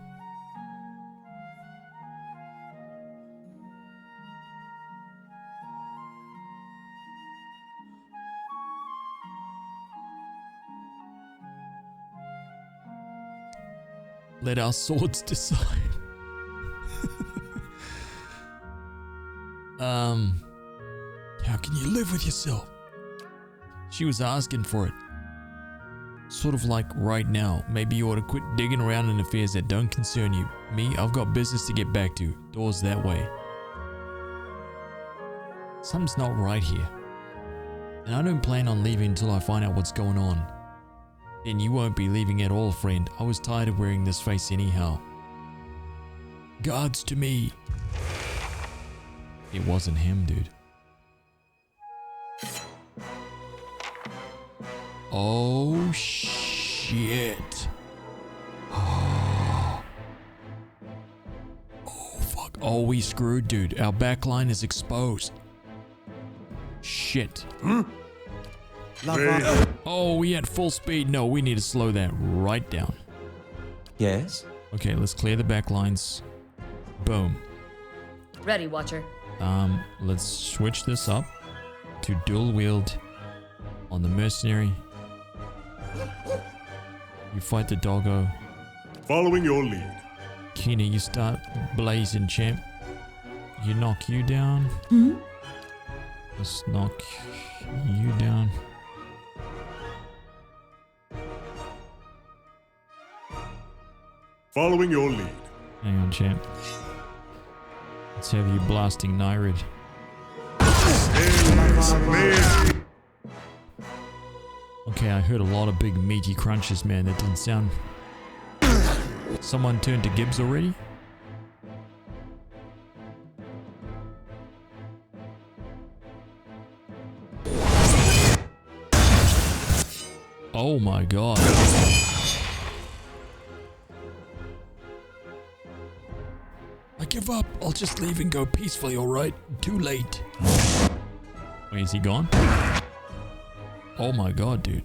Let our swords decide. How can you live with yourself? She was asking for it. Sort of like right now. Maybe you ought to quit digging around in affairs that don't concern you. Me, I've got business to get back to. Doors that way. Something's not right here. And I don't plan on leaving until I find out what's going on. Then you won't be leaving at all, friend. I was tired of wearing this face anyhow. Guards to me. It wasn't him, dude. Oh shit. Oh fuck. Oh, we screwed, dude. Our backline is exposed. Shit. Oh, we at full speed. No, we need to slow that right down. Yes? Okay, let's clear the backlines. Boom. Ready, Watcher. Let's switch this up to dual wield on the mercenary. You fight the doggo. Following your lead. Kina, you start blazing, champ. You knock you down. Hmm? Let's knock you down. Following your lead. Hang on, champ. Let's have you blasting Nyrid. Okay, I heard a lot of big meaty crunches, man. That didn't sound... Someone turned to Gibbs already? Oh my god. I give up. I'll just leave and go peacefully, alright? Too late. Wait, is he gone? Oh my god, dude.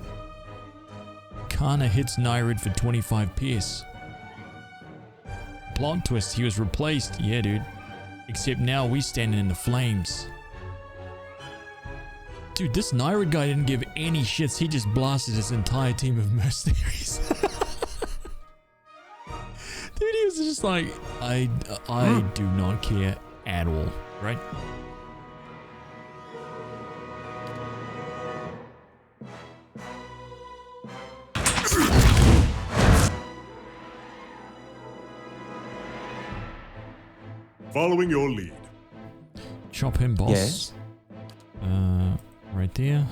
Kana hits Nyrid for 25 pierce. Plot twist, he was replaced. Yeah, dude. Except now we standing in the flames. Dude, this Nyrid guy didn't give any shits. He just blasted his entire team of mercenaries. Dude, he was just like, I do not care at all, right? Following your lead. Chop him, boss. Yes? Right there.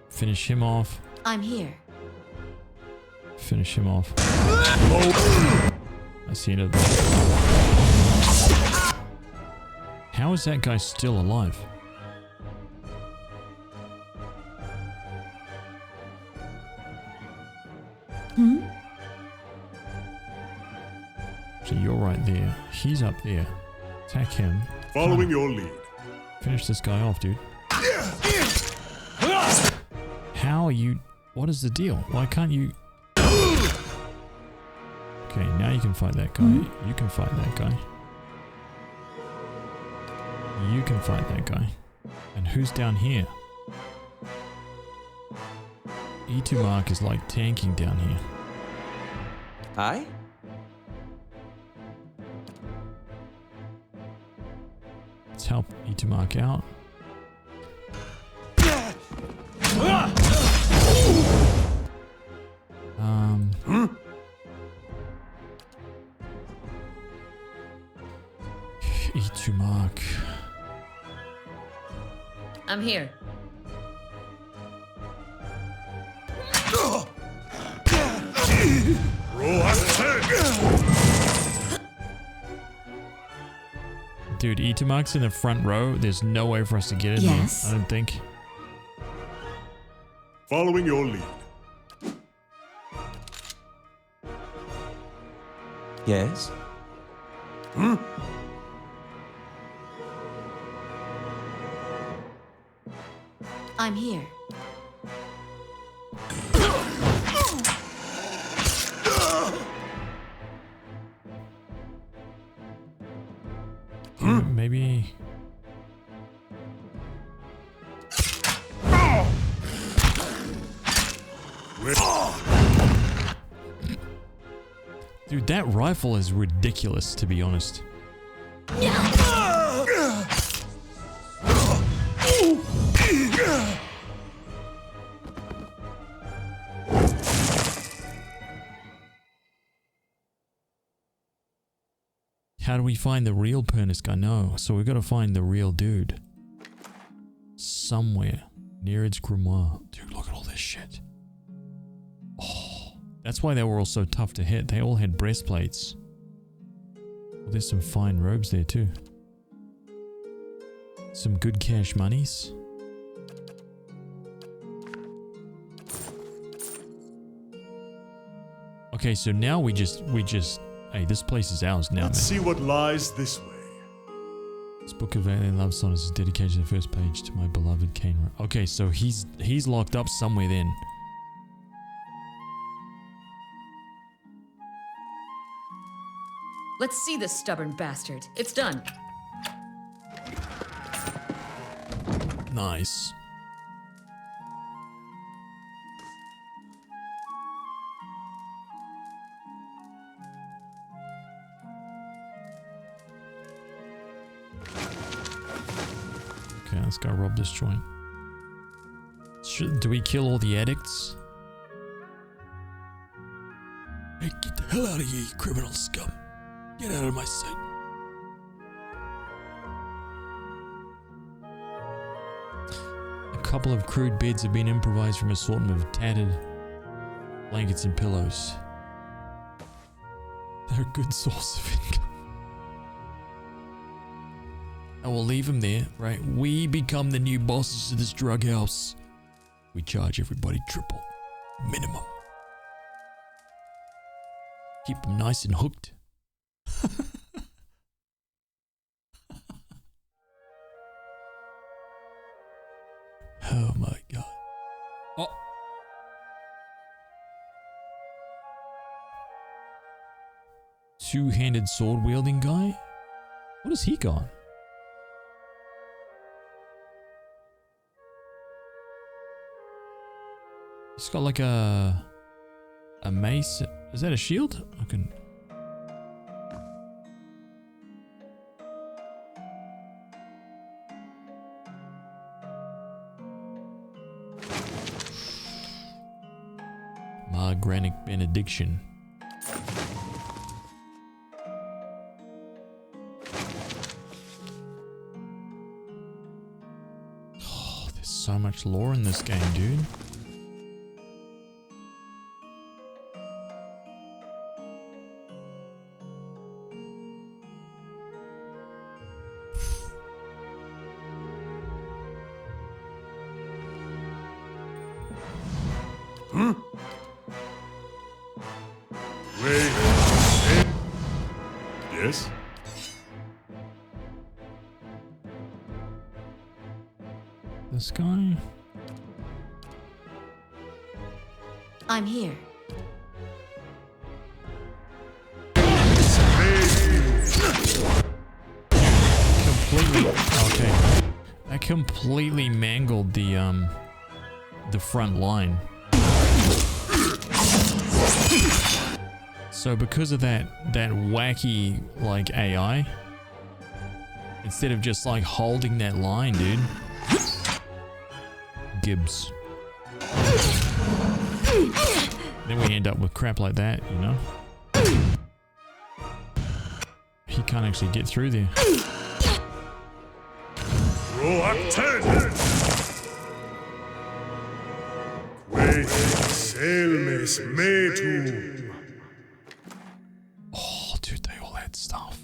Finish him off. I'm here. Finish him off. Oh. I see it. How is that guy still alive? So you're right there. He's up there. Attack him. Following your lead. Finish this guy off, dude. How are you... What is the deal? Why can't you... Okay, now you can fight that guy. You can fight that guy. You can fight that guy. And who's down here? E2 Mark is like tanking down here. Aye? Let's help E2 Mark out. E2 Mark. I'm here. Dude, E2 Mark's in the front row. There's no way for us to get in there, I don't think. Following your lead. Yes? I'm here. Maybe... Dude, that rifle is ridiculous, to be honest. How do we find the real Pernus guy? No, so we've got to find the real dude. Somewhere. Near its grimoire. Dude, look at all this shit. Oh, that's why they were all so tough to hit. They all had breastplates. Well, there's some fine robes there too. Some good cash monies. Okay, so now we just hey, this place is ours now, Let's man. see what lies this way. This book of alien love sonnets is dedicated to the first page to my beloved Kane. Okay, so he's locked up somewhere then. Let's see this stubborn bastard. It's done. Nice. Okay, let's go rob this joint. Do we kill all the addicts? Hey, get the hell out of here, you criminal scum. Get out of my sight. A couple of crude beds have been improvised from an assortment of tattered blankets and pillows. They're a good source of income. I will leave them there, right? We become the new bosses of this drug house. We charge everybody triple. Minimum. Keep them nice and hooked. Oh my god. Oh. Two-handed sword wielding guy? What has he got? He's got like a mace. Is that a shield? I can... Margranic benediction. much lore in this game, dude. Wait. Yes? This guy? I'm here. Completely. Okay. I completely mangled the front line. So because of that wacky like AI, instead of just like holding that line, dude. Gibbs. Then we end up with crap like that, you know? He can't actually get through there. Oh, dude, they all had stuff.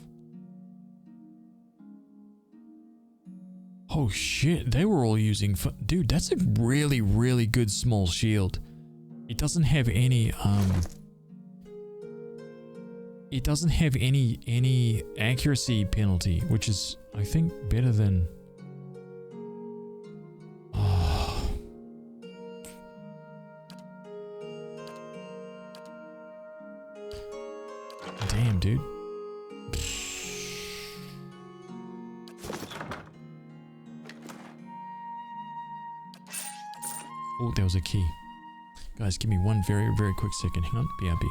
Oh shit, they were all using... Dude, that's a really, really good small shield. It doesn't have any, It doesn't have any accuracy penalty, which is, I think, better than... Oh. Damn, dude. Oh, there was a key. Guys, give me one very, very quick second. Hang on. BRB.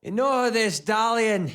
Ignore this, Dalian.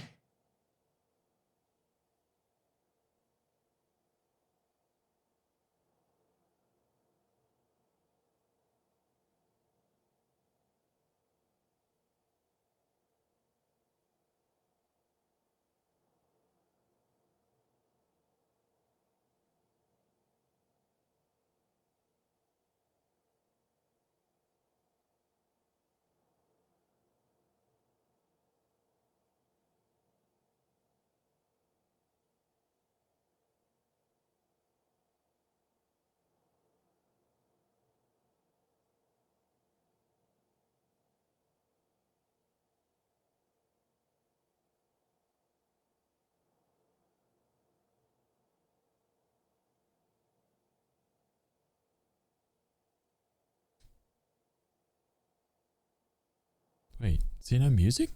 Wait, is there no music?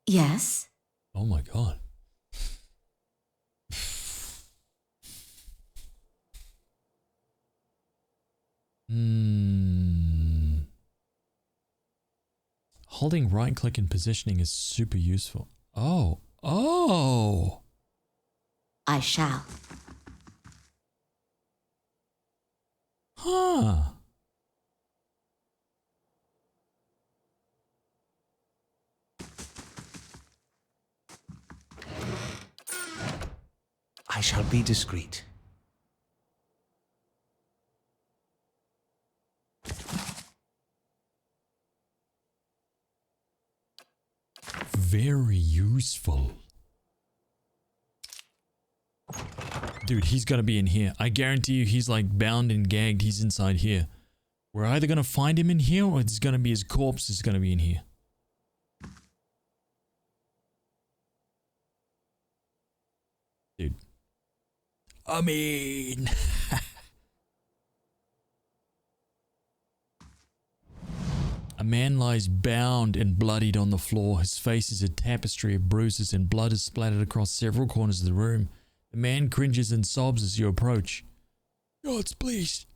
Yes? Oh my god. Holding right click and positioning is super useful. Oh. Oh. I shall. Huh. I shall be discreet. Very useful. Dude, he's gotta be in here. I guarantee you he's like bound and gagged. He's inside here. We're either gonna find him in here or it's gonna be his corpse is gonna be in here. Dude. I mean... A man lies bound and bloodied on the floor. His face is a tapestry of bruises and blood is splattered across several corners of the room. The man cringes and sobs as you approach. Gods, please.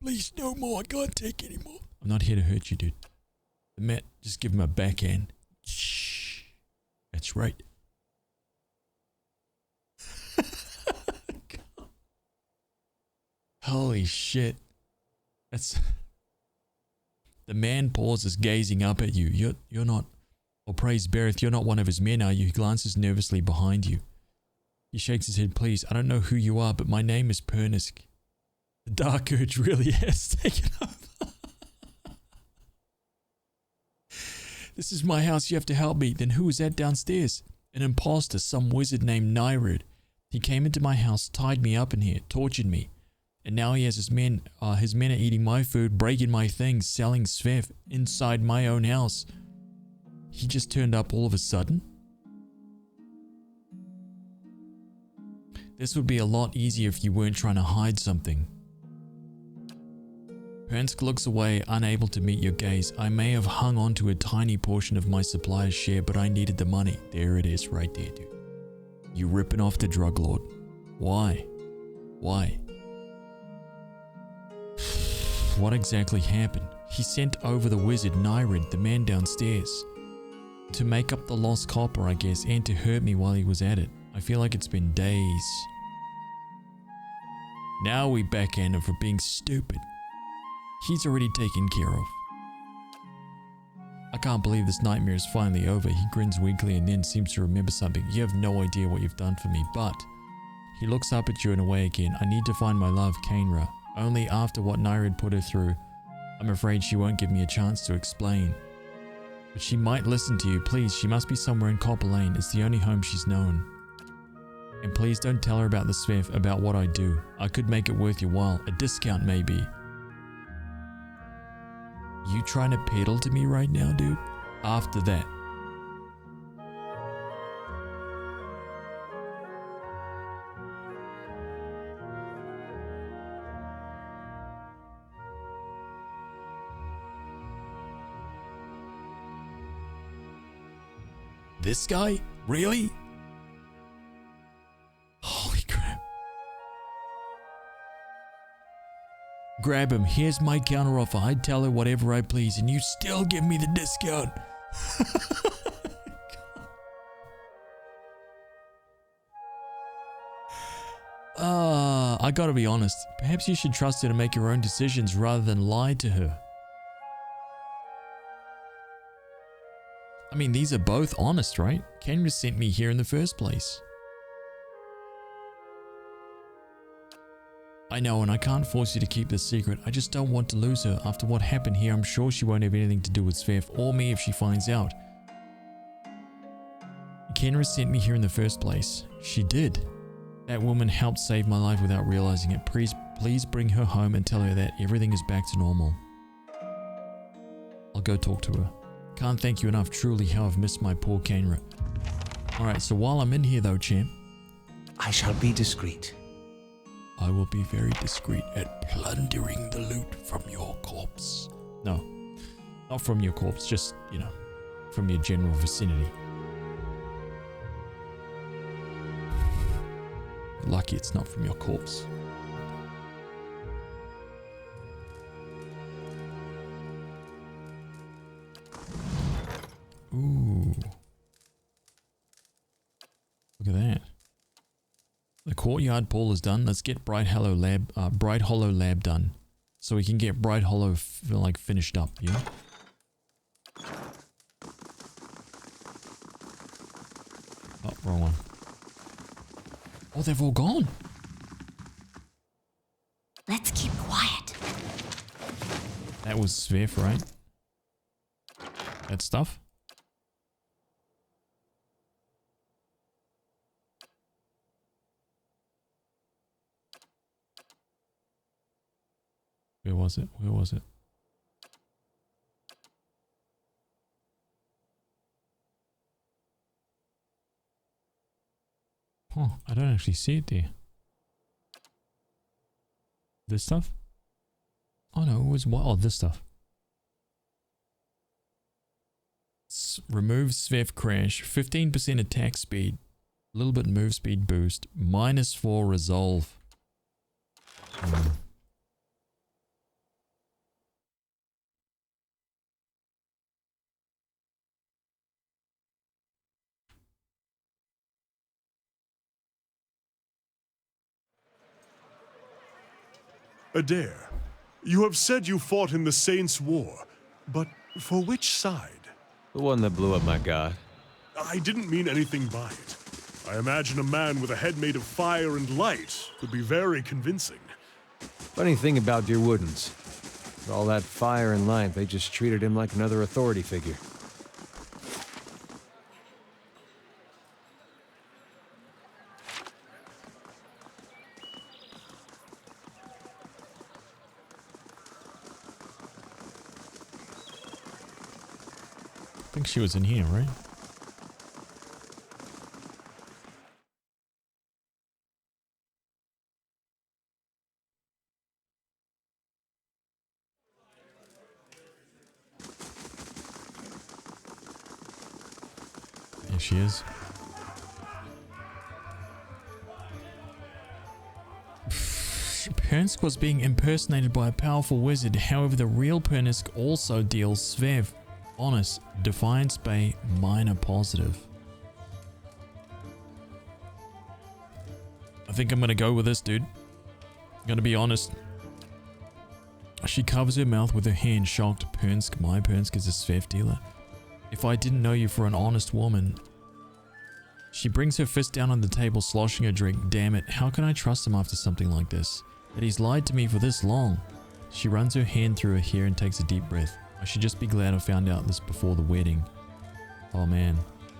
Please, no more. I can't take any more. I'm not here to hurt you, dude. The man, just give him a backhand. Shh. That's right. Holy shit. That's... The man pauses, gazing up at you. You're not... Or praise beareth, you're not one of his men, are you? He glances nervously behind you. He shakes his head. Please, I don't know who you are, but my name is Pernisk. The dark urge really has taken over. This is my house, you have to help me. Then who is that downstairs? An imposter, some wizard named Nyrud. He came into my house, tied me up in here, tortured me. And now he has his men are eating my food, breaking my things, selling Svev inside my own house. He just turned up all of a sudden? This would be a lot easier if you weren't trying to hide something. Pernsk looks away, unable to meet your gaze. I may have hung on to a tiny portion of my supplier's share, but I needed the money. There it is, right there, dude. You ripping off the drug lord. Why? Why? What exactly happened? He sent over the wizard Nyrud, the man downstairs, to make up the lost copper, I guess, and to hurt me while he was at it. I feel like it's been days. Now we backhand him for being stupid. He's already taken care of. I can't believe this nightmare is finally over. He grins weakly and then seems to remember something. You have no idea what you've done for me, but... He looks up at you and away again. I need to find my love, Kainra. Only after what Nyrud put her through. I'm afraid she won't give me a chance to explain. But she might listen to you. Please, she must be somewhere in Copper Lane. It's the only home she's known. And please don't tell her about the Svev, about what I do. I could make it worth your while. A discount maybe. You trying to peddle to me right now, dude? After that. This guy? Really? Holy crap. grab him. Here's my counteroffer. I'd tell her whatever I please, and you still give me the discount. I gotta be honest. Perhaps you should trust her to make her own decisions rather than lie to her. I mean, these are both honest, right? Kenra sent me here in the first place. I know, and I can't force you to keep this secret. I just don't want to lose her. After what happened here, I'm sure she won't have anything to do with Svev or me if she finds out. Kenra sent me here in the first place. She did. That woman helped save my life without realizing it. Please bring her home and tell her that everything is back to normal. I'll go talk to her. Can't thank you enough, truly, how I've missed my poor Kenra. Alright, so while I'm in here though, champ, I shall be discreet. I will be very discreet at plundering the loot from your corpse. No, not from your corpse, just, you know, from your general vicinity. Lucky it's not from your corpse. Ooh. Look at that. The courtyard pool is done. Let's get Bright Hollow Lab done, so we can get Bright Hollow finished up. Yeah. Oh, wrong one. Oh, they've all gone. Let's keep quiet. That was Svev, right? That stuff. Where was it? Where was it? Huh, I don't actually see it there. This stuff? Oh no, it was what? Oh, this stuff. Remove Svev Crash, 15% attack speed, a little bit move speed boost, -4 resolve. Adair, you have said you fought in the Saints' War, but for which side? The one that blew up my god. I didn't mean anything by it. I imagine a man with a head made of fire and light would be very convincing. Funny thing about Dear Woodens. For all that fire and light, they just treated him like another authority figure. I think she was in here, right? There she is. Pernsk was being impersonated by a powerful wizard. However, the real Pernsk also deals Svev. Honest, Defiance Bay, minor positive. I think I'm gonna go with this, dude. I'm gonna be honest. She covers her mouth with her hand, shocked. Pernsk, my Pernsk is a Svev dealer. If I didn't know you for an honest woman. She brings her fist down on the table, sloshing her drink. Damn it, how can I trust him after something like this? That he's lied to me for this long. She runs her hand through her hair and takes a deep breath. I should just be glad I found out this before the wedding. Oh man.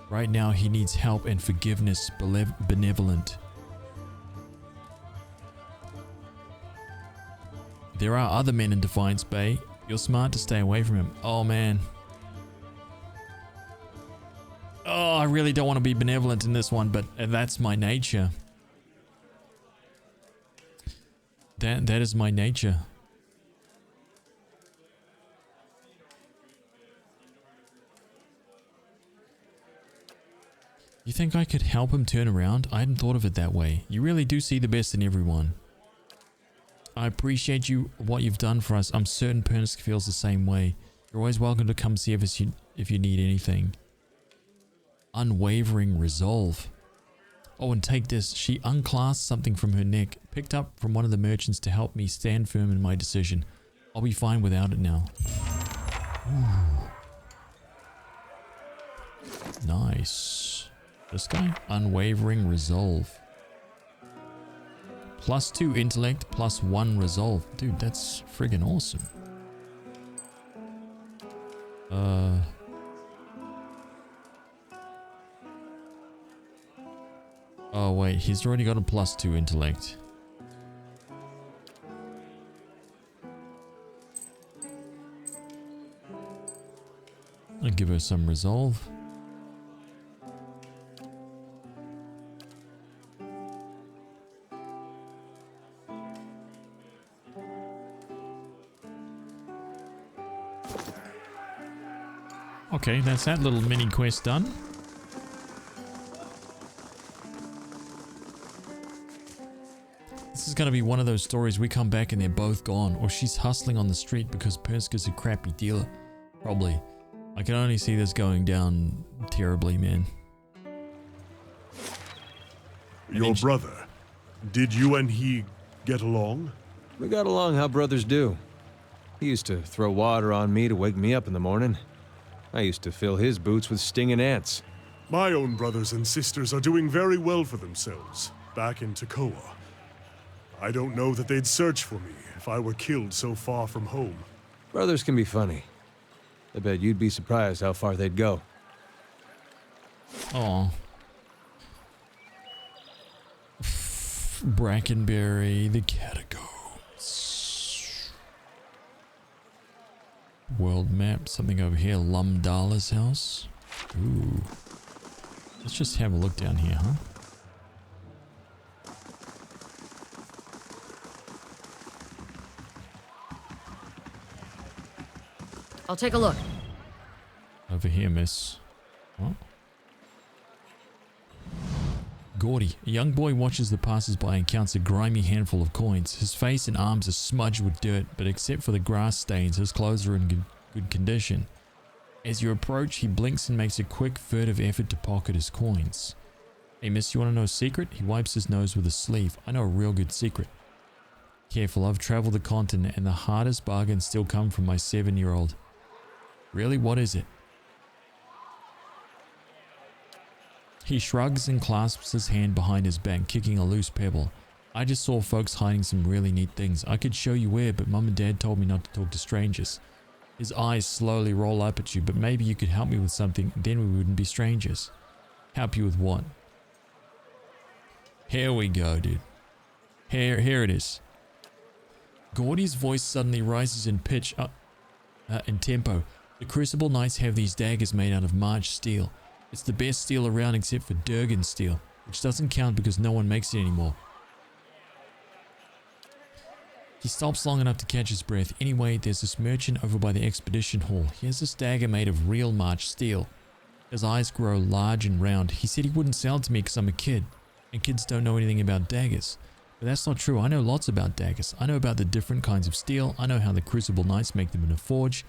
Right now he needs help and forgiveness, benevolent. There are other men in Defiance Bay. You're smart to stay away from him. Oh man. Oh, I really don't want to be benevolent in this one, but that's my nature. That is my nature. You think I could help him turn around? I hadn't thought of it that way. You really do see the best in everyone. I appreciate what you've done for us. I'm certain Pernisk feels the same way. You're always welcome to come see us if you need anything. Unwavering resolve. Oh, and take this. She unclasped something from her neck, picked up from one of the merchants to help me stand firm in my decision. I'll be fine without it now. Ooh. Nice. This guy? Unwavering resolve. +2 intellect, +1 resolve. Dude, that's friggin' awesome. Oh wait, he's already got a +2 intellect. I'll give her some resolve. Okay, that's that little mini quest done. This is gonna be one of those stories we come back and they're both gone, or she's hustling on the street because Perska's a crappy dealer. Probably. I can only see this going down terribly, man. Your brother, did you and he get along? We got along how brothers do. He used to throw water on me to wake me up in the morning. I used to fill his boots with stinging ants. My own brothers and sisters are doing very well for themselves, back in Tekoa. I don't know that they'd search for me if I were killed so far from home. Brothers can be funny. I bet you'd be surprised how far they'd go. Oh. Brackenberry, the catacombs. World map, something over here. Lumdala's house. Ooh. Let's just have a look down here, huh? I'll take a look. Over here, miss. What? Gordy, a young boy watches the passers-by and counts a grimy handful of coins. His face and arms are smudged with dirt, but except for the grass stains, his clothes are in good condition. As you approach, he blinks and makes a quick, furtive effort to pocket his coins. Hey miss, you want to know a secret? He wipes his nose with a sleeve. I know a real good secret. Careful, I've traveled the continent and the hardest bargains still come from my 7-year-old. Really, what is it? He shrugs and clasps his hand behind his back, kicking a loose pebble. I just saw folks hiding some really neat things. I could show you where, but Mum and Dad told me not to talk to strangers. His eyes slowly roll up at you, but maybe you could help me with something, then we wouldn't be strangers. Help you with what? Here we go, dude. Here it is. Gordy's voice suddenly rises in pitch, in tempo. The Crucible Knights have these daggers made out of March steel. It's the best steel around except for Durgan steel, which doesn't count because no one makes it anymore. He stops long enough to catch his breath. Anyway, there's this merchant over by the expedition hall. He has this dagger made of real March steel. His eyes grow large and round. He said he wouldn't sell it to me because I'm a kid, and kids don't know anything about daggers. But that's not true. I know lots about daggers. I know about the different kinds of steel. I know how the Crucible Knights make them in a forge.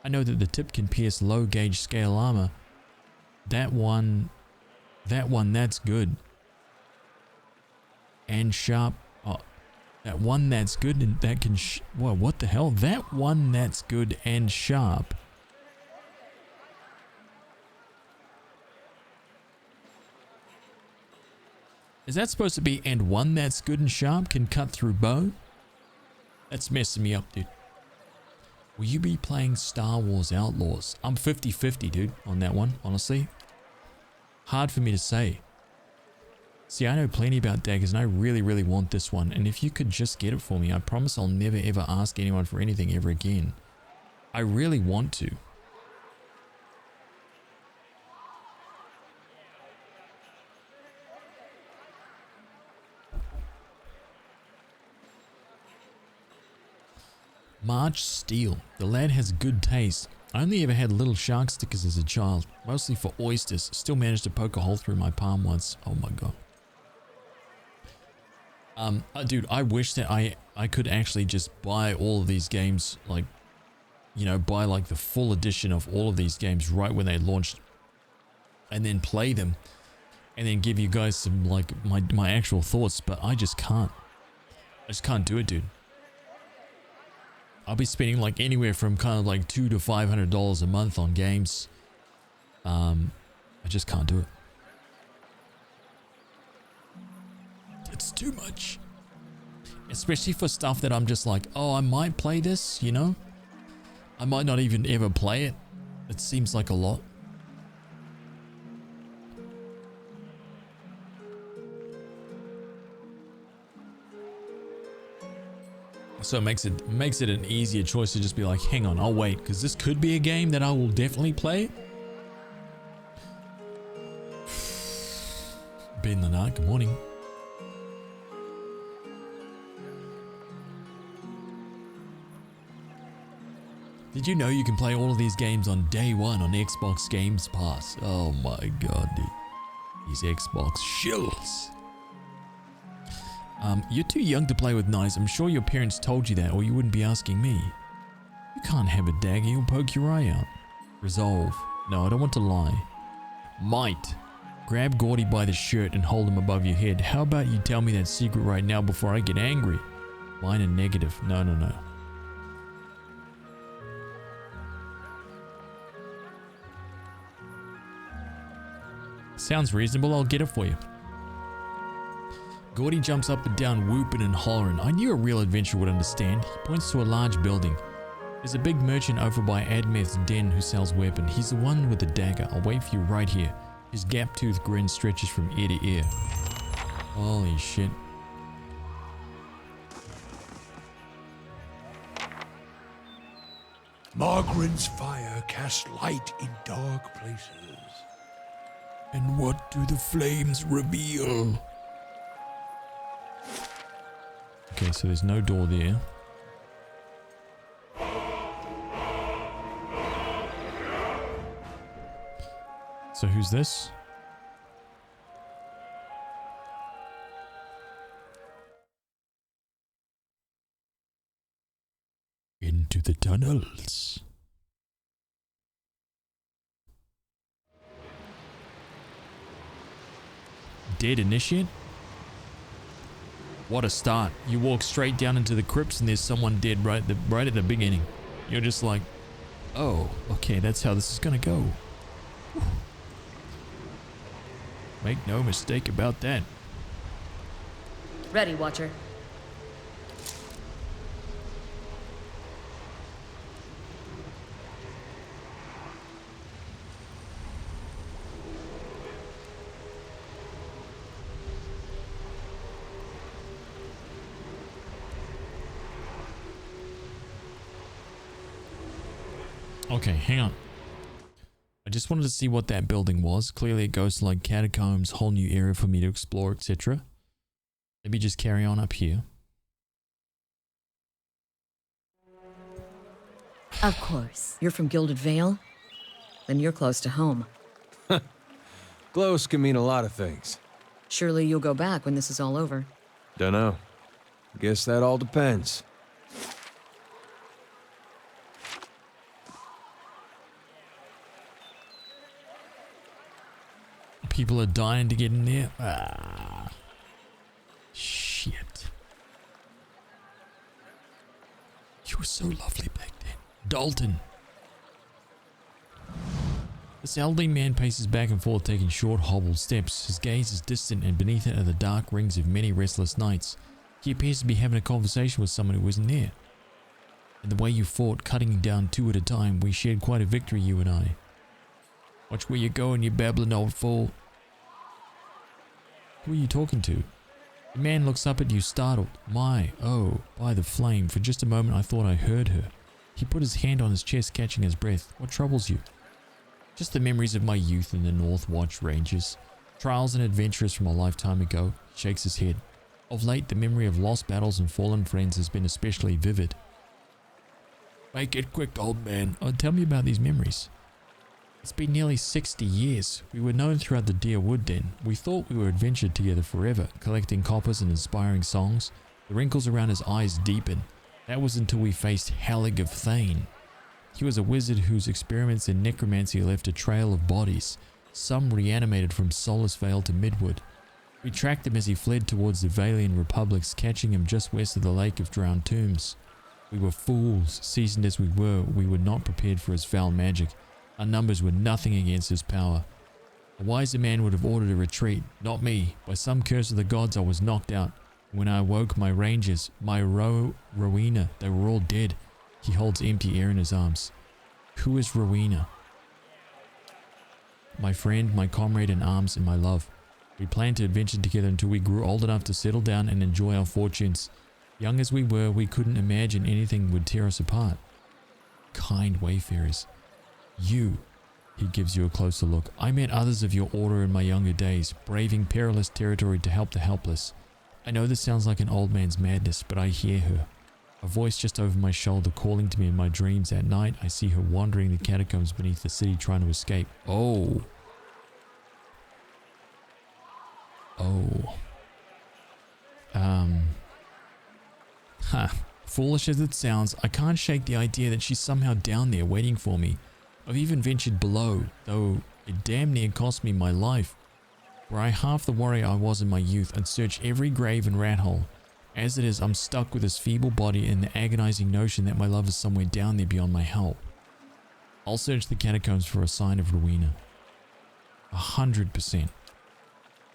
I know that the tip can pierce low gauge scale armor. That one, that's good. And sharp. Oh, that one that's good and that can. What the hell? That one that's good and sharp. Is that supposed to be and one that's good and sharp can cut through bone? That's messing me up, dude. Will you be playing Star Wars Outlaws? I'm 50-50, dude, on that one, honestly. Hard for me to say. See, I know plenty about daggers and I really, really want this one. And if you could just get it for me, I promise I'll never ever ask anyone for anything ever again. I really want to. March Steel. The lad has good taste. I only ever had little shark stickers as a child, mostly for oysters. Still managed to poke a hole through my palm once. Oh my god. Dude, I wish that I could actually just buy all of these games, like, you know, buy like the full edition of all of these games right when they launched, and then play them, and then give you guys some, like, my actual thoughts, but I just can't. I just can't do it, dude. I'll be spending like anywhere from kind of like $200 to $500 a month on games. I just can't do it. It's too much. Especially for stuff that I'm just like, oh, I might play this, you know? I might not even ever play it. It seems like a lot. So it makes it an easier choice to just be like, hang on, I'll wait, because this could be a game that I will definitely play. Ben the Nut, good morning. Did you know you can play all of these games on day one on Xbox Games Pass? Oh my god, dude. These Xbox shills. You're too young to play with knives. I'm sure your parents told you that, or you wouldn't be asking me. You can't have a dagger, you'll poke your eye out. Resolve. No, I don't want to lie. Might. Grab Gordy by the shirt and hold him above your head. How about you tell me that secret right now before I get angry? Mine are negative. No, no, no. Sounds reasonable, I'll get it for you. Gordy jumps up and down, whooping and hollering. I knew a real adventurer would understand. He points to a large building. There's a big merchant over by Admeth's den who sells weapons. He's the one with the dagger. I'll wait for you right here. His gap-toothed grin stretches from ear to ear. Holy shit. Margaren's fire casts light in dark places. And what do the flames reveal? Okay, so there's no door there. So who's this? Into the tunnels. Dead initiate? What a start. You walk straight down into the crypts and there's someone dead right at the beginning. You're just like, oh, okay, that's how this is gonna go. Make no mistake about that. Ready, Watcher. Okay, hang on. I just wanted to see what that building was. Clearly it goes to like catacombs, whole new area for me to explore, etc. Let me just carry on up here. Of course. You're from Gilded Vale? Then you're close to home. Close can mean a lot of things. Surely you'll go back when this is all over. Dunno. Guess that all depends. People are dying to get in there. Ah. Shit. You were so lovely back then. Dalton. This elderly man paces back and forth, taking short, hobbled steps. His gaze is distant, and beneath it are the dark rings of many restless nights. He appears to be having a conversation with someone who isn't there. And the way you fought, cutting down two at a time, we shared quite a victory, you and I. Watch where you're going, you babbling old fool. Who are you talking to? The man looks up at you, startled. My, oh, by the flame. For just a moment I thought I heard her. He put his hand on his chest, catching his breath. What troubles you? Just the memories of my youth in the North Watch Ranges. Trials and adventures from a lifetime ago. He shakes his head. Of late, the memory of lost battles and fallen friends has been especially vivid. Make it quick, old man. Oh, tell me about these memories. It's been nearly 60 years. We were known throughout the Deer Wood then. We thought we were adventured together forever, collecting coppers and inspiring songs. The wrinkles around his eyes deepened. That was until we faced Hallig of Thane. He was a wizard whose experiments in necromancy left a trail of bodies, some reanimated from Solace Vale to Midwood. We tracked him as he fled towards the Valian republics, catching him just west of the Lake of Drowned Tombs. We were fools, seasoned as we were not prepared for his foul magic. Our numbers were nothing against his power. A wiser man would have ordered a retreat, not me. By some curse of the gods I was knocked out. When I awoke, my rangers, my Rowena, they were all dead. He holds empty air in his arms. Who is Rowena? My friend, my comrade in arms, and my love. We planned to adventure together until we grew old enough to settle down and enjoy our fortunes. Young as we were, we couldn't imagine anything would tear us apart. Kind wayfarers. You, he gives you a closer look. I met others of your order in my younger days, braving perilous territory to help the helpless. I know this sounds like an old man's madness, but I hear her. A voice just over my shoulder calling to me in my dreams. At night, I see her wandering the catacombs beneath the city trying to escape. Oh. Foolish as it sounds, I can't shake the idea that she's somehow down there waiting for me. I've even ventured below, though it damn near cost me my life. Were I half the warrior I was in my youth, I'd search every grave and rat hole. As it is, I'm stuck with this feeble body and the agonizing notion that my love is somewhere down there beyond my help. I'll search the catacombs for a sign of Rowena. 100%.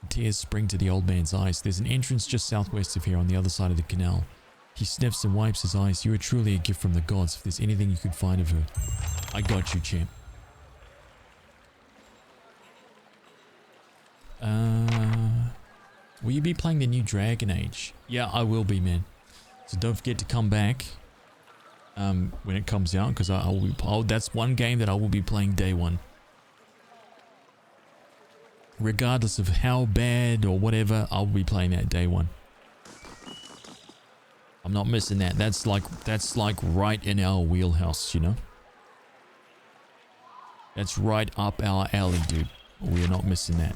Tears spring to the old man's eyes. There's an entrance just southwest of here on the other side of the canal. He sniffs and wipes his eyes. You are truly a gift from the gods if there's anything you could find of her. I got you, champ. Will you be playing the new Dragon Age? Yeah, I will be, man. So don't forget to come back when it comes out, because that's one game that I will be playing day one. Regardless of how bad or whatever, I'll be playing that day one. I'm not missing that. That's like right in our wheelhouse, you know? That's right up our alley, dude. We are not missing that.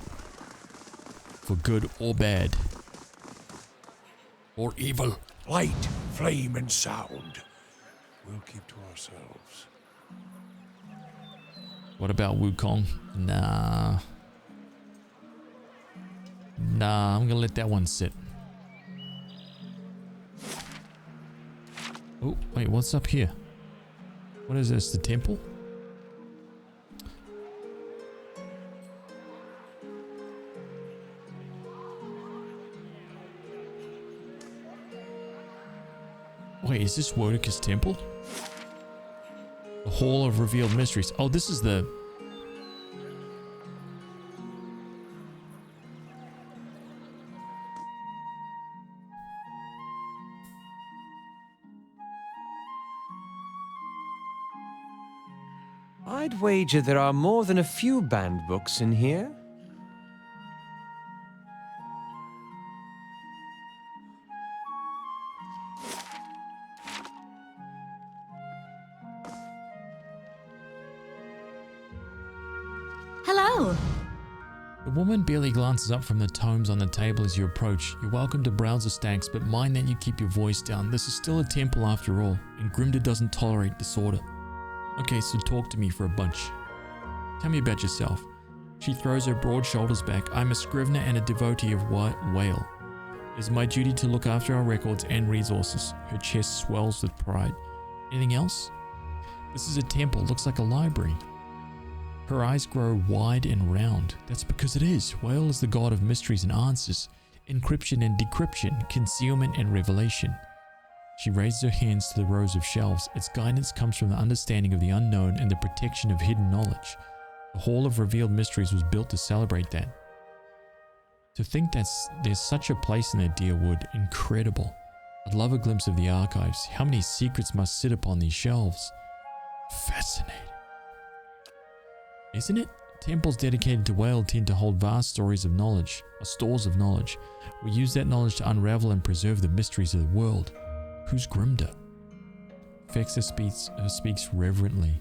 For good or bad. Or evil. Light, flame, and sound. We'll keep to ourselves. What about Wukong? Nah. Nah, I'm gonna let that one sit. Oh, wait, what's up here? What is this, the temple? Wait, is this Woedica's temple? The Hall of Revealed Mysteries. Oh, this is the... I'd wager there are more than a few banned books in here. Hello. The woman barely glances up from the tomes on the table as you approach. You're welcome to browse the stacks, but mind that you keep your voice down. This is still a temple after all, and Grimda doesn't tolerate disorder. Okay, so talk to me for a bunch. Tell me about yourself. She throws her broad shoulders back. I'm a scrivener and a devotee of Whale. It is my duty to look after our records and resources. Her chest swells with pride. Anything else? This is a temple. Looks like a library. Her eyes grow wide and round. That's because it is. Whale is the god of mysteries and answers, encryption and decryption, concealment and revelation. She raises her hands to the rows of shelves. Its guidance comes from the understanding of the unknown and the protection of hidden knowledge. The Hall of Revealed Mysteries was built to celebrate that. To think that there's such a place in that dear wood, incredible. I'd love a glimpse of the archives. How many secrets must sit upon these shelves? Fascinating. Isn't it? Temples dedicated to Whale tend to hold vast stories of knowledge, or stores of knowledge. We use that knowledge to unravel and preserve the mysteries of the world. Who's Grimda? Fexa speaks reverently.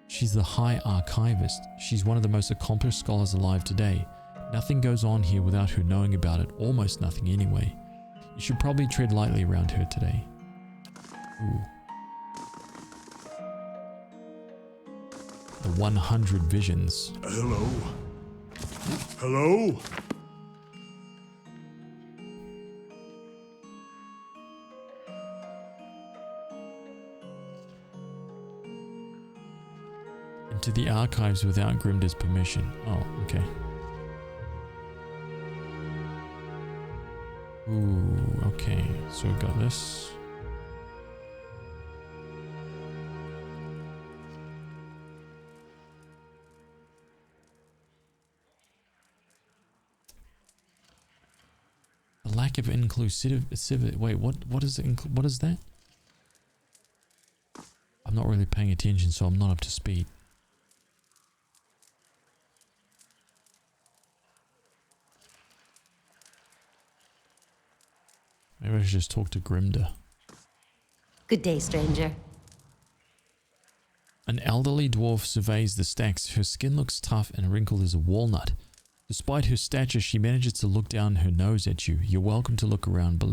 She's the High Archivist. She's one of the most accomplished scholars alive today. Nothing goes on here without her knowing about it, almost nothing anyway. You should probably tread lightly around her today. Ooh. The 100 Visions. Hello? Hello? Into the archives without Grimdar's permission. Oh, okay. Ooh, okay. So we got this. The lack of inclusivity. Wait, what is it? What is that? I'm not really paying attention, so I'm not up to speed. Maybe I should just talk to Grimdar. Good day, stranger. An elderly dwarf surveys the stacks. Her skin looks tough and wrinkled as a walnut. Despite her stature, she manages to look down her nose at you. You're welcome to look around, but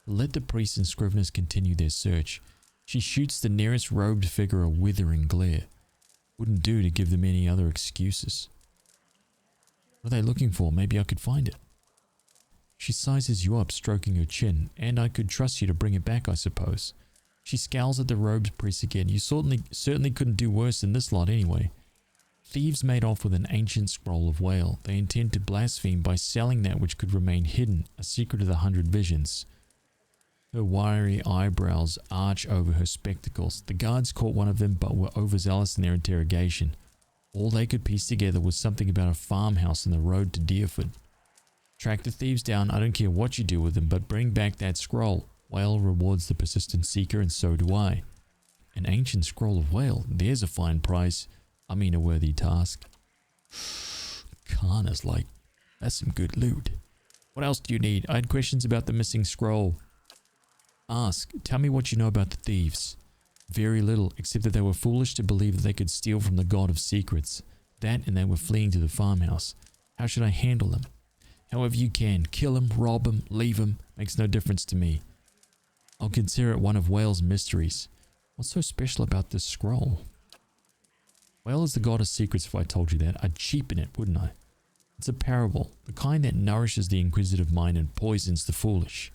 let the priests and scriveners continue their search. She shoots the nearest robed figure a withering glare. Wouldn't do to give them any other excuses. What are they looking for? Maybe I could find it. She sizes you up, stroking her chin, and I could trust you to bring it back, I suppose. She scowls at the robed priest again. You certainly couldn't do worse than this lot anyway. Thieves made off with an ancient scroll of Whale. They intend to blaspheme by selling that which could remain hidden, a secret of the 100 Visions. Her wiry eyebrows arch over her spectacles. The guards caught one of them but were overzealous in their interrogation. All they could piece together was something about a farmhouse on the road to Deerford. Track the thieves down, I don't care what you do with them, but bring back that scroll. Whale rewards the persistent seeker, and so do I. An ancient scroll of Whale, there's a fine price. I mean a worthy task. Kana's like, that's some good loot. What else do you need? I had questions about the missing scroll. Ask, tell me what you know about the thieves. Very little, except that they were foolish to believe that they could steal from the god of secrets. That and they were fleeing to the farmhouse. How should I handle them? However you can. Kill him, rob him, leave him. Makes no difference to me. I'll consider it one of Whale's mysteries. What's so special about this scroll? Whale is the god of secrets. If I told you that, I'd cheapen it, wouldn't I? It's a parable, the kind that nourishes the inquisitive mind and poisons the foolish.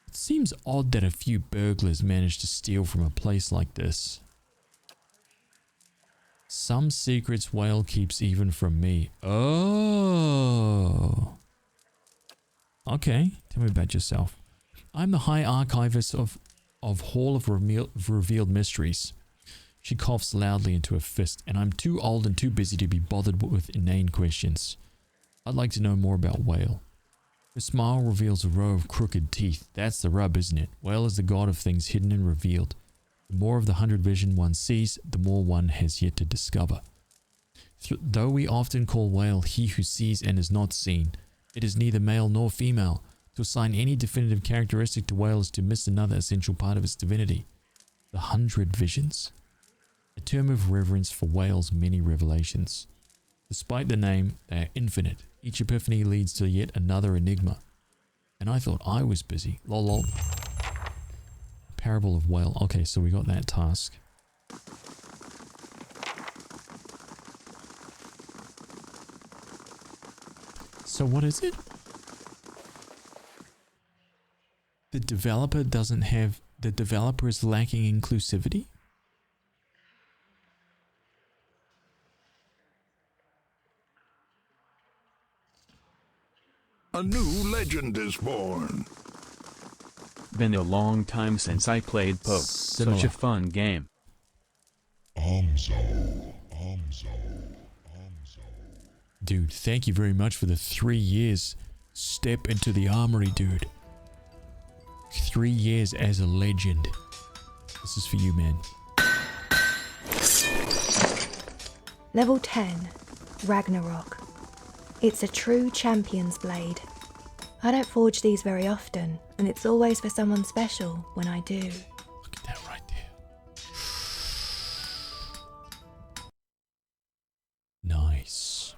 It seems odd that a few burglars managed to steal from a place like this. Some secrets Whale keeps even from me. Oh. Okay, tell me about yourself. I'm the High Archivist of Hall of Revealed Mysteries. She coughs loudly into her fist, and I'm too old and too busy to be bothered with inane questions. I'd like to know more about Whale. Her smile reveals a row of crooked teeth. That's the rub, isn't it? Whale is the god of things hidden and revealed. The more of the 100 Vision one sees, the more one has yet to discover. Though we often call Whale he who sees and is not seen, it is neither male nor female. To assign any definitive characteristic to Whale is to miss another essential part of its divinity. The 100 Visions? A term of reverence for Whale's many revelations. Despite the name, they are infinite. Each epiphany leads to yet another enigma. And I thought I was busy. Lol lol. Parable of Whale. Okay, so we got that task. So what is it? The developer is lacking inclusivity? A new legend is born. Been a long time since I played Poke. Such a fun game. Dude, thank you very much for the 3 years. Step into the armory, dude. 3 years as a legend. This is for you, man. Level 10, Ragnarok. It's a true champion's blade. I don't forge these very often, and it's always for someone special when I do. Look at that right there. Nice.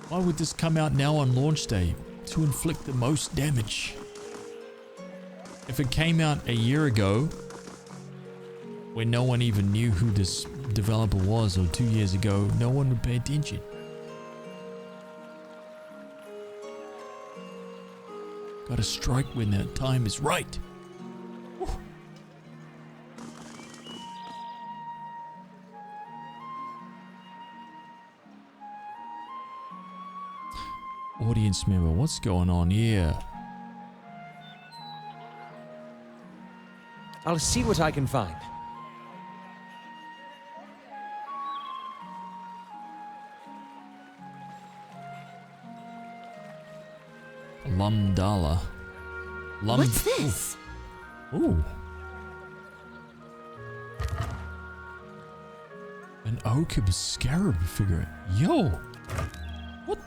Why would this come out now on launch day? To inflict the most damage. If it came out a year ago, when no one even knew who this developer was, or 2 years ago, no one would pay attention. Gotta strike when the time is right. Whew. Audience member, what's going on here? I'll see what I can find. Lumdala. What's this? Ooh. An Okib scarab figure. Yo! What?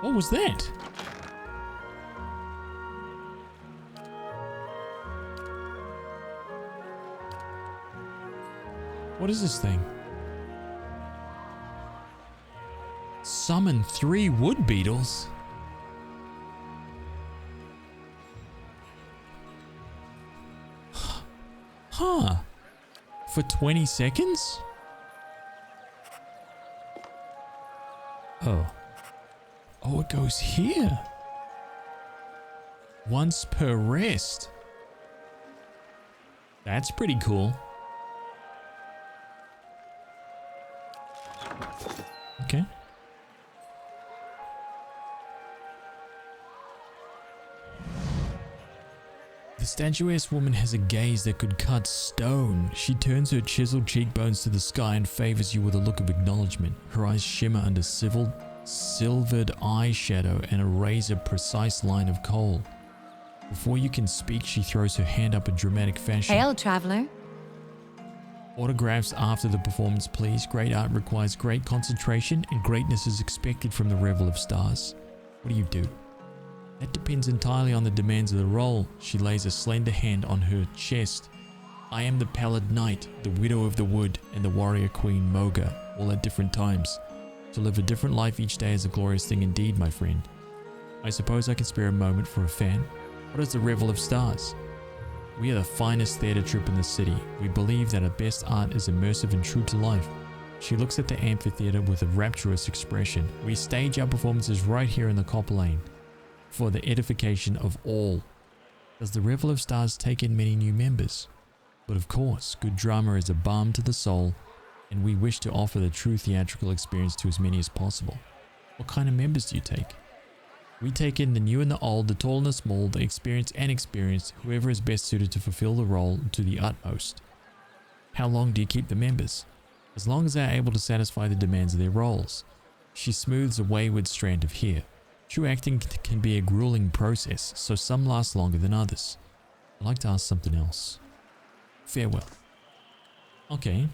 What was that? What is this thing? Summon 3 wood beetles? Huh. For 20 seconds? Oh. Oh, it goes here. Once per rest. That's pretty cool. Okay. The statuesque woman has a gaze that could cut stone. She turns her chiseled cheekbones to the sky and favors you with a look of acknowledgement. Her eyes shimmer under silvered eyeshadow and a razor-precise line of kohl. Before you can speak, she throws her hand up in dramatic fashion. Hail, traveler. Autographs after the performance, please. Great art requires great concentration, and greatness is expected from the Revel of Stars. What do you do? That depends entirely on the demands of the role. She lays a slender hand on her chest. I am the Pallid Knight, the Widow of the Wood, and the Warrior Queen Moga, all at different times. To live a different life each day is a glorious thing indeed, my friend. I suppose I can spare a moment for a fan. What is the Revel of Stars? We are the finest theatre troupe in the city. We believe that our best art is immersive and true to life. She looks at the amphitheatre with a rapturous expression. We stage our performances right here in the Copper Lane, for the edification of all. Does the Revel of Stars take in many new members? But of course, good drama is a balm to the soul, and we wish to offer the true theatrical experience to as many as possible. What kind of members do you take? We take in the new and the old, the tall and the small, the experienced and inexperienced, whoever is best suited to fulfill the role to the utmost. How long do you keep the members? As long as they are able to satisfy the demands of their roles. She smooths a wayward strand of hair. True acting can be a grueling process, so some last longer than others. I'd like to ask something else. Farewell. Okay.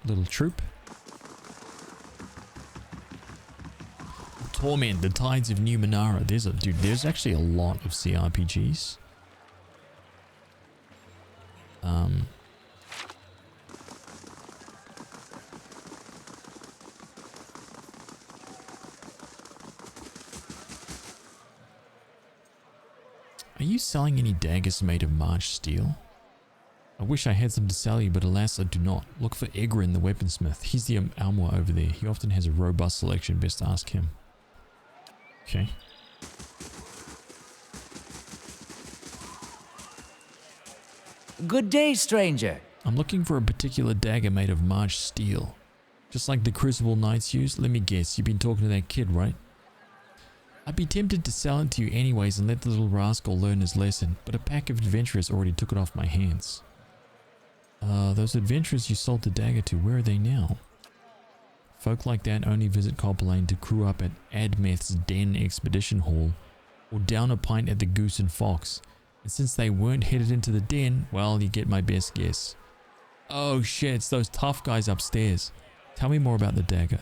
Little troop. Torment, the Tides of New Manara. There's actually a lot of CRPGs. Are you selling any daggers made of March steel? I wish I had some to sell you, but alas I do not. Look for Egrin the weaponsmith. He's the Almoir over there. He often has a robust selection. Best to ask him. Okay. Good day, stranger. I'm looking for a particular dagger made of March steel. Just like the Crucible Knights use. Let me guess, you've been talking to that kid, right? I'd be tempted to sell it to you anyways and let the little rascal learn his lesson, but a pack of adventurers already took it off my hands. Those adventurers you sold the dagger to, where are they now? Folk like that only visit Copper Lane to crew up at Admeth's Den Expedition Hall, or down a pint at the Goose and Fox, and since they weren't headed into the den, well, you get my best guess. Oh shit, it's those tough guys upstairs. Tell me more about the dagger.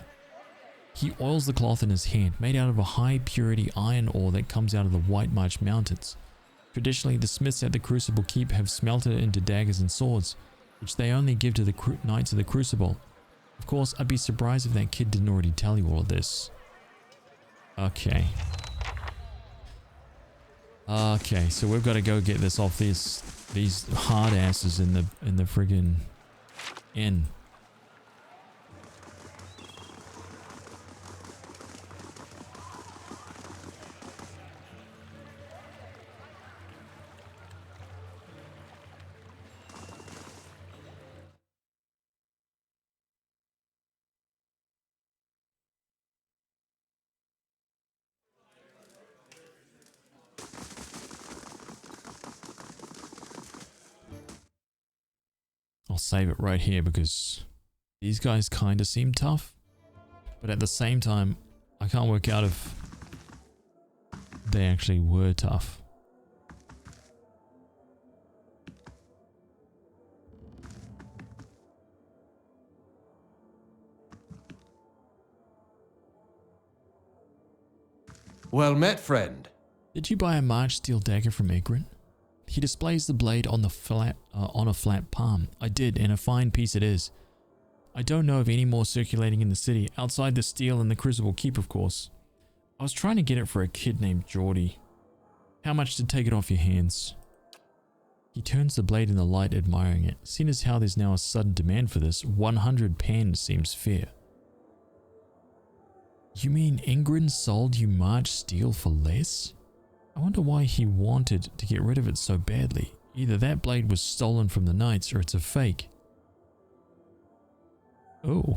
He oils the cloth in his hand, made out of a high purity iron ore that comes out of the White March Mountains. Traditionally, the smiths at the Crucible Keep have smelted it into daggers and swords, which they only give to the Knights of the Crucible. Of course, I'd be surprised if that kid didn't already tell you all of this. Okay. Okay, so we've got to go get this off these hard asses in the friggin' inn. I'll save it right here because these guys kind of seem tough, but at the same time, I can't work out if they actually were tough. Well met, friend. Did you buy a March steel dagger from Egrin? He displays the blade on a flat palm. I did, and a fine piece it is. I don't know of any more circulating in the city, outside the steel and the Crucible Keep, of course. I was trying to get it for a kid named Geordie. How much to take it off your hands? He turns the blade in the light, admiring it. Seeing as how there's now a sudden demand for this, 100 pans seems fair. You mean Ingrid sold you March steel for less? I wonder why he wanted to get rid of it so badly. Either that blade was stolen from the knights or it's a fake. Oh.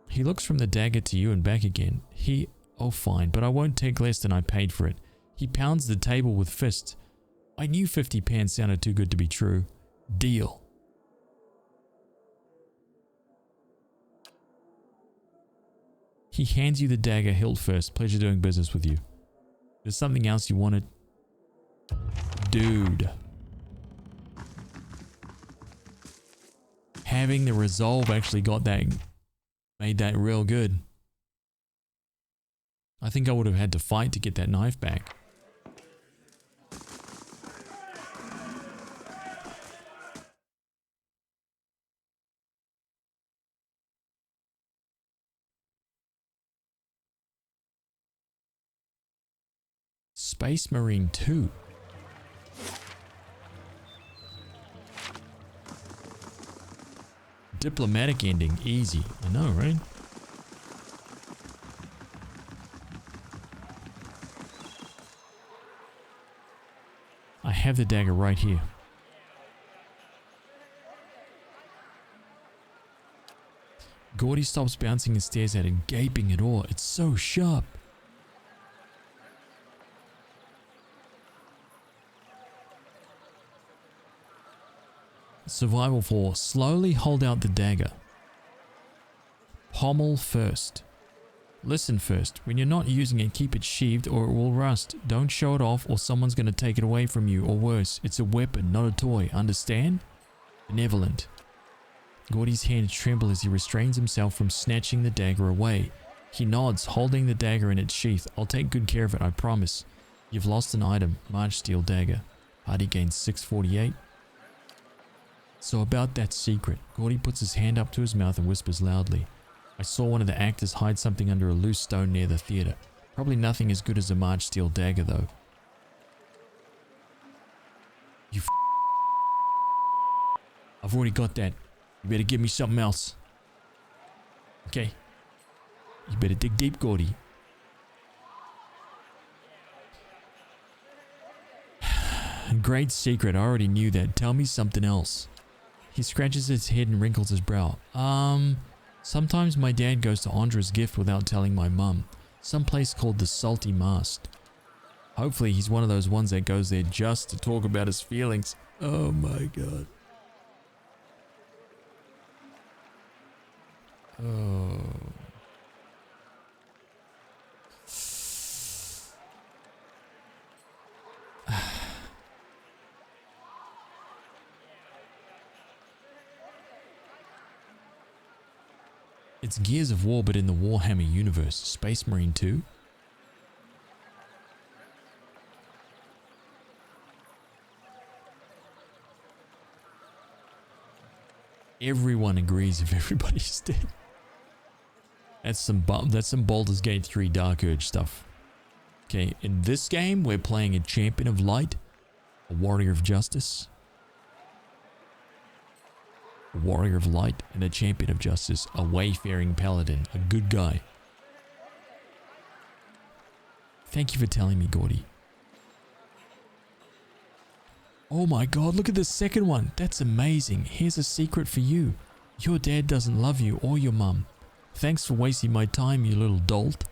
He looks from the dagger to you and back again. Oh fine, but I won't take less than I paid for it. He pounds the table with fists. I knew 50 pans sounded too good to be true. Deal. He hands you the dagger hilt first. Pleasure doing business with you. There's something else you wanted? Dude. Having the resolve actually made that real good. I think I would have had to fight to get that knife back. Space Marine 2. Diplomatic ending, easy. I know, right? I have the dagger right here. Gordy stops bouncing and stares at it, gaping at awe. It's so sharp. Survival 4. Slowly hold out the dagger. Pommel first. Listen first. When you're not using it, keep it sheathed or it will rust. Don't show it off or someone's going to take it away from you, or worse, it's a weapon, not a toy. Understand? Benevolent. Gordy's hands tremble as he restrains himself from snatching the dagger away. He nods, holding the dagger in its sheath. I'll take good care of it, I promise. You've lost an item. March steel dagger. Party gains 648. So about that secret, Gordy puts his hand up to his mouth and whispers loudly. I saw one of the actors hide something under a loose stone near the theater. Probably nothing as good as a March steel dagger though. You I've already got that. You better give me something else. Okay. You better dig deep, Gordy. Great secret, I already knew that. Tell me something else. He scratches his head and wrinkles his brow. Sometimes my dad goes to Andra's gift without telling my mum. Some place called the Salty Mast. Hopefully he's one of those ones that goes there just to talk about his feelings. Oh my god. Oh. It's Gears of War, but in the Warhammer universe. Space Marine 2. Everyone agrees if everybody's dead. That's some Baldur's Gate 3 Dark Urge stuff. Okay, in this game, we're playing a Champion of Light, a Warrior of Justice, a Warrior of Light, and a Champion of Justice, a Wayfaring Paladin, a good guy. Thank you for telling me, Gordy. Oh my god, look at the second one. That's amazing. Here's a secret for you. Your dad doesn't love you or your mum. Thanks for wasting my time, you little dolt.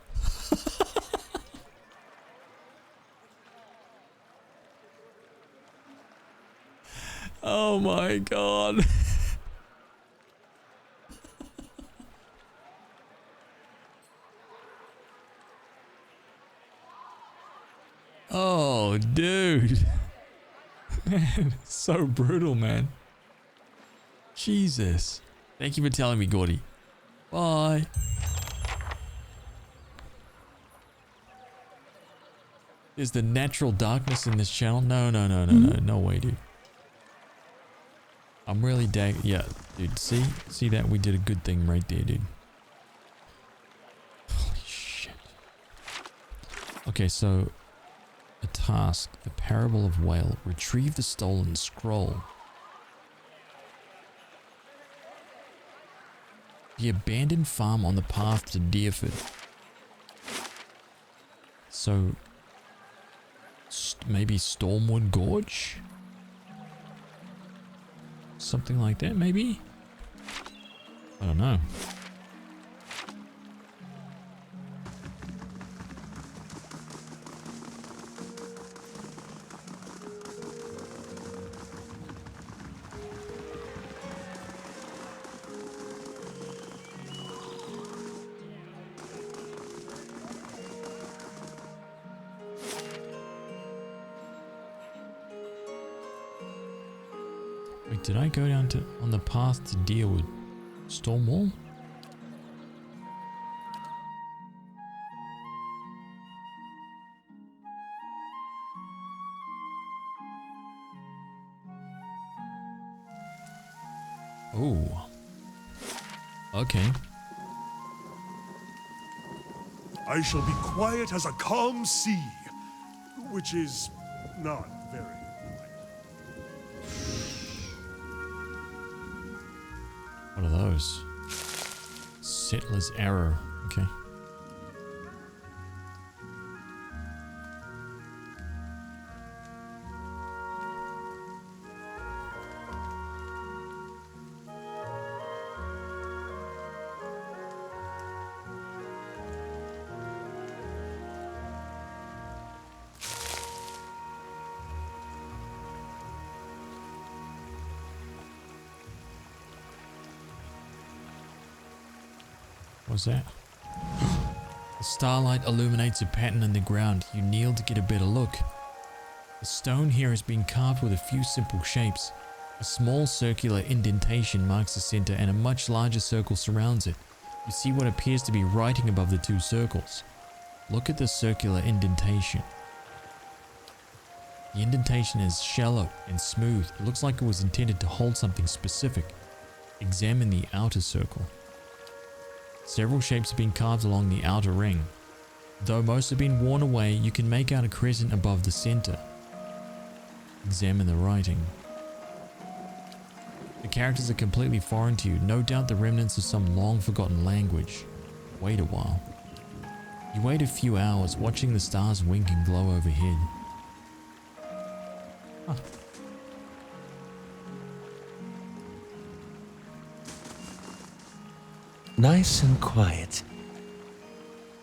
Oh my god. Oh, dude. Man, so brutal, man. Jesus. Thank you for telling me, Gordy. Bye. Is the natural darkness in this channel? No way, dude. I'm really yeah, dude. See that? We did a good thing right there, dude. Holy shit. Okay, so a task, the Parable of Whale. Retrieve the stolen scroll. The abandoned farm on the path to Deerford. So, maybe Stormwood Gorge? Something like that, maybe? I don't know. Wait, did I go down on the path to Deerwood? Stormwall? Oh. Okay. I shall be quiet as a calm sea, which is not very. What are those? Settler's Arrow. Okay. What's that? The starlight illuminates a pattern in the ground. You kneel to get a better look. The stone here has been carved with a few simple shapes. A small circular indentation marks the center and a much larger circle surrounds it. You see what appears to be writing above the two circles. Look at the circular indentation. The indentation is shallow and smooth. It looks like it was intended to hold something specific. Examine the outer circle. Several shapes have been carved along the outer ring. Though most have been worn away, you can make out a crescent above the center. Examine the writing. The characters are completely foreign to you, no doubt the remnants of some long forgotten language. Wait a while. You wait a few hours, watching the stars wink and glow overhead. Huh. Nice and quiet.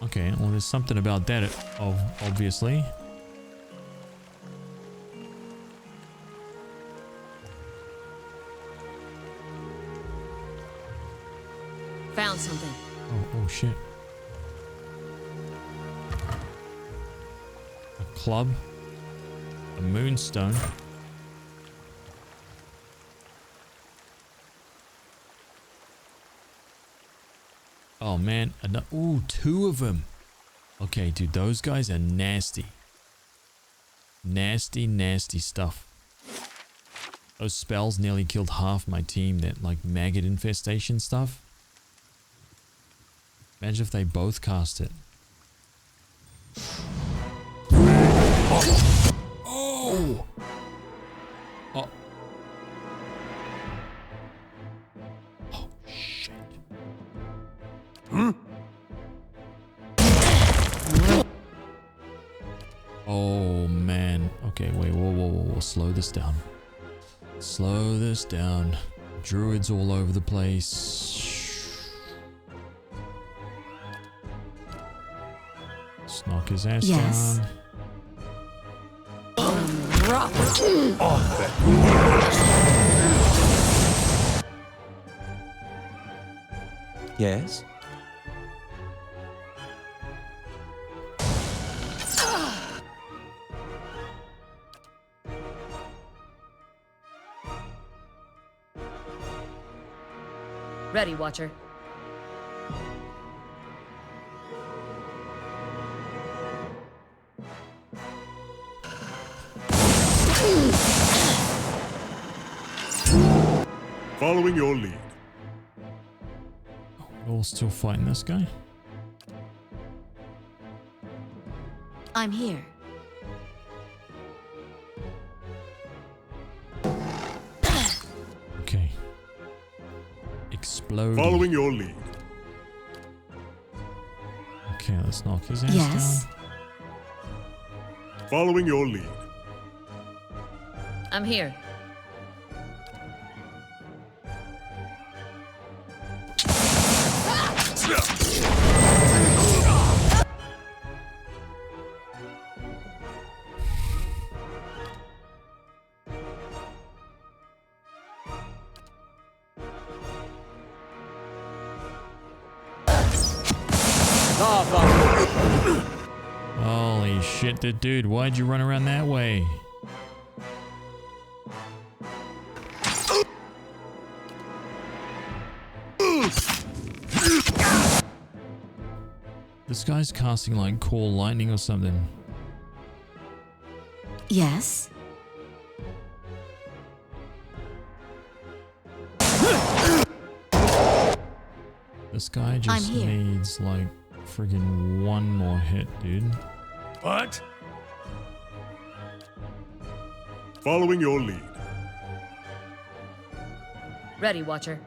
Okay, well there's something about that, obviously. Found something. Oh shit. A club. A moonstone. Oh man, ooh, 2 of them. Okay, dude, those guys are nasty. Nasty, nasty stuff. Those spells nearly killed half my team, that like maggot infestation stuff. Imagine if they both cast it. Oh! Oh! Oh! Oh, shit. Oh, man. Okay, wait, whoa. Slow this down. Slow this down. Druids all over the place. Let's knock his ass down. Yes? Ready, Watcher. Following your lead. We're all still fighting this guy? I'm here. Okay. Explode. Following your lead. Okay, let's knock his ass Yes. down. Following your lead. I'm here. Holy shit, dude, why'd you run around that way? This guy's casting like Call Lightning or something. Yes. This guy just needs like friggin' 1 more hit, dude. What? Following your lead. Ready, Watcher.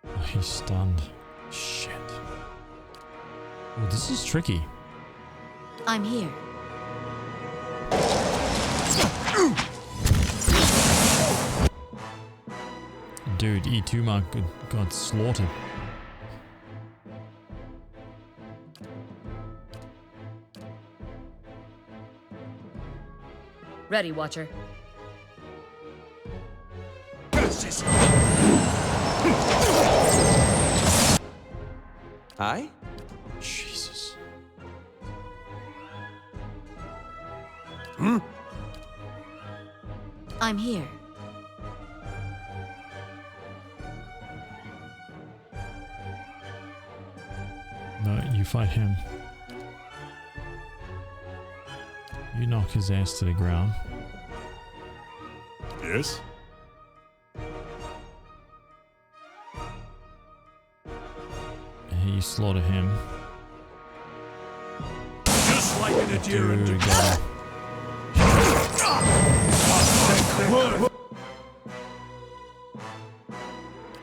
Oh, he's stunned. Shit. Well, this is tricky. I'm here. Dude, E2 mark got slaughtered. Ready, Watcher. Hi? Jesus. I'm here. No, you fight him. You knock his ass to the ground. Yes? And you slaughter him. Just like an adherent. Dude, got him.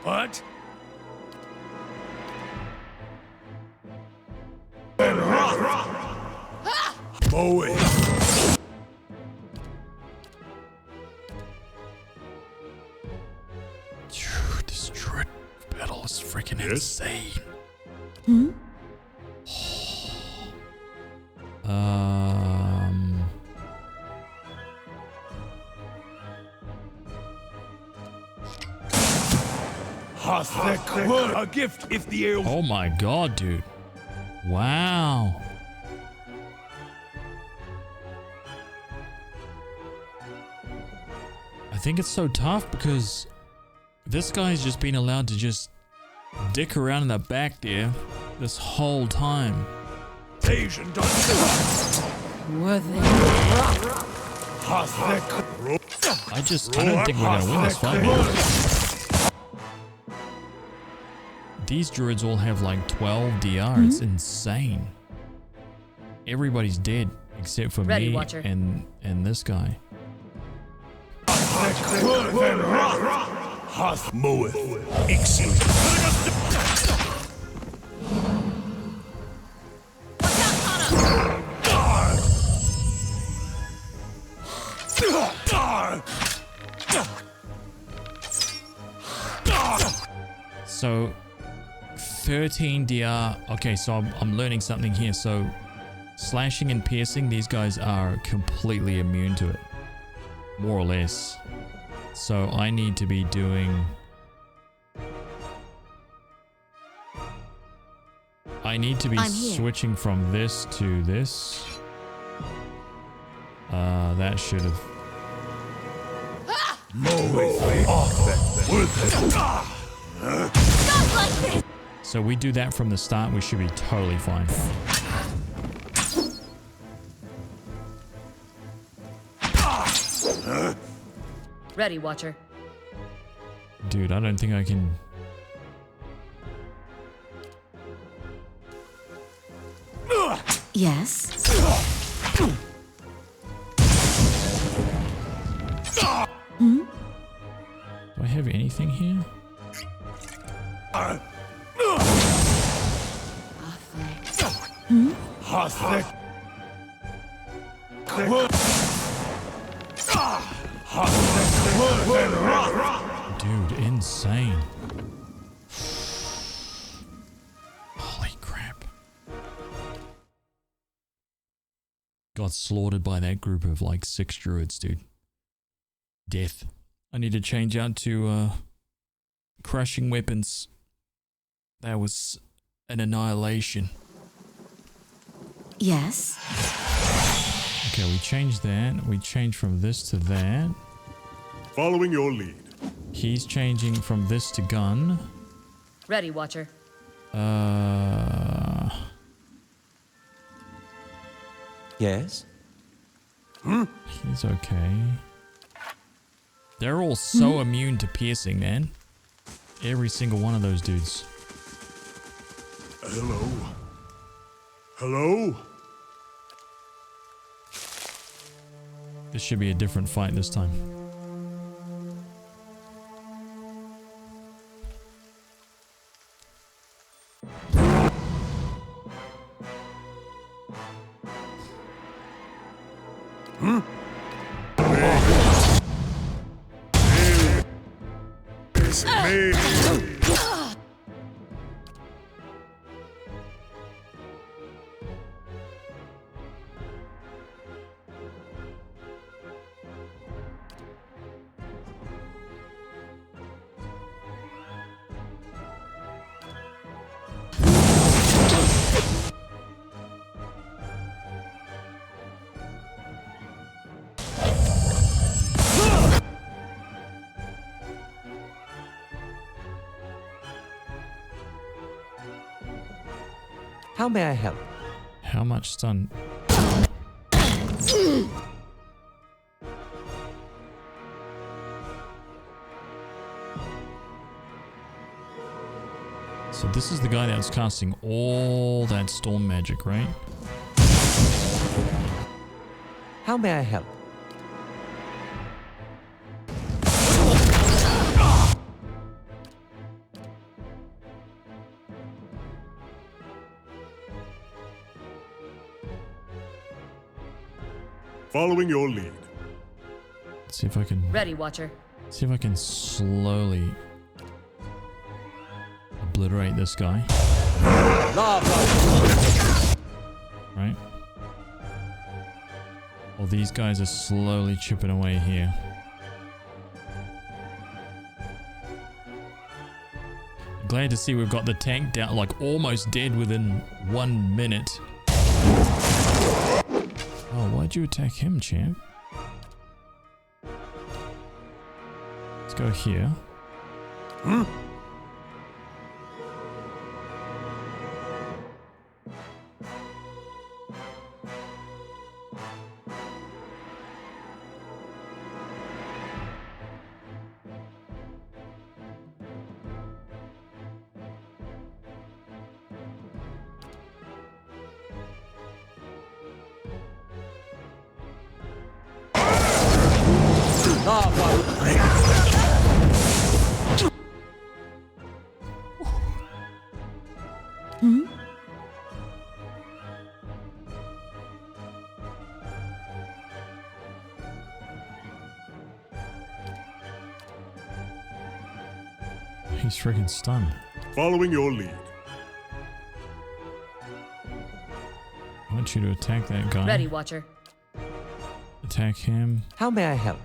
What? Bowie. Dude, this druid battle is freaking insane. Hmm? A gift if the ale. Oh my god, dude. Wow. I think it's so tough because this guy's just been allowed to just dick around in the back there this whole time. Asian Were they? I don't think we're gonna win this fight. These druids all have like 12 DR. It's insane. Everybody's dead except for Ready, me Watcher. and this guy. So 13 DR. Okay, so I'm learning something here. So slashing and piercing, these guys are completely immune to it, more or less. So I need to be doing... I need to be switching from this to this. That should have... So we do that from the start, we should be totally fine. Ready, Watcher. Dude, I don't think I can... Yes. Do I have anything here? Dude, insane. Holy crap. Got slaughtered by that group of like 6 druids, dude. Death. I need to change out to crushing weapons. That was an annihilation. Yes. Okay, we changed that. We changed from this to that. Following your lead. He's changing from this to gun. Ready, Watcher. Yes? He's okay. They're all so immune to piercing, man. Every single one of those dudes. Hello? Hello? This should be a different fight this time. It's me. How may I help? How much stun? So this is the guy that's casting all that storm magic, right? How may I help? Following your lead. Let's see if I can... Ready, Watcher. See if I can slowly obliterate this guy. Right? Well, these guys are slowly chipping away here. glad to see we've got the tank down, like almost dead within 1 minute. Oh, why'd you attack him, champ? Let's go here. He's freaking stunned. Following your lead. I want you to attack that guy. Ready, Watcher. Attack him. How may I help?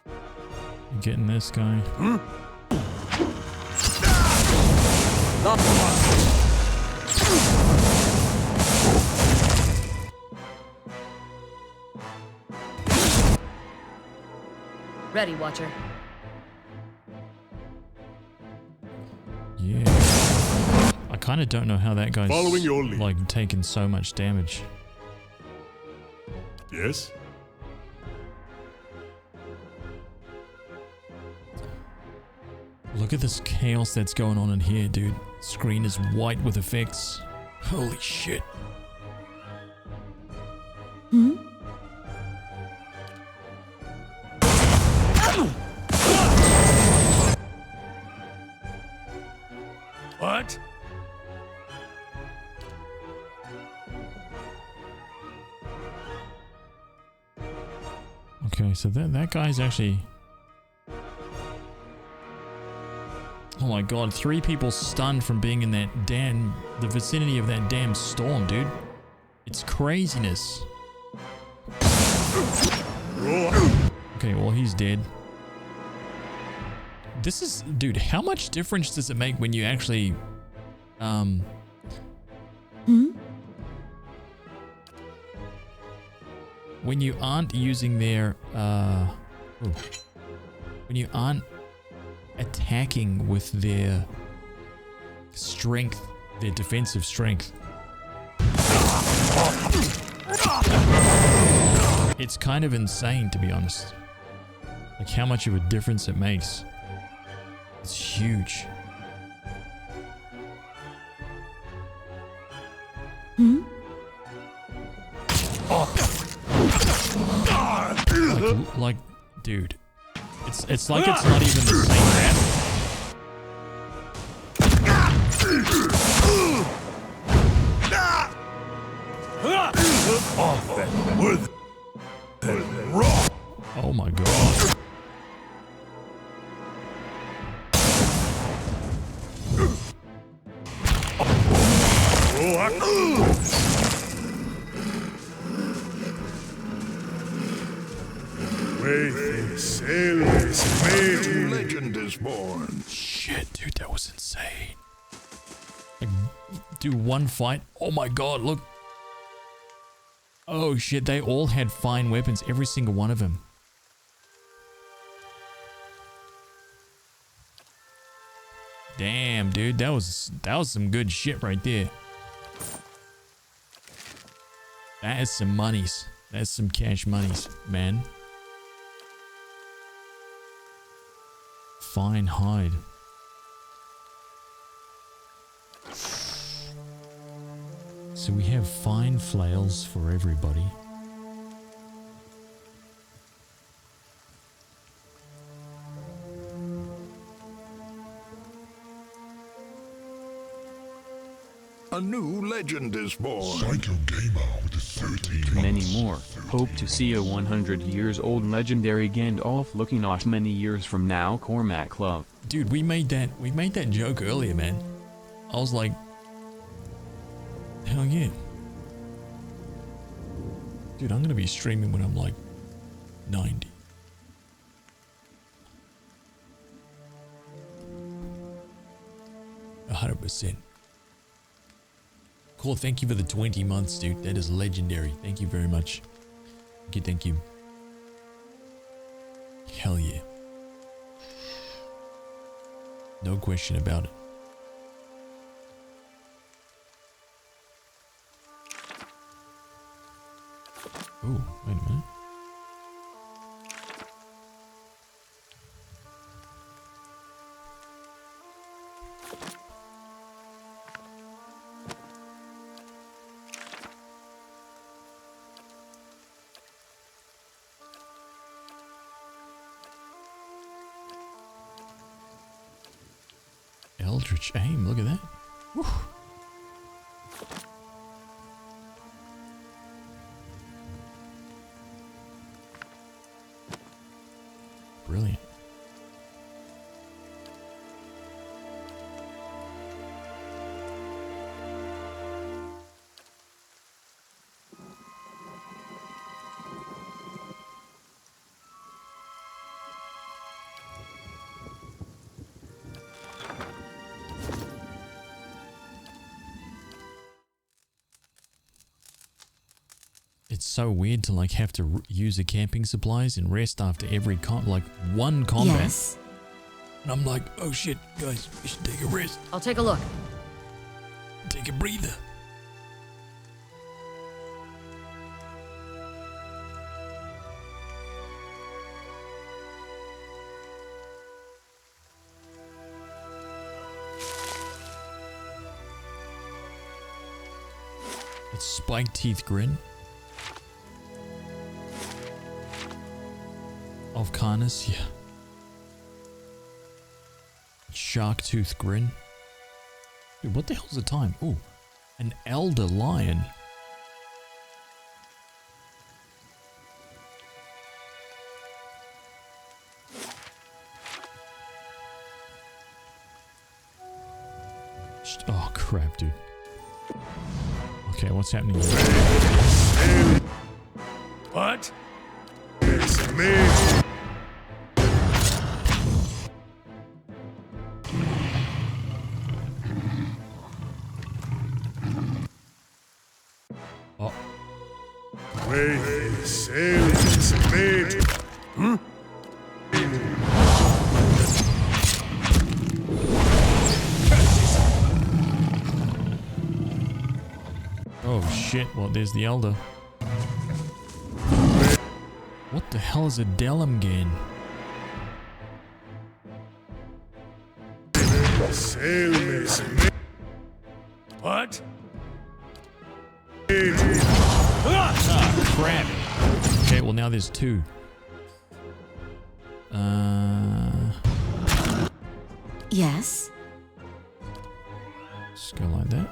You're getting this guy. Ready, Watcher. Yeah. I kind of don't know how that guy's Following your lead. like taking so much damage. Yes? Look at this chaos that's going on in here, dude. Screen is white with effects. Holy shit. What? Okay, so that guy's actually... Oh my god, 3 people stunned from being in that the vicinity of that damn storm, dude. It's craziness. Okay, well, he's dead. This is, dude, how much difference does it make when you actually, when you aren't using their, when you aren't attacking with their strength, their defensive strength. It's kind of insane, to be honest. Like how much of a difference it makes. It's huge. Like, dude, it's like it's not even the same map. Oh my god. Legend is born. Shit, dude, that was insane. Like, do one fight. Oh my god, look. Oh shit, they all had fine weapons, every single one of them. Damn, dude, that was some good shit right there. That is some monies. That's some cash monies, man. Fine hide. So we have fine flails for everybody. A new legend is born. Psycho Gamer with 13 Many months. more. Hope to see a 100 years old legendary Gandalf looking off many years from now. Cormac Love. Dude, we made that joke earlier, man. I was like, hell yeah. Dude, I'm gonna be streaming when I'm like 90. 100%. Cool, thank you for the 20 months, dude. That is legendary. Thank you very much. Thank you. Hell yeah. No question about it. Oh, wait a minute. Eldritch aim, look at that. Woo. Brilliant. It's so weird to like have to use the camping supplies and rest after every one combat. Yes. And I'm like, oh shit, guys, we should take a rest. I'll take a look. Take a breather. It's spike teeth grin. Of Carnus, yeah. Shark tooth grin. Dude, what the hell's the time? Ooh, an elder lion. Oh crap, dude. Okay, what's happening here? What? It's me. Oh. Wait, sail is made. Hmm? Oh shit, well there's the elder. What the hell is a Delmgain? Sail is made. What? Ah, crap. Okay, well now there's two. Yes. Just go like that.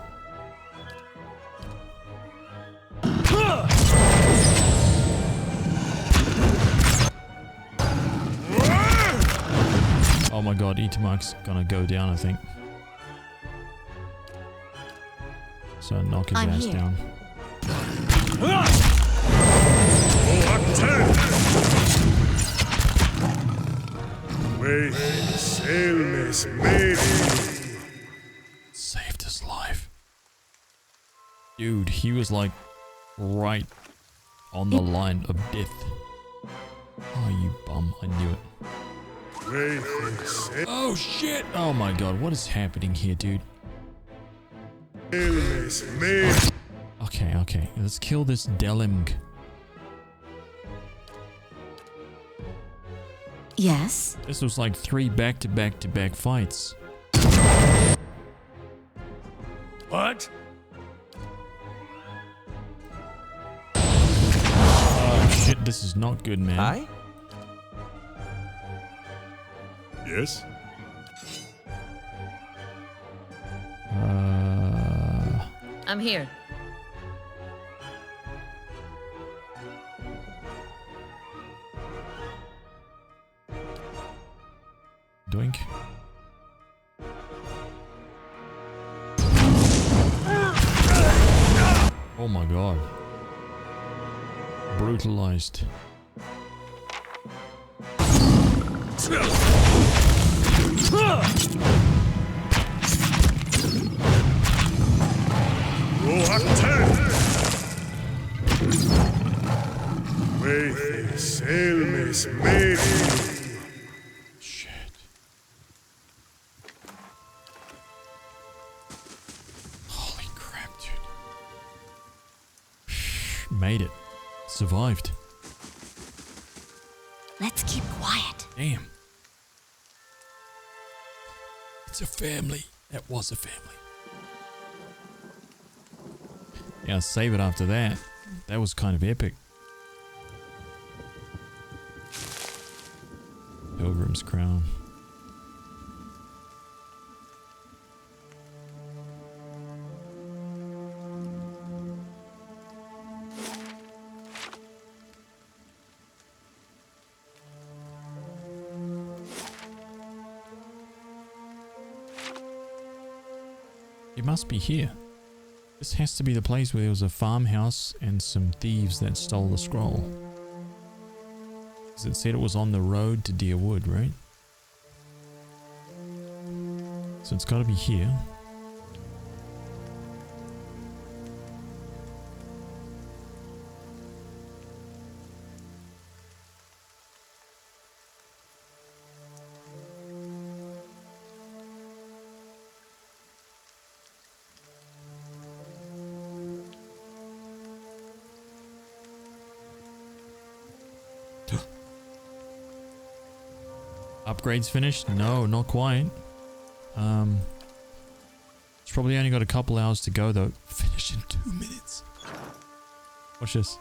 Oh my god, Itamark's gonna go down, I think. So knock his ass down. Wait, sail is made. Saved his life. Dude, he was like right on the line of death. Oh, you bum. I knew it. Oh shit! Oh my god, what is happening here, dude? Okay, okay. Let's kill this Delimg. Yes. This was like 3 back-to-back-to-back fights. What? Oh shit, this is not good, man. Hi? Yes? I'm here. Doink. Oh my god. Brutalized. Selmes medium. Shit. Holy crap, dude. Made it. Survived. Let's keep quiet. Damn. It's a family. That was a family. Yeah, save it after that. That was kind of epic. Pilgrim's crown. It must be here. This has to be the place where there was a farmhouse and some thieves that stole the scroll. Because it said it was on the road to Deer Wood, right? So it's got to be here. Upgrades finished? No, not quite. It's probably only got a couple hours to go though. Finish in 2 minutes. Watch this.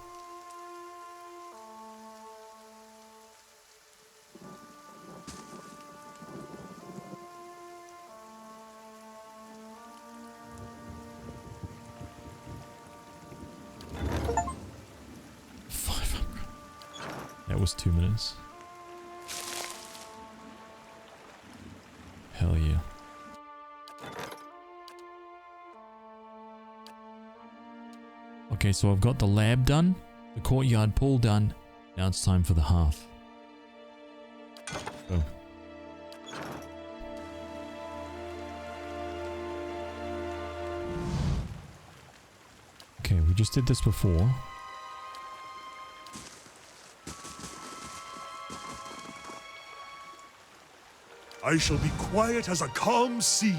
That was 2 minutes. Hell yeah. Okay, so I've got the lab done, the courtyard pool done. Now it's time for the hearth. Boom. Okay, we just did this before. I shall be quiet as a calm sea,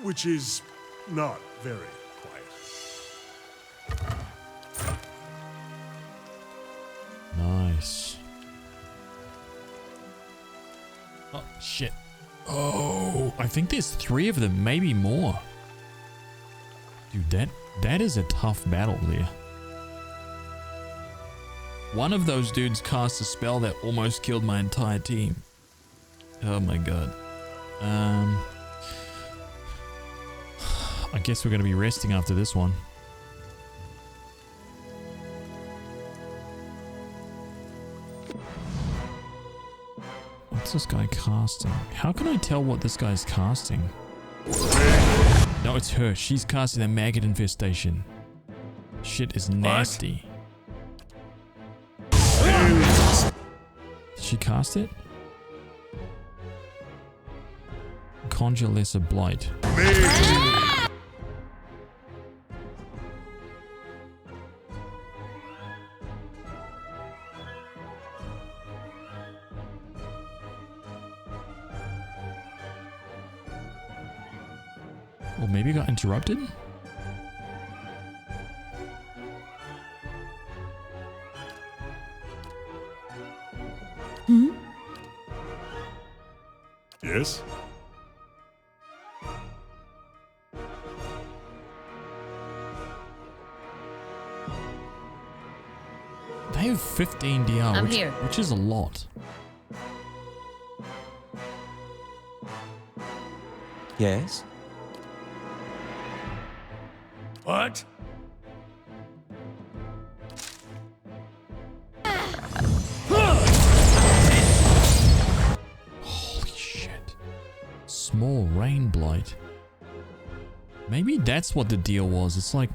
which is not very quiet. Nice. Oh, shit. Oh, I think there's 3 of them, maybe more. Dude, that is a tough battle there. One of those dudes cast a spell that almost killed my entire team. Oh my god. I guess we're going to be resting after this one. What's this guy casting? How can I tell what this guy's casting? No, it's her. She's casting a maggot infestation. Shit is nasty. Did she cast it? Conjure lesser blight. Or maybe it got interrupted? Hmm? Yes? They have 15 DR, I'm here. Which is a lot. Yes? What? Holy shit. Small rain blight. Maybe that's what the deal was. It's like...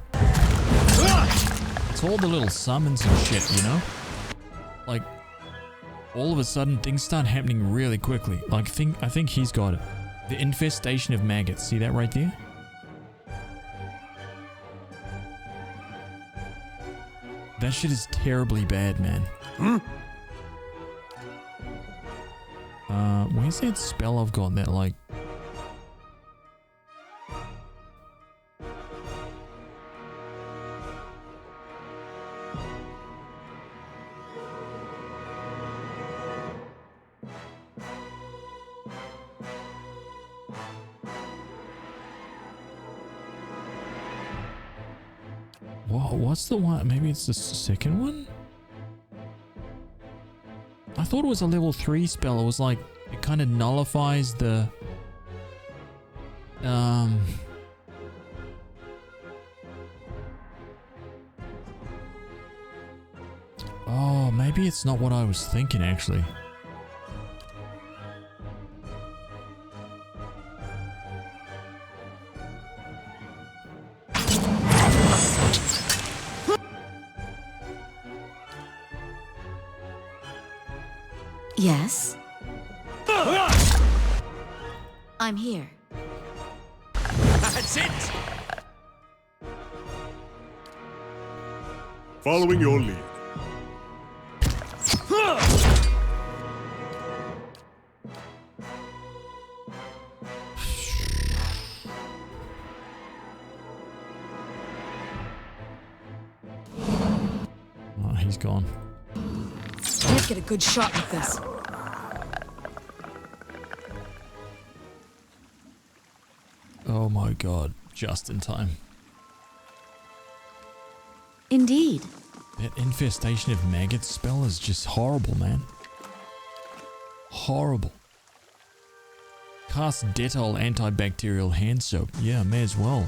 It's all the little summons and shit, you know? Like, all of a sudden things start happening really quickly. Like, I think he's got it. The infestation of maggots. See that right there? That shit is terribly bad, man. Where's that spell I've got that like... What's the one? Maybe it's the second one? I thought it was a level 3 spell. It was like, it kind of nullifies the... Oh, maybe it's not what I was thinking actually. Yes? I'm here. That's it! Following your lead. Oh, he's gone. Can't get a good shot with this. Oh my god, just in time. Indeed. That infestation of maggots spell is just horrible, man. Horrible. Cast Dettol antibacterial hand soap. Yeah, may as well.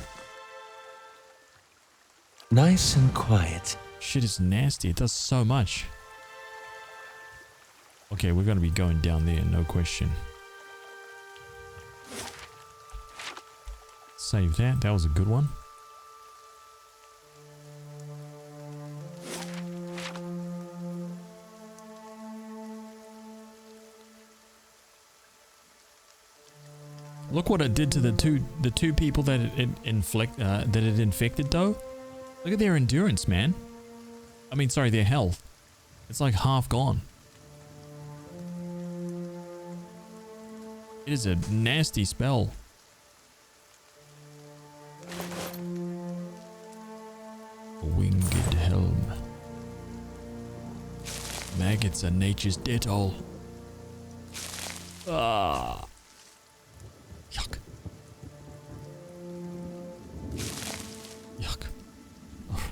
Nice and quiet. Shit is nasty. It does so much. Okay, we're gonna be going down there, no question. Save that. That was a good one. Look what it did to the two people that it infected though. Look at their endurance, man. I mean, sorry, their health. It's like half gone. It is a nasty spell. Winged helm. Maggots are nature's Dettol. Ah. Yuck. Yuck. Oh.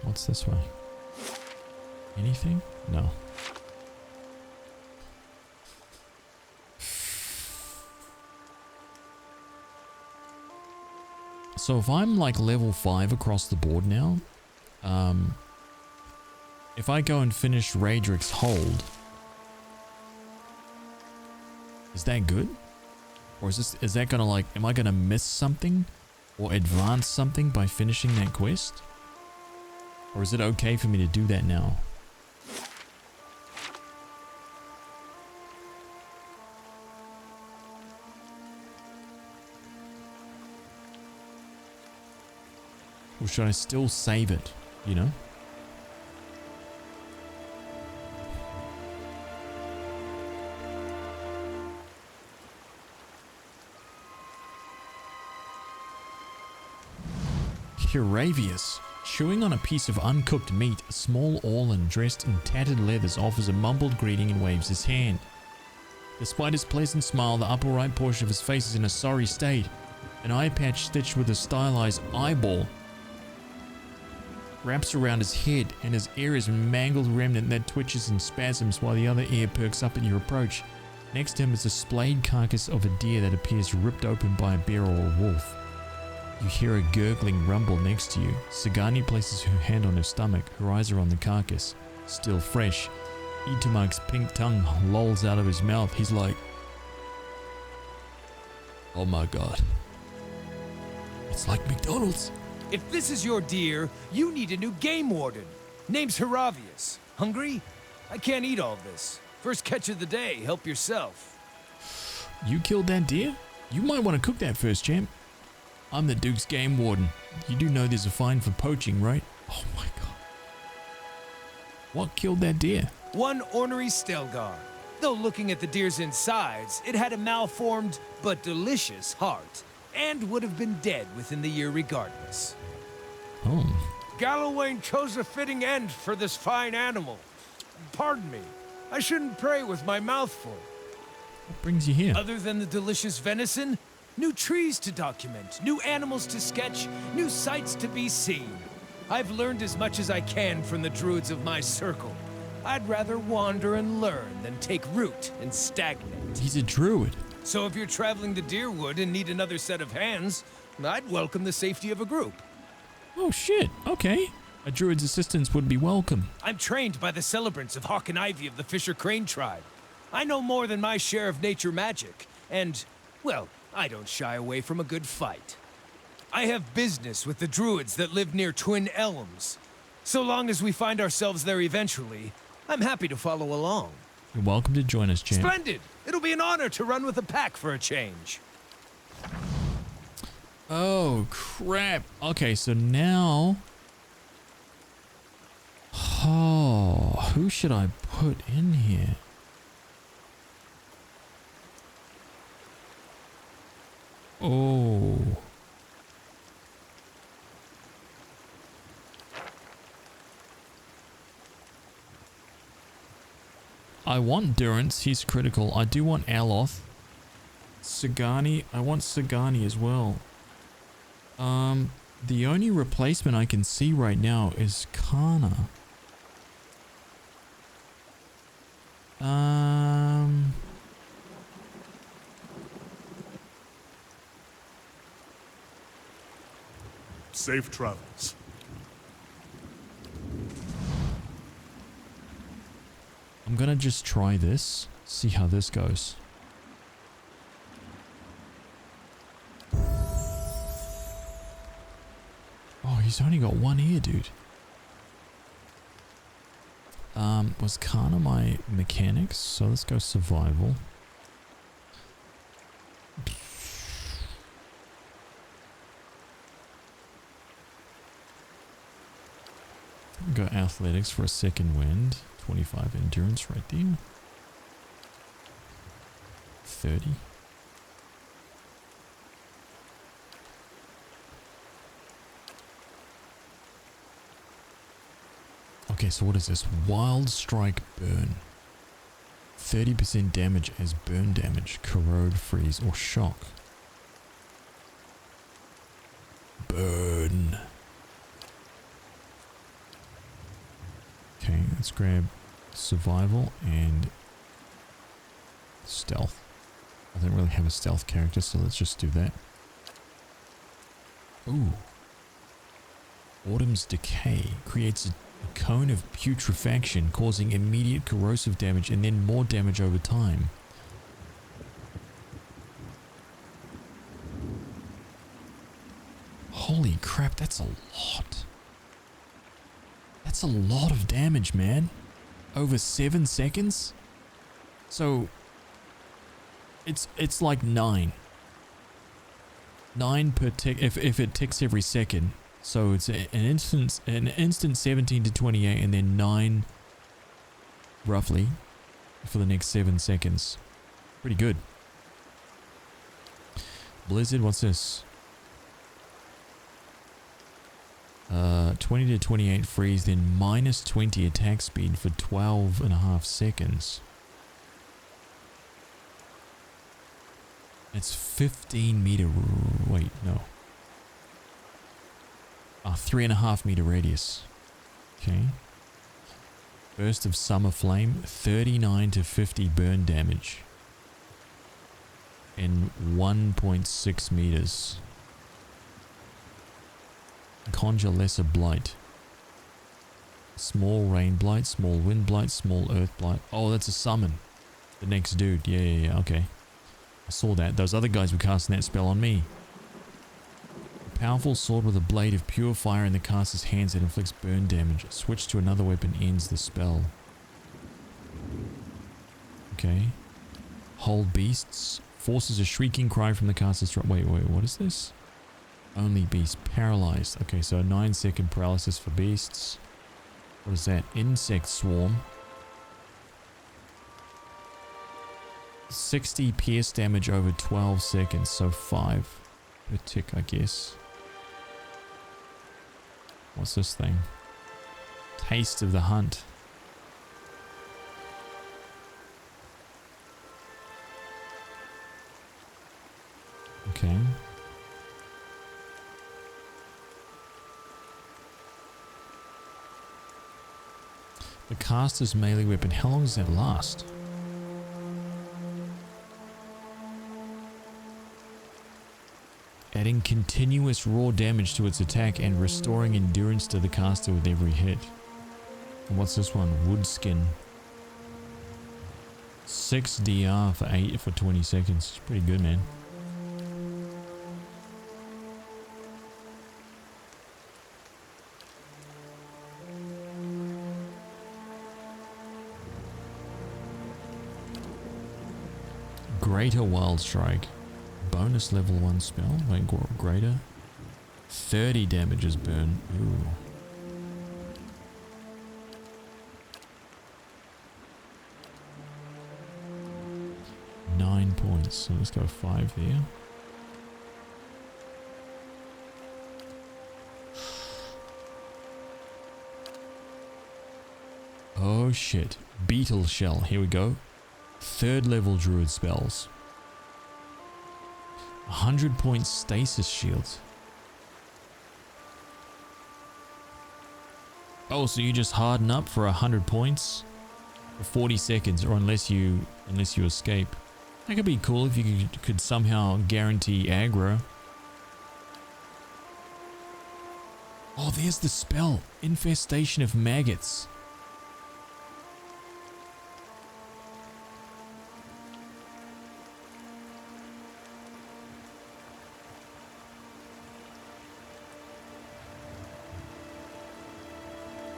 What's this way? Anything? No. So if I'm like level 5 across the board now, if I go and finish Raedric's Hold, is that good? Or is that gonna like, am I gonna miss something or advance something by finishing that quest? Or is it okay for me to do that now? Or should I still save it, you know? Curavius. Chewing on a piece of uncooked meat, a small Orlan dressed in tattered leathers offers a mumbled greeting and waves his hand. Despite his pleasant smile, the upper right portion of his face is in a sorry state. An eye patch stitched with a stylized eyeball wraps around his head, and his ear is a mangled remnant that twitches and spasms while the other ear perks up at your approach. Next to him is a splayed carcass of a deer that appears ripped open by a bear or a wolf. You hear a gurgling rumble next to you. Sagani places her hand on her stomach, her eyes are on the carcass. Still fresh. Itumak's pink tongue lolls out of his mouth. He's like, oh my god. It's like McDonald's. If this is your deer, you need a new game warden. Name's HazVs. Hungry? I can't eat all this. First catch of the day, help yourself. You killed that deer? You might want to cook that first, champ. I'm the Duke's game warden. You do know there's a fine for poaching, right? Oh my god. What killed that deer? One ornery Stelgar. Though looking at the deer's insides, it had a malformed but delicious heart, and would have been dead within the year regardless. Oh. Gallowayne chose a fitting end for this fine animal. Pardon me, I shouldn't pray with my mouth full. What brings you here? Other than the delicious venison, new trees to document, new animals to sketch, new sights to be seen. I've learned as much as I can from the druids of my circle. I'd rather wander and learn than take root and stagnate. He's a druid. So if you're traveling to Deerwood and need another set of hands, I'd welcome the safety of a group. Oh shit, okay. A druid's assistance would be welcome. I'm trained by the celebrants of Hawk and Ivy of the Fisher Crane tribe. I know more than my share of nature magic, and, well, I don't shy away from a good fight. I have business with the druids that live near Twin Elms. So long as we find ourselves there eventually, I'm happy to follow along. You're welcome to join us, champ. Splendid! It'll be an honor to run with a pack for a change. Oh, crap. Okay, so now... Oh, who should I put in here? Oh. I want Durance, he's critical. I do want Aloth. Sagani, I want Sagani as well. The only replacement I can see right now is Kana. Safe travels. I'm gonna just try this, see how this goes. Oh, he's only got one ear, dude. Was Kana my mechanics? So let's go survival. Go athletics for a second wind. 25 endurance right there. 30. Okay, so what is this? Wild Strike Burn. 30% damage as burn damage, corrode, freeze, or shock. Burn. Okay, let's grab survival and stealth. I don't really have a stealth character, so let's just do that. Ooh. Autumn's Decay creates a cone of putrefaction, causing immediate corrosive damage and then more damage over time. Holy crap, that's a lot. That's a lot of damage, man. Over 7 seconds? So it's like 9. 9 per tick if it ticks every second. So it's an instant 17 to 28 and then 9 roughly for the next 7 seconds. Pretty good. Blizzard, what's this? 20 to 28 freeze, then minus 20 attack speed for 12.5 seconds. It's 15 meter. Wait, no. 3.5 meter radius. Okay. Burst of Summer Flame, 39 to 50 burn damage. And 1.6 meters. Conjure Lesser Blight. Small Rain Blight, Small Wind Blight, Small Earth Blight. Oh, that's a summon. The next dude. Yeah, okay. I saw that. Those other guys were casting that spell on me. A powerful sword with a blade of pure fire in the caster's hands that inflicts burn damage. Switch to another weapon ends the spell. Okay. Hold Beasts. Forces a shrieking cry from the caster's throat. Wait, what is this? Only beast paralyzed. Okay, so 9-second paralysis for beasts. What is that? Insect swarm. 60 pierce damage over 12 seconds, so 5 per tick, I guess. What's this thing? Taste of the hunt. Okay. The caster's melee weapon, how long does that last? Adding continuous raw damage to its attack and restoring endurance to the caster with every hit. And what's this one? Wood skin. 6 DR for 20 seconds. It's pretty good, man. Greater Wild Strike. Bonus level 1 spell. Wait, greater. 30 damages burn. Ooh. Points. So let's go 5 there. Oh shit. Beetle Shell. Here we go. 3rd level druid spells. 100 point stasis shields. Oh, so you just harden up for 100 points for 40 seconds, or unless you escape. That could be cool if you could somehow guarantee aggro. Oh, there's the spell. Infestation of maggots.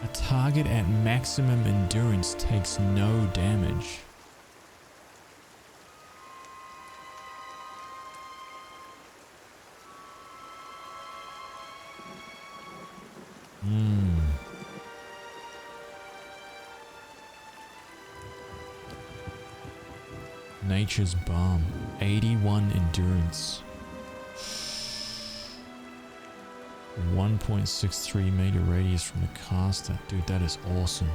A target at maximum endurance takes no damage. Nature's Balm. 81 endurance. 1.63 meter radius from the caster. Dude, that is awesome.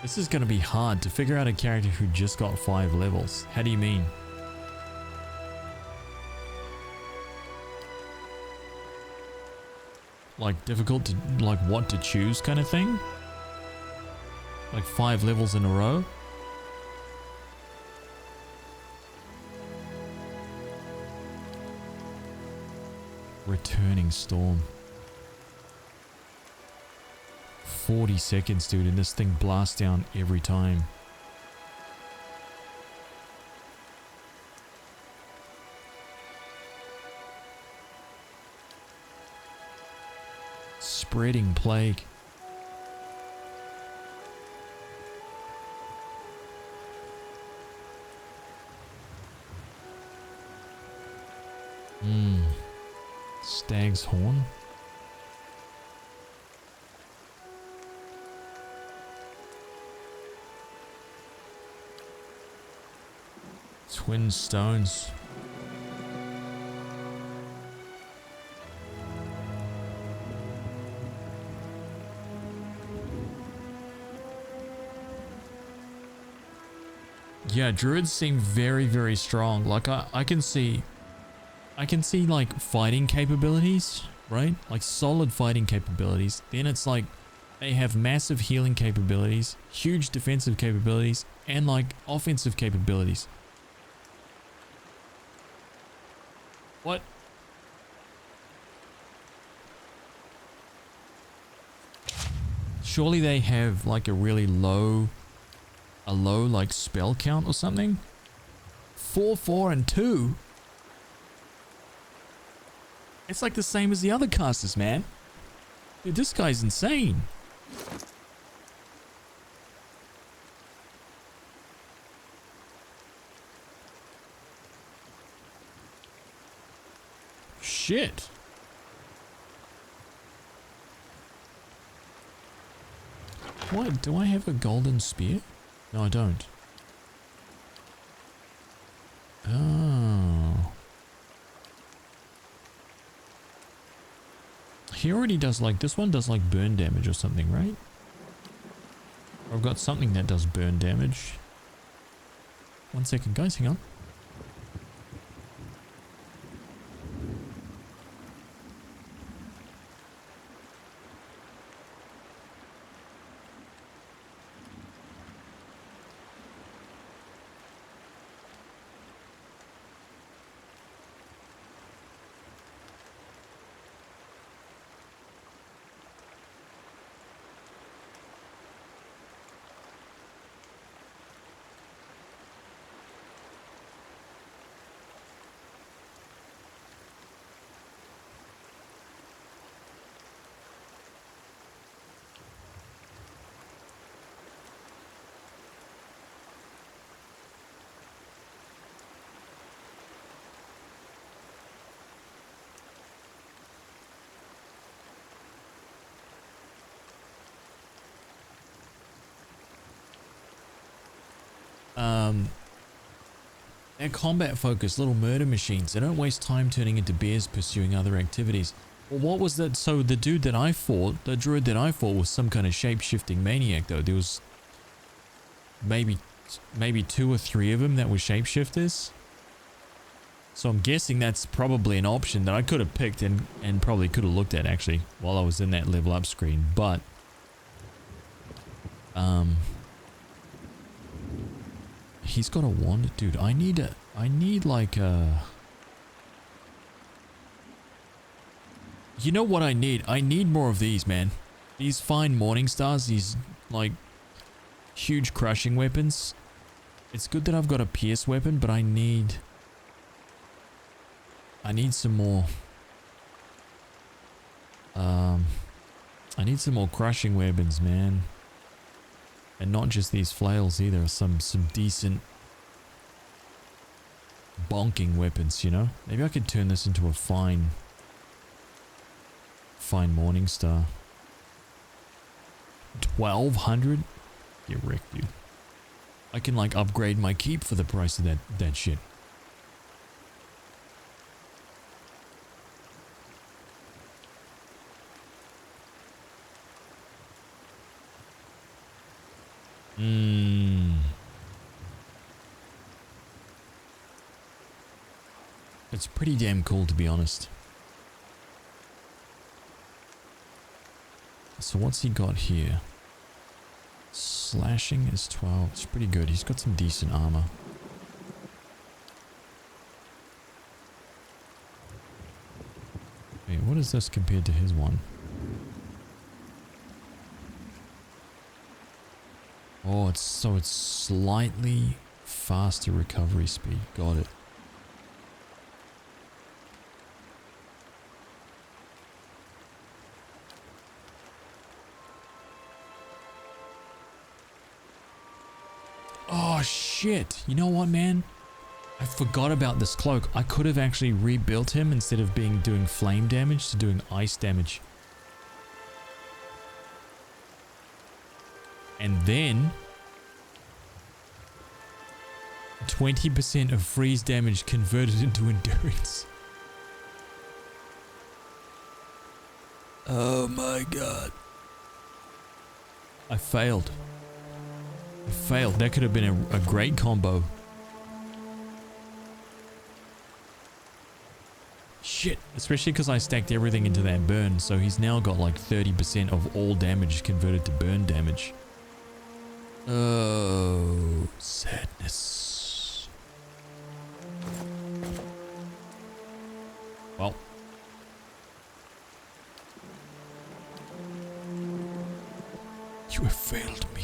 This is going to be hard to figure out a character who just got 5 levels. How do you mean? Like difficult to, like what to choose kind of thing? Like 5 levels in a row? Returning Storm. 40 seconds, dude, and this thing blasts down every time. Spreading Plague. Stag's Horn. Twin Stones. Yeah, druids seem very, very strong. Like I can see like fighting capabilities, right? Like solid fighting capabilities. Then it's like they have massive healing capabilities, huge defensive capabilities, and like offensive capabilities. What? Surely they have like a really low like spell count or something? 4, 4, and 2? It's like the same as the other casters, man. Dude, this guy's insane. shit. What? Do I have a golden spear? No, I don't. Oh. He already does like, this one does like burn damage or something, right? I've got something that does burn damage. 1 second, guys, hang on. They're combat focused, little murder machines. They don't waste time turning into bears pursuing other activities. Well, what was that? So the dude that I fought, the druid that I fought was some kind of shape-shifting maniac though. There was maybe 2 or 3 of them that were shapeshifters. So I'm guessing that's probably an option that I could have picked and probably could have looked at actually while I was in that level up screen. But he's got a wand, dude. I need like a. You know what I need? I need more of these, man. These fine morning stars, these like huge crushing weapons. It's good that I've got a pierce weapon, but I need some more. I need some more crushing weapons, man. And not just these flails either, some decent bonking weapons, you know? Maybe I could turn this into a fine morning star. 1200? Get wrecked, dude. I can like upgrade my keep for the price of that shit. It's pretty damn cool, to be honest. So what's he got here? Slashing is 12. It's pretty good. He's got some decent armor. Wait, what is this compared to his one? Oh, it's slightly faster recovery speed. Got it. Oh shit. You know what, man? I forgot about this cloak. I could have actually rebuilt him instead of doing flame damage to doing ice damage. And then 20% of freeze damage converted into endurance. Oh my god. I failed. That could have been a great combo. Shit. Especially because I stacked everything into that burn, so he's now got like 30% of all damage converted to burn damage. Oh, sadness. Well. You have failed me.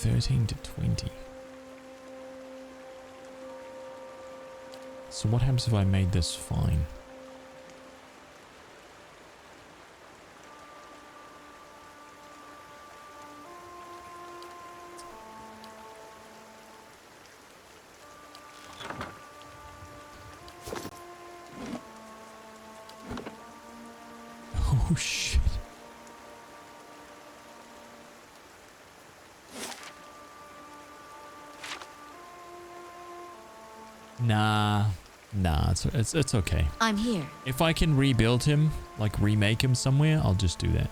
$13 to $20. So what happens if I made this fine? Oh shit. Nah, it's okay. I'm here. If I can rebuild him, like remake him somewhere, I'll just do that.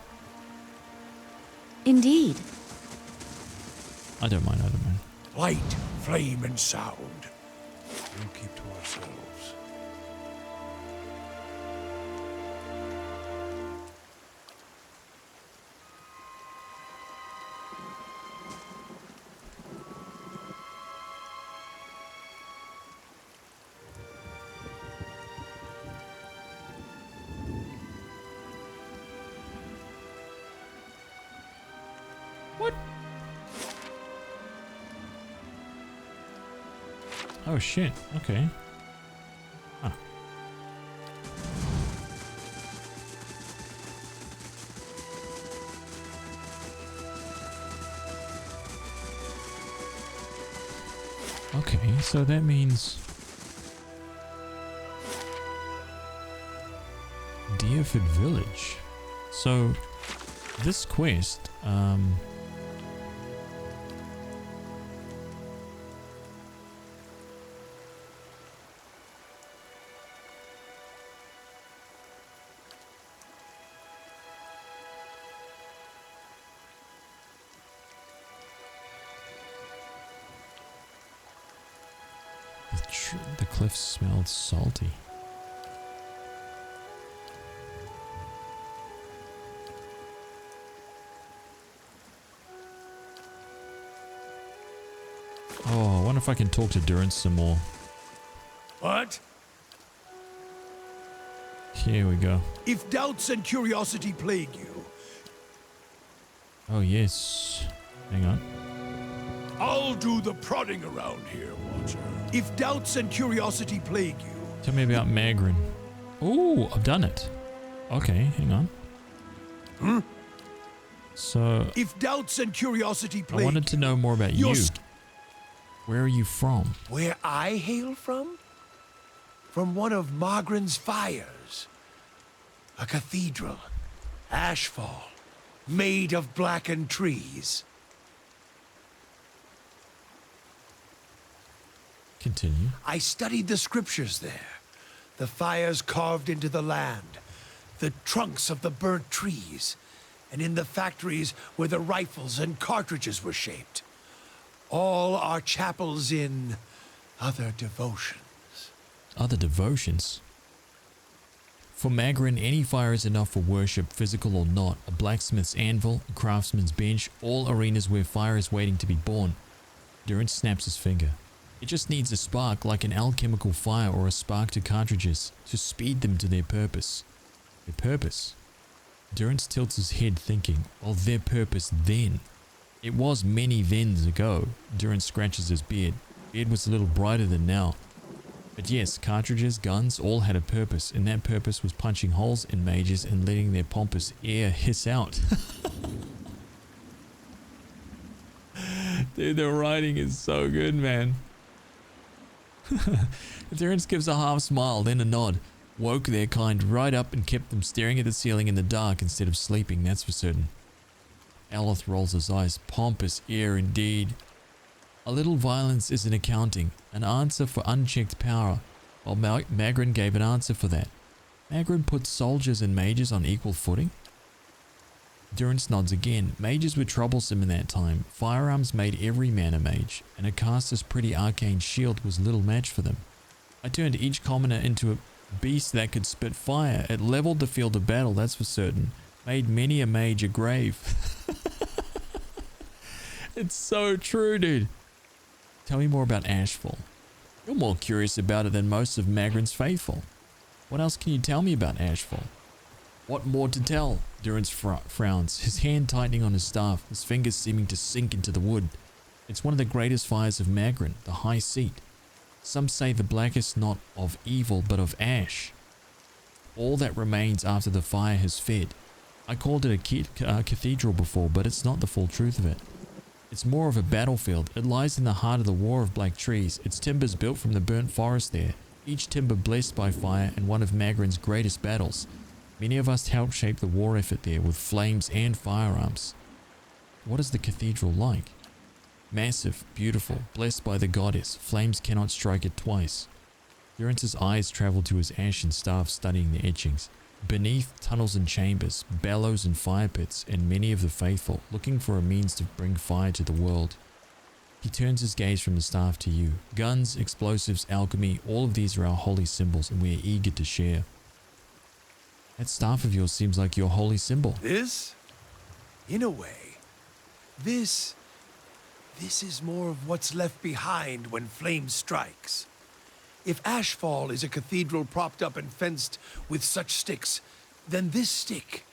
Indeed. I don't mind. Light, flame, and sound. We'll keep to ourselves. Oh shit, okay. Huh. Okay, so that means Deerford Village. So this quest, the cliffs smelled salty. Oh, I wonder if I can talk to Durance some more. What? Here we go. If doubts and curiosity plague you, Oh yes. Hang on. I'll do the prodding around here, Watcher. If doubts and curiosity plague you... Tell me about Magrin. Oh, I've done it. Okay, hang on. Hmm? So... If doubts and curiosity plague I wanted to know more about you. you're Where are you from? Where I hail from? From one of Magrin's fires. A cathedral. Ashfall. Made of blackened trees. Continue. I studied the scriptures there. The fires carved into the land. The trunks of the burnt trees. And in the factories where the rifles and cartridges were shaped. All are chapels in other devotions. Other devotions? For Magrin, any fire is enough for worship, physical or not. A blacksmith's anvil, a craftsman's bench, all arenas where fire is waiting to be born. Durance snaps his finger. It just needs a spark, like an alchemical fire or a spark to cartridges, to speed them to their purpose. Their purpose? Durance tilts his head, thinking, well, their purpose then. It was many thens ago. Durance scratches his beard. Beard was a little brighter than now. But yes, cartridges, guns, all had a purpose, and that purpose was punching holes in mages and letting their pompous air hiss out. Dude, the writing is so good, man. Durance gives a half smile, then a nod. Woke their kind right up and kept them staring at the ceiling in the dark instead of sleeping, that's for certain. Aloth rolls his eyes. Pompous air indeed. A little violence is an accounting, an answer for unchecked power, while Magrin gave an answer for that. Magrin put soldiers and mages on equal footing? Durance nods again. Mages were troublesome in that time. Firearms made every man a mage, and a caster's pretty arcane shield was little match for them. I turned each commoner into a beast that could spit fire. It leveled the field of battle, that's for certain. Made many a mage a grave. It's so true, dude. Tell me more about Ashfall. You're more curious about it than most of Magrin's faithful. What else can you tell me about Ashfall? What more to tell? Durance frowns, his hand tightening on his staff, his fingers seeming to sink into the wood. It's one of the greatest fires of Magrin, the High Seat. Some say the blackest not of evil but of ash. All that remains after the fire has fed. I called it a cathedral before, but it's not the full truth of it. It's more of a battlefield. It lies in the heart of the War of Black Trees. Its timbers built from the burnt forest there. Each timber blessed by fire and one of Magrin's greatest battles. Many of us helped shape the war effort there with flames and firearms. What is the cathedral like? Massive, beautiful, blessed by the goddess. Flames cannot strike it twice. Urance's eyes travel to his ashen staff studying the etchings. Beneath, tunnels and chambers, bellows and fire pits, and many of the faithful, looking for a means to bring fire to the world. He turns his gaze from the staff to you. Guns, explosives, alchemy, all of these are our holy symbols, and we are eager to share. That staff of yours seems like your holy symbol. This? In a way. This is more of what's left behind when flame strikes. If Ashfall is a cathedral propped up and fenced with such sticks, then this stick,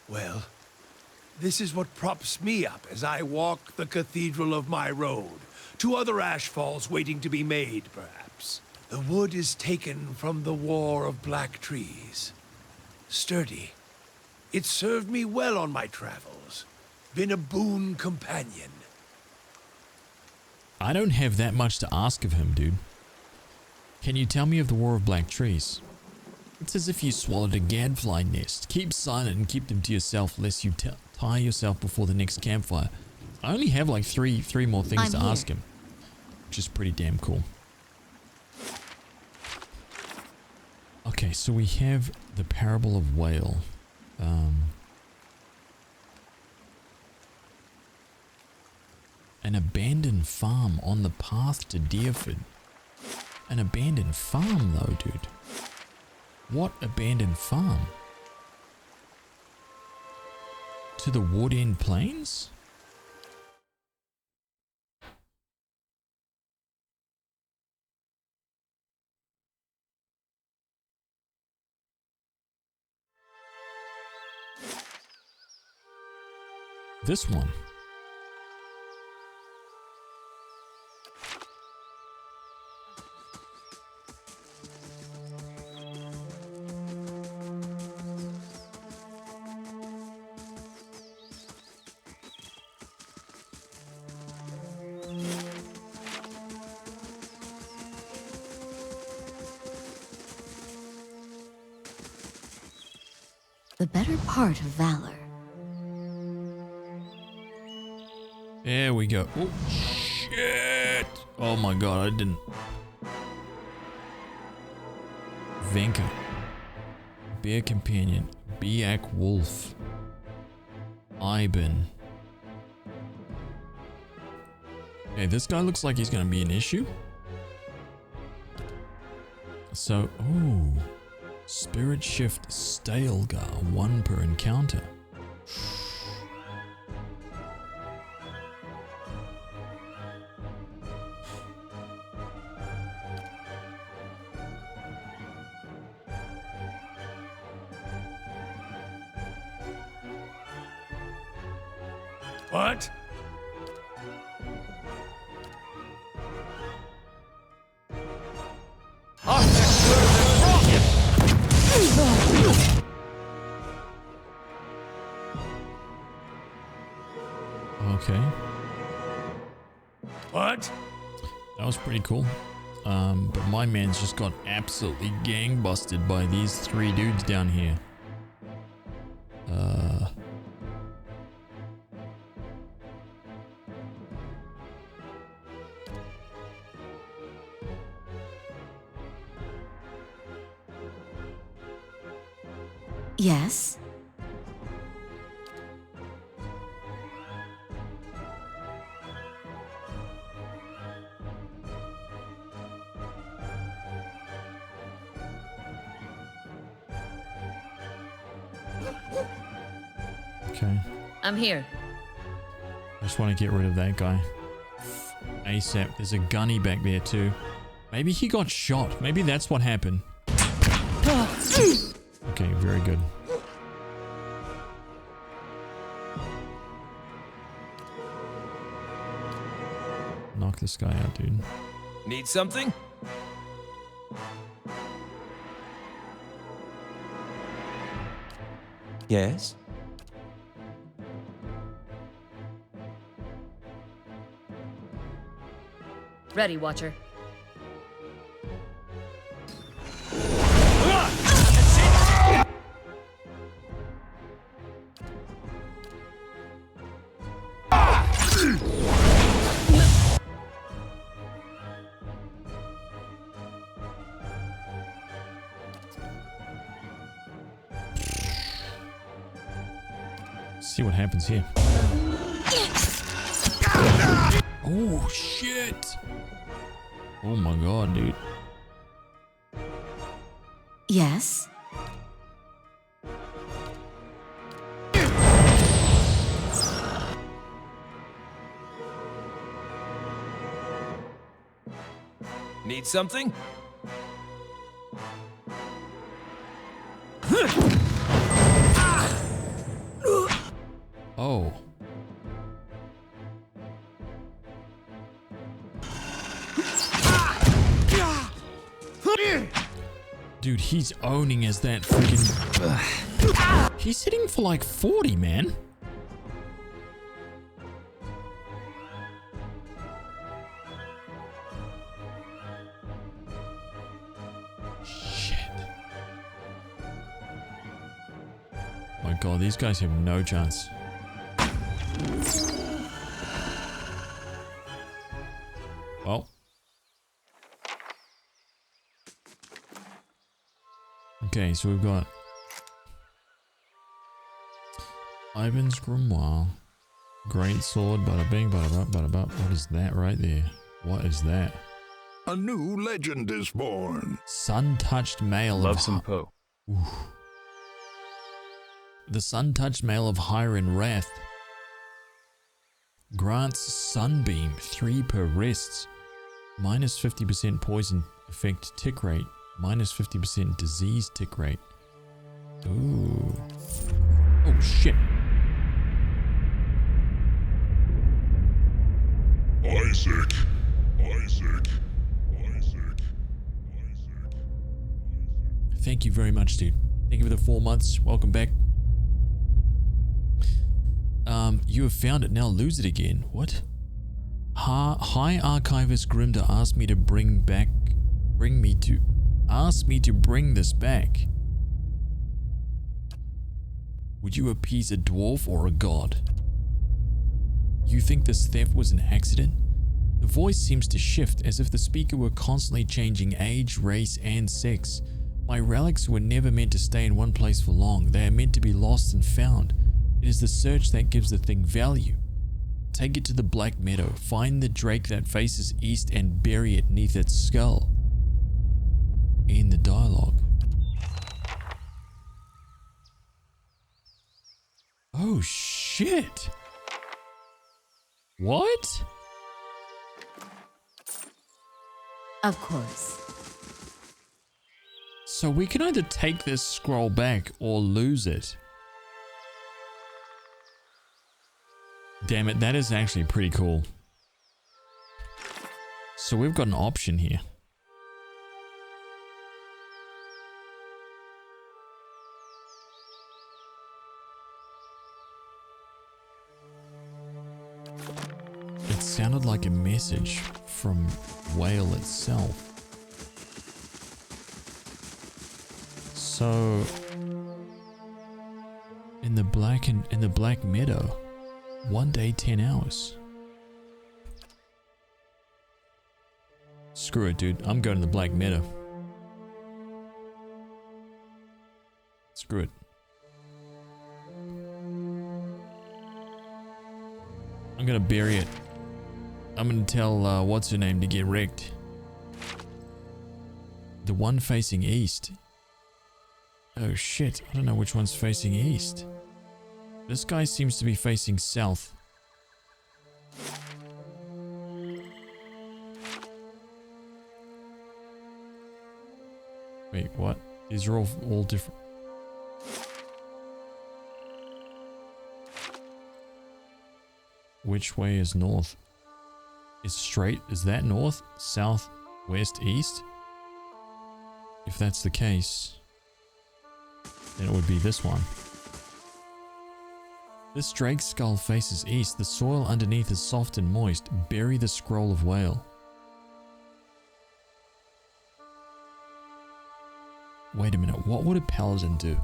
well, this is what props me up as I walk the cathedral of my road, to other Ashfalls waiting to be made, perhaps. The wood is taken from the War of Black Trees. Sturdy. It served me well on my travels. Been a boon companion. I don't have that much to ask of him, dude. Can you tell me of the War of Black Trees? It's as if you swallowed a gadfly nest. Keep silent and keep them to yourself lest you tire yourself before the next campfire. I only have like three more things to ask him, which is pretty damn cool. Okay, so we have the Parable of Whale. An abandoned farm on the path to Deerford. An abandoned farm though, dude. What abandoned farm? To the Wood End Plains? This one. The better part of valor. There we go. Oh, shit. Oh my god, I didn't. Venka. Bear Companion. Biak Wolf. Iben. Okay, this guy looks like he's gonna be an issue. So, ooh. Spirit Shift Stalgar, 1 per encounter. What? Okay. What? That was pretty cool. But my man's just got absolutely gangbusted by these 3 dudes down here. Yes? Okay. I'm here. I just want to get rid of that guy. ASAP. There's a gunny back there too. Maybe he got shot. Maybe that's what happened. Okay, very good. Knock this guy out, dude. Need something? Yes? Ready, Watcher. See what happens here. Oh shit! Oh my god, dude. Yes? Need something? Oh. Dude, he's owning as that freaking... He's hitting for like 40, man. Shit. My god, these guys have no chance. Well. Okay, so we've got Ivan's Grimoire, Great Sword, bada bing, bada bop, bada bop. What is that right there? What is that? A new legend is born. Sun-touched mail Love of some Poe. The sun-touched mail of Hiren Wrath grants Sunbeam 3 per rests, minus 50% poison effect tick rate, minus 50% disease tick rate. Ooh. Oh shit. Isaac. Thank you very much, dude. Thank you for the 4 months. Welcome back. You have found it, now lose it again. What? High Archivist Grimda asked me to bring this back. Would you appease a dwarf or a god? You think this theft was an accident? The voice seems to shift as if the speaker were constantly changing age, race, and sex. My relics were never meant to stay in one place for long. They are meant to be lost and found. It is the search that gives the thing value. Take it to the Black Meadow. Find the drake that faces east and bury it neath its skull. In the dialogue. Oh shit! What? Of course. So we can either take this scroll back or lose it. Damn it, that is actually pretty cool. So we've got an option here. It sounded like a message from Whale itself. So in the Black Meadow, 1 day, 10 hours. Screw it, dude. I'm going to the Black Meadow. Screw it. I'm gonna bury it. I'm gonna tell what's her name to get wrecked. The one facing east. Oh shit, I don't know which one's facing east. This guy seems to be facing south. Wait, what? These are all different. Which way is north? Is straight? Is that north? South? West? East? If that's the case, then it would be this one. This drake's skull faces east. The soil underneath is soft and moist. Bury the scroll of whale. Wait a minute, what would a paladin do?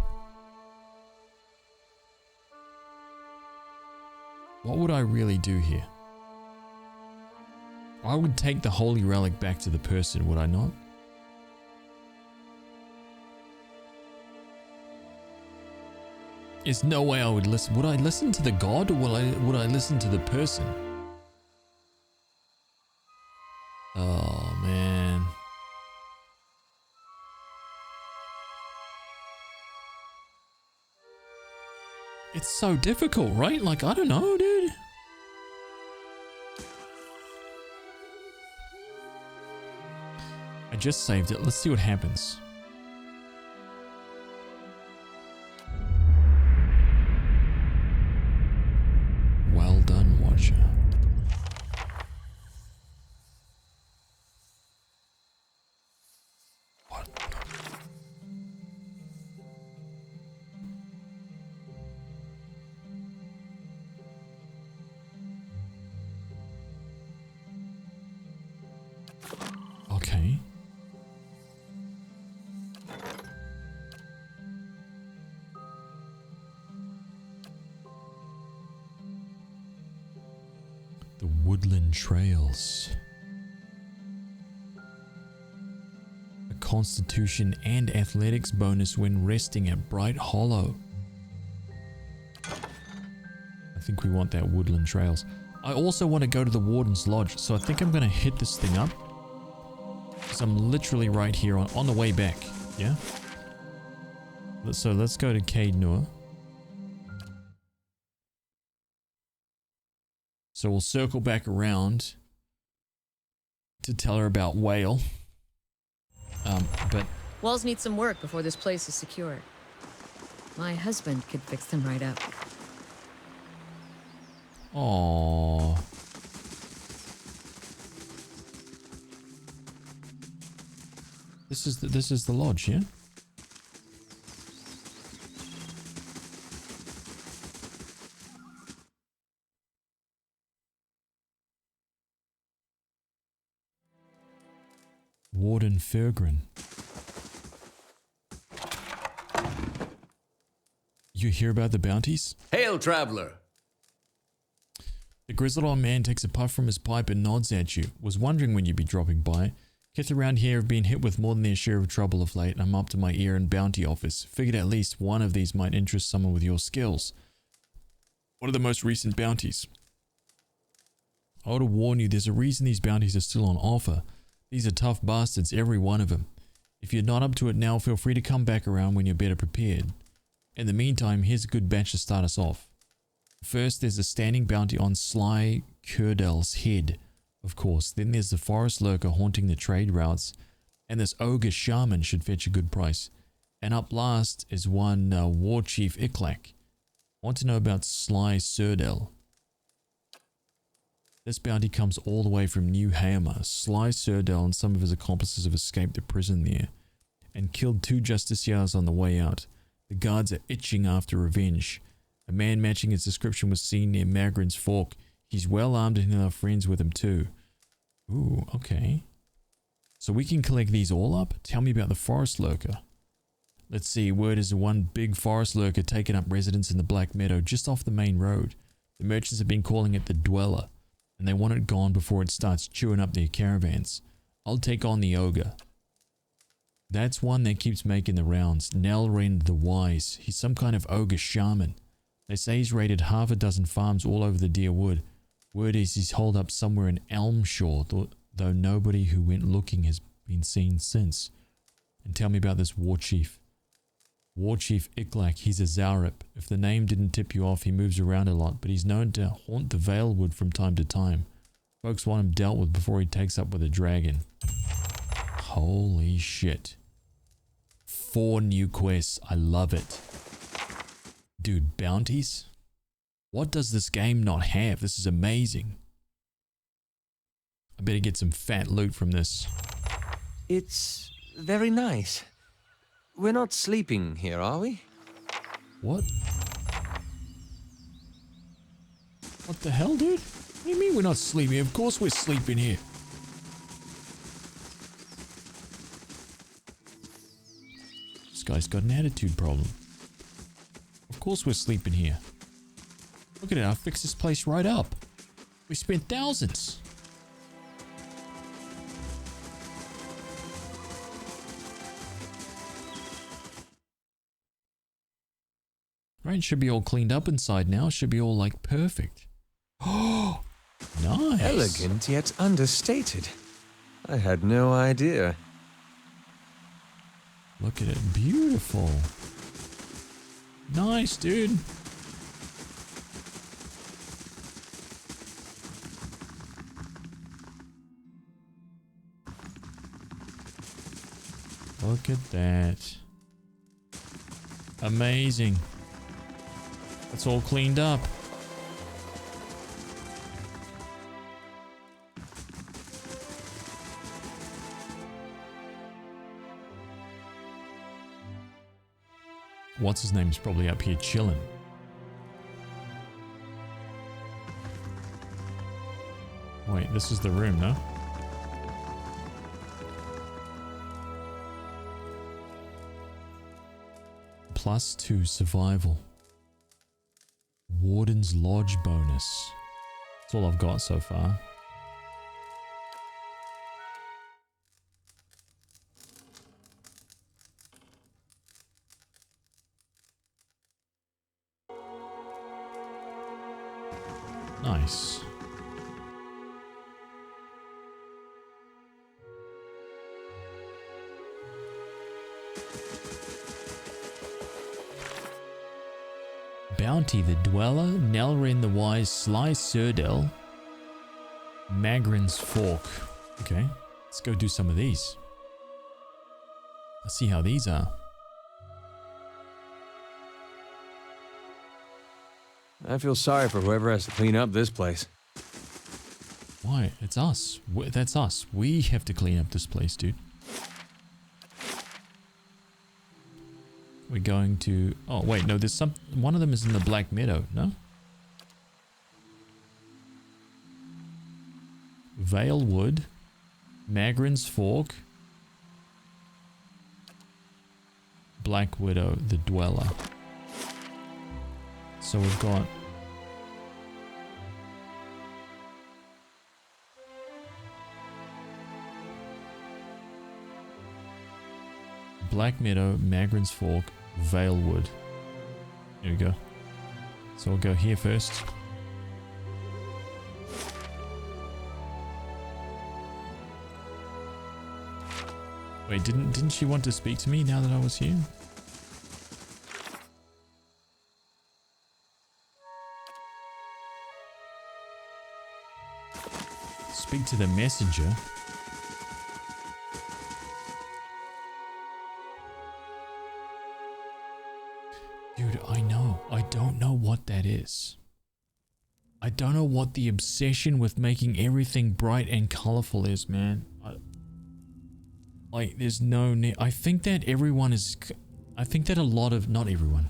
What would I really do here? I would take the holy relic back to the person, would I not? There's no way I would listen. Would I listen to the god or would I listen to the person? Oh man. It's so difficult, right? Like, I don't know, dude. I just saved it. Let's see what happens. Well done, Watcher. What? Okay. The woodland trails. A constitution and athletics bonus when resting at Bright Hollow. I think we want that woodland trails. I also want to go to the Warden's Lodge, so I think I'm going to hit this thing up. Because I'm literally right here on the way back, yeah? So let's go to Caed Nur. So we'll circle back around to tell her about Whale. But Walls need some work before this place is secure. My husband could fix them right up. aww. This is the lodge, yeah? Warden Fergren. You hear about the bounties? Hail, traveler! The grizzled old man takes a puff from his pipe and nods at you. Was wondering when you'd be dropping by. Kids around here have been hit with more than their share of trouble of late, and I'm up to my ear in bounty office. Figured at least one of these might interest someone with your skills. What are the most recent bounties? I ought to warn you, there's a reason these bounties are still on offer. These are tough bastards, every one of them. If you're not up to it now, feel free to come back around when you're better prepared. In the meantime, here's a good batch to start us off. First, there's a standing bounty on Sly Kurdel's head, of course. Then there's the forest lurker haunting the trade routes. And this ogre shaman should fetch a good price. And up last is one war chief Iklak. Want to know about Sly Surdel? This bounty comes all the way from New Hammer. Sly Surdel and some of his accomplices have escaped the prison there and killed 2 justiciars on the way out. The guards are itching after revenge. A man matching his description was seen near Magrin's Fork. He's well armed and he'll have friends with him too. Ooh, okay. So we can collect these all up? Tell me about the forest lurker. Let's see, word is one big forest lurker taking up residence in the Black Meadow just off the main road. The merchants have been calling it the Dweller, and they want it gone before it starts chewing up their caravans. I'll take on the ogre. That's one that keeps making the rounds. Nelrind the Wise. He's some kind of ogre shaman. They say he's raided half a dozen farms all over the Deer Wood. Word is he's holed up somewhere in Elmshaw, though nobody who went looking has been seen since. And tell me about this war chief. War Chief Iklak, he's a Zaurip. If the name didn't tip you off, he moves around a lot, but he's known to haunt the Valewood from time to time. Folks want him dealt with before he takes up with a dragon. Holy shit. 4 new quests. I love it. Dude, bounties? What does this game not have? This is amazing. I better get some fat loot from this. It's very nice. We're not sleeping here, are we? What? What the hell, dude? What do you mean we're not sleeping? Of course we're sleeping here. This guy's got an attitude problem. Of course we're sleeping here. Look at it, I fixed this place right up. We spent thousands. Right, should be all cleaned up inside now. Should be all like perfect. Oh, nice. Elegant yet understated. I had no idea. Look at it, beautiful. Nice, dude. Look at that. Amazing. It's all cleaned up. What's his name's probably up here chilling. Wait, this is the room, no? +2 survival. Warden's Lodge bonus. That's all I've got so far. Nice. Bounty the Dweller, Nelrin the Wise, Sly Surdel, Magrin's Fork. Okay, let's go do some of these. Let's see how these are. I feel sorry for whoever has to clean up this place. Why? It's us. That's us. We have to clean up this place, dude. We're going to... Oh, wait, no, there's some... One of them is in the Black Meadow, no? Vale Wood. Magrin's Fork. Black Widow, the Dweller. So we've got... Black Meadow, Magrin's Fork, Valewood. Here we go. So we'll go here first. Wait, didn't she want to speak to me now that I was here? Speak to the messenger. Dude, I know. I don't know what that is. I don't know what the obsession with making everything bright and colorful is, man. Like, there's no need. I think that everyone is... I think that a lot of... Not everyone.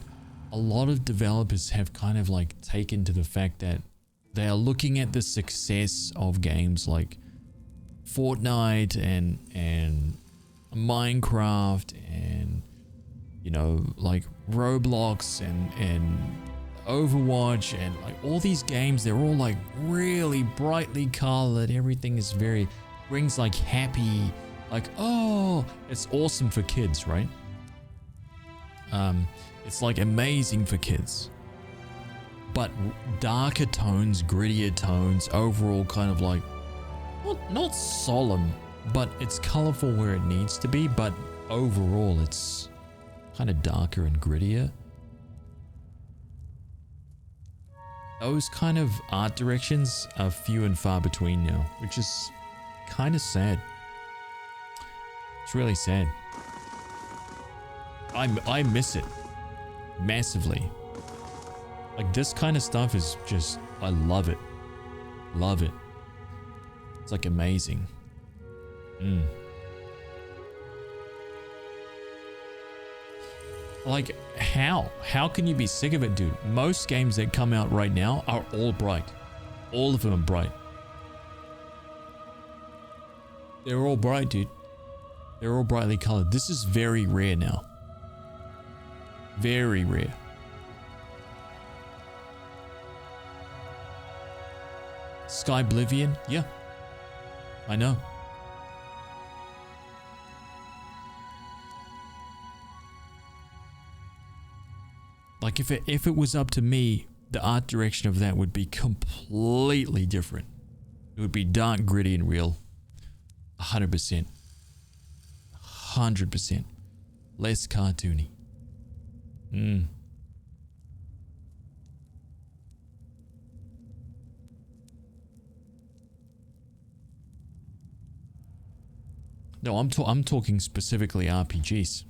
A lot of developers have kind of like taken to the fact that they are looking at the success of games like Fortnite and Minecraft and, you know, like Roblox and Overwatch and like all these games. They're all like really brightly colored. Everything is very, brings like happy, like, oh, it's awesome for kids, right? It's like amazing for kids. But darker tones, grittier tones, overall kind of like, not solemn, but it's colorful where it needs to be, but overall it's kind of darker and grittier. Those kind of art directions are few and far between now, which is kind of sad. It's really sad. I miss it massively. Like this kind of stuff is just, I love it. Love it. It's like amazing. Like how? How can you be sick of it, dude? Most games that come out right now are all bright. All of them are bright. They're all bright, dude. They're all brightly colored. This is very rare now. Very rare. Sky Oblivion? Yeah. I know. Like if it was up to me, the art direction of that would be completely different. It would be dark, gritty, and real. 100%. 100%. Less cartoony. No, I'm talking specifically RPGs.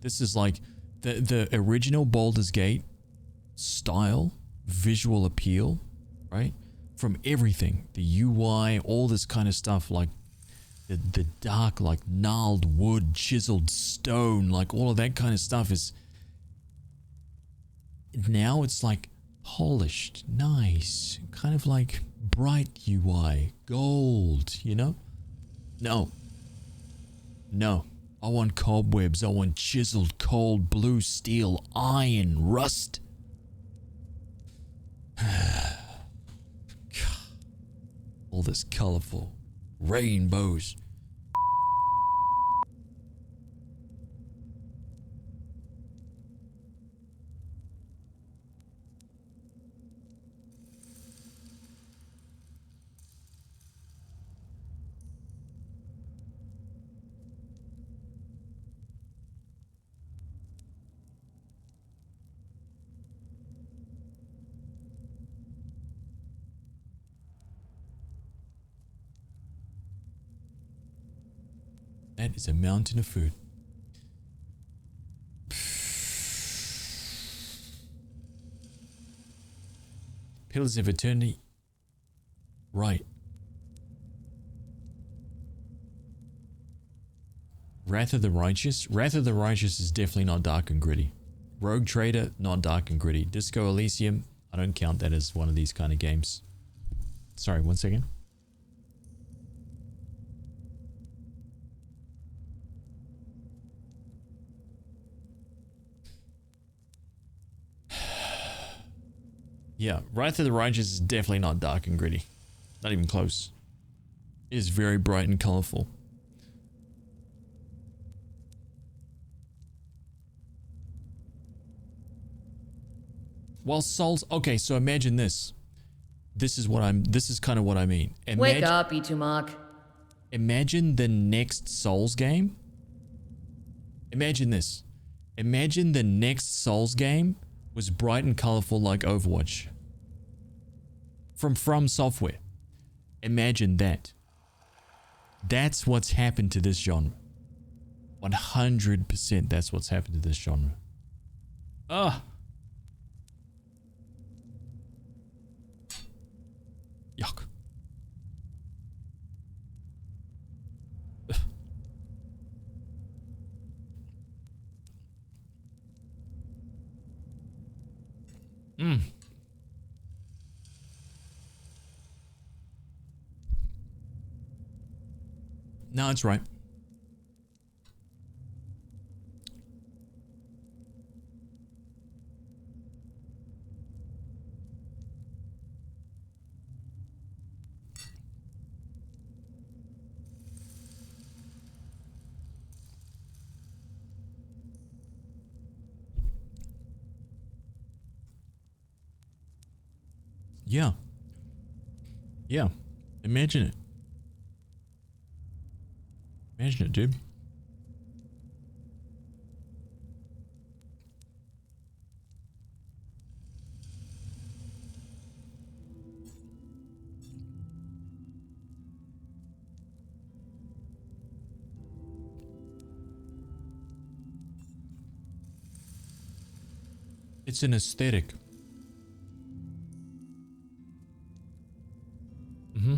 This is like the original Baldur's Gate style, visual appeal, right? From everything, the UI, all this kind of stuff, like the dark, like gnarled wood, chiseled stone, like all of that kind of stuff is now it's like polished, nice, kind of like bright UI, gold, you know? No. I want cobwebs. I want chiseled, cold blue steel, iron, rust. All this colorful rainbows. That is a mountain of food. Pillars of Eternity. Right. Wrath of the Righteous. Wrath of the Righteous is definitely not dark and gritty. Rogue Trader, not dark and gritty. Disco Elysium, I don't count that as one of these kind of games. Sorry, 1 second. Yeah, Wrath of the Righteous is definitely not dark and gritty. Not even close. It is very bright and colorful. While Souls, okay, so imagine this. This is kind of what I mean. Wake up, Itumak. Imagine the next Souls game. Imagine this. Imagine the next Souls game was bright and colorful like Overwatch. From Software. Imagine that. That's what's happened to this genre. 100% that's what's happened to this genre. Ugh. Yuck. No, it's right. Yeah. Yeah. Imagine it. Imagine it, dude. It's an aesthetic. Mm-hmm.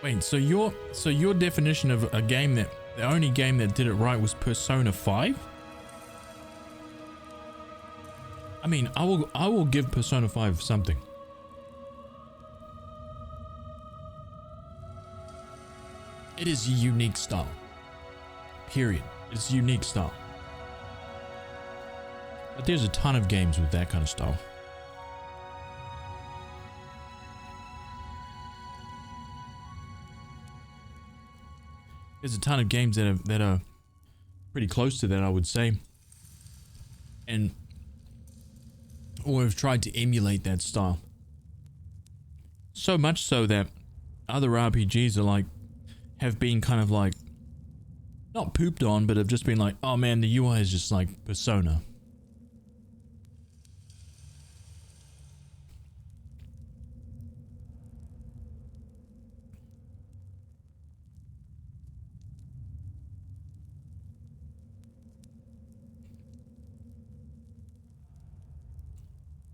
Wait, so your definition of a game that the only game that did it right was Persona 5? I mean, I will give Persona 5 something. It is a unique style. Period. It's a unique style. But there's a ton of games with that kind of style. There's a ton of games that are pretty close to that, I would say, or have tried to emulate that style. So much so that other RPGs have been kind of like, not pooped on, but have just been like, oh man, the UI is just like Persona.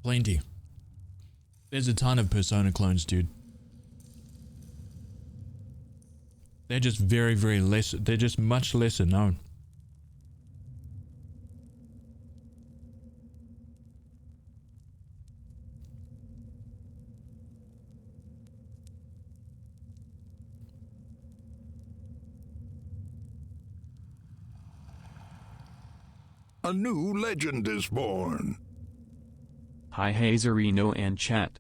Plenty. There's a ton of Persona clones, dude. They're just very, very less. They're just much lesser known. A new legend is born. Hi Hazarino and chat.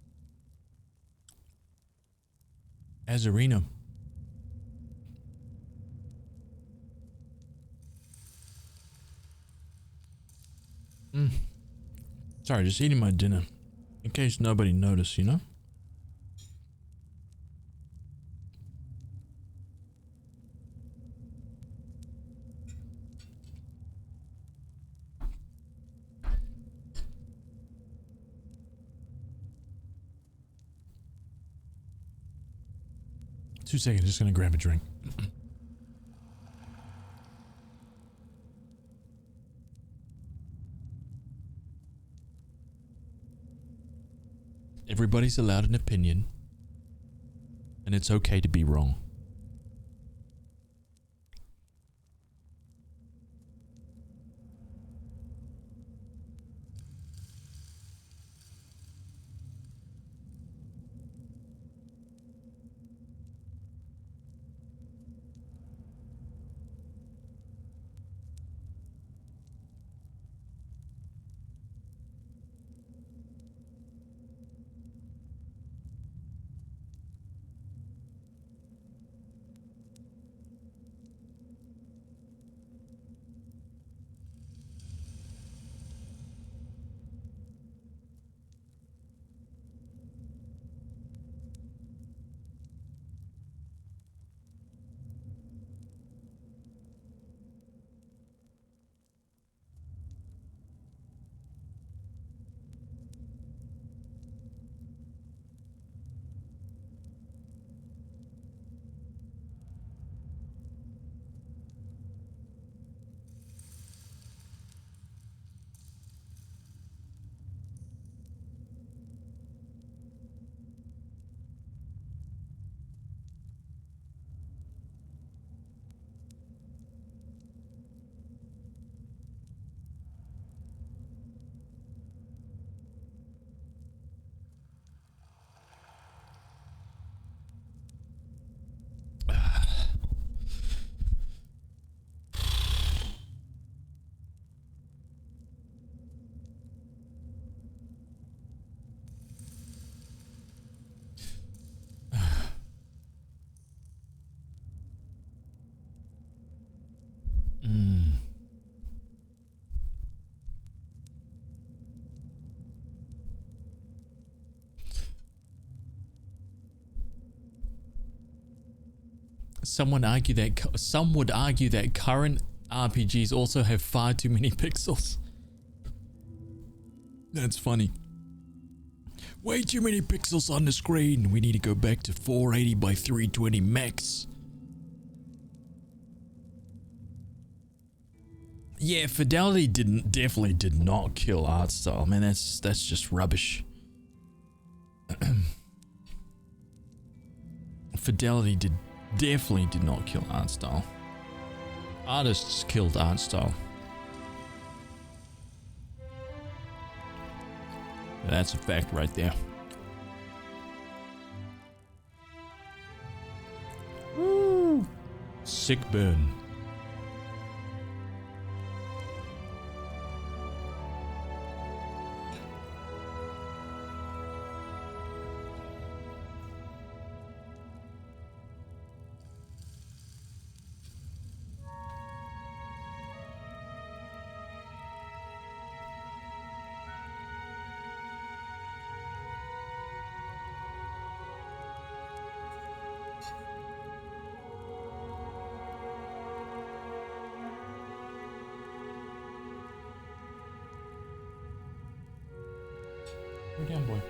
Hazarino. Sorry, just eating my dinner. In case nobody noticed, you know? Two seconds, just gonna grab a drink. Everybody's allowed an opinion, and it's okay to be wrong. Some would argue that current RPGs also have far too many pixels. That's funny. Way too many pixels on the screen. We need to go back to 480 by 320 max. Yeah, fidelity definitely did not kill art style. Man, that's just rubbish. fidelity definitely did not kill art style. Artists killed art style. That's a fact right there. Woo! Sick burn. Go down, boy.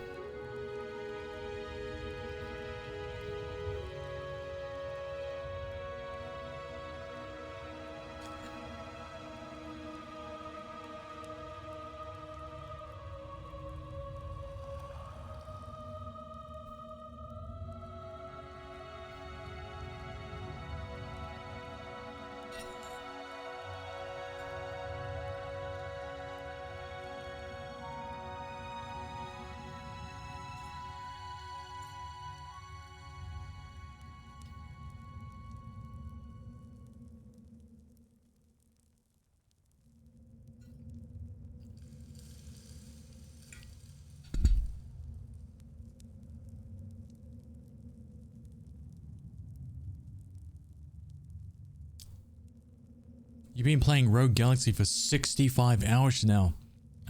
You've been playing Rogue Galaxy for 65 hours now.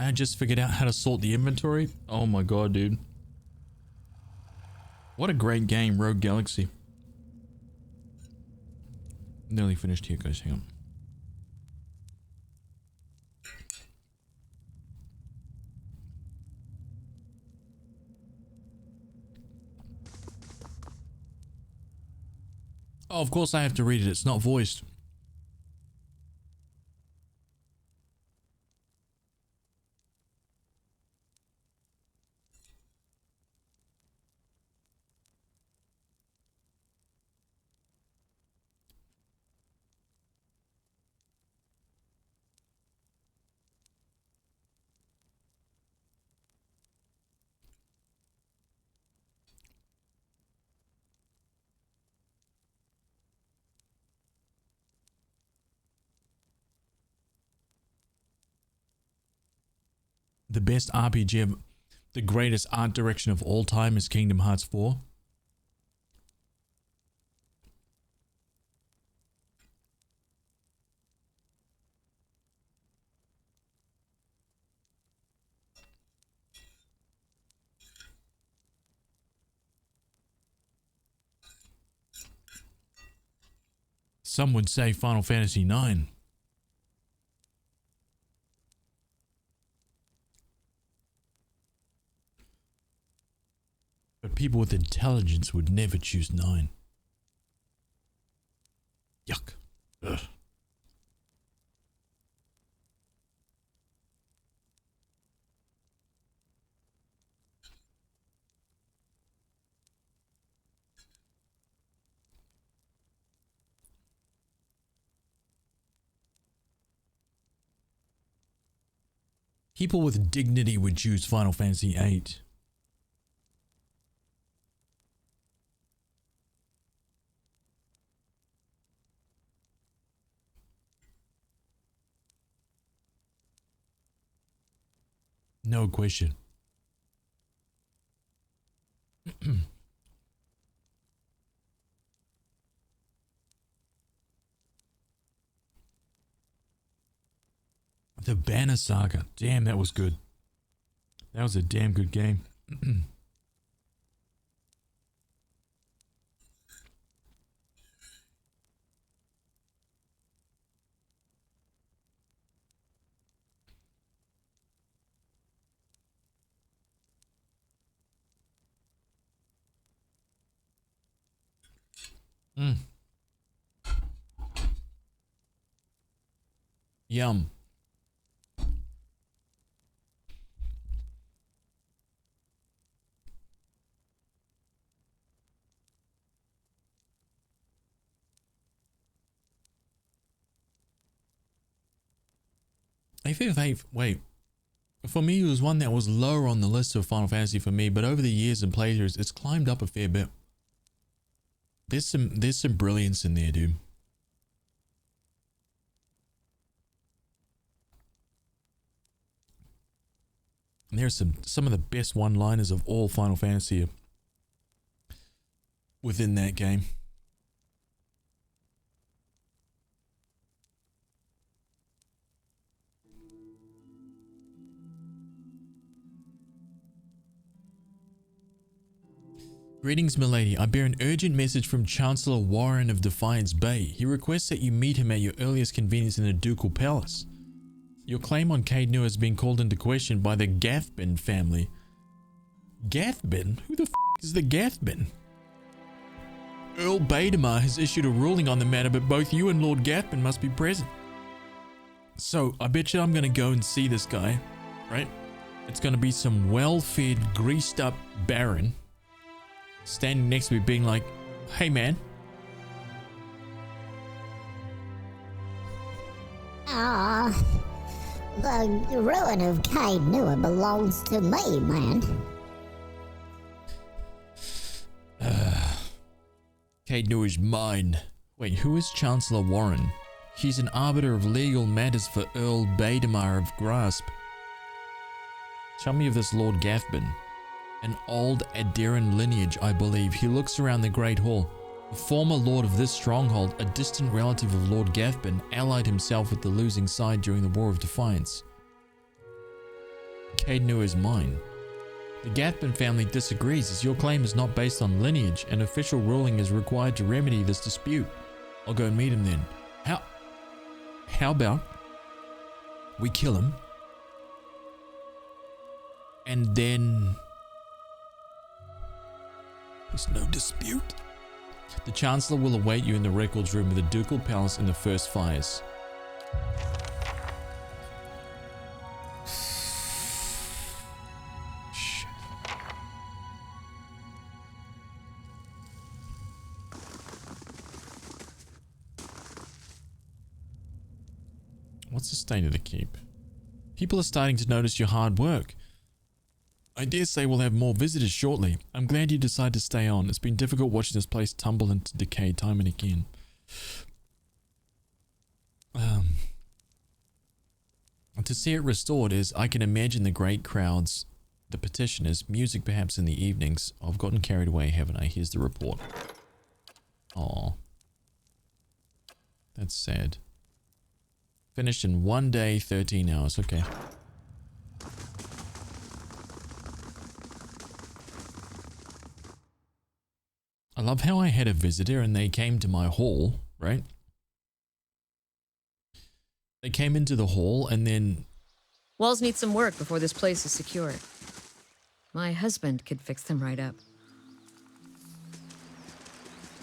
I just figured out how to sort the inventory. Oh my god, dude. What a great game, Rogue Galaxy. Nearly finished here, guys. Hang on. Oh, of course I have to read it. It's not voiced. The best RPG of the greatest art direction of all time is Kingdom Hearts 4. Some would say Final Fantasy 9. But people with intelligence would never choose 9. Yuck. Ugh. People with dignity would choose Final Fantasy 8. No question. The Banner Saga. Damn, that was good. That was a damn good game. Yum. FF8, wait. For me, it was one that was lower on the list of Final Fantasy for me, but over the years and playthroughs, it's climbed up a fair bit. There's some brilliance in there, dude. And there's some of the best one-liners of all Final Fantasy within that game. Greetings, milady. I bear an urgent message from Chancellor Warren of Defiance Bay. He requests that you meet him at your earliest convenience in the Ducal Palace. Your claim on Cade New has been called into question by the Gathbin family. Gathbin? Who the f is the Gathbin? Earl Bademar has issued a ruling on the matter, but both you and Lord Gathbin must be present. So, I bet you I'm gonna go and see this guy, right? It's gonna be some well-fed, greased-up baron standing next to me being like, hey man. The ruin of Cade Newer belongs to me, man. Cade Newer's mine. Wait, who is Chancellor Warren? He's an arbiter of legal matters for Earl Bademar of Grasp. Tell me of this Lord Gathbin. An old Adiran lineage, I believe. He looks around the Great Hall. The former lord of this stronghold, a distant relative of Lord Gathbin, allied himself with the losing side during the War of Defiance. Cade New is mine. The Gathbin family disagrees, as your claim is not based on lineage. An official ruling is required to remedy this dispute. I'll go and meet him then. How about we kill him, and then there's no dispute. The Chancellor will await you in the records room of the Ducal Palace in the first fires. Shit. What's the state of the keep? People are starting to notice your hard work. I dare say we'll have more visitors shortly. I'm glad you decided to stay on. It's been difficult watching this place tumble into decay time and again. To see it restored is, I can imagine the great crowds, the petitioners, music perhaps in the evenings. I've gotten carried away, haven't I? Here's the report. Aw. That's sad. Finished in 1 day, 13 hours. Okay. I love how I had a visitor and they came to my hall, right? They came into the hall and then... Walls need some work before this place is secure. My husband could fix them right up.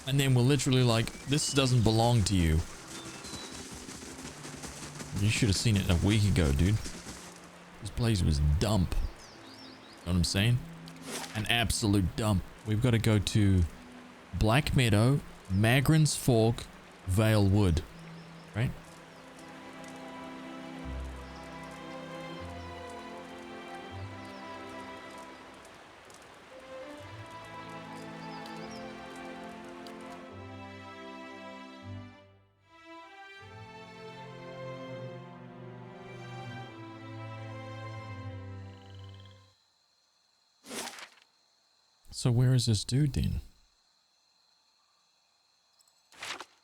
And then we're literally like, this doesn't belong to you. You should have seen it a week ago, dude. This place was dump. Know what I'm saying? An absolute dump. We've got to go to Black Meadow, Magrin's Fork, Vale Wood. Right? So where is this dude then?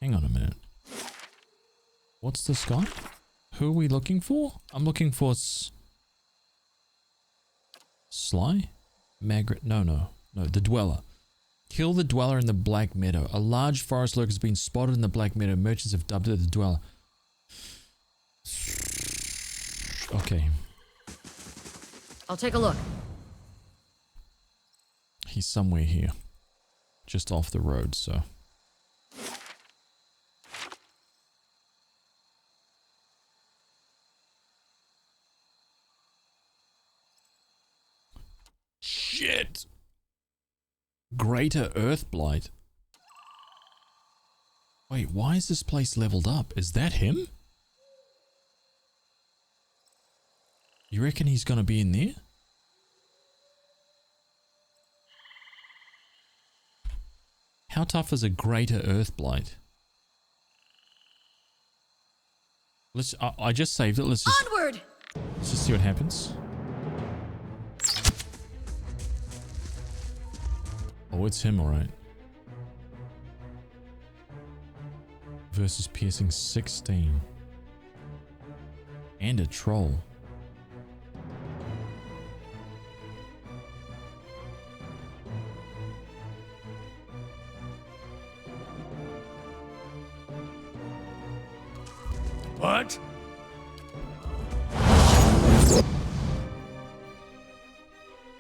Hang on a minute. What's this guy? Who are we looking for? I'm looking for Sly? Margaret? No, the Dweller. Kill the Dweller in the Black Meadow. A large forest lurker has been spotted in the Black Meadow. Merchants have dubbed it the Dweller. Okay. I'll take a look. He's somewhere here. Just off the road, so. Shit! Greater Earthblight. Wait, why is this place leveled up? Is that him? You reckon he's gonna be in there? How tough is a greater earth blight? Let's. I just saved it. Let's just. Onward! Let's just see what happens. Oh, it's him, alright. Versus piercing 16. And a troll. What?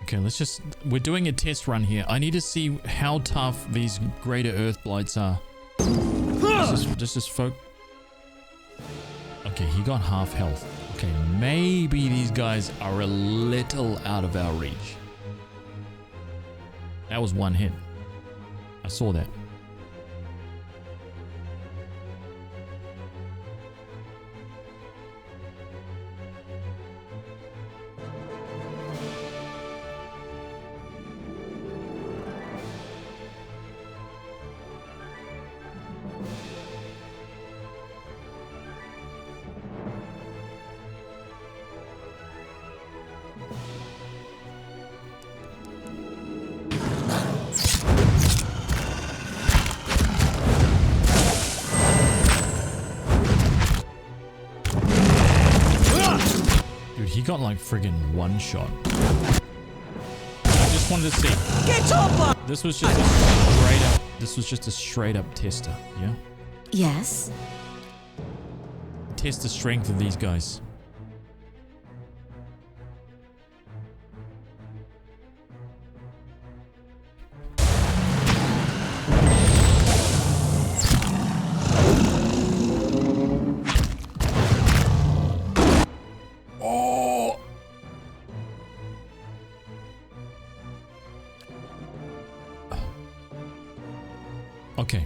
Okay, let's just... We're doing a test run here. I need to see how tough these greater earth blights are. This is folk... Okay, he got half health. Okay, maybe these guys are a little out of our reach. That was one hit. I saw that. He got like friggin' one shot. I just wanted to see. Get up! This was just a straight up. This was just a straight up tester. Yeah. Yes. Test the strength of these guys. Okay.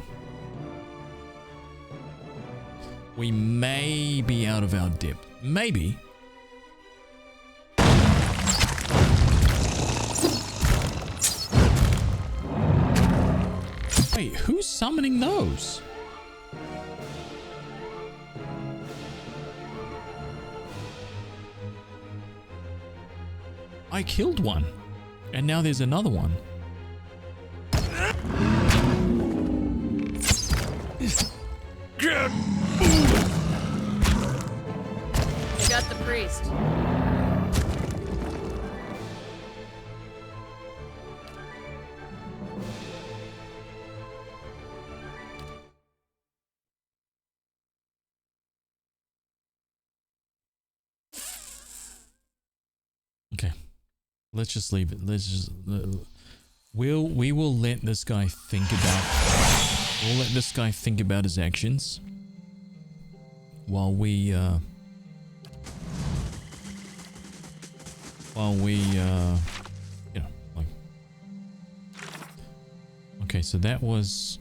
We may be out of our depth. Maybe. Wait, who's summoning those? I killed one. And now there's another one. You got the priest. Okay. Let's just leave it. Let's just... we will let this guy think about... We'll let this guy think about his actions. While we, you know, like... Okay, so that was...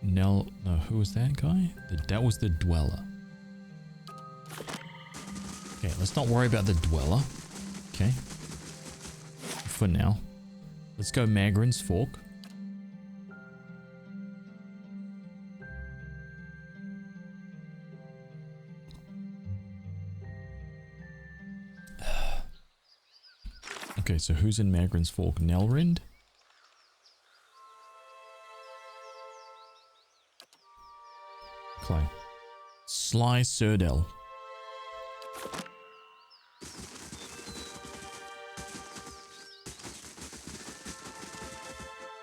No, who was that guy? That was the Dweller. Okay, let's not worry about the Dweller. Okay. For now. Let's go Magrin's Fork. Okay, so who's in Magrin's Fork? Nelrind? Clay. Sly Surdell.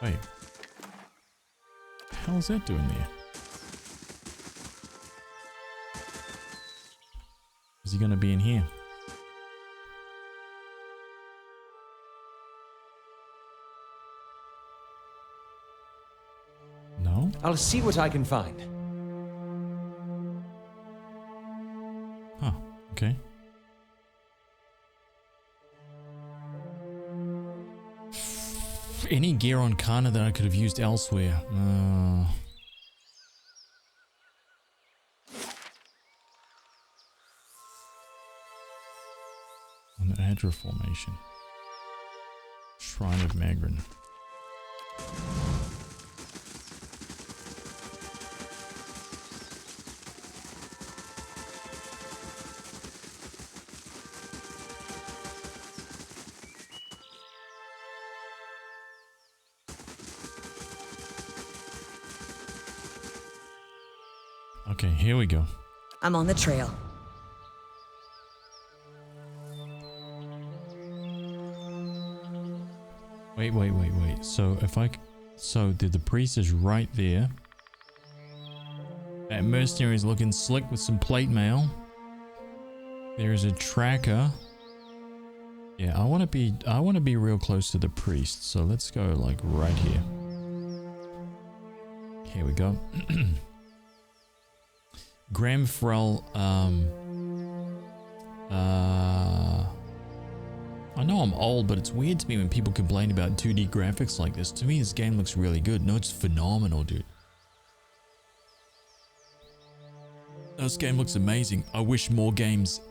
Wait. What the hell is that doing there? Is he gonna be in here? No? I'll see what I can find. Huh, okay. Any gear on Kana that I could have used elsewhere. On the Hadra Formation. Shrine of Magrin. Okay, here we go. I'm on the trail. Wait. So if so the priest is right there. That mercenary is looking slick with some plate mail. There's a tracker. Yeah, I want to be real close to the priest. So let's go like right here. Here we go. Graham Farrell, I know I'm old, but it's weird to me when people complain about 2D graphics like this. To me, this game looks really good. No, it's phenomenal, dude. This game looks amazing. I wish more games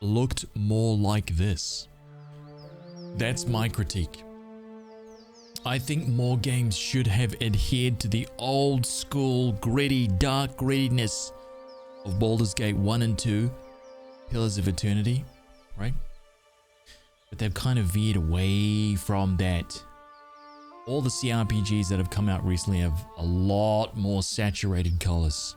looked more like this. That's my critique. I think more games should have adhered to the old school, gritty, dark grittiness of Baldur's Gate 1 and 2, Pillars of Eternity, right? But they've kind of veered away from that. All the CRPGs that have come out recently have a lot more saturated colors.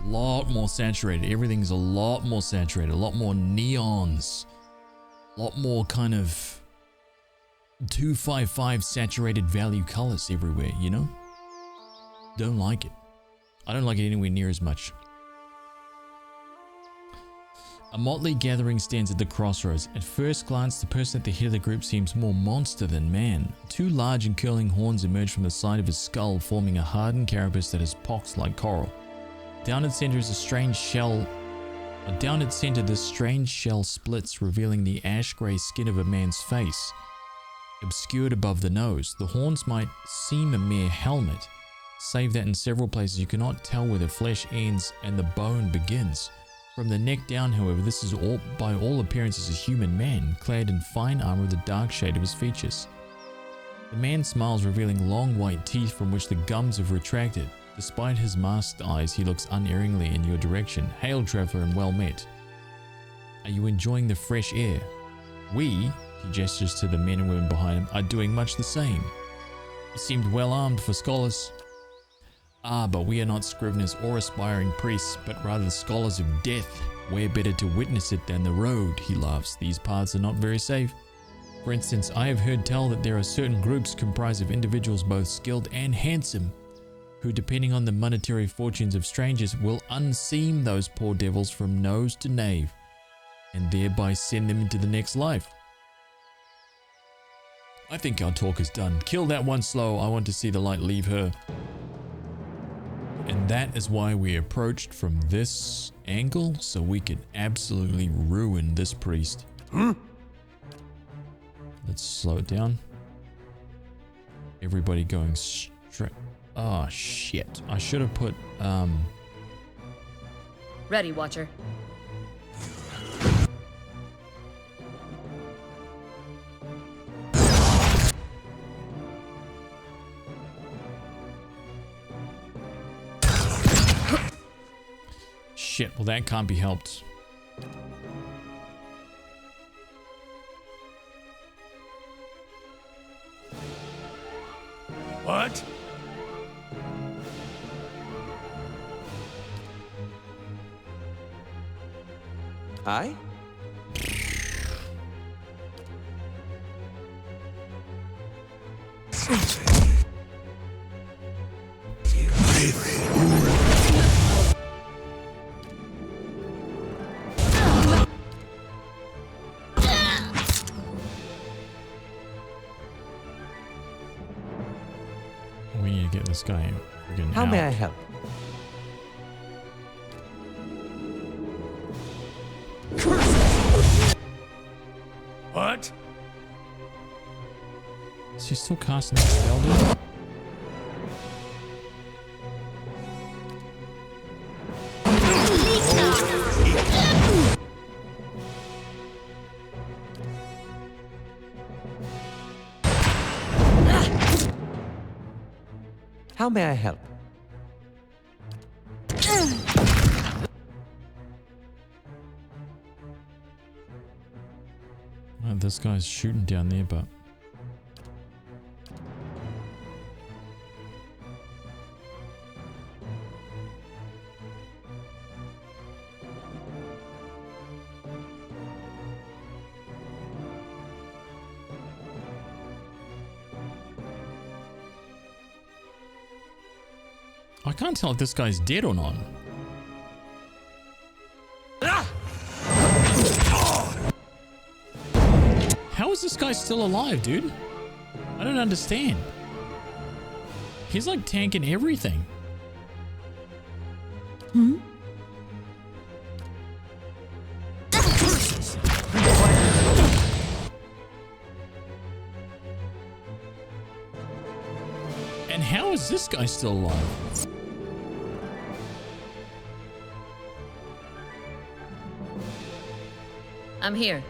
A lot more saturated. Everything's a lot more saturated. A lot more neons. A lot more kind of 255 saturated value colors everywhere, you know? Don't like it. I don't like it anywhere near as much. A motley gathering stands at the crossroads. At first glance, the person at the head of the group seems more monster than man. Two large and curling horns emerge from the side of his skull, forming a hardened carapace that has pox like coral. Down its center is a strange shell. Down its center, this strange shell splits, revealing the ash-gray skin of a man's face, obscured above the nose. The horns might seem a mere helmet, save that in several places you cannot tell where the flesh ends and the bone begins. From the neck down, however, this is by all appearances a human man, clad in fine armor with the dark shade of his features. The man smiles, revealing long white teeth from which the gums have retracted. Despite his masked eyes, he looks unerringly in your direction. Hail, traveler, and well met. Are you enjoying the fresh air? We, he gestures to the men and women behind him, are doing much the same. He seemed well armed for scholars. Ah, but we are not scriveners or aspiring priests, but rather the scholars of death. Where better to witness it than the road, he laughs. These paths are not very safe. For instance, I have heard tell that there are certain groups comprised of individuals both skilled and handsome, who, depending on the monetary fortunes of strangers, will unseam those poor devils from nose to nave, and thereby send them into the next life. I think our talk is done. Kill that one slow. I want to see the light leave her. And that is why we approached from this angle, so we could absolutely ruin this priest. Let's slow it down. Everybody going straight. Oh shit. I should have put Ready, Watcher. Shit, well that can't be helped. What? Aye? We need to get this guy friggin' How out. may I help? What? Is he still casting that spell, dude? How may I help? Oh, this guy's shooting down there, but... I can't tell if this guy's dead or not. How is this guy still alive, dude? I don't understand. He's like tanking everything. Hmm? And how is this guy still alive? I'm here.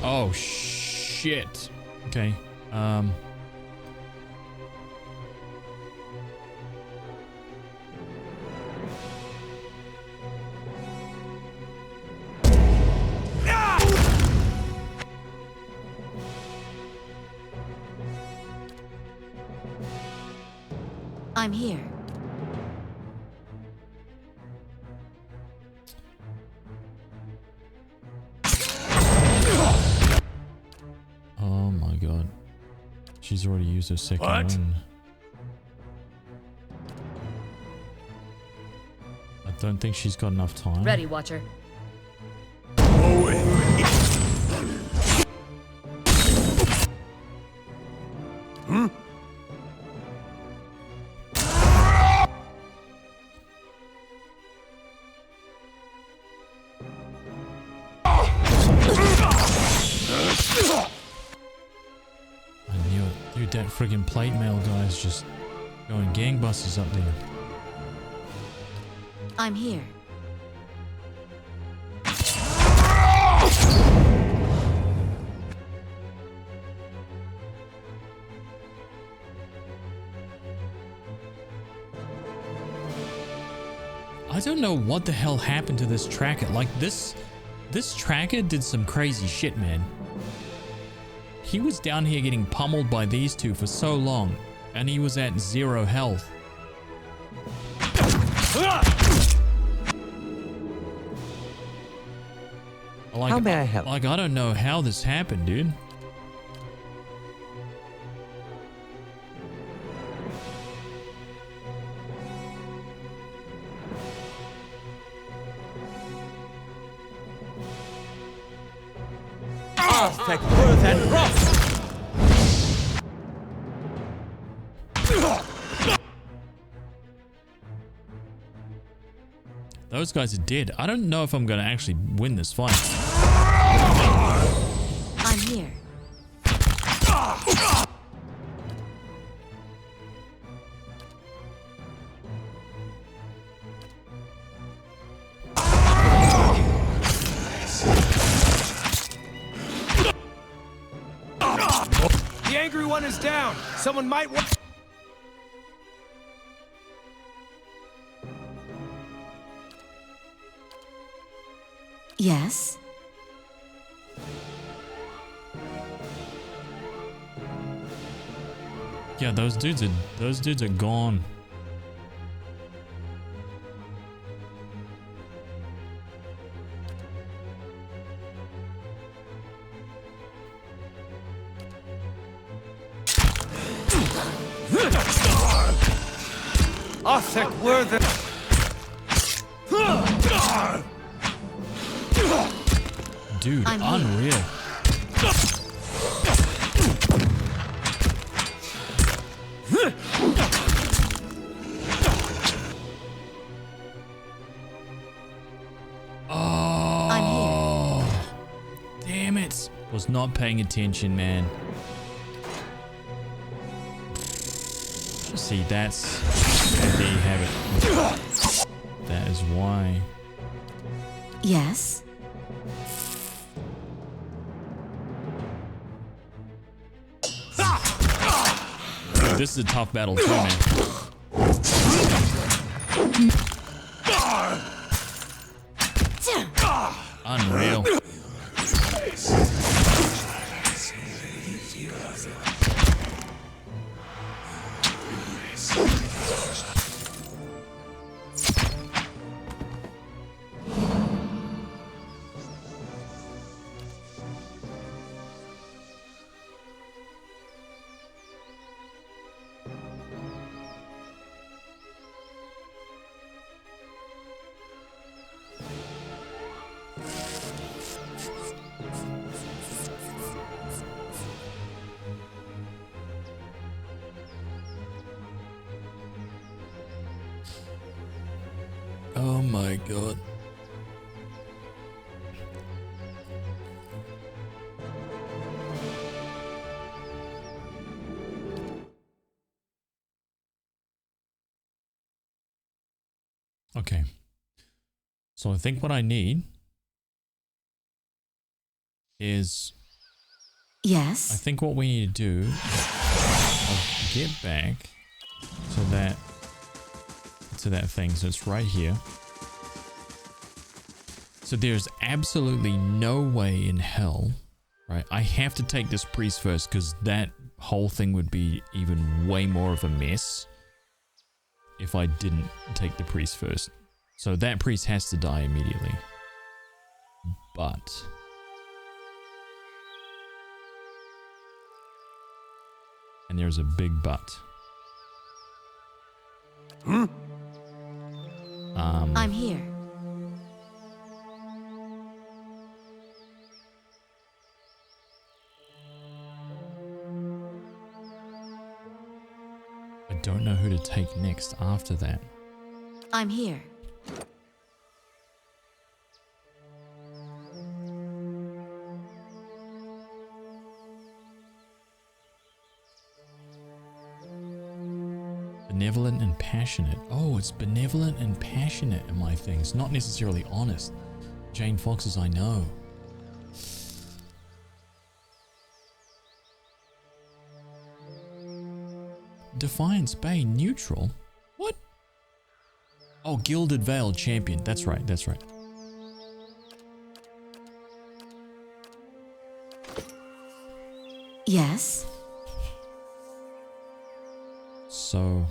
Oh, shit. Okay. I'm here. Oh my god. She's already used her second one. I don't think she's got enough time. Ready, Watcher. Hmm? I knew it. Dude, that friggin' plate mail guy's just going gangbusters up there. I'm here. I don't know what the hell happened to this tracker. Like this tracker did some crazy shit, man. He was down here getting pummeled by these two for so long, and he was at 0 health. Like, How may I help? Like, I don't know how this happened, dude. Those guys are dead. I don't know if I'm gonna actually win this fight. I'm here. The angry one is down. Someone might want... Yes? Yeah, those dudes are gone. Arthek Worthen. Dude, unreal. Oh, damn it. Was not paying attention, man. See, that's... There you have it. That is why. Yes? This is a tough battle too, man. Unreal. Oh my god. Okay. So I think what I need is... Yes? I think what we need to do... I'll get back to that thing. So it's right here. So there's absolutely no way in hell, right? I have to take this priest first because that whole thing would be even way more of a mess if I didn't take the priest first. So that priest has to die immediately. But... and there's a big but. I'm here. I don't know who to take next after that. I'm here. Benevolent and passionate. Oh, it's benevolent and passionate in my things, not necessarily honest. Jane Fox's I know. Defiance Bay, neutral? What? Oh, Gilded Veil champion. That's right, that's right. Yes? So...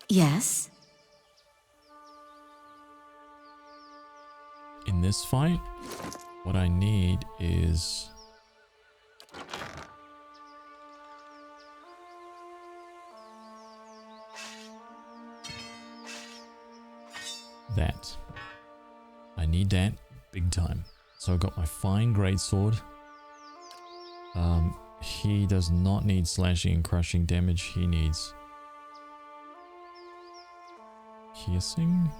yes? in this fight, what I need is... that. I need that big time. So I got my fine greatsword. He does not need slashing and crushing damage. He needs piercing.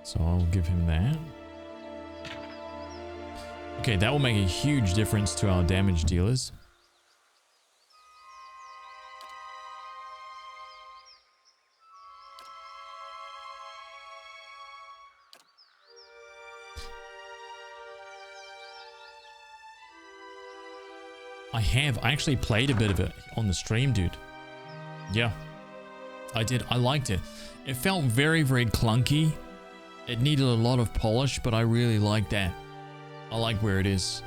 So I'll give him that. Okay, that will make a huge difference to our damage dealers. I actually played a bit of it on the stream, dude. Yeah, I did. I liked it. It felt very, very clunky. It needed a lot of polish, but I really like that. I like where it is.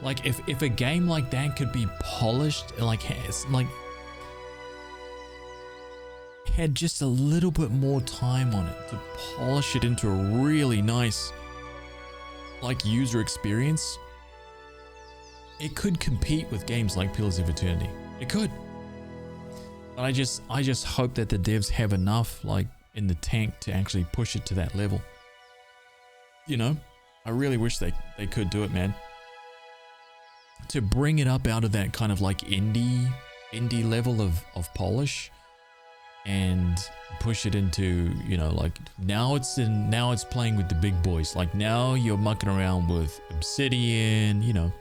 Like if a game like that could be polished, like it's like had just a little bit more time on it to polish it into a really nice like user experience, it could compete with games like Pillars of Eternity. It could. But I just hope that the devs have enough like in the tank to actually push it to that level. You know? I really wish they could do it, man. To bring it up out of that kind of like indie level of polish and push it into, you know, like now it's playing with the big boys. Like now you're mucking around with Obsidian, you know,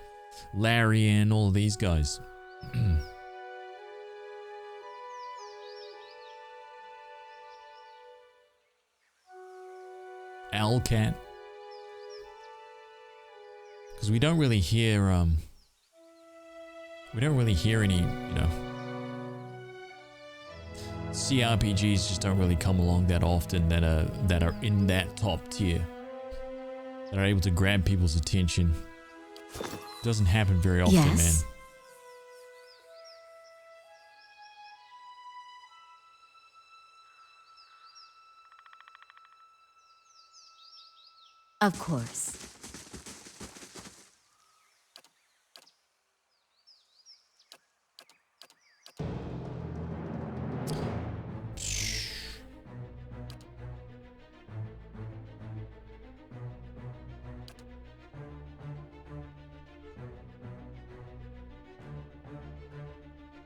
Larian, all of these guys. owl cat. Because we don't really hear any, you know, CRPGs just don't really come along that often that are in that top tier, that are able to grab people's attention. Doesn't happen very often, Yes. man. Of course.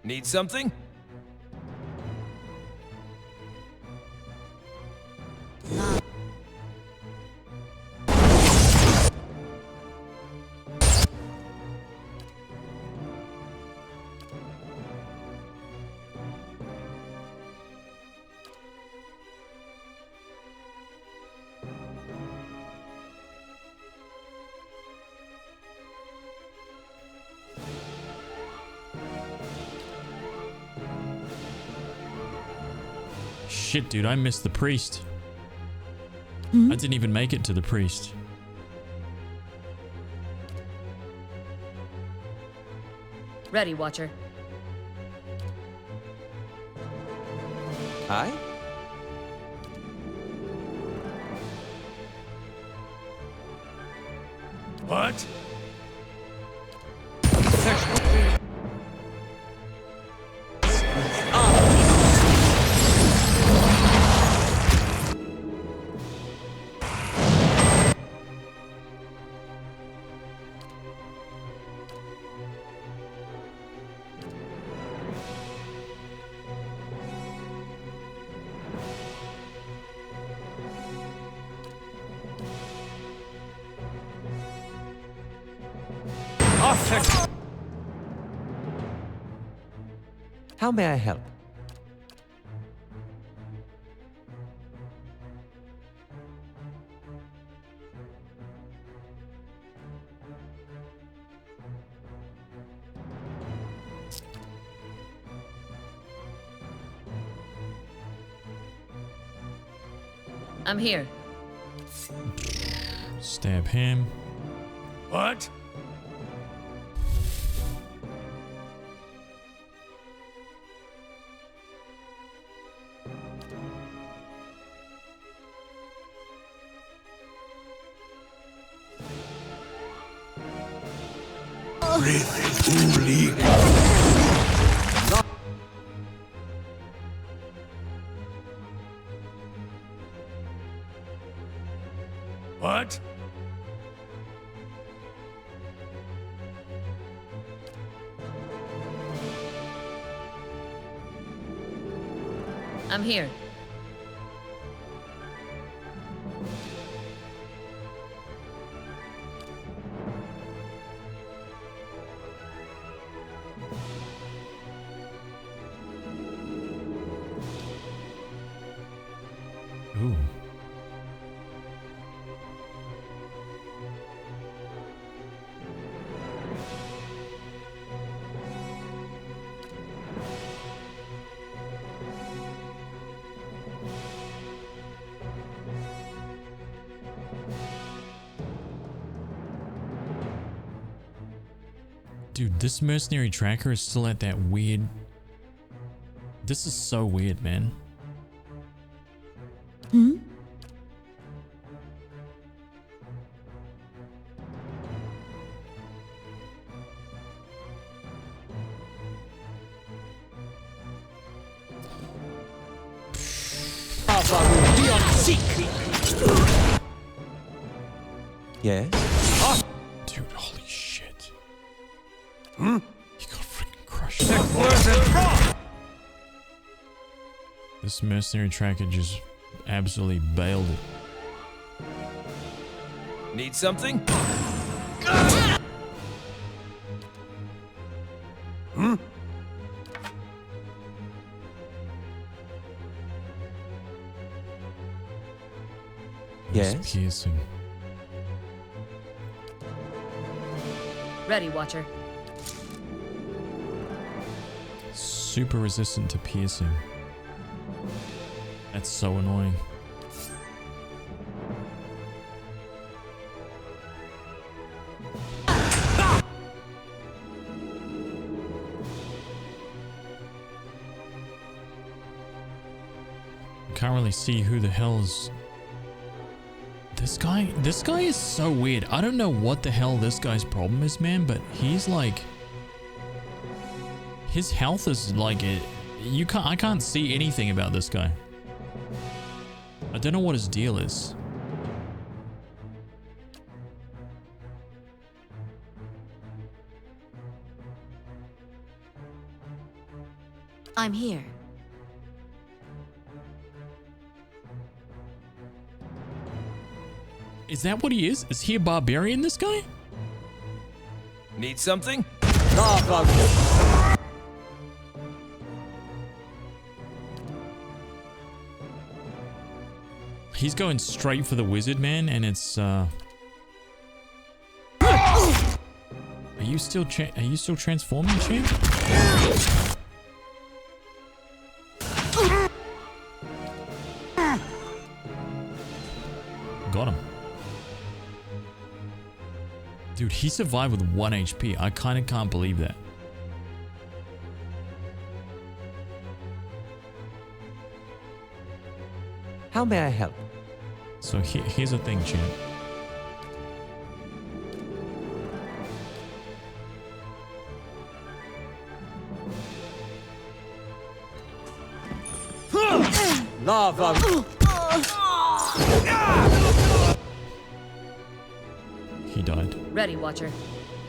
Need something? Shit, dude, I missed the priest. I didn't even make it to the priest. Ready, Watcher. Hi? What? How may I help? I'm here. Stab him. What? What? I'm here. Ooh. Dude, this mercenary tracker is still at that weird... This is so weird, man. Hmm? Yeah? Dude, holy shit. Hmm? He got freaking crushed. This mercenary tracker just absolutely bailed it. Need something? Hmm? Yes? Piercing. Ready, Watcher. Super resistant to piercing. That's so annoying. Can't really see who the hell is this guy. This guy is so weird. I don't know what the hell this guy's problem is, man, but he's like, his health is like it. I can't see anything about this guy. I don't know what his deal is. I'm here. Is that what he is? Is he a barbarian, this guy? Need something? He's going straight for the wizard, man, and it's Are you still transforming, champ? Got him. Dude, he survived with 1 HP. I kind of can't believe that. How may I help? So here's the thing, champ. Lava. He died. Ready, Watcher.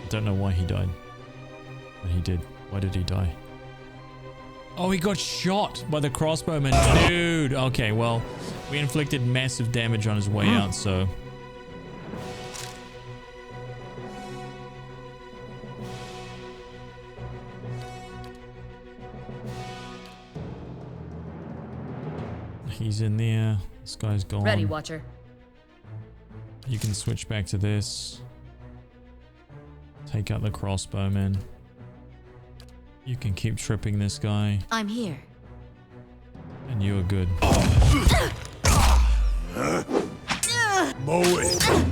Don't know why he died. But he did. Why did he die? Oh, he got shot by the crossbowman. Dude. Okay, well, we inflicted massive damage on his way out, so... He's in there. This guy's gone. Ready, Watcher. You can switch back to this. Take out the crossbowman. You can keep tripping this guy. I'm here. And you are good. Mow it.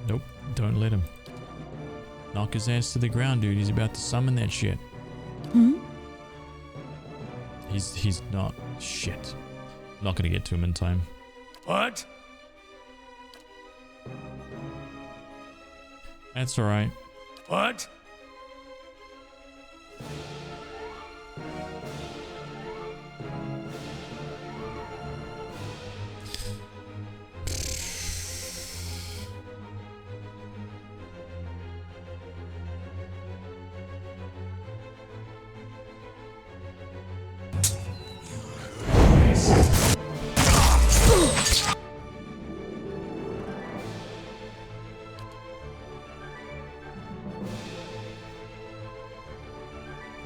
Nope, don't let him. Knock his ass to the ground, dude. He's about to summon that shit. Hmm? He's not. Shit. Not gonna get to him in time. What? That's alright. What?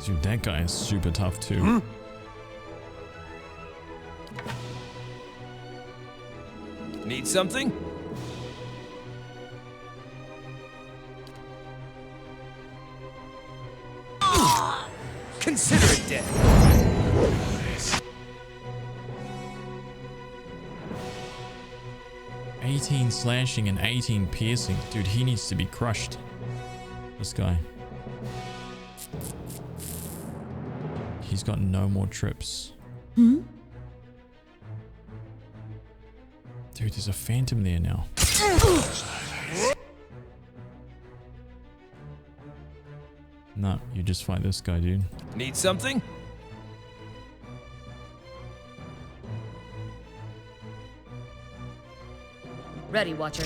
Dude, that guy is super tough too. Need something? Consider it dead. 18 slashing and 18 piercing. Dude, he needs to be crushed. This guy. He's got no more trips. Hmm? Dude, there's a phantom there now. No, you just fight this guy, dude. Need something? Ready, Watcher.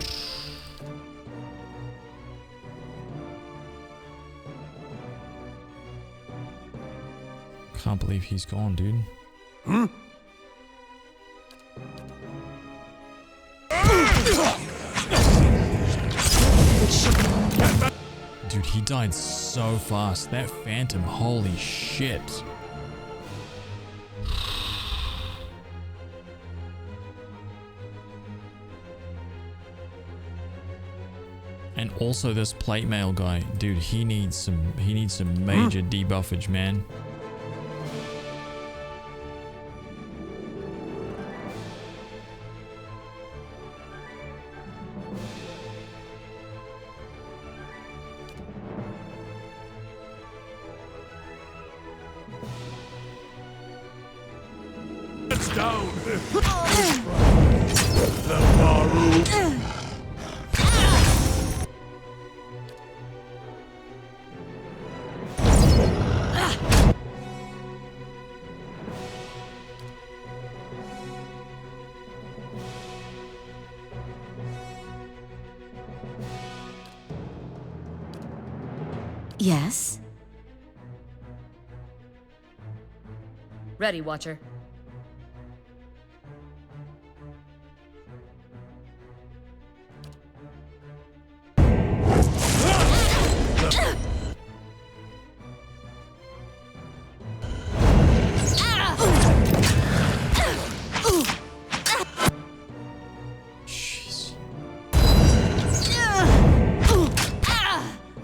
Can't believe he's gone, dude. Hmm? Dude, he died so fast. That phantom, holy shit. And also this plate mail guy, dude, he needs some major debuffage, man. It's down. The Baru. Yes? Ready, Watcher. Jeez.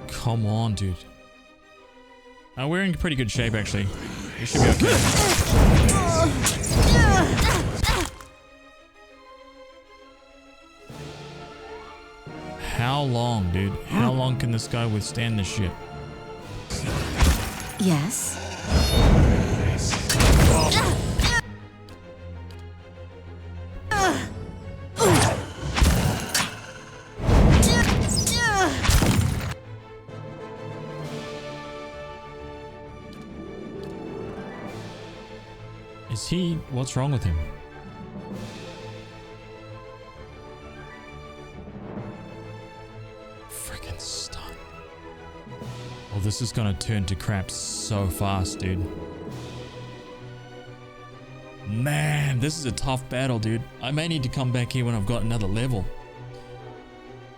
Come on, dude. We're in pretty good shape, actually. We should be okay. How long, dude? How long can this guy withstand this shit? Yes? Is he... What's wrong with him? Freaking stun. Oh, this is gonna turn to crap so fast, dude. Man, this is a tough battle, dude. I may need to come back here when I've got another level.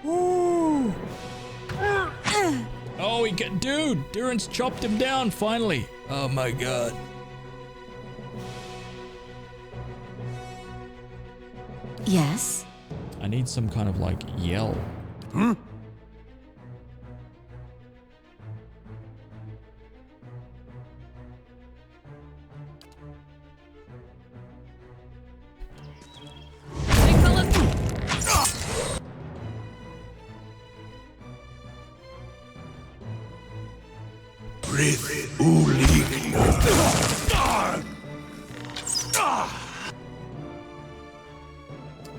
Woo! Oh, he got... Dude! Duran's chopped him down, finally! Oh my god. Yes? I need some kind of, like, yell.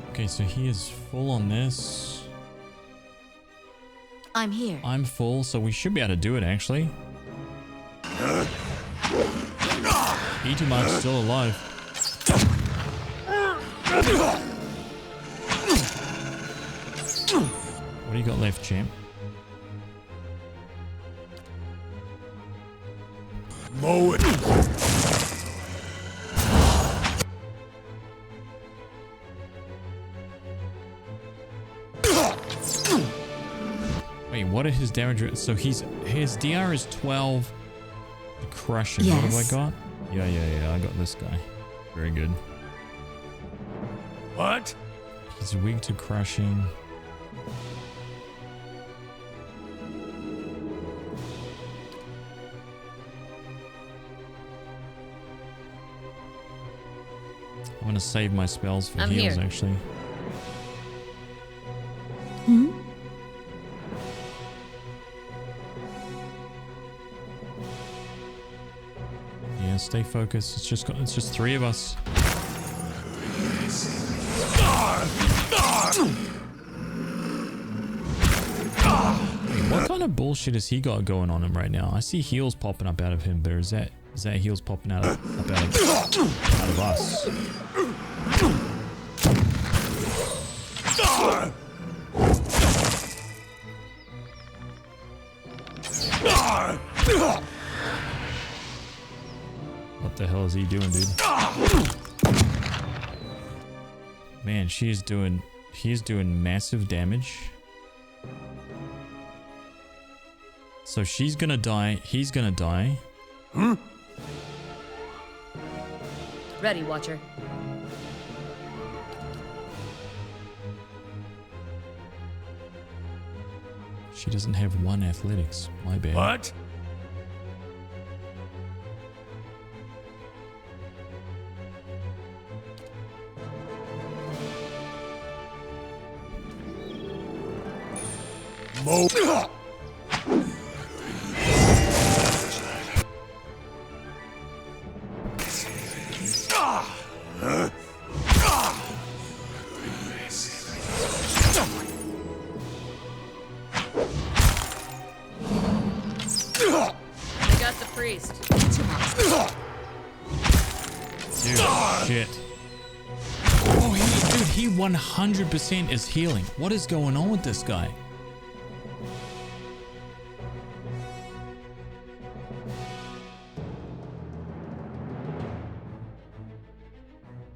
Okay, so he is full on this. I'm here. I'm full, so we should be able to do it, actually. Itumar's still alive. What do you got left, champ? Mow it. Wait, what are his damage? So his DR is 12. The crushing. Yes. What have I got? Yeah. I got this guy. Very good. What? He's weak to crushing. I'm gonna save my spells for heals, here. actually. Yeah, stay focused. It's just 3 of us. Wait, what kind of bullshit has he got going on him right now? I see heals popping up out of him, but is that heals popping out of us? What the hell is he doing, dude? Man, he's doing massive damage. So she's gonna die, he's gonna die. Ready, Watcher. She doesn't have 1 athletics. My bad. What? Mo. They got the priest. Dude, shit. Oh, he 100% is healing. What is going on with this guy?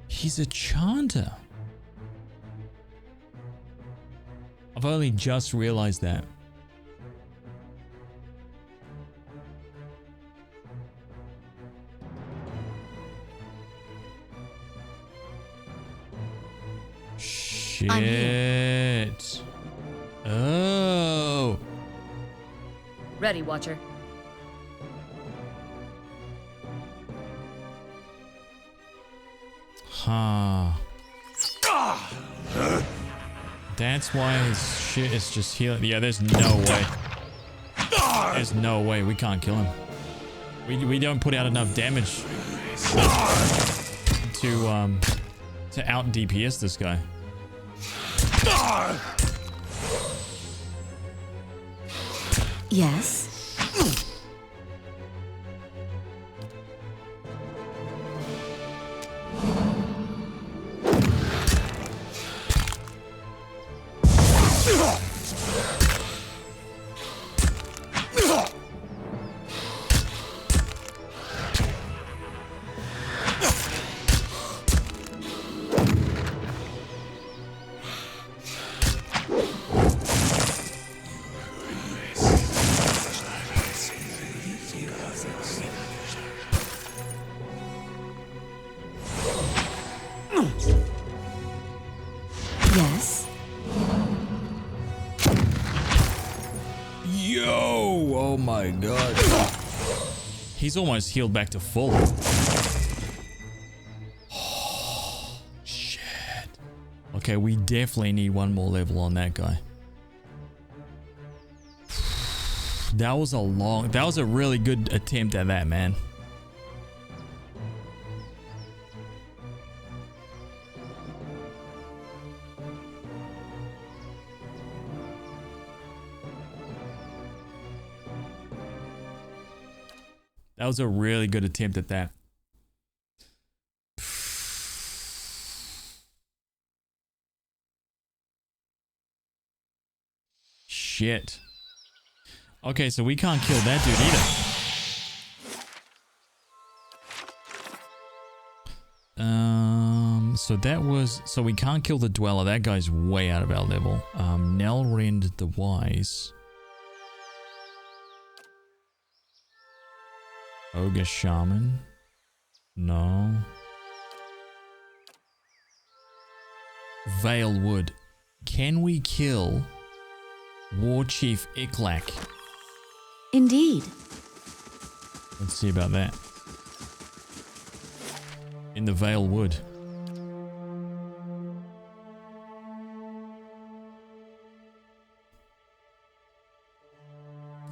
He's a chanter. I've only just realized that. Shit. Oh. Ready, Watcher. Huh. That's why his shit is just healing. Yeah, there's no way. There's no way. We can't kill him. We don't put out enough damage to out DPS this guy. Yes? Yes? Yo! Oh my god. He's almost healed back to full. Oh, shit. Okay, we definitely need 1 more level on that guy. That was a really good attempt at that, man. That was a really good attempt at that. Shit. Okay, so we can't kill that dude either. So we can't kill the Dweller. That guy's way out of our level. Nelrend the Wise. Ogre Shaman. No. Vale Wood. Can we kill War Chief Iklak? Indeed. Let's see about that. In the Vale Wood.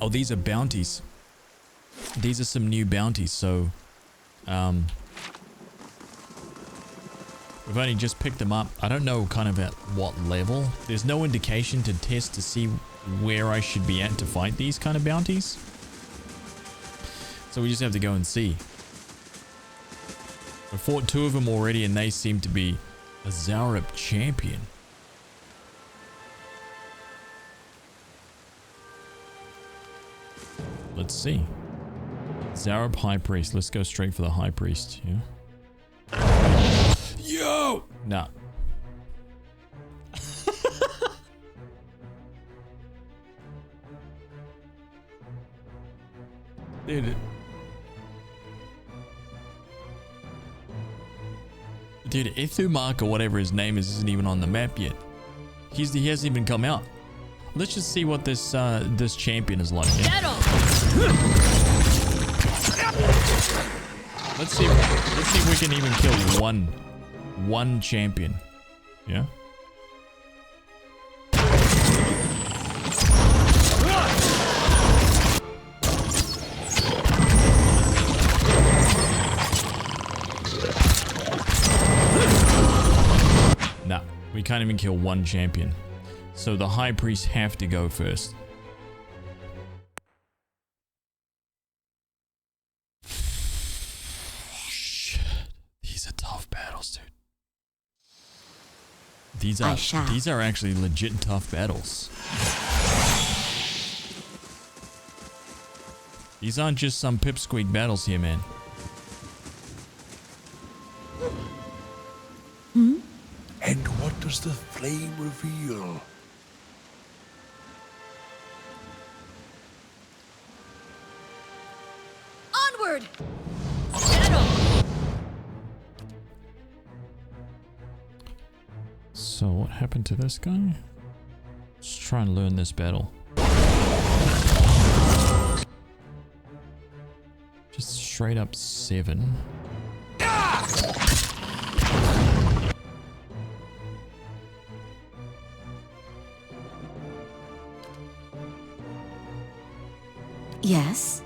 Oh, these are bounties. These are some new bounties, so we've only just picked them up. I don't know kind of at what level. There's no indication to test to see where I should be at to fight these kind of bounties. So we just have to go and see. I fought 2 of them already and they seem to be a Zarup champion. Let's see. Zarup High Priest. Let's go straight for the High Priest. Yeah. Yo! Nah. Dude, Ithumark or whatever his name is isn't even on the map yet. He hasn't even come out. let's just see what this this champion is like. Yeah? Let's see if we can even kill one champion. Yeah. Nah, we can't even kill one champion. So the high priest have to go first. Shit. These are tough battles, dude. These are actually legit tough battles. These aren't just some pipsqueak battles here, man. Hmm? And what does the flame reveal? Onward! So what happened to this guy? Just try and learn this battle. Just straight up 7. Yes.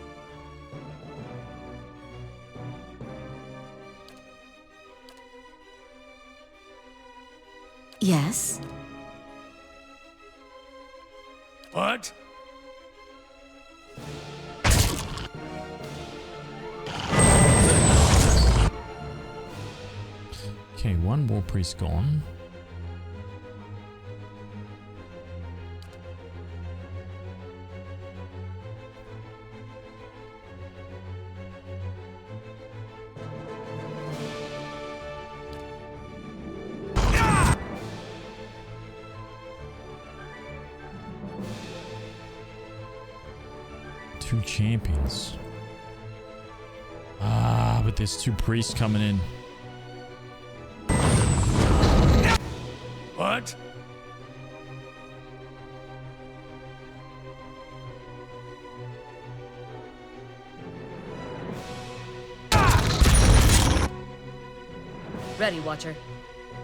Yes. What? Okay, one war priest gone. Two champions. Ah, but there's 2 priests coming in. What? Ready, Watcher.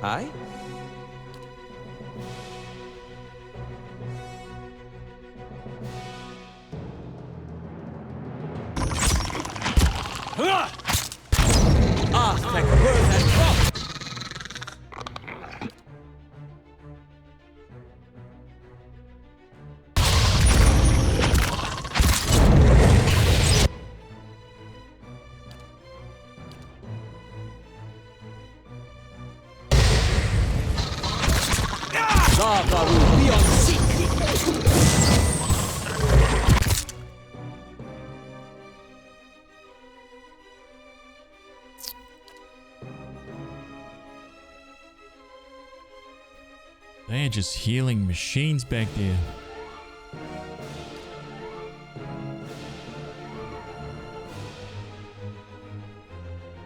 Aye? Aztec birth and drop! Lava will be on seek! They're just healing machines back there.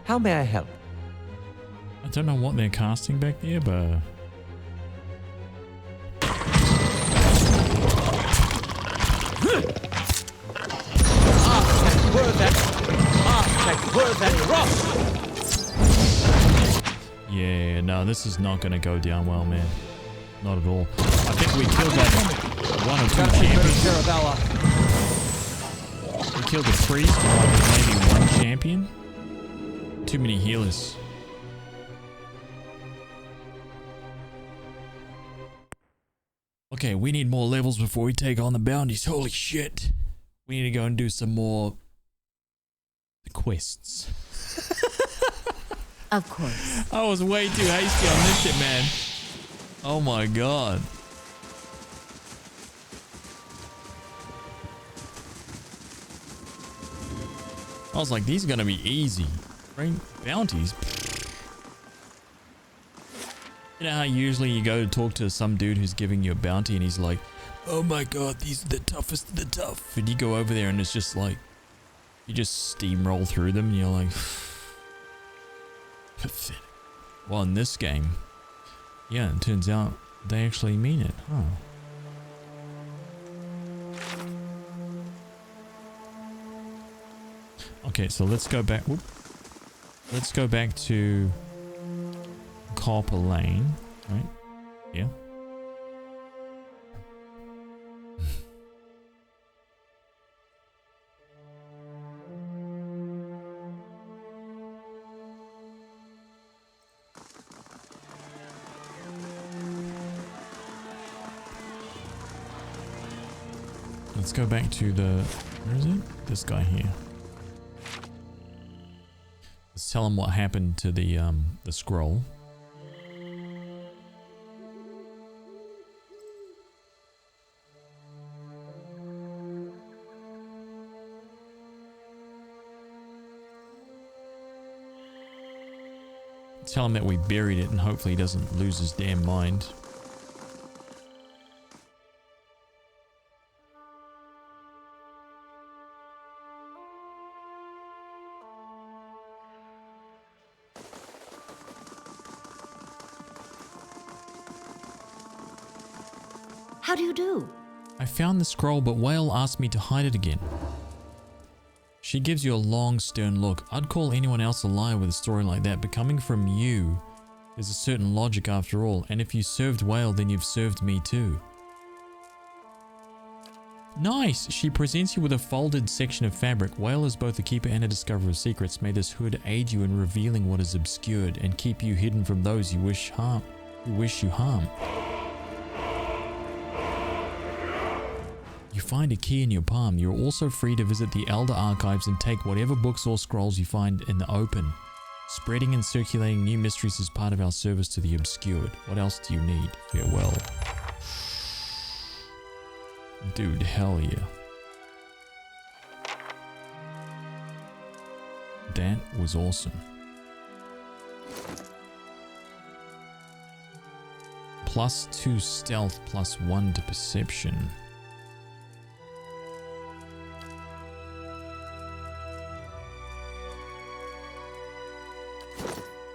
How may I help? I don't know what they're casting back there, but... Yeah, no, this is not going to go down well, man. Not at all. I think we killed like 1 or 2 champions. We killed a priest and maybe 1 champion. Too many healers. Okay, we need more levels before we take on the bounties. Holy shit. We need to go and do some more quests. Of course. I was way too hasty on this shit, man. Oh my god. I was like, these are gonna be easy. Right? Bounties. You know how usually you go to talk to some dude who's giving you a bounty and he's like, oh my god, these are the toughest of the tough. And you go over there and it's just like, you just steamroll through them and you're like, pathetic. Well, in this game, yeah, it turns out they actually mean it, huh? Okay, so let's go back. Whoop. Let's go back to Copper Lane, right? Yeah. Let's go back to the, where is it? This guy here. Let's tell him what happened to the scroll. Tell him that we buried it and hopefully he doesn't lose his damn mind. How do you do? I found the scroll, but Whale asked me to hide it again. She gives you a long, stern look. I'd call anyone else a liar with a story like that, but coming from you, there's a certain logic after all, and if you served Whale, then you've served me too. Nice! She presents you with a folded section of fabric. Whale is both a keeper and a discoverer of secrets. May this hood aid you in revealing what is obscured and keep you hidden from those you wish you harm. You find a key in your palm. You're also free to visit the Elder Archives and take whatever books or scrolls you find in the open. Spreading and circulating new mysteries is part of our service to the obscured. What else do you need? Farewell. Dude, hell yeah. That was awesome. +2 stealth, +1 to perception.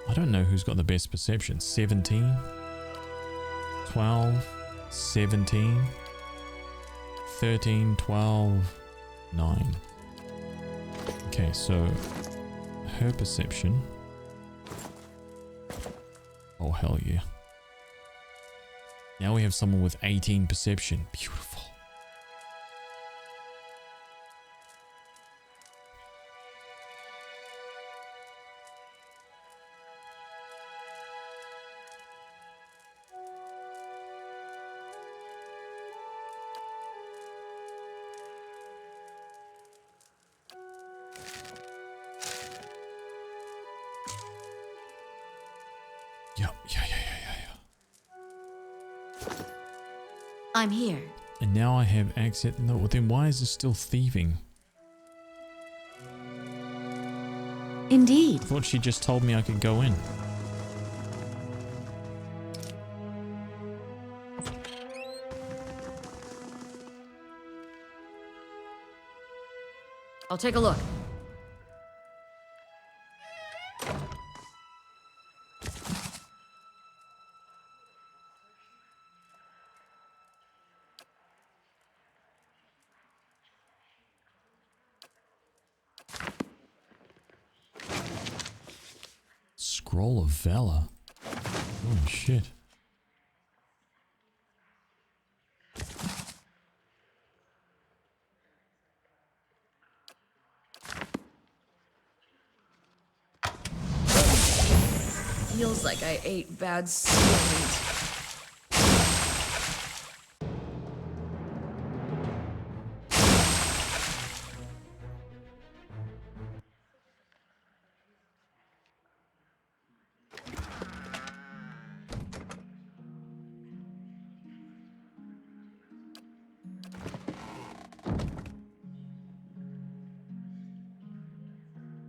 I don't know who's got the best perception. 17, 12, 17, 13, 12, 9. Okay, so her perception. Oh, hell yeah. Now we have someone with 18 perception. Beautiful. I'm here. And now I have access. No, then why is this still thieving? Indeed. I thought she just told me I could go in. I'll take a look. Scroll of Valor. Holy shit. Feels like I ate bad seal meat.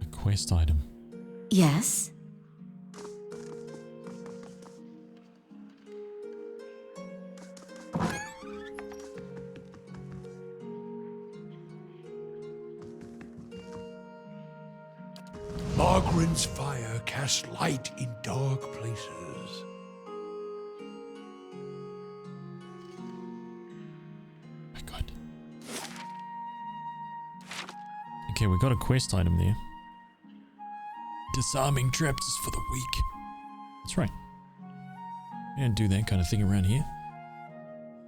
A quest item. Yes? Margaren's fire casts light in dark places. Okay, Okay, we got a quest item there. Disarming traps is for the weak. That's right. We don't do that kind of thing around here.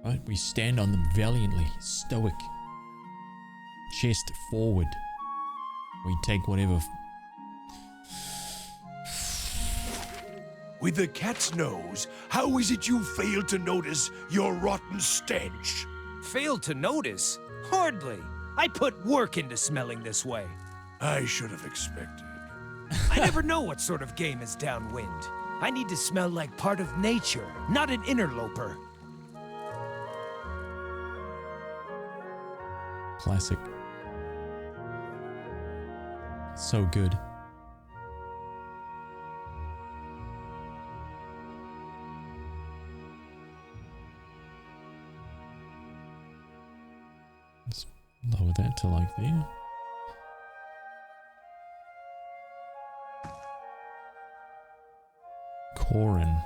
Right? We stand on them valiantly, stoic. Chest forward. We take whatever. With the cat's nose, how is it you failed to notice your rotten stench? Failed to notice? Hardly. I put work into smelling this way. I should have expected. I never know what sort of game is downwind. I need to smell like part of nature, not an interloper. Classic. So good. Let's lower that to like there. Corin.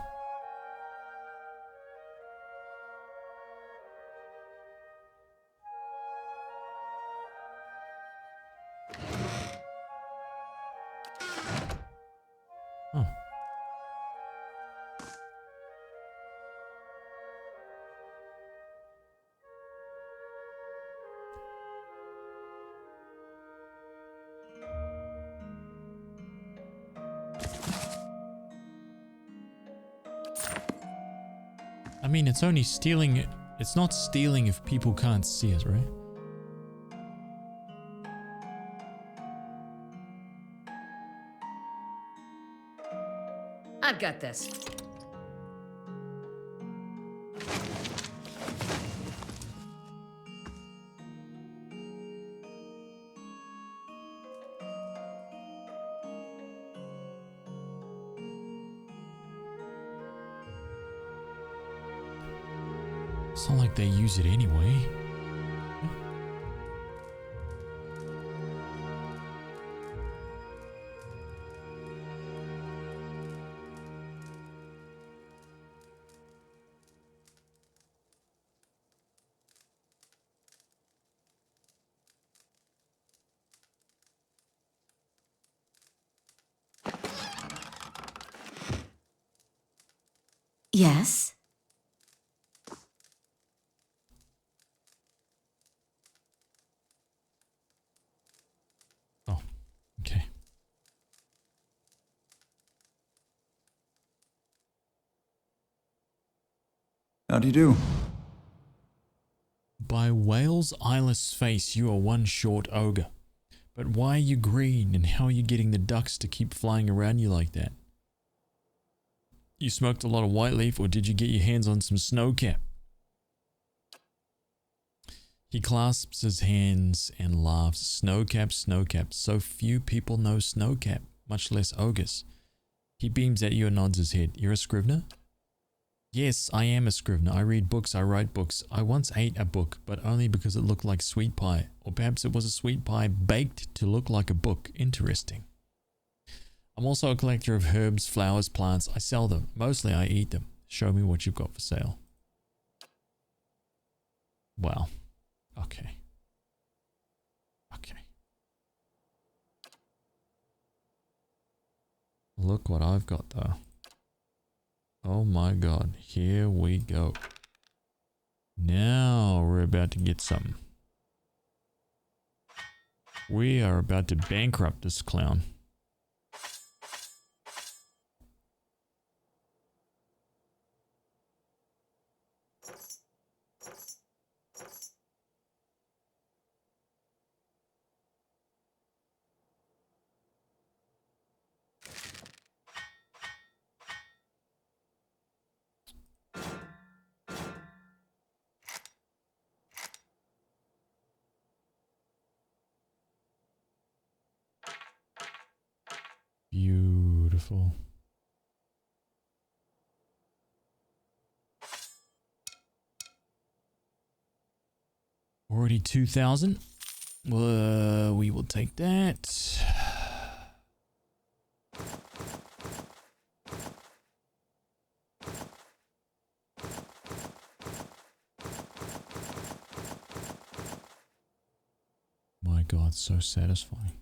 Oh. I mean, it's only stealing. It's not stealing if people can't see it, right? I've got this. It's not like they use it anyway. Yes? Okay. How do you do? By Whale's eyeless face, you are one short ogre. But why are you green, and how are you getting the ducks to keep flying around you like that? You smoked a lot of white leaf, or did you get your hands on some snowcap? He clasps his hands and laughs. Snowcap, snowcap. So few people know snowcap, much less ogres. He beams at you and nods his head. You're a scrivener? Yes, I am a scrivener. I read books, I write books. I once ate a book, but only because it looked like sweet pie. Or perhaps it was a sweet pie baked to look like a book. Interesting. I'm also a collector of herbs, flowers, plants. I sell them. Mostly I eat them. Show me what you've got for sale. Wow. Okay. Okay. Look what I've got though. Oh my god. Here we go. Now we're about to get something. We are about to bankrupt this clown. Beautiful. Already 2,000. We will take that. My god, so satisfying.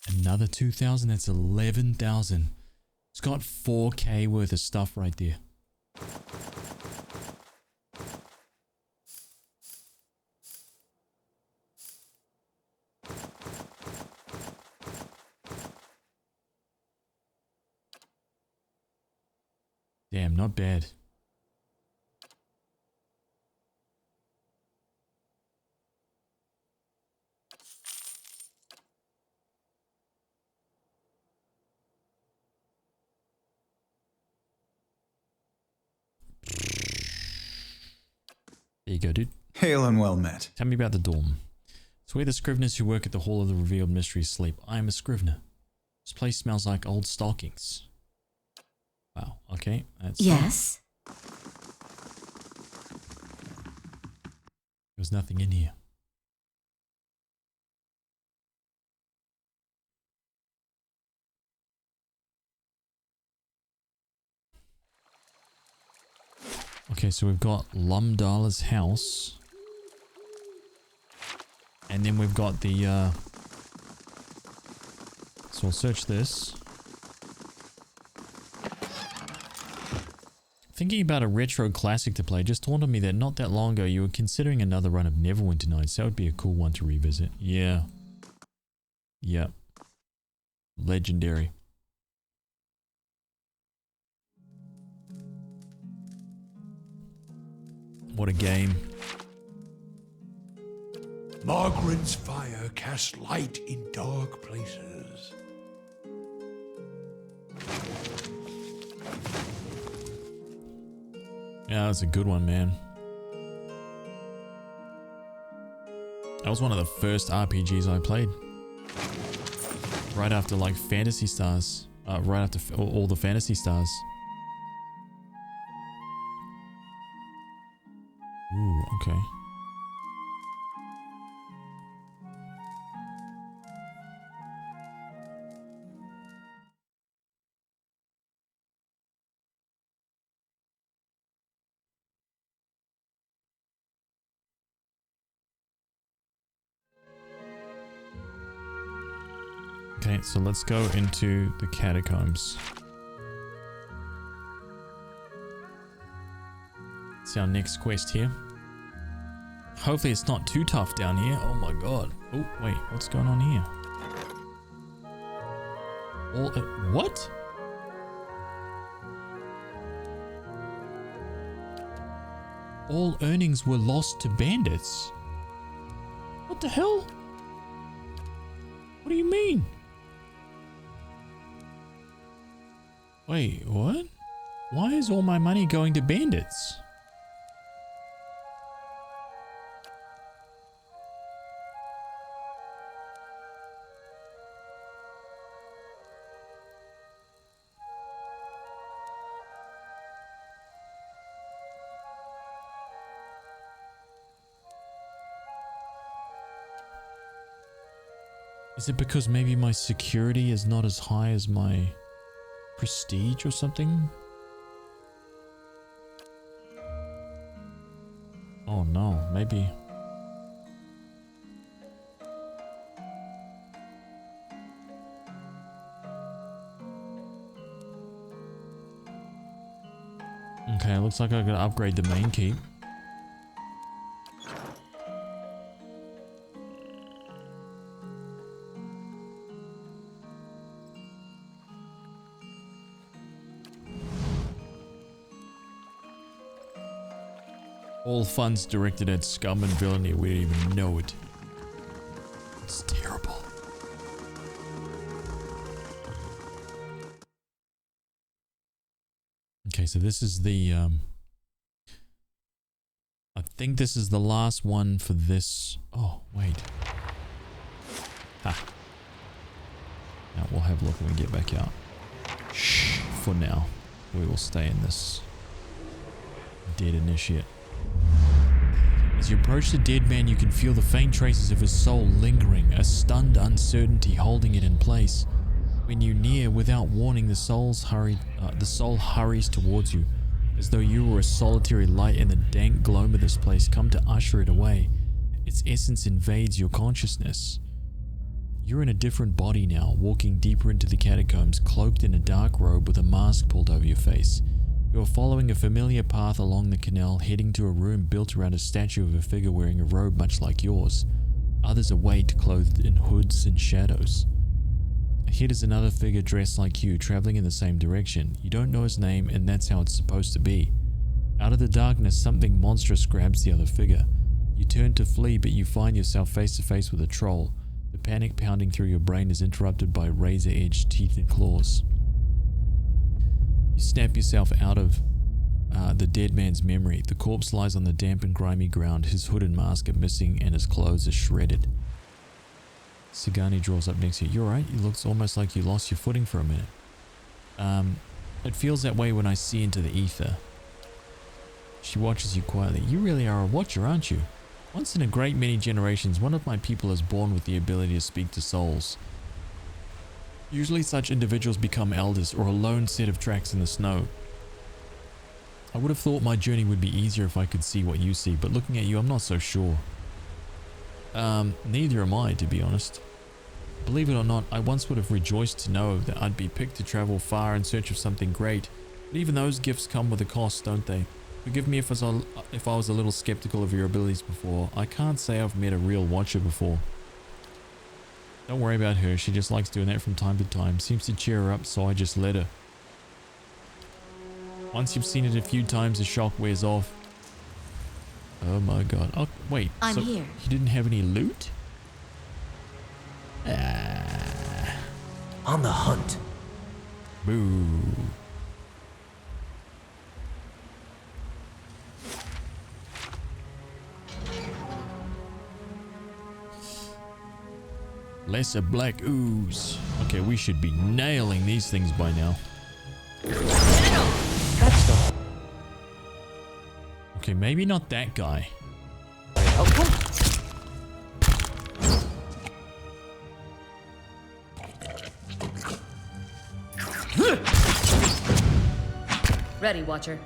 Another 2,000, that's 11,000. It's got 4K worth of stuff right there. Damn, not bad. There you go, dude. Hail and well met. Tell me about the dorm. It's where the Scriveners who work at the Hall of the Revealed Mysteries sleep. I am a Scrivener. This place smells like old stockings. Wow, okay. That's Yes? There's nothing in here. Okay, so we've got Lumdala's house. And then we've got the, so we'll search this. Thinking about a retro classic to play just dawned on me that not that long ago you were considering another run of Neverwinter Nights. That would be a cool one to revisit. Yeah. Yep. Legendary. What a game. Margaret's fire casts light in dark places. Yeah, that's a good one, man. That was one of the first RPGs I played. Right after like Fantasy Stars. Right after all the Fantasy Stars. Ooh, okay. Okay, so let's go into the catacombs. It's our next quest here. Hopefully it's not too tough down here. Oh my god. Oh, wait, what's going on here? What? All earnings were lost to bandits. What the hell? What do you mean? Wait, what? Why is all my money going to bandits? Is it because maybe my security is not as high as my prestige or something? Oh no, maybe. Okay, looks like I gotta upgrade the main keep. All funds directed at scum and villainy. We don't even know it. It's terrible. Okay, so this is the I think this is the last one for this. Oh, wait. Ha. Now we'll have a look when we get back out. Shh. For now, we will stay in this dead initiate. As you approach the dead man, you can feel the faint traces of his soul lingering, a stunned uncertainty holding it in place. When you near, without warning, the soul hurries towards you, as though you were a solitary light in the dank gloom of this place come to usher it away. Its essence invades your consciousness. You're in a different body now, walking deeper into the catacombs, cloaked in a dark robe with a mask pulled over your face. You're following a familiar path along the canal, heading to a room built around a statue of a figure wearing a robe much like yours. Others await, clothed in hoods and shadows. Ahead is another figure dressed like you, traveling in the same direction. You don't know his name, and that's how it's supposed to be. Out of the darkness, something monstrous grabs the other figure. You turn to flee, but you find yourself face to face with a troll. The panic pounding through your brain is interrupted by razor-edged teeth and claws. You snap yourself out of the dead man's memory. The corpse lies on the damp and grimy ground. His hood and mask are missing, and his clothes are shredded. Sagani draws up next to you. You're right. It looks almost like you lost your footing for a minute. It feels that way when I see into the ether. She watches you quietly. You really are a watcher, aren't you? Once in a great many generations, one of my people is born with the ability to speak to souls. Usually such individuals become elders or a lone set of tracks in the snow. I would have thought my journey would be easier if I could see what you see, but looking at you, I'm not so sure. Neither am I, to be honest. Believe it or not, I once would have rejoiced to know that I'd be picked to travel far in search of something great, but even those gifts come with a cost, don't they? Forgive me if I was a little skeptical of your abilities before. I can't say I've met a real watcher before. Don't worry about her, she just likes doing that from time to time. Seems to cheer her up, so I just let her. Once you've seen it a few times, the shock wears off. Oh my god. Oh, wait. I'm so here. You didn't have any loot? On the hunt. Boo. Lesser black ooze. Okay, we should be nailing these things by now. Okay, maybe not that guy. Ready, Watcher.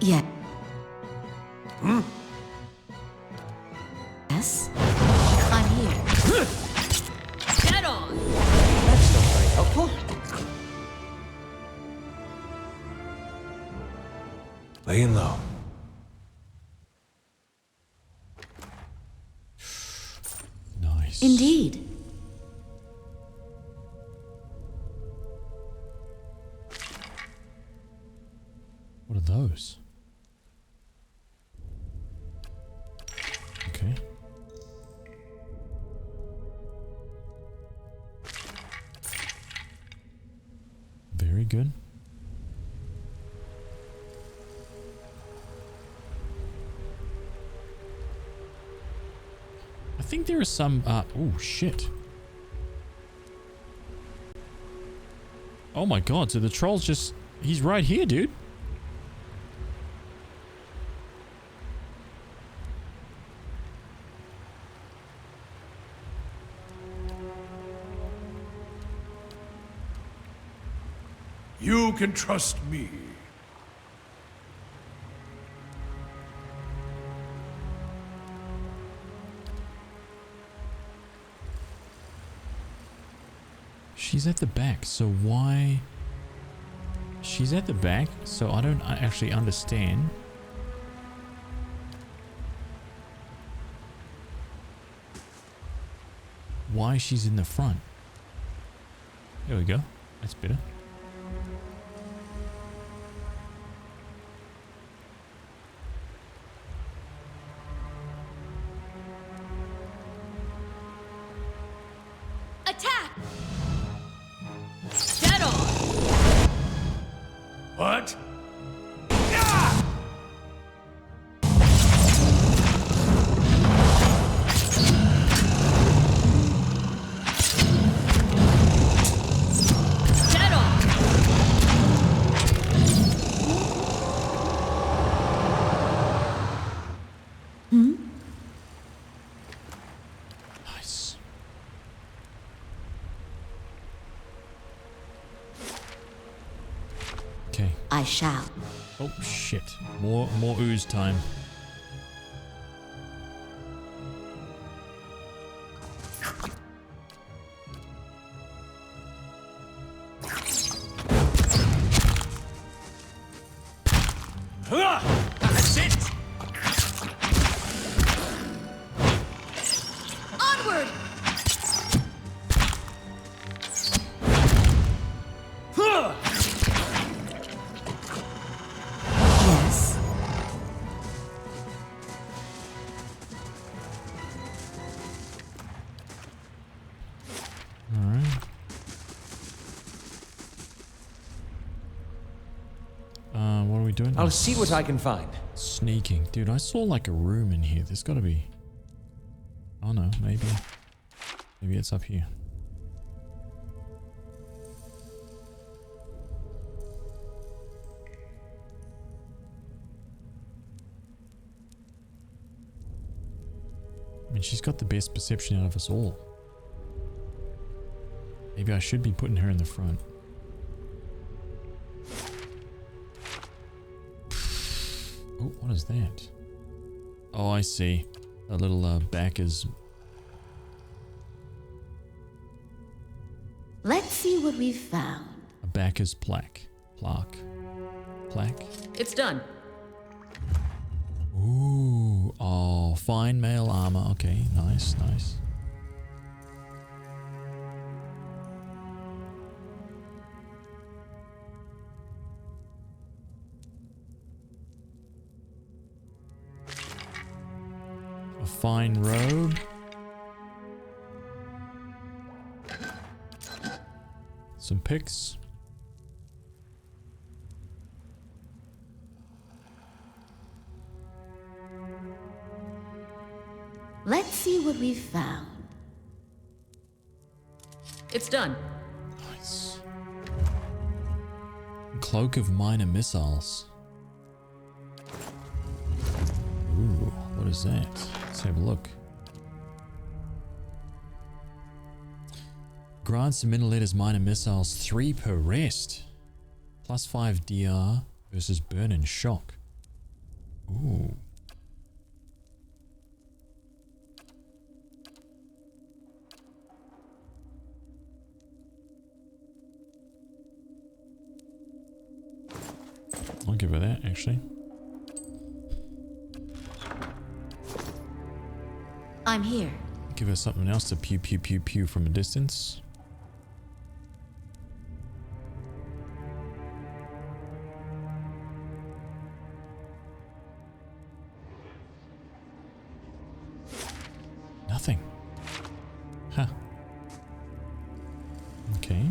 Yeah. Yes? I'm here. Get on! That's not very helpful. Laying low. Nice. Indeed. What are those? Okay. Very good. I think there is some, oh shit. Oh my god, so the troll's just, he's right here, dude. You can trust me. She's at the back, so why? She's at the back, so I don't actually understand. Why she's in the front. There we go. That's better. Attack! Dead on! What? I shall. Oh shit. More ooze time. That's it! Onward! Yes. Alright. What are we doing? I'll see what I can find. Sneaking. Dude, I saw like a room in here. There's gotta be... Oh no, maybe. Maybe it's up here. I mean, she's got the best perception out of us all. Maybe I should be putting her in the front. Oh, what is that? Oh, I see. A little backers. Let's see what we've found. A backers plaque. Plaque? It's done. Ooh. Oh, fine mail armor. Okay, nice, nice. A fine robe. Some picks. Let's see what we've found. It's done. Nice. Cloak of minor missiles. Ooh, what is that? Let's have a look. Grants the Minoletter's minor missiles 3 per rest. Plus 5 DR versus burn and shock. Ooh. I'll give her that, actually. I'm here. Give her something else to pew pew pew pew from a distance. Nothing. Huh. Okay.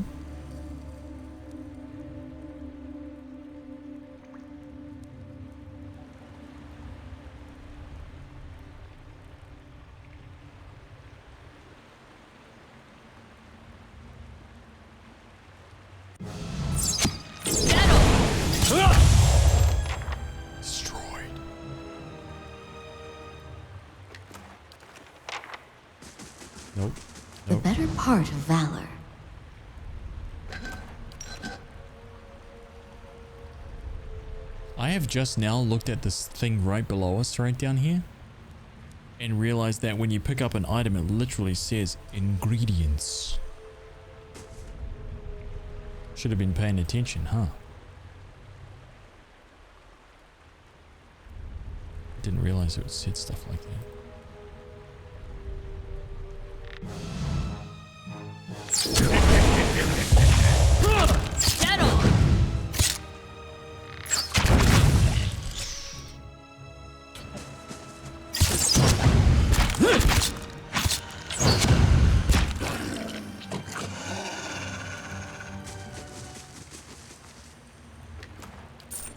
Destroyed. Nope. The better part of valor. I have just now looked at this thing right below us, right down here, and realized that when you pick up an item, it literally says ingredients. Should have been paying attention, huh? Didn't realize it would said stuff like that. Get on!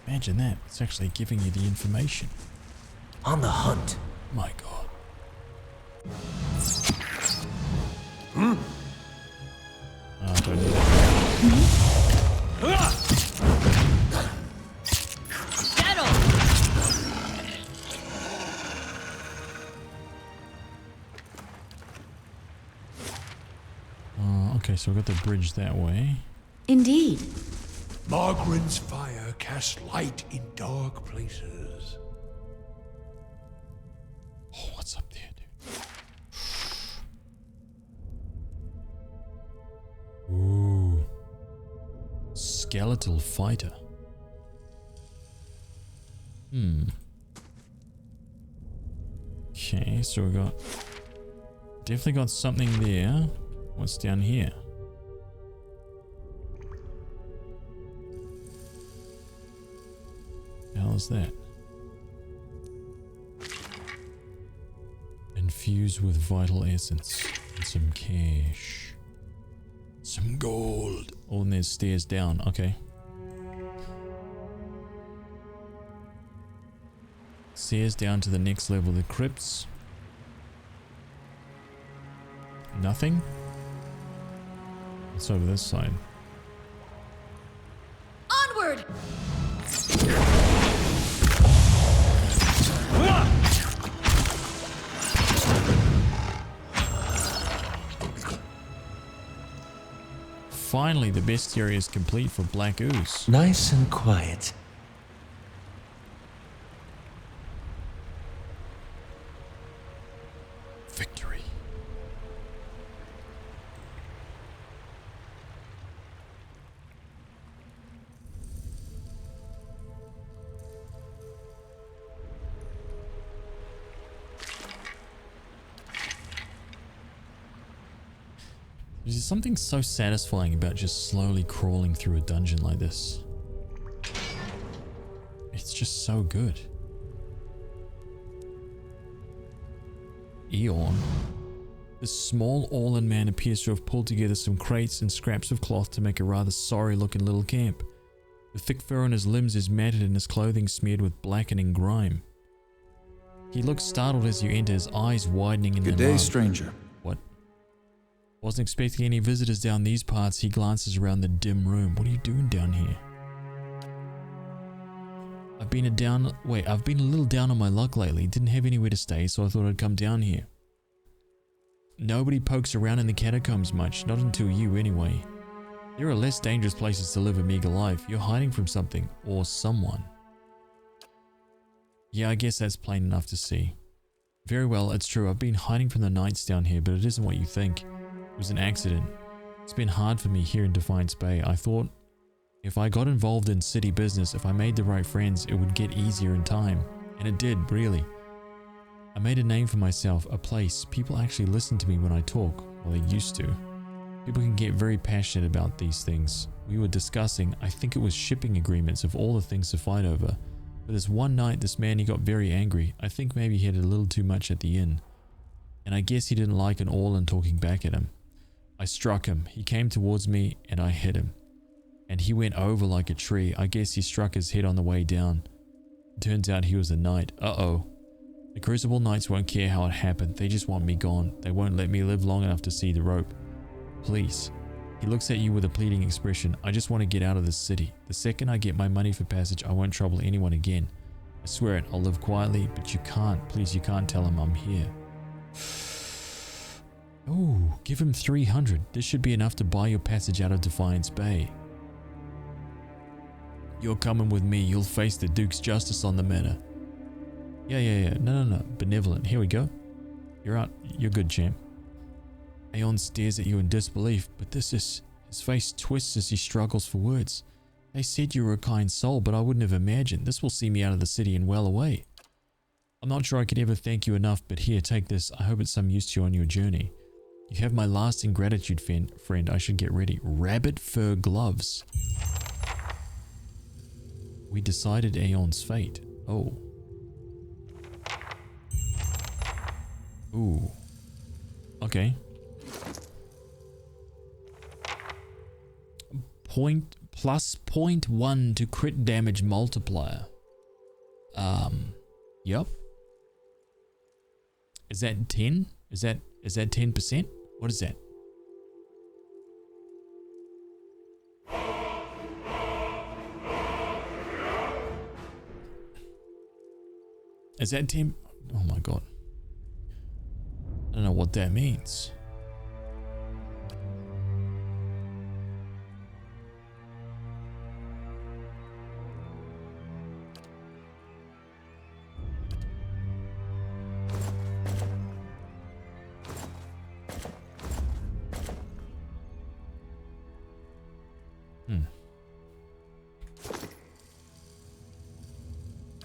Imagine that. It's actually giving you the information. On the hunt. My god. Oh, I don't need that. Get on! Okay, so we've got the bridge that way. Indeed. Margren's fire casts light in dark places. Oh, what's up there, dude? Ooh. Skeletal fighter. Okay, so we got... Definitely got something there. What's down here? The hell is that? Infused with vital essence and some cash. Some gold. Oh, and there's stairs down. Okay. Stairs down to the next level of the crypts. Nothing? What's over this side? Onward! Finally, the bestiary is complete for Black Ooze. Nice and quiet. Victory. There's something so satisfying about just slowly crawling through a dungeon like this. It's just so good. Eon. This small Orlan man appears to have pulled together some crates and scraps of cloth to make a rather sorry looking little camp. The thick fur on his limbs is matted and his clothing smeared with blackening grime. He looks startled as you enter, his eyes widening in Good alarm. day, stranger. What? Wasn't expecting any visitors down these parts. He glances around the dim room. What are you doing down here? I've been a little down on my luck lately. Didn't have anywhere to stay, so I thought I'd come down here. Nobody pokes around in the catacombs much, not until you anyway. There are less dangerous places to live a meager life. You're hiding from something, or someone. Yeah, I guess that's plain enough to see. Very well, it's true. I've been hiding from the knights down here, but it isn't what you think. It was an accident. It's been hard for me here in Defiance Bay. I thought if I got involved in city business, if I made the right friends, it would get easier in time. And it did, really. I made a name for myself, a place. People actually listen to me when I talk. Well, they used to. People can get very passionate about these things. We were discussing, I think it was shipping agreements of all the things to fight over. But this one night, this man, he got very angry. I think maybe he had a little too much at the inn. And I guess he didn't like an Orlan talking back at him. I struck him. He came towards me and I hit him. And he went over like a tree. I guess he struck his head on the way down. It turns out he was a knight. Uh-oh. The Crucible Knights won't care how it happened. They just want me gone. They won't let me live long enough to see the rope. Please. He looks at you with a pleading expression. I just want to get out of this city. The second I get my money for passage, I won't trouble anyone again. I swear it. I'll live quietly, but you can't. Please, you can't tell him I'm here. Ooh, give him 300. This should be enough to buy your passage out of Defiance Bay. You're coming with me. You'll face the Duke's justice on the matter. Yeah. No. Benevolent. Here we go. You're out. You're good, champ. Aeon stares at you in disbelief, but this is... His face twists as he struggles for words. They said you were a kind soul, but I wouldn't have imagined. This will see me out of the city and well away. I'm not sure I could ever thank you enough, but here, take this. I hope it's some use to you on your journey. You have my lasting gratitude, friend. I should get ready. Rabbit fur gloves. We decided Aeon's fate. Oh. Ooh. Okay. Plus 0.1 to crit damage multiplier. Yep. Is that 10? Is that 10%? What is that? Is that 10? Oh my god. I don't know what that means.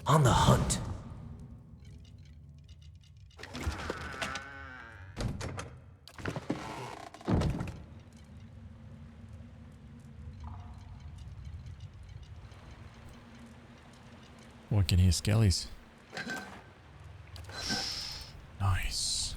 On the hunt. Oh, I can hear skellies. Nice.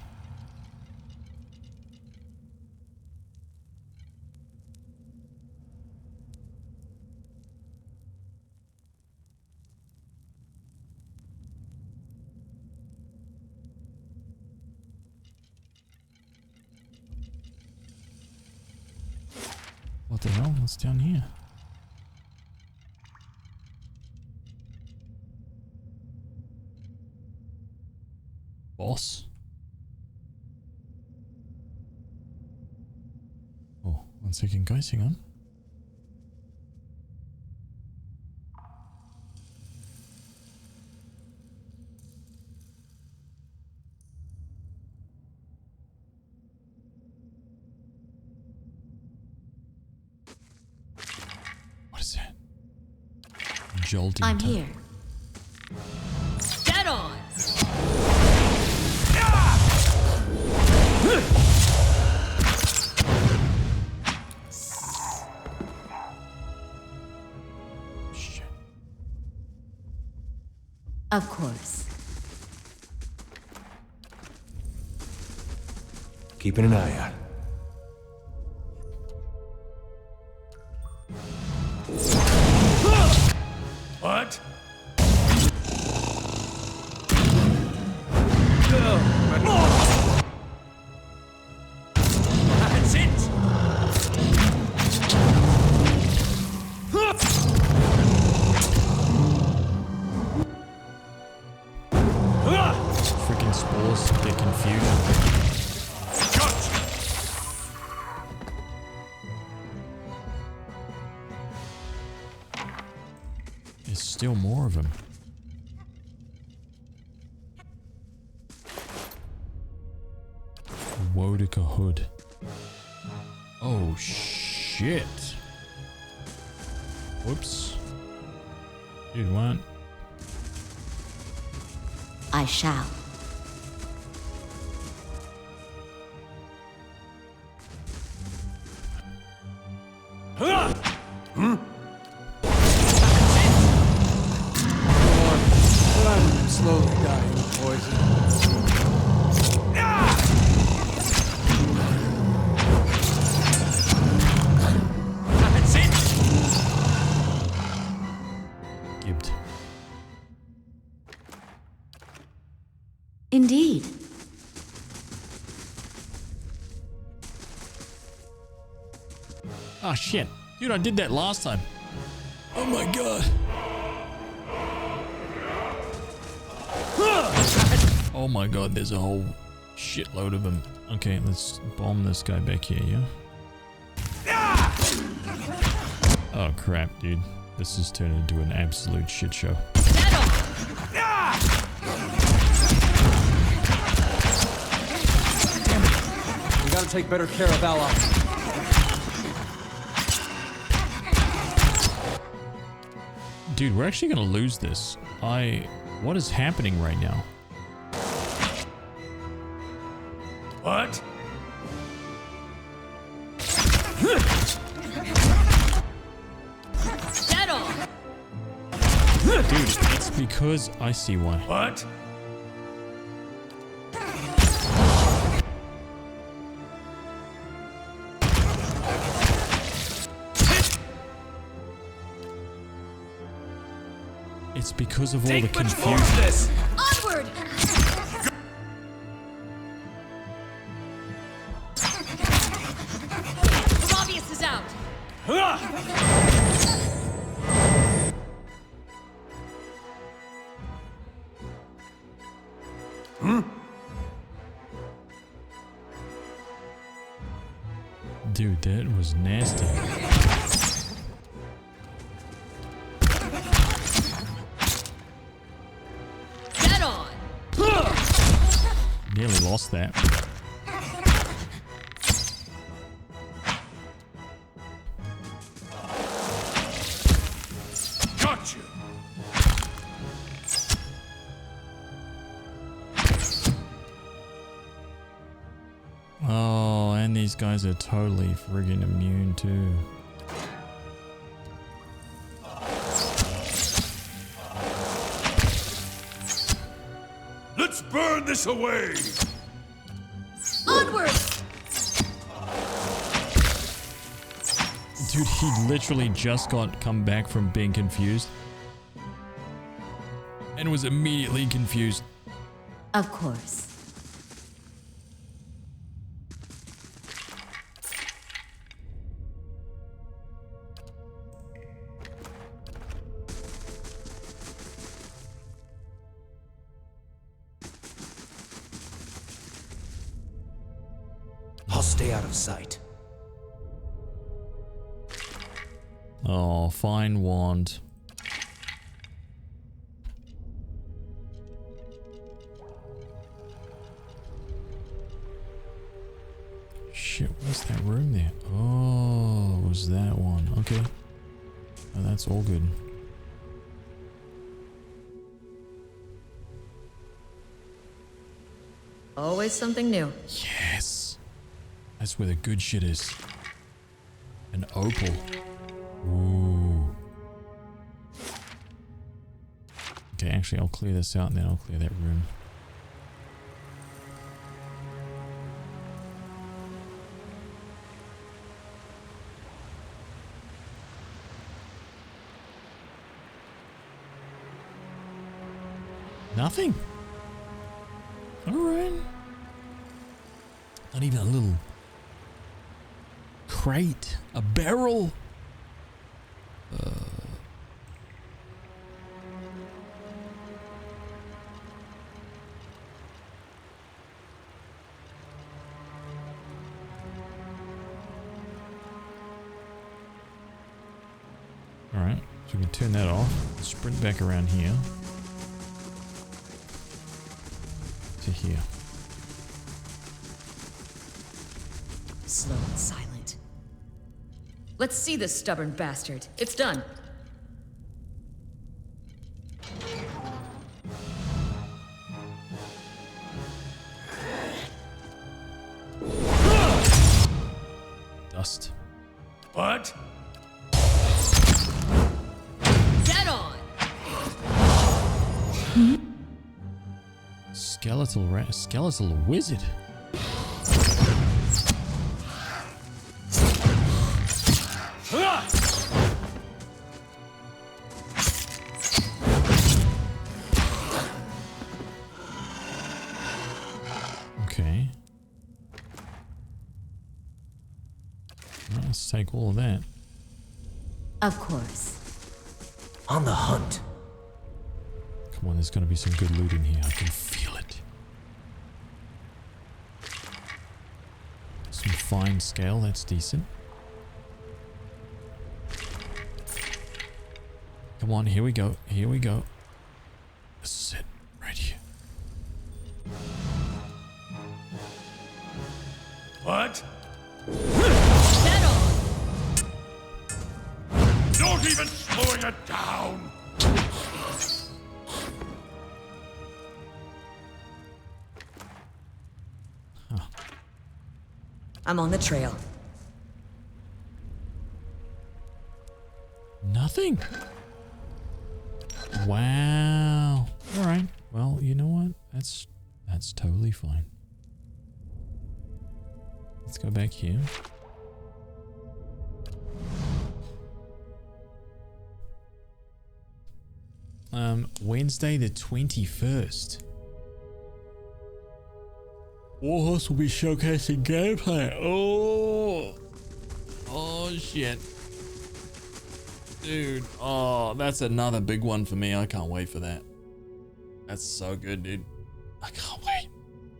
What the hell? What's down here? Boss? Oh, 1 second, guys, hang on. What is that? Jolting. I'm here. Dead on! Shit. Of course. Keeping an eye out. What? That's it! Freaking spores, get confusion. There's still more of them. Wodica Hood. Oh shit. Whoops. Dude, what? I shall. But I'm slowly dying of poison. That's it! Gibbed. Indeed. Oh shit. Dude, I did that last time. Oh my god. Oh my god, there's a whole shitload of them. Okay, let's bomb this guy back here, yeah? Oh crap, dude. This has turned into an absolute shit show. We gotta take better care of Ally. Dude, we're actually gonna lose this. What is happening right now? What? Dead on! Dude, it's because I see why. What? It's because of all the Take much more confusion. of this! Onward! Mobius is out! Dude, that was nasty. Dead on! Nearly lost that. Got you. Oh, and these guys are totally friggin' immune too. Let's burn this away! Onward! Dude, he literally just come back from being confused. And was immediately confused. Of course. I'll stay out of sight. Oh, fine wand. Shit, what's that room there? Oh, it was that one. Okay. Oh, that's all good. Always something new. Yes. That's where the good shit is. An opal. Ooh. Okay, actually I'll clear this out and then I'll clear that room. Nothing. Alright. Not even a little crate. A barrel. Alright, so we can turn that off. Sprint back around here. To here. Slow and silent. Let's see this stubborn bastard. It's done. Dust. What? Get on! Skeletal wizard. Okay. Let's take all of that. Of course. On the hunt. Come on, there's gonna be some good loot in here. I can feel it. Some fine scale, that's decent. Come on, here we go. Here we go. This is it, right here. What? Get on! Don't even slowing it down! I'm on the trail. Nothing. Wow. All right. Well, you know what? That's totally fine. Let's go back here. Wednesday the 21st. Warhorse will be showcasing gameplay. Oh shit. Dude, oh, that's another big one for me. I can't wait for that. That's so good, dude. I can't wait.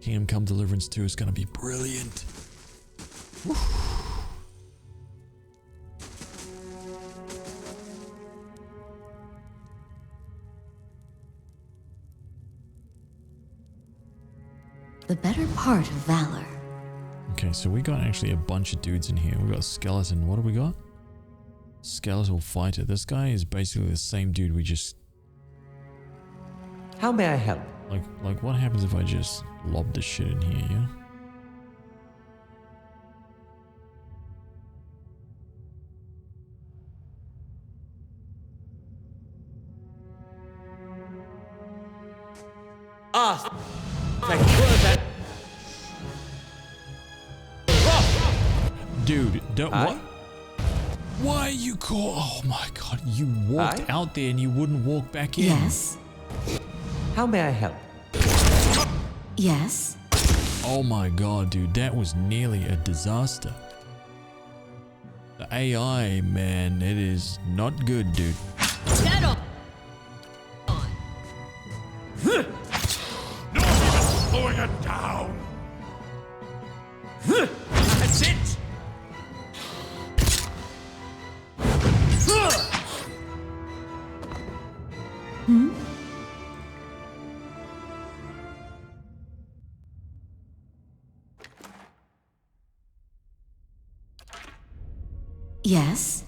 Kingdom Come Deliverance 2 is gonna be brilliant. Woo. The better part of valor. Okay, so we got actually a bunch of dudes in here. We got skeleton. What do we got? Skeletal fighter. This guy is basically the same dude we just... How may I help? Like what happens if I just lob this shit in here, yeah? Dude, don't what? Why you call? Oh my god, you walked out there and you wouldn't walk back in. Yes. How may I help? Yes. Oh my god, dude, that was nearly a disaster. The AI, man, it is not good, dude. Get on. Not even slowing it down. That's it. Hmm? Yes.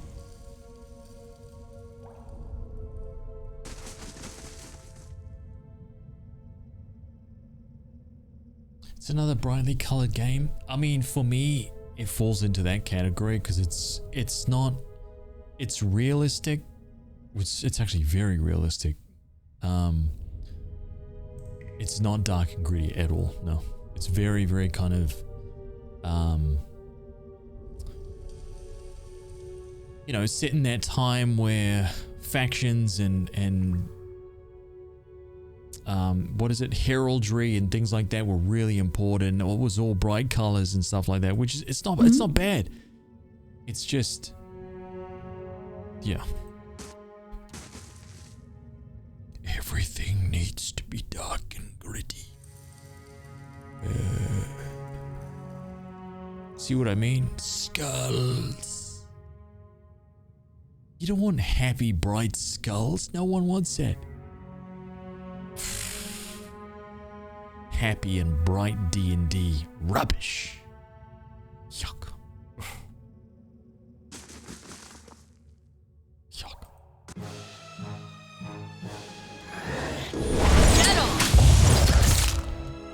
It's another brightly colored game. I mean, for me, it falls into that category because it's not, it's realistic. It's actually very realistic. It's not dark and gritty at all. No, it's very, very kind of, you know, set in that time where factions and what is it, heraldry and things like that were really important. It was all bright colors and stuff like that, which is it's not bad. It's just, yeah. Everything needs to be dark and gritty. See what I mean? Skulls. You don't want happy, bright skulls. No one wants that. Happy and bright D&D. Rubbish. Yuck. Yuck.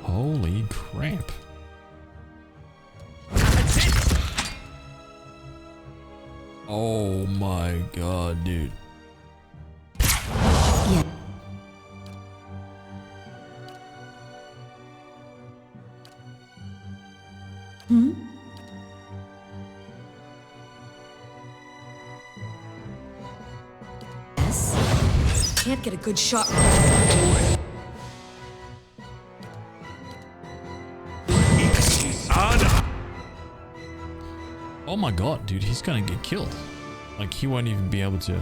Holy crap. That's it. Oh my god, dude. Yeah. Hmm? Yes. Can't get a good shot. Oh my god, dude, he's gonna get killed. Like, he won't even be able to.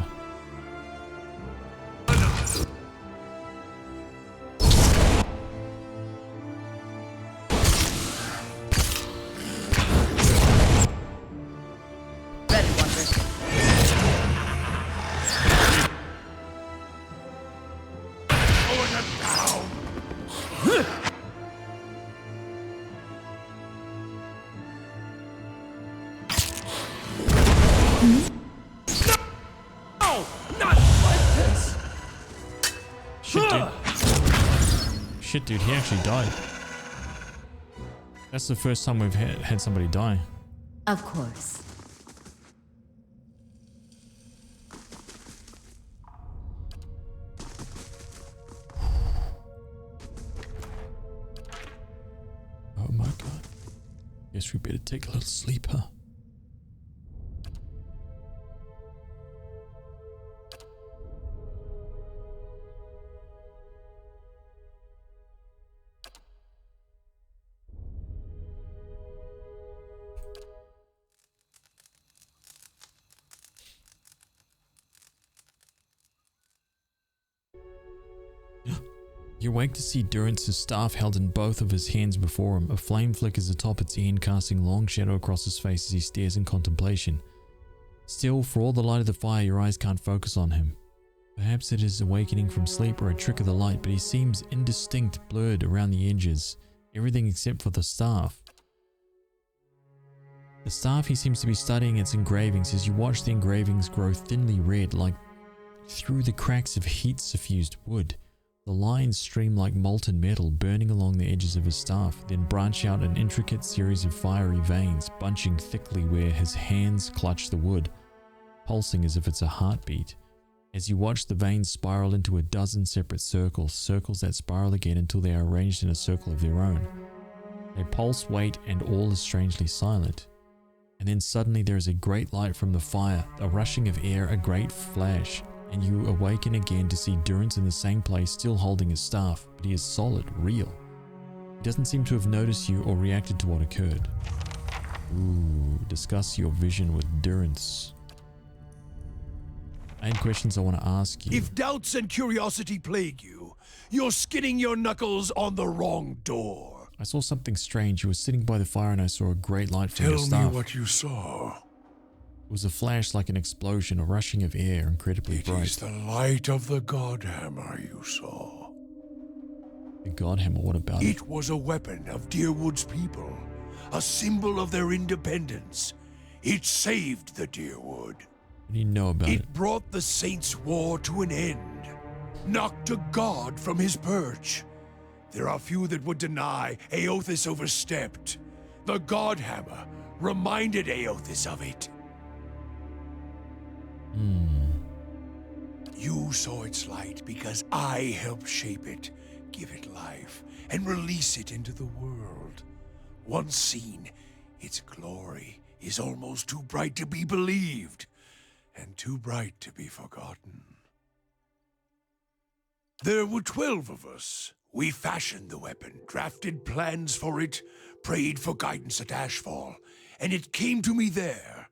Shit, dude, he actually died. That's the first time we've had somebody die. Of course. Oh my god. Guess we better take a little sleep, huh? You awake to see Durance's staff held in both of his hands before him. A flame flickers atop its end, casting long shadow across his face as he stares in contemplation. Still, for all the light of the fire, your eyes can't focus on him. Perhaps it is awakening from sleep or a trick of the light, but he seems indistinct, blurred around the edges. Everything except for the staff. The staff he seems to be studying its engravings as you watch the engravings grow thinly red, like through the cracks of heat-suffused wood. The lines stream like molten metal, burning along the edges of his staff, then branch out an intricate series of fiery veins, bunching thickly where his hands clutch the wood, pulsing as if it's a heartbeat. As you watch the veins spiral into a dozen separate circles, circles that spiral again until they are arranged in a circle of their own. They pulse, wait, and all is strangely silent. And then suddenly there is a great light from the fire, a rushing of air, a great flash, and you awaken again to see Durance in the same place, still holding his staff, but he is solid, real. He doesn't seem to have noticed you or reacted to what occurred. Ooh, discuss your vision with Durance. I have questions I want to ask you. If doubts and curiosity plague you, you're skinning your knuckles on the wrong door. I saw something strange. You were sitting by the fire and I saw a great light from your Tell staff. me what you saw. It was a flash like an explosion, a rushing of air, incredibly bright. It is the light of the Godhammer you saw. The Godhammer, what about it? It was a weapon of Deerwood's people, a symbol of their independence. It saved the Deerwood. What do you know about it? It brought the Saints' War to an end, knocked a god from his perch. There are few that would deny Eothas overstepped. The Godhammer reminded Eothas of it. You saw its light because I helped shape it, give it life, and release it into the world. Once seen, its glory is almost too bright to be believed, and too bright to be forgotten. There were 12 of us. We fashioned the weapon, drafted plans for it, prayed for guidance at Ashfall, and it came to me there.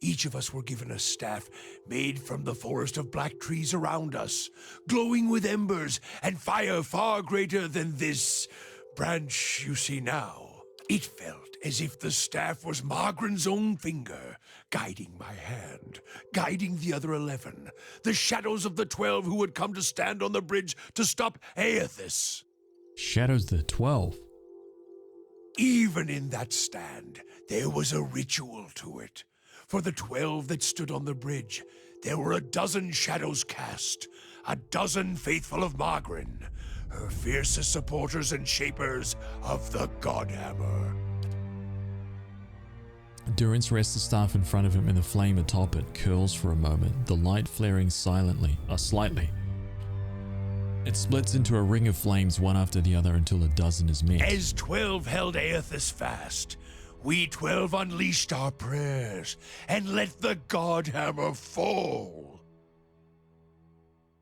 Each of us were given a staff made from the forest of black trees around us, glowing with embers and fire far greater than this branch you see now. It felt as if the staff was Margaren's own finger, guiding my hand, guiding the other 11, the shadows of the 12 who would come to stand on the bridge to stop Eothas. Shadows the 12? Even in that stand, there was a ritual to it. For the 12 that stood on the bridge, there were a dozen shadows cast, a dozen faithful of Margaren, her fiercest supporters and shapers of the Godhammer. Durance rests the staff in front of him and the flame atop it curls for a moment, the light flaring slightly. It splits into a ring of flames one after the other until a dozen is met. As 12 held Eothas fast, we 12 unleashed our prayers and let the Godhammer fall.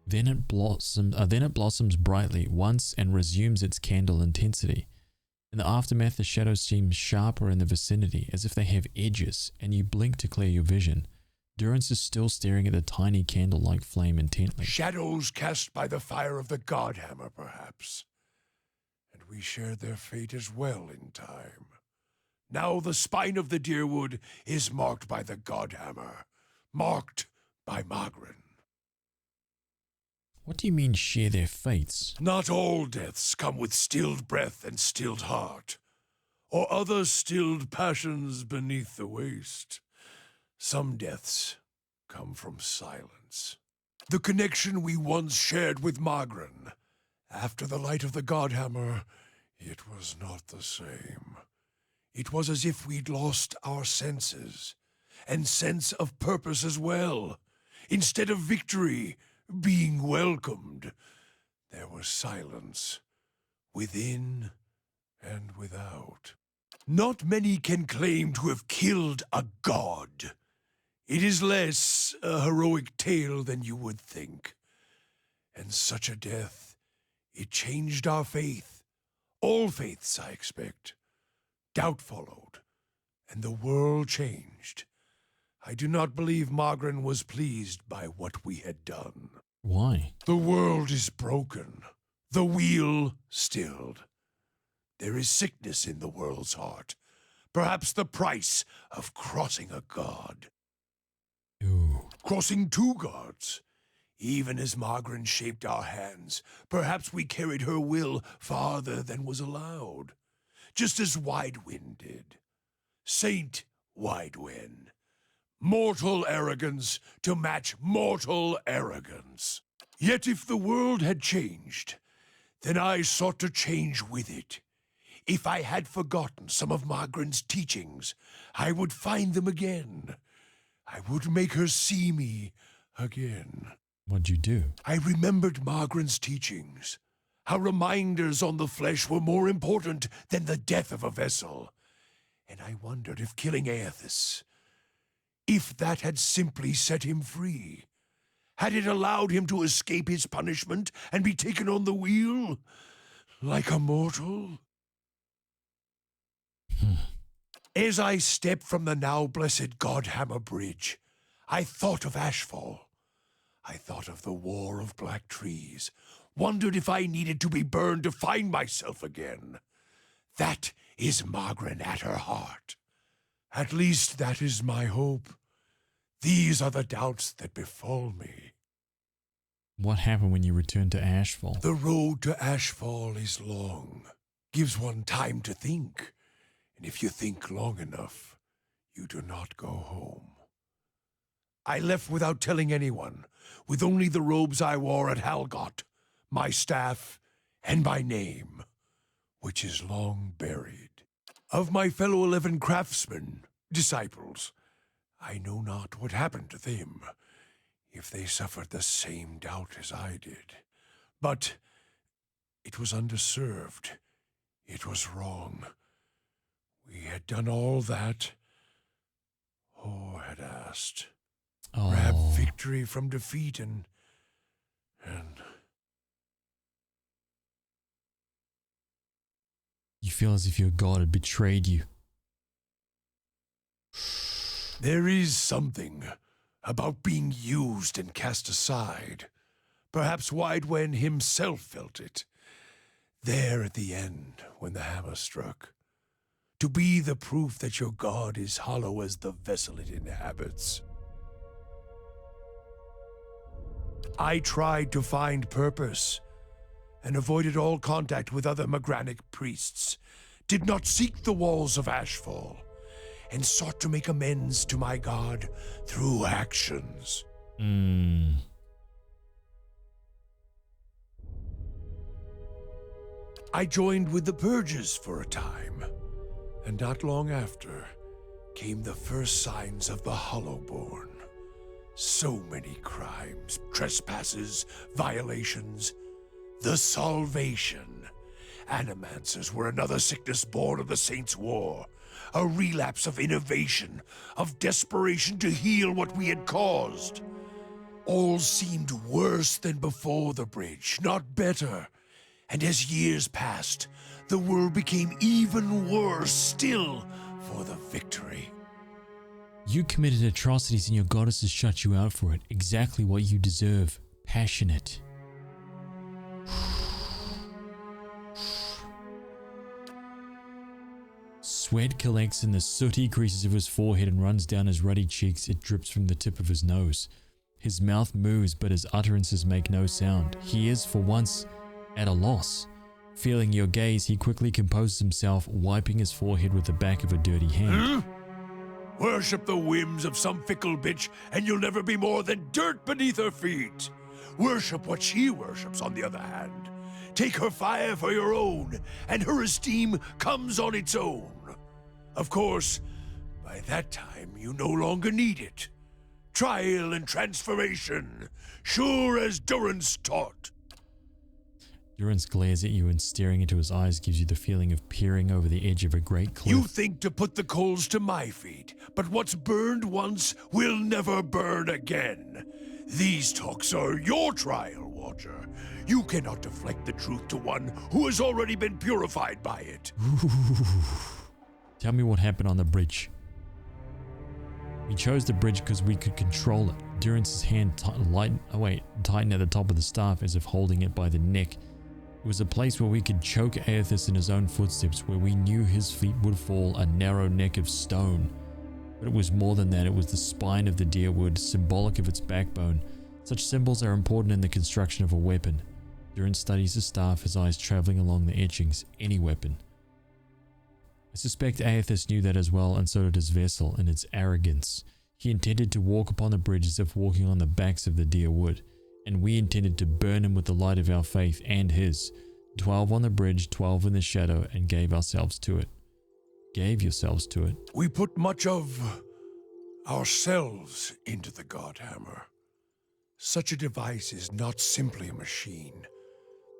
Then it blossoms brightly once and resumes its candle intensity. In the aftermath, the shadows seem sharper in the vicinity, as if they have edges, and you blink to clear your vision. Durance is still staring at the tiny candle-like flame intently. Shadows cast by the fire of the Godhammer, perhaps. And we shared their fate as well in time. Now the spine of the Deerwood is marked by the Godhammer, marked by Margaren. What do you mean share their fates? Not all deaths come with stilled breath and stilled heart, or other stilled passions beneath the waste. Some deaths come from silence. The connection we once shared with Margaren, after the light of the Godhammer, it was not the same. It was as if we'd lost our senses, and sense of purpose as well. Instead of victory, being welcomed, there was silence, within and without. Not many can claim to have killed a god. It is less a heroic tale than you would think. And such a death, it changed our faith. All faiths, I expect. Doubt followed, and the world changed. I do not believe Margaren was pleased by what we had done. Why? The world is broken, the wheel stilled. There is sickness in the world's heart, perhaps the price of crossing a god. Ooh. Crossing two gods. Even as Margaren shaped our hands, perhaps we carried her will farther than was allowed. Just as Widewind did. Saint Widewind. Mortal arrogance to match mortal arrogance. Yet if the world had changed, then I sought to change with it. If I had forgotten some of Margaren's teachings, I would find them again. I would make her see me again. What'd you do? I remembered Margaren's teachings, how reminders on the flesh were more important than the death of a vessel. And I wondered if killing Aethys, if that had simply set him free. Had it allowed him to escape his punishment and be taken on the wheel? Like a mortal? As I stepped from the now blessed Godhammer Bridge, I thought of Ashfall. I thought of the War of Black Trees, wondered if I needed to be burned to find myself again. That is Margaret at her heart. At least that is my hope. These are the doubts that befall me. What happened when you returned to Ashfall? The road to Ashfall is long, gives one time to think. And if you think long enough, you do not go home. I left without telling anyone, with only the robes I wore at Halgot, my staff, and my name, which is long buried. Of my fellow 11 craftsmen, disciples, I know not what happened to them, if they suffered the same doubt as I did. But it was underserved. It was wrong. We had done all that Or had asked. Grab victory from defeat and You feel as if your god had betrayed you. There is something about being used and cast aside. Perhaps Widewen himself felt it. There at the end, when the hammer struck. To be the proof that your god is hollow as the vessel it inhabits. I tried to find purpose, and avoided all contact with other Magranic priests, did not seek the walls of Ashfall, and sought to make amends to my god through actions. I joined with the Purges for a time, and not long after came the first signs of the Hollowborn. So many crimes, trespasses, violations. The Salvation. Animancers were another sickness born of the Saints' War. A relapse of innovation, of desperation to heal what we had caused. All seemed worse than before the bridge, not better. And as years passed, the world became even worse still for the victory. You committed atrocities and your goddesses shut you out for it. Exactly what you deserve. Passionate. Sweat collects in the sooty creases of his forehead and runs down his ruddy cheeks. It drips from the tip of his nose. His mouth moves, but his utterances make no sound. He is, for once, at a loss. Feeling your gaze, he quickly composes himself, wiping his forehead with the back of a dirty hand. Worship the whims of some fickle bitch, and you'll never be more than dirt beneath her feet. Worship what she worships, on the other hand. Take her fire for your own, and her esteem comes on its own. Of course, by that time, you no longer need it. Trial and transformation, sure as Durance taught. Durance glares at you, and staring into his eyes gives you the feeling of peering over the edge of a great cliff. You think to put the coals to my feet, but what's burned once will never burn again. These talks are your trial, Watcher. You cannot deflect the truth to one who has already been purified by it. Tell me what happened on the bridge. We chose the bridge because we could control it. Durance's hand tightened at the top of the staff as if holding it by the neck. It was a place where we could choke Aethys in his own footsteps, where we knew his feet would fall a narrow neck of stone. But it was more than that. It was the spine of the deerwood, symbolic of its backbone. Such symbols are important in the construction of a weapon. Durance studies the staff, his eyes traveling along the etchings. Any weapon. I suspect Aethys knew that as well, and so did his vessel, in its arrogance. He intended to walk upon the bridge as if walking on the backs of the deerwood. And we intended to burn him with the light of our faith and his. 12 on the bridge, 12 in the shadow, and gave ourselves to it. Gave yourselves to it. We put much of ourselves into the Godhammer. Such a device is not simply a machine.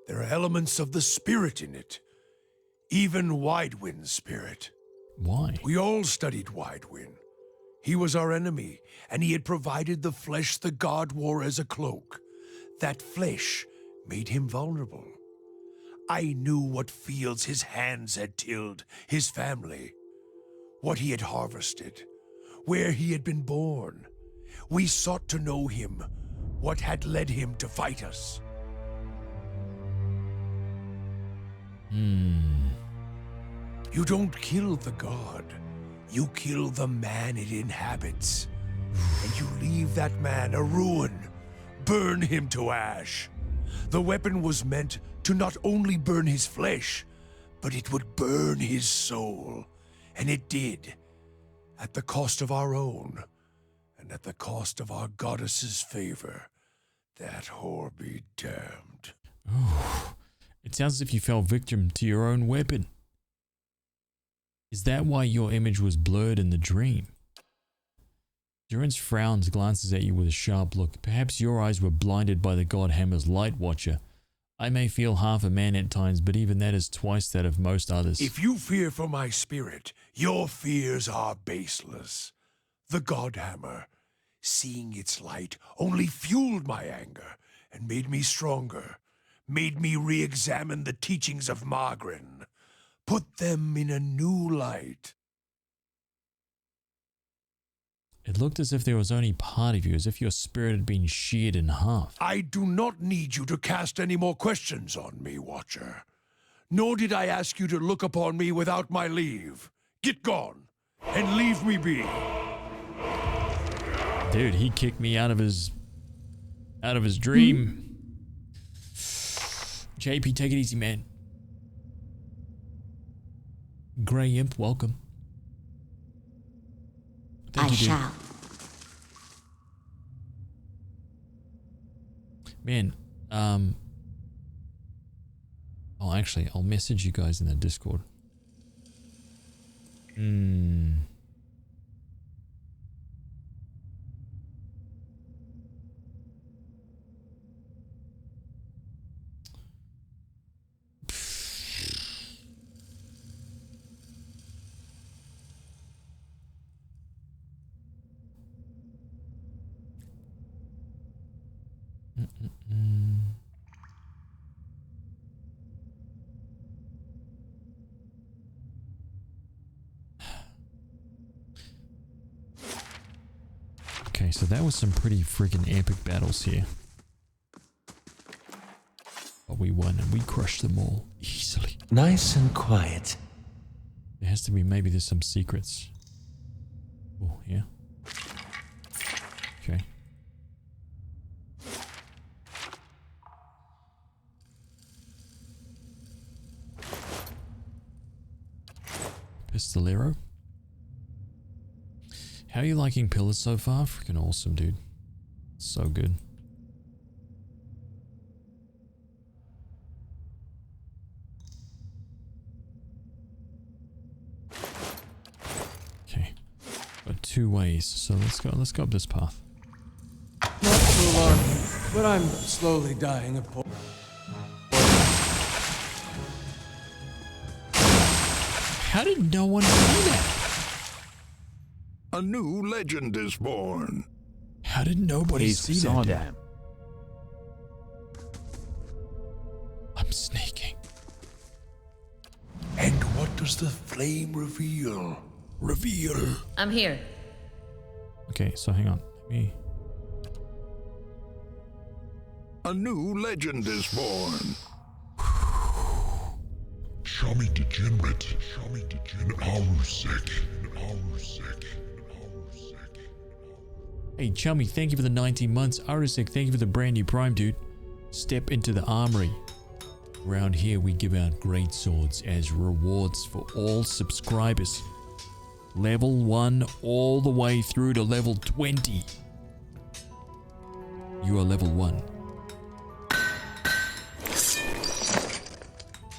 There are elements of the spirit in it. Even Widewind's spirit. Why? We all studied Widewind. He was our enemy, and he had provided the flesh the god wore as a cloak. That flesh made him vulnerable. I knew what fields his hands had tilled, his family, what he had harvested, where he had been born. We sought to know him, what had led him to fight us. You don't kill the god. You kill the man it inhabits. And you leave that man a ruin. Burn him to ash. The weapon was meant to not only burn his flesh, but it would burn his soul. And it did. At the cost of our own. And at the cost of our goddess's favor. That whore be damned. Ooh, it sounds as if you fell victim to your own weapon. Is that why your image was blurred in the dream? Durance frowns, glances at you with a sharp look. Perhaps your eyes were blinded by the god Hammer's light watcher. I may feel half a man at times, but even that is twice that of most others. If you fear for my spirit, your fears are baseless. The god Hammer, seeing its light, only fueled my anger and made me stronger, made me re-examine the teachings of Margren, put them in a new light. It looked as if there was only part of you, as if your spirit had been sheared in half. I do not need you to cast any more questions on me, Watcher. Nor did I ask you to look upon me without my leave. Get gone, and leave me be. Dude, he kicked me out of his dream. JP, take it easy, man. Grey Imp, welcome. Thank I you, dude. shall. Man, oh, actually, I'll message you guys in the Discord. Okay, so that was some pretty freaking epic battles here. But we won and we crushed them all easily. Nice and quiet. There has to be, maybe there's some secrets. Oh, yeah. Okay. Pistolero. How are you liking Pillars so far? Freaking awesome, dude. So good. Okay. Got two ways, so let's go up this path. Not to alarm you, but I'm slowly dying of poison. How did no one see that? A new legend is born. How did nobody see that? Damn. I'm sneaking. And what does the flame reveal? I'm here. Okay, so hang on. Let me... A new legend is born. Shami degenerate. Arusek. Hey, Chummy, thank you for the 19 months. Arusek, thank you for the brand new Prime, dude. Step into the armory. Around here, we give out great swords as rewards for all subscribers. Level 1 all the way through to level 20. You are level 1.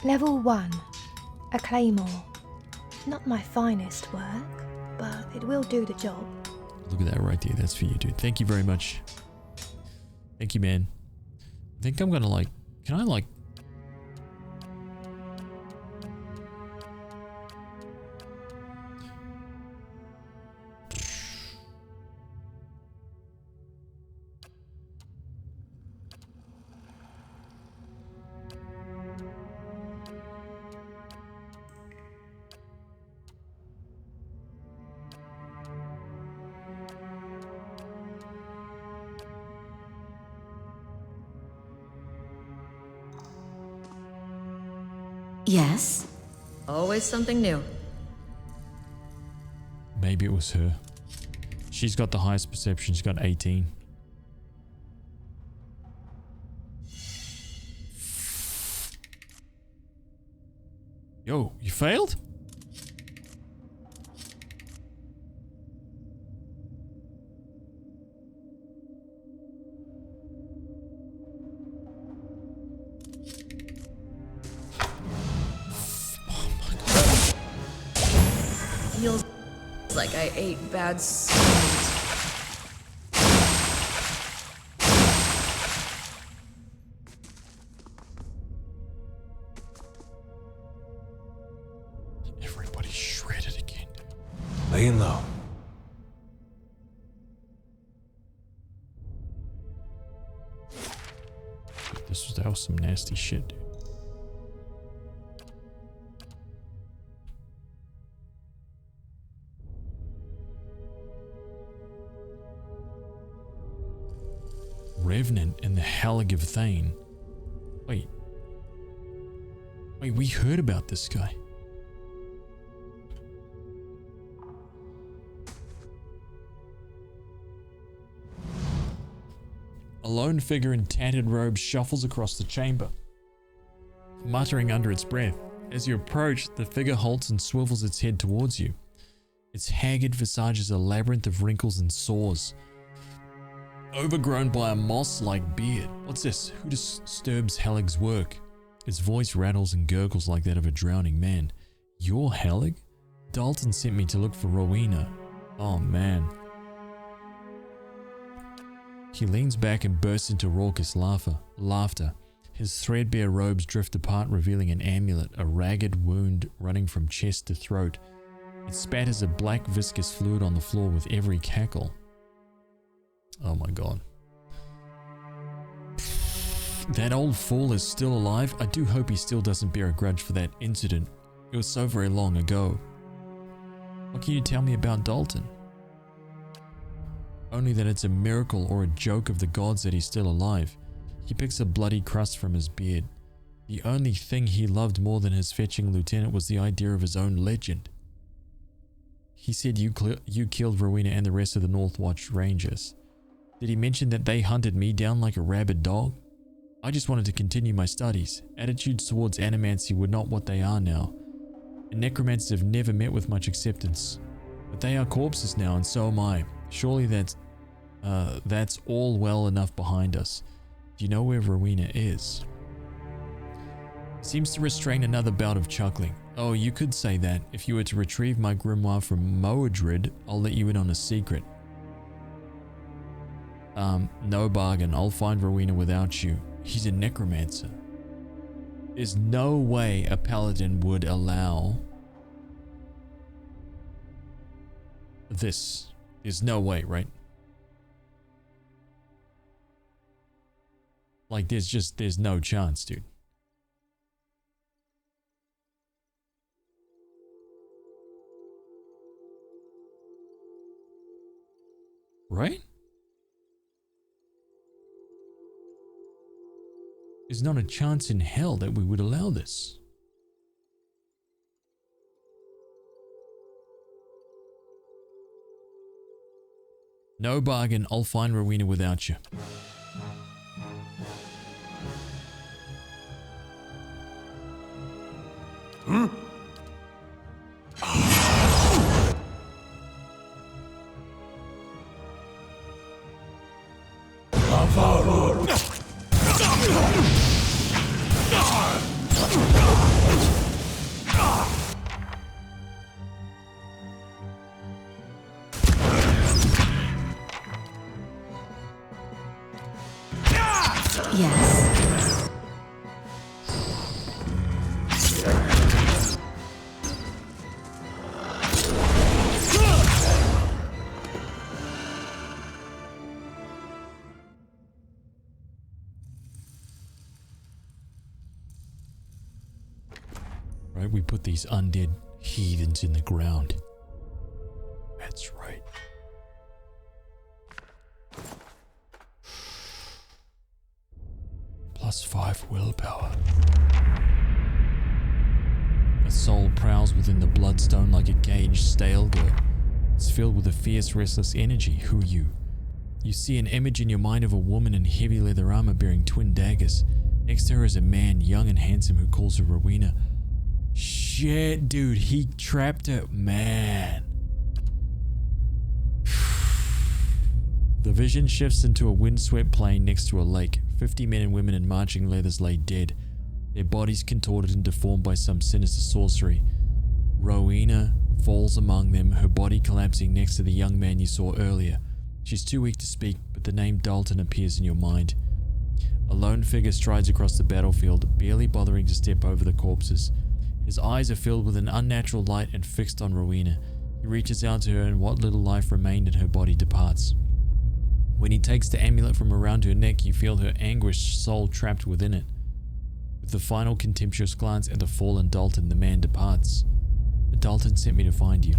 Level 1. A claymore. Not my finest work, but it will do the job. Look at that right there. That's for you, dude. Thank you very much. Thank you, man. I think I'm gonna like... Can I like... Yes? Always something new. Maybe it was her. She's got the highest perception. She's got 18. Yo, you failed? Feels like I ate bad sweet. Everybody's shredded again. Laying low. That was some nasty shit, dude. Revenant and the Hallig of Thane. Wait, we heard about this guy. A lone figure in tattered robes shuffles across the chamber, muttering under its breath. As you approach, the figure halts and swivels its head towards you. Its haggard visage is a labyrinth of wrinkles and sores, overgrown by a moss-like beard. What's this? Who disturbs Hallig's work? Its voice rattles and gurgles like that of a drowning man. You're Hallig? Dalton sent me to look for Rowena. Oh man. He leans back and bursts into raucous laughter. His threadbare robes drift apart, revealing an amulet, a ragged wound running from chest to throat. It spatters a black viscous fluid on the floor with every cackle. Oh my god. That old fool is still alive? I do hope he still doesn't bear a grudge for that incident. It was so very long ago. What can you tell me about Dalton? Only that it's a miracle or a joke of the gods that he's still alive. He picks a bloody crust from his beard. The only thing he loved more than his fetching lieutenant was the idea of his own legend. He said you killed Rowena and the rest of the Northwatch Rangers. Did he mention that they hunted me down like a rabid dog? I just wanted to continue my studies. Attitudes towards animancy were not what they are now. And necromancers have never met with much acceptance. But they are corpses now, and so am I. Surely that's all well enough behind us. Do you know where Rowena is? Seems to restrain another bout of chuckling. Oh, you could say that. If you were to retrieve my grimoire from Moadrid, I'll let you in on a secret. No bargain. I'll find Rowena without you. He's a necromancer. There's no way a paladin would allow this. There's no way, right? Like, there's no chance, dude. Right? There's not a chance in hell that we would allow this. No bargain. I'll find Rowena without you. Hmm? Yes. Right, we put these undead heathens in the ground. That's right. +5 willpower. A soul prowls within the bloodstone like a caged stalebird. It's filled with a fierce, restless energy. Who are you? You see an image in your mind of a woman in heavy leather armor bearing twin daggers. Next to her is a man, young and handsome, who calls her Rowena. Shit, dude, he trapped her. Man. The vision shifts into a windswept plain next to a lake. 50 men and women in marching leathers lay dead, their bodies contorted and deformed by some sinister sorcery. Rowena falls among them, her body collapsing next to the young man you saw earlier. She's too weak to speak, but the name Dalton appears in your mind. A lone figure strides across the battlefield, barely bothering to step over the corpses. His eyes are filled with an unnatural light and fixed on Rowena. He reaches out to her and what little life remained in her body departs. When he takes the amulet from around her neck, you feel her anguished soul trapped within it. With the final contemptuous glance at the fallen Dalton, the man departs. The Dalton sent me to find you.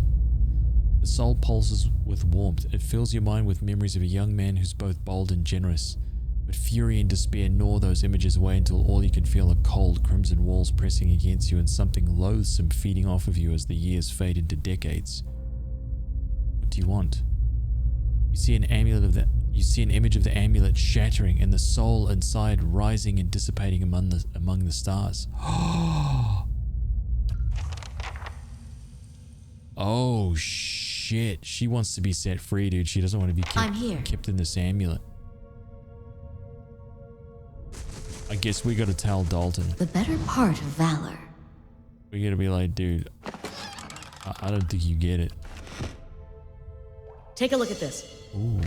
The soul pulses with warmth. It fills your mind with memories of a young man who's both bold and generous. But fury and despair gnaw those images away until all you can feel are cold, crimson walls pressing against you and something loathsome feeding off of you as the years fade into decades. What do you want? You see an image of the amulet shattering and the soul inside rising and dissipating among the stars. Oh shit. She wants to be set free, dude. She doesn't want to be kept in this amulet. I guess we gotta tell Dalton. The better part of valor. We gotta be like, dude, I don't think you get it. Take a look at this. Ooh.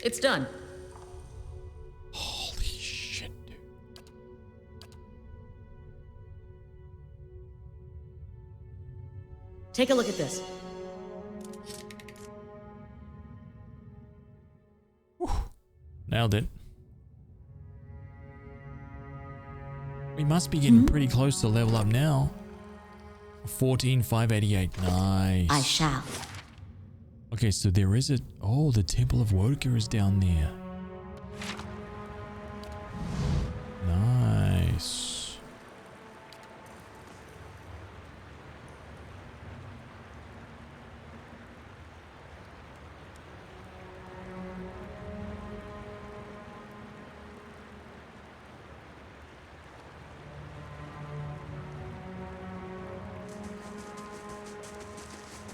It's done. Holy shit, dude. Take a look at this. Whew. Nailed it. We must be getting pretty close to level up now. 14,588. Nice. I shall. Okay, so there is the Temple of Wodka is down there. Nice.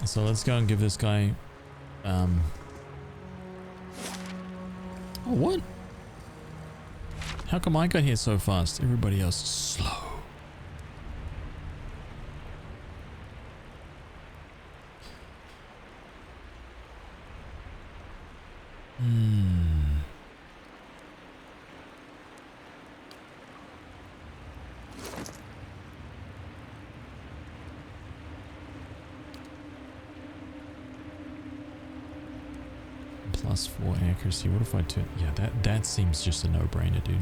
So let's go and give this guy oh, what? How come I got here so fast? Everybody else is slow. +4 accuracy. What if I turn? Yeah, that seems just a no-brainer, dude.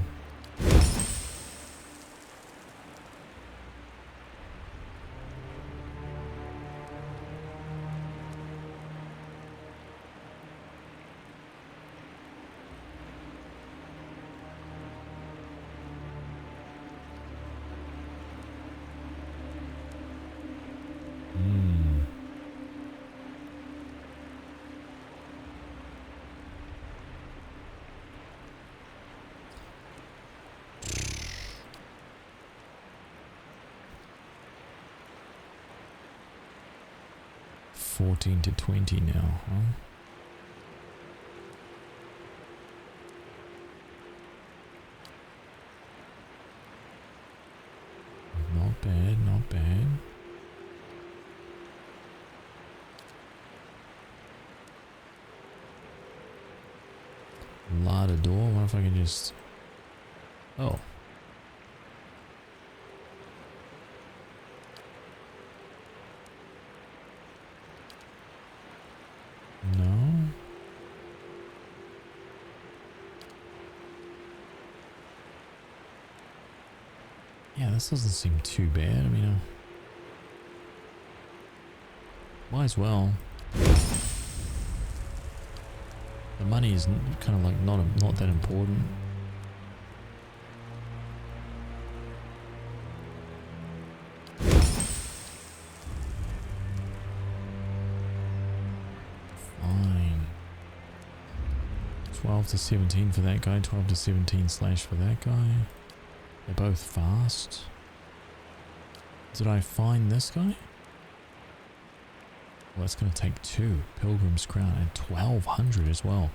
$14 to $20 now, huh? door. What if I can just... Oh. No. Yeah, this doesn't seem too bad. I mean, might as well. The money is kind of like not that important. Fine. 12 to 17 for that guy, 12 to 17 slash for that guy. They're both fast. Did I find this guy? Well, that's going to take 2. Pilgrim's Crown and 1200 as well.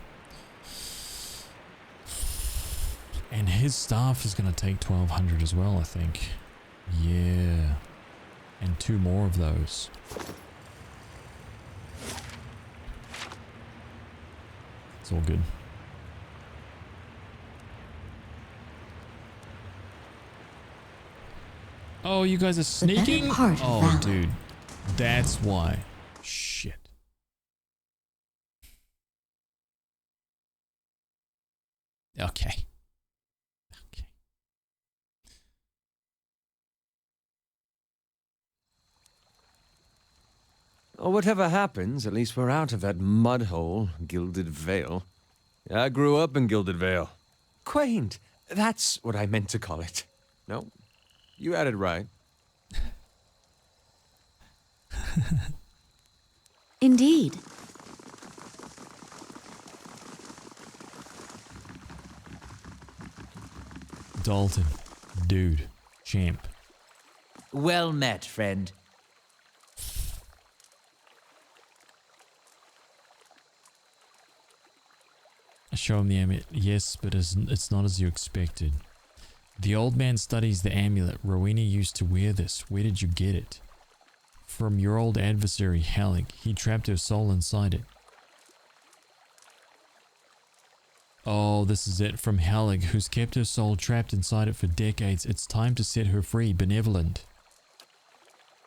And his staff is going to take 1200 as well, I think. Yeah. And 2 more of those. It's all good. Oh, you guys are sneaking? Oh, dude. That's why. Shit. Okay. Okay. Well, whatever happens, at least we're out of that mud hole, Gilded Vale. I grew up in Gilded Vale. Quaint. That's what I meant to call it. No, you had it right. Indeed. Dalton. Dude. Champ. Well met, friend. Show him the amulet. Yes, but it's not as you expected. The old man studies the amulet. Rowena used to wear this. Where did you get it? From your old adversary, Halleck. He trapped her soul inside it. Oh, this is it. From Halleck, who's kept her soul trapped inside it for decades. It's time to set her free. Benevolent.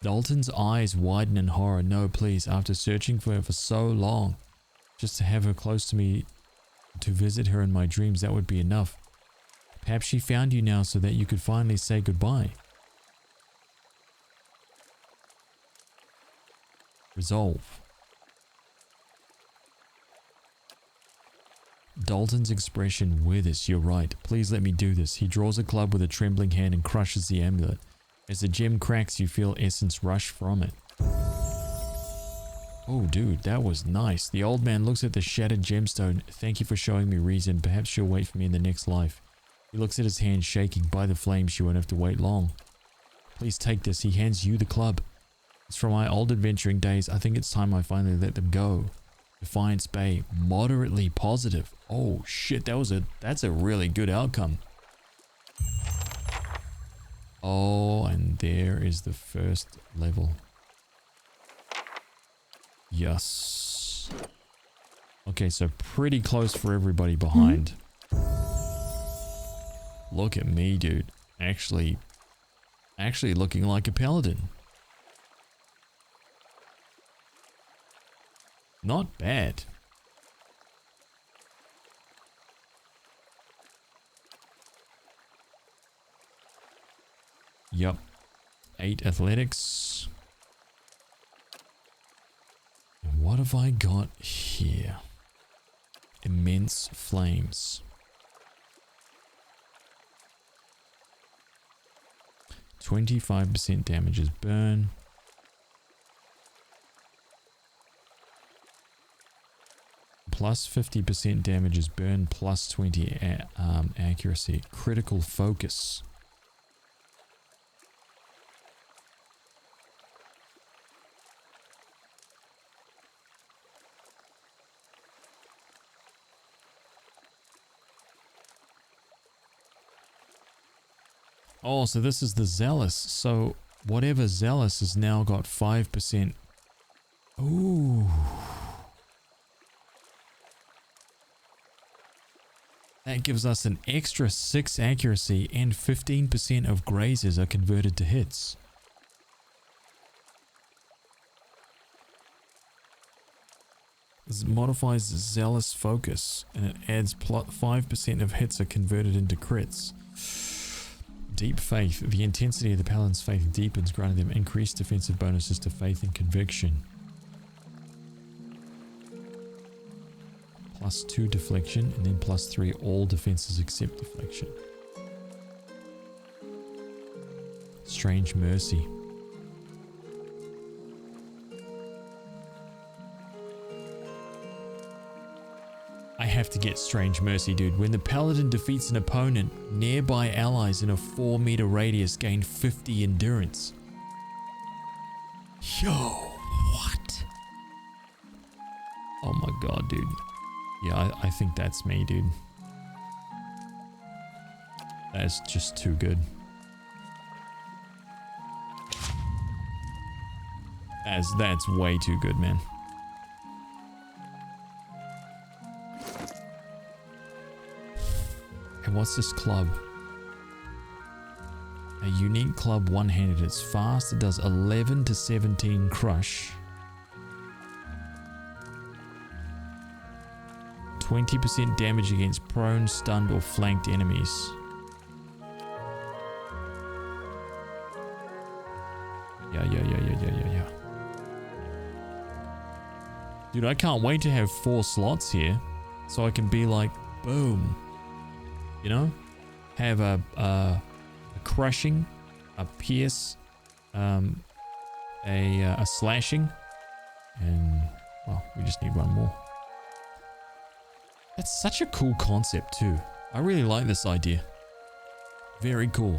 Dalton's eyes widen in horror. No, please. After searching for her for so long, just to have her close to me, to visit her in my dreams, that would be enough. Perhaps she found you now so that you could finally say goodbye. Resolve. Dalton's expression withers. You're right. Please let me do this. He draws a club with a trembling hand and crushes the amulet. As the gem cracks, you feel essence rush from it. Oh, dude, that was nice. The old man looks at the shattered gemstone. Thank you for showing me reason. Perhaps she'll wait for me in the next life. He looks at his hand shaking. By the flames, she won't have to wait long. Please take this. He hands you the club. It's from my old adventuring days. I think it's time I finally let them go. Defiance Bay, moderately positive. Oh shit, that's a really good outcome. Oh, and there is the first level. Yes. Okay, so pretty close for everybody behind. Look at me, dude. Actually looking like a paladin. Not bad. Yup. 8 athletics. And what have I got here? Immense flames. 25% damage is burn. Plus 50% damage is burn, plus 20 accuracy. Critical focus. Oh, so this is the Zealous. So whatever Zealous has now got 5%. Ooh. That gives us an extra 6 accuracy and 15% of grazes are converted to hits. This modifies Zealous Focus and it adds 5% of hits are converted into crits. Deep Faith. The intensity of the Paladin's faith deepens, granting them increased defensive bonuses to faith and conviction. +2 deflection and then +3 all defenses except deflection. Strange Mercy. I have to get Strange Mercy, dude. When the Paladin defeats an opponent, nearby allies in a 4-meter radius gain 50 endurance. Yo, what? Oh my god, dude. Yeah, I think that's me, dude. That's just too good. That's way too good, man. And what's this club? A unique club one-handed. It's fast. It does 11 to 17 crush. 20% damage against prone, stunned, or flanked enemies. Yeah. Dude, I can't wait to have 4 slots here. So I can be like, boom. You know? Have a crushing, a pierce, a slashing, and, well, we just need one more. That's such a cool concept too. I really like this idea. Very cool.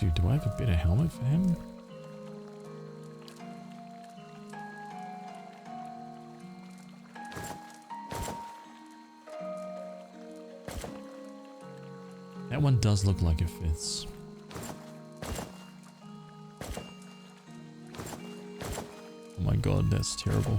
Dude, do I have a better helmet for him? That one does look like it fits. Oh my god, that's terrible.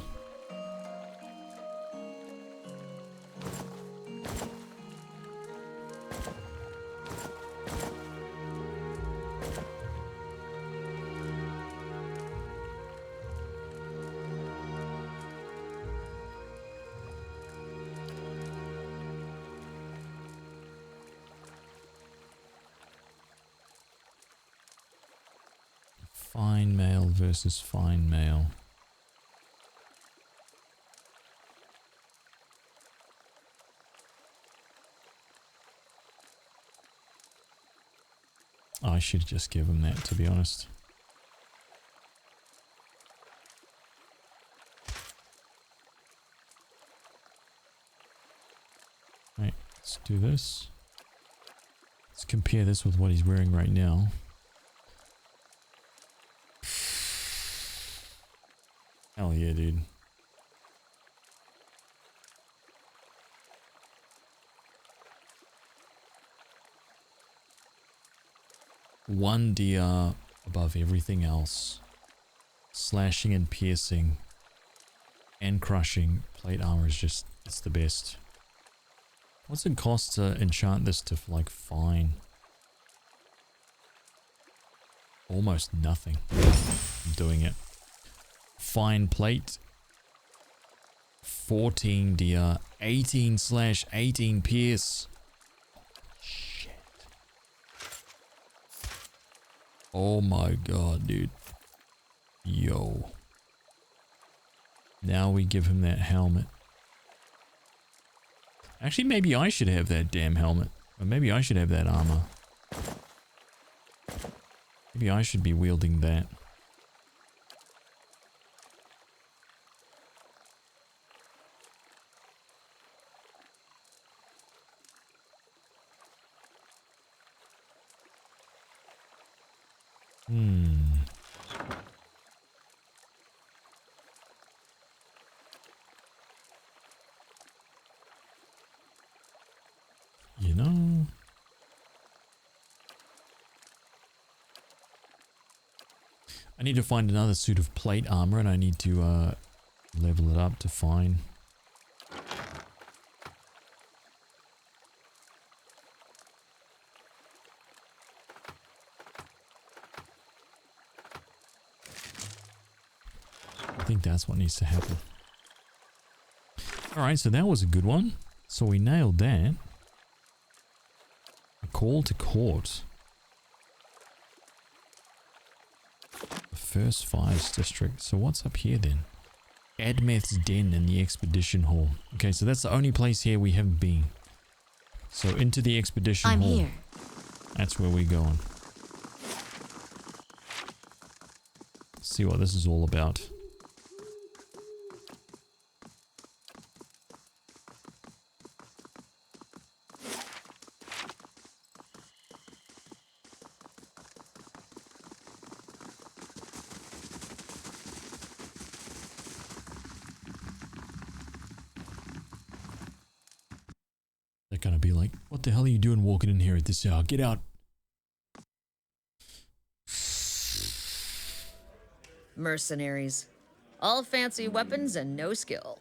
Fine male versus fine male. I should just give him that, to be honest. Right, let's do this. Let's compare this with what he's wearing right now. Hell yeah, dude. One DR above everything else. Slashing and piercing and crushing. Plate armor is just, it's the best. What's it cost to enchant this to like fine? Almost nothing. I'm doing it. Fine plate. 14 DR. 18/18 pierce. Shit. Oh my god, dude. Yo. Now we give him that helmet. Actually, maybe I should have that damn helmet. Or maybe I should have that armor. Maybe I should be wielding that. You know... I need to find another suit of plate armor, and I need to level it up to fine. I think that's what needs to happen. Alright, so that was a good one. So we nailed that. A call to court. The first fires district. So what's up here then? Admeth's Den in the expedition hall. Okay, so that's the only place here we haven't been. So into the expedition hall. I'm here. That's where we're going. See what this is all about. They're gonna be like, what the hell are you doing walking in here at this hour? Get out. Mercenaries. All fancy weapons and no skill.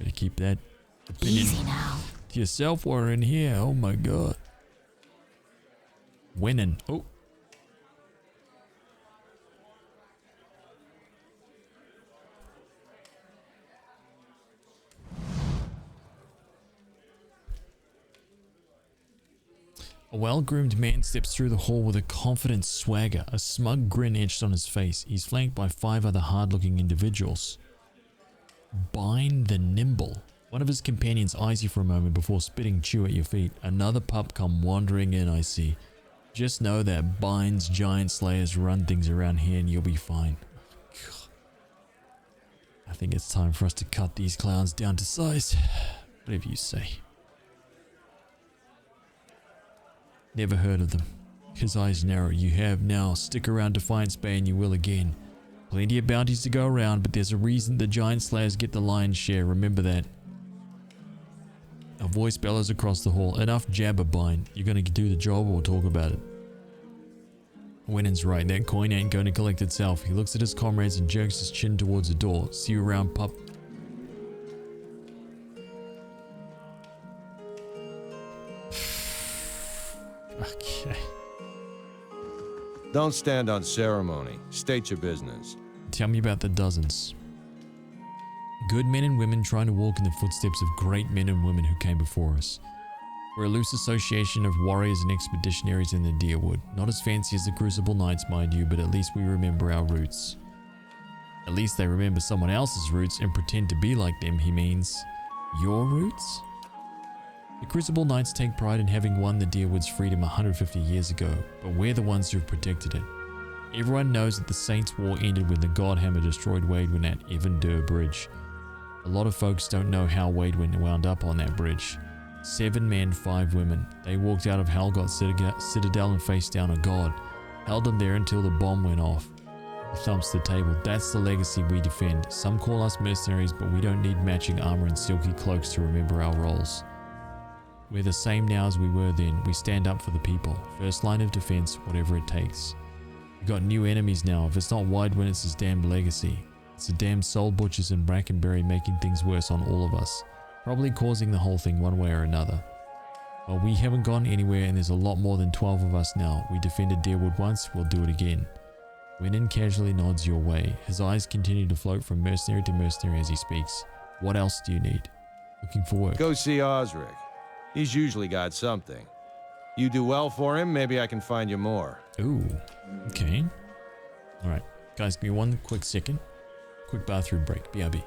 Better keep that opinion to yourself while we're in here. Oh my god. Winning. Oh. A well-groomed man steps through the hall with a confident swagger, a smug grin etched on his face. He's flanked by 5 other hard-looking individuals. Bine the Nimble. One of his companions eyes you for a moment before spitting chew at your feet. Another pup come wandering in, I see. Just know that Bine's giant slayers run things around here and you'll be fine. I think it's time for us to cut these clowns down to size. Whatever you say. Never heard of them. His eyes narrow. You have now. Stick around Defiance Bay and you will again. Plenty of bounties to go around, but there's a reason the giant slayers get the lion's share. Remember that. A voice bellows across the hall. Enough jabber, Bine. You're gonna do the job or talk about it. Winnen's right. That coin ain't gonna collect itself. He looks at his comrades and jerks his chin towards the door. See you around, pup. Okay. Don't stand on ceremony. State your business. Tell me about the dozens. Good men and women trying to walk in the footsteps of great men and women who came before us. We're a loose association of warriors and expeditionaries in the Deerwood. Not as fancy as the Crucible Knights, mind you, but at least we remember our roots. At least they remember someone else's roots and pretend to be like them, he means. Your roots? The Crucible Knights take pride in having won the Deerwood's freedom 150 years ago, but we're the ones who've protected it. Everyone knows that the Saints' War ended when the Godhammer destroyed Waidwen at Evan-Dur Bridge. A lot of folks don't know how Waidwen wound up on that bridge. 7 men, 5 women. They walked out of Helgot Citadel and faced down a god. Held them there until the bomb went off. He thumps the table. That's the legacy we defend. Some call us mercenaries, but we don't need matching armor and silky cloaks to remember our roles. We're the same now as we were then. We stand up for the people. First line of defense, whatever it takes. We've got new enemies now. If it's not Waidwen, it's his damn legacy. It's the damn soul butchers in Brackenbury making things worse on all of us. Probably causing the whole thing one way or another. Well, we haven't gone anywhere and there's a lot more than 12 of us now. We defended Deerwood once, we'll do it again. Winnan casually nods your way. His eyes continue to float from mercenary to mercenary as he speaks. What else do you need? Looking for work. Go see Osric. He's usually got something. You do well for him, maybe I can find you more. Ooh, okay. Alright, guys, give me one quick second. Quick bathroom break, BRB.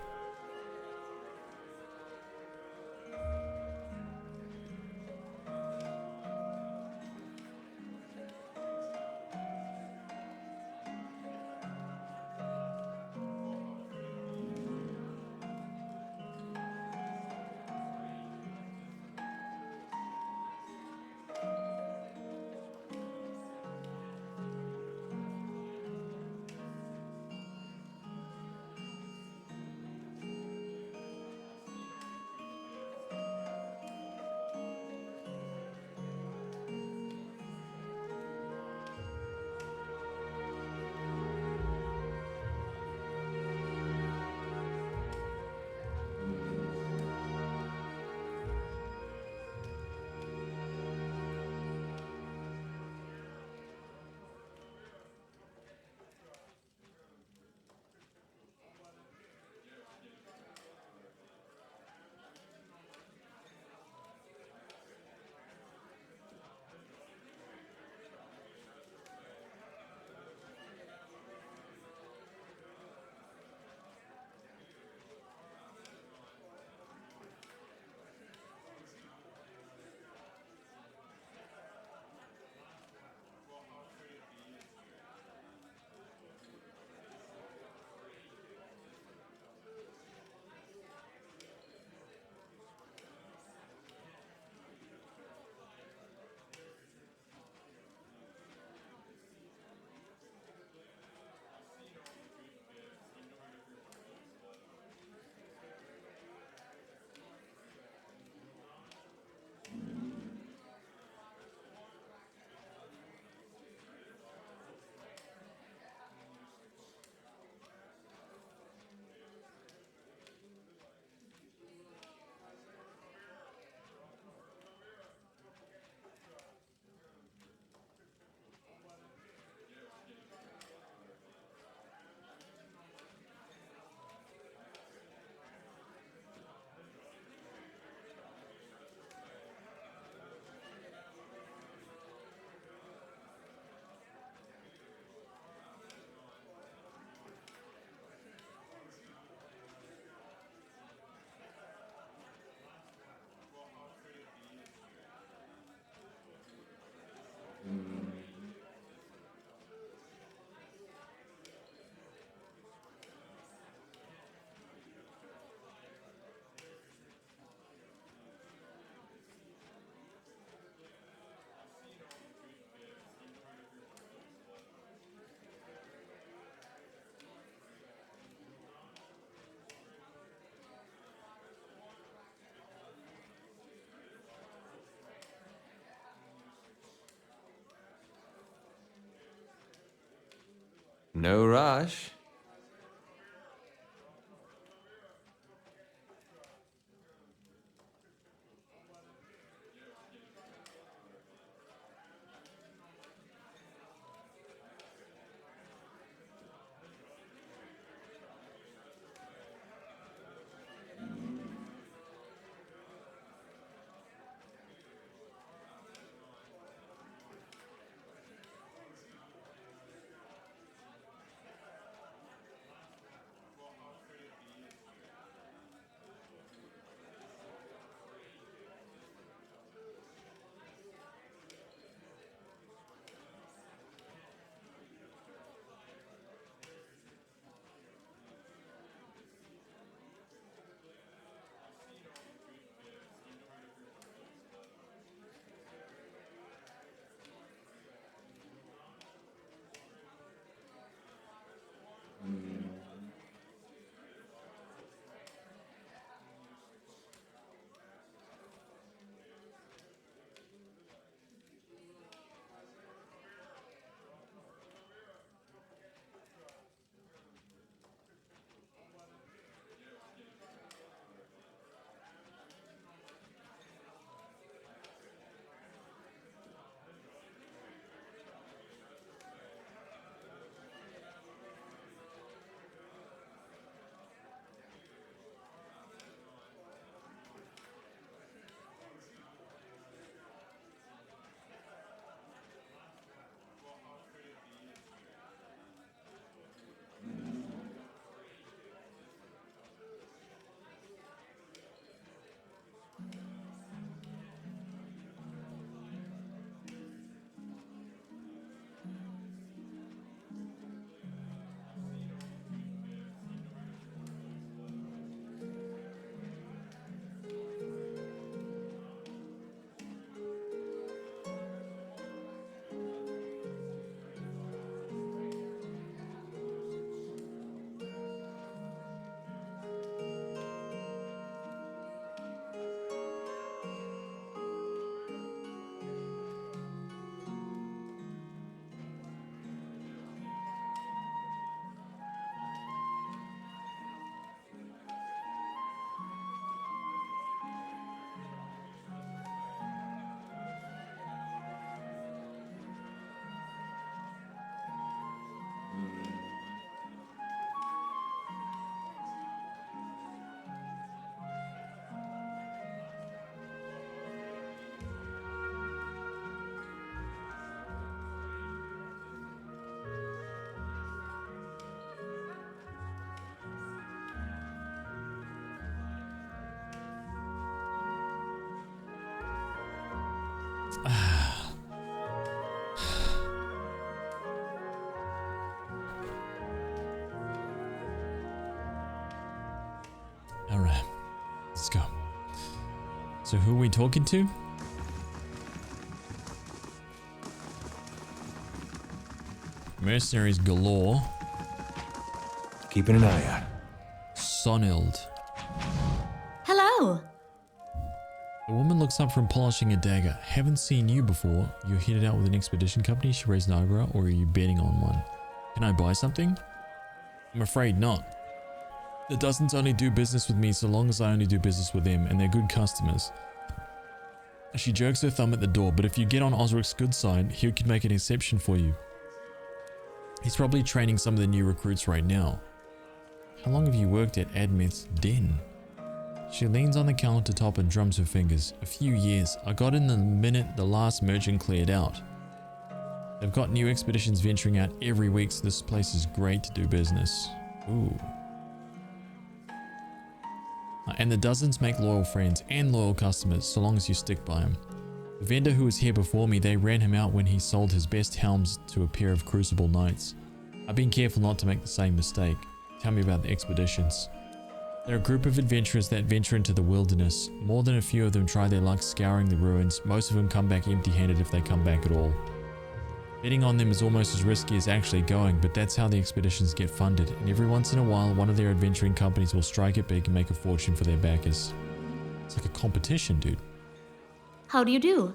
No rush. Alright, let's go. So who are we talking to? Mercenaries galore. Keeping an eye out. Sonild. Hello. The woman looks up from polishing a dagger. Haven't seen you before. You're headed out with an expedition company? She raised an eyebrow, or are you betting on one? Can I buy something? I'm afraid not. The Dozens only do business with me so long as I only do business with them, and they're good customers. She jerks her thumb at the door, but if you get on Osric's good side, he could make an exception for you. He's probably training some of the new recruits right now. How long have you worked at Admeth's den? She leans on the countertop and drums her fingers. A few years. I got in the minute the last merchant cleared out. They've got new expeditions venturing out every week, so this place is great to do business. Ooh. And the Dozens make loyal friends and loyal customers, so long as you stick by them. The vendor who was here before me, they ran him out when he sold his best helms to a pair of Crucible Knights. I've been careful not to make the same mistake. Tell me about the expeditions. They're a group of adventurers that venture into the wilderness. More than a few of them try their luck scouring the ruins. Most of them come back empty-handed if they come back at all. Betting on them is almost as risky as actually going, but that's how the expeditions get funded, and every once in a while one of their adventuring companies will strike it big and make a fortune for their backers. It's like a competition, dude. How do you do?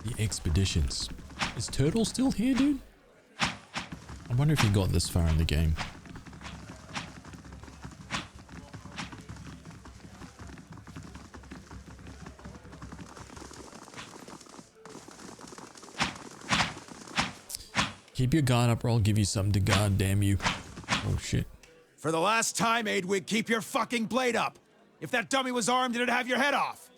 The expeditions. Is Turtle still here, dude? I wonder if he got this far in the game. Keep your guard up or I'll give you something to guard, damn you. Oh shit. For the last time, Aidwig, keep your fucking blade up. If that dummy was armed, it'd have your head off.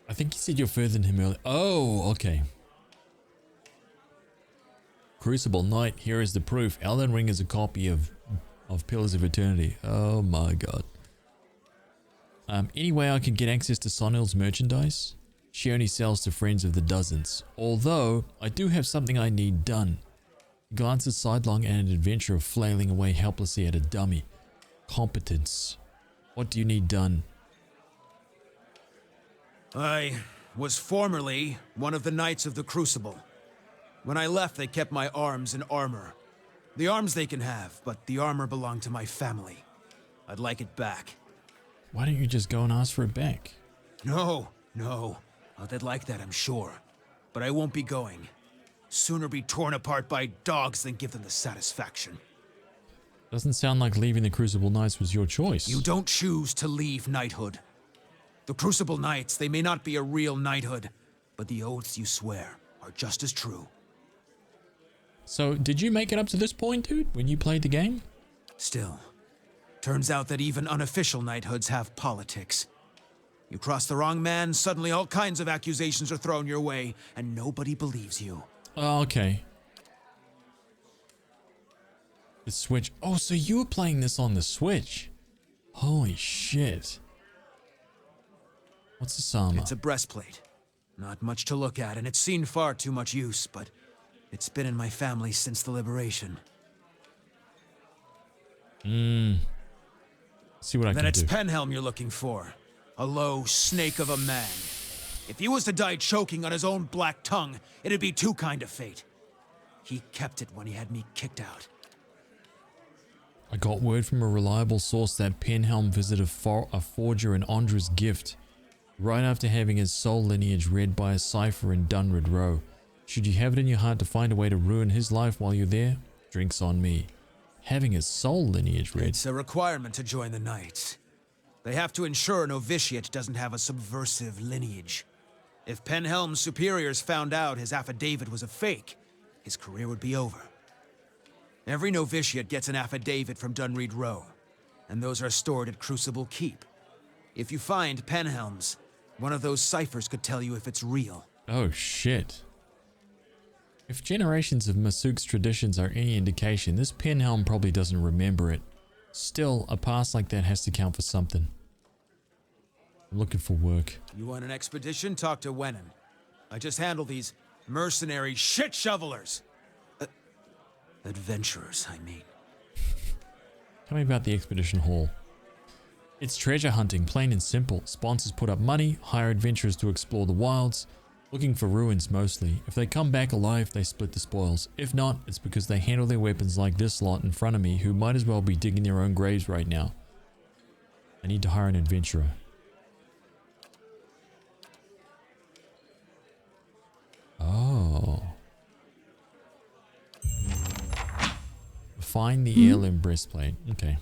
I think you said you're further than him earlier. Oh, okay. Crucible Knight, here is the proof. Elden Ring is a copy of Pillars of Eternity. Oh my god. Any way I can get access to Sonil's merchandise? She only sells to friends of the dozens. Although, I do have something I need done. He glances sidelong at an adventurer flailing away helplessly at a dummy. Competence. What do you need done? I was formerly one of the Knights of the Crucible. When I left, they kept my arms and armor. The arms they can have, but the armor belonged to my family. I'd like it back. Why don't you just go and ask for it back? No. Oh, they'd like that, I'm sure. But I won't be going. Sooner be torn apart by dogs than give them the satisfaction. Doesn't sound like leaving the Crucible Knights was your choice. You don't choose to leave knighthood. The Crucible Knights, they may not be a real knighthood, but the oaths you swear are just as true. So, did you make it up to this point, dude, when you played the game? Still, turns out that even unofficial knighthoods have politics. You cross the wrong man, suddenly all kinds of accusations are thrown your way, and nobody believes you. Oh, okay. The Switch. Oh, so you were playing this on the Switch? Holy shit. What's this armor? It's a breastplate. Not much to look at, and it's seen far too much use, but it's been in my family since the liberation. See what I can do. Then it's Penhelm you're looking for. A low snake of a man. If he was to die choking on his own black tongue, it'd be too kind of fate. He kept it when he had me kicked out. I got word from a reliable source that Penhelm visited a forger in Andra's Gift, right after having his soul lineage read by a cipher in Dunred Row. Should you have it in your heart to find a way to ruin his life while you're there, drinks on me. Having his soul lineage read. It's a requirement to join the Knights. They have to ensure a novitiate doesn't have a subversive lineage. If Penhelm's superiors found out his affidavit was a fake, his career would be over. Every novitiate gets an affidavit from Dunreed Row, and those are stored at Crucible Keep. If you find Penhelm's, one of those ciphers could tell you if it's real. Oh shit. If generations of Masuk's traditions are any indication, this Penhelm probably doesn't remember it. Still, a past like that has to count for something. I'm looking for work. You want an expedition? Talk to Wenin. I just handle these mercenary shit shovelers. Adventurers, I mean. Tell me about the expedition hall. It's treasure hunting, plain and simple. Sponsors put up money, hire adventurers to explore the wilds, looking for ruins mostly. If they come back alive, they split the spoils. If not, it's because they handle their weapons like this lot in front of me who might as well be digging their own graves right now. I need to hire an adventurer. Oh. Find the heirloom breastplate. Okay.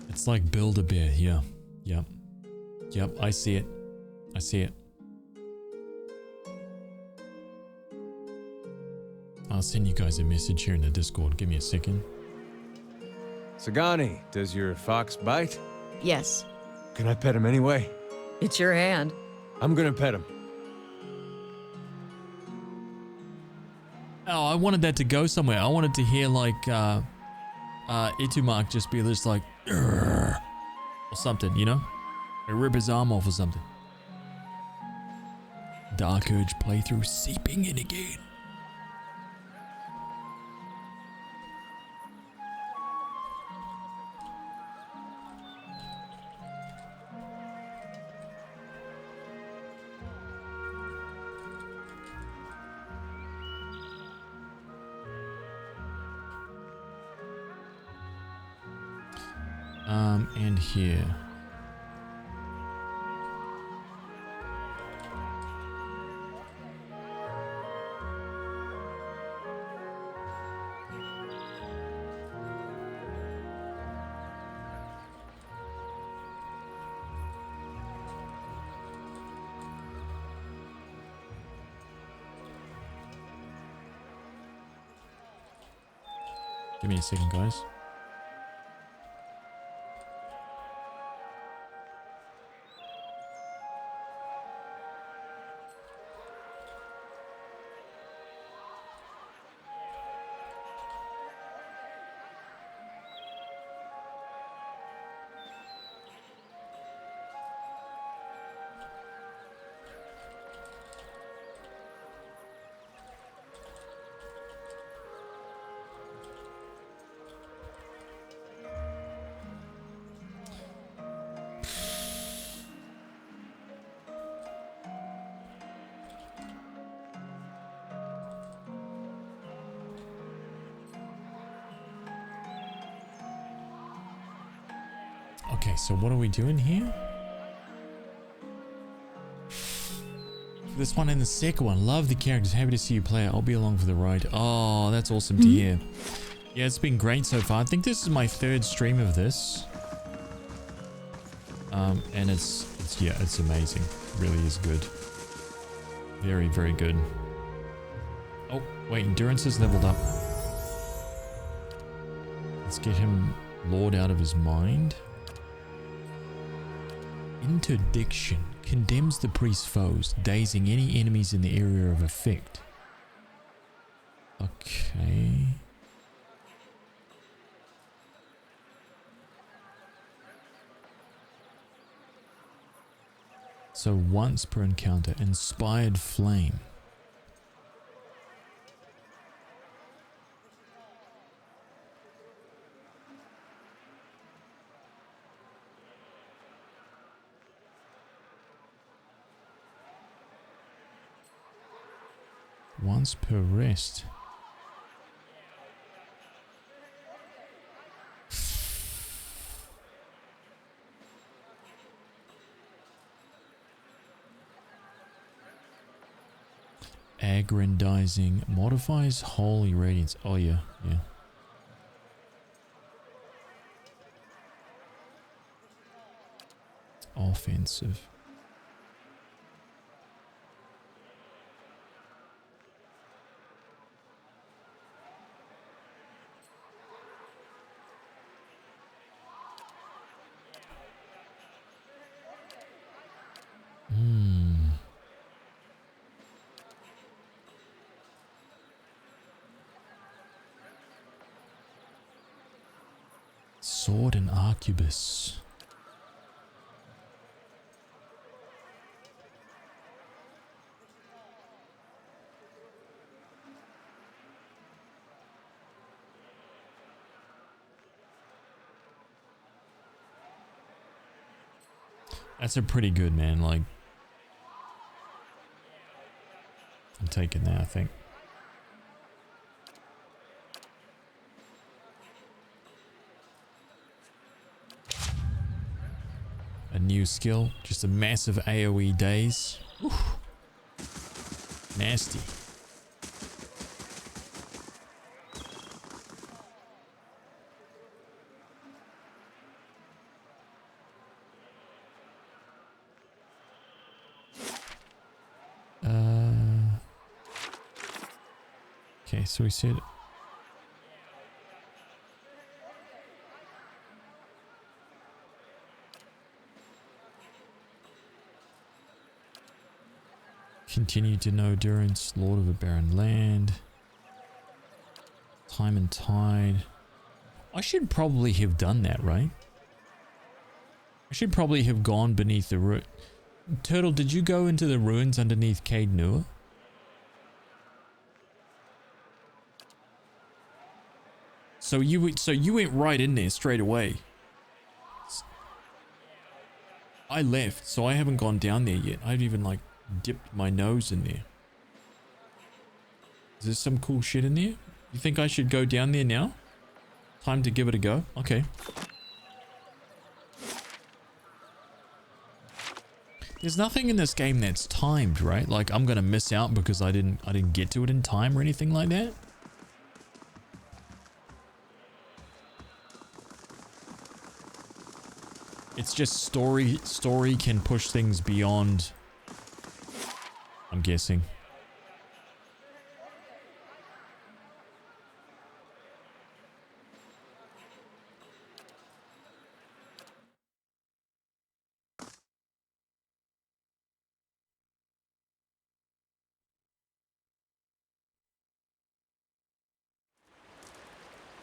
It's like Build-A-Bear, yeah. Yep, I see it. I see it. I'll send you guys a message here in the Discord. Give me a second. Sagani, does your fox bite? Yes. Can I pet him anyway? It's your hand. I'm gonna pet him. Oh, I wanted that to go somewhere. I wanted to hear like Itumark just be just like or something, you know? Or rip his arm off or something. Dark Urge playthrough seeping in again. And here. Give me a second, guys. Okay, so what are we doing here? This one and the second one. Love the characters. Happy to see you play it. I'll be along for the ride. Oh, that's awesome to hear. Yeah, it's been great so far. I think this is my 3rd stream of this. And it's amazing. It really is good. Very, very good. Oh, wait, endurance is leveled up. Let's get him lured out of his mind. Interdiction condemns the priest's foes, dazing any enemies in the area of effect. Okay. So once per encounter, inspired flame. Once per rest. Aggrandizing modifies holy radiance. Oh yeah, yeah. Offensive. Sword and arquebus. That's a pretty good, man. Like, I'm taking that, I think. A new skill, just a massive AoE daze. Oof. Nasty. Okay, so we said continue to know endurance, Lord of a barren land, time and tide. I should probably have done that, right? I should probably have gone beneath the root. Turtle, did you go into the ruins underneath Caed Nua? So you went right in there straight away. I left, so I haven't gone down there yet. I haven't even like dipped my nose in there. Is there some cool shit in there? You think I should go down there now? Time to give it a go? Okay. There's nothing in this game that's timed, right? Like I'm gonna miss out because I didn't get to it in time or anything like that. It's just story can push things beyond, I'm guessing.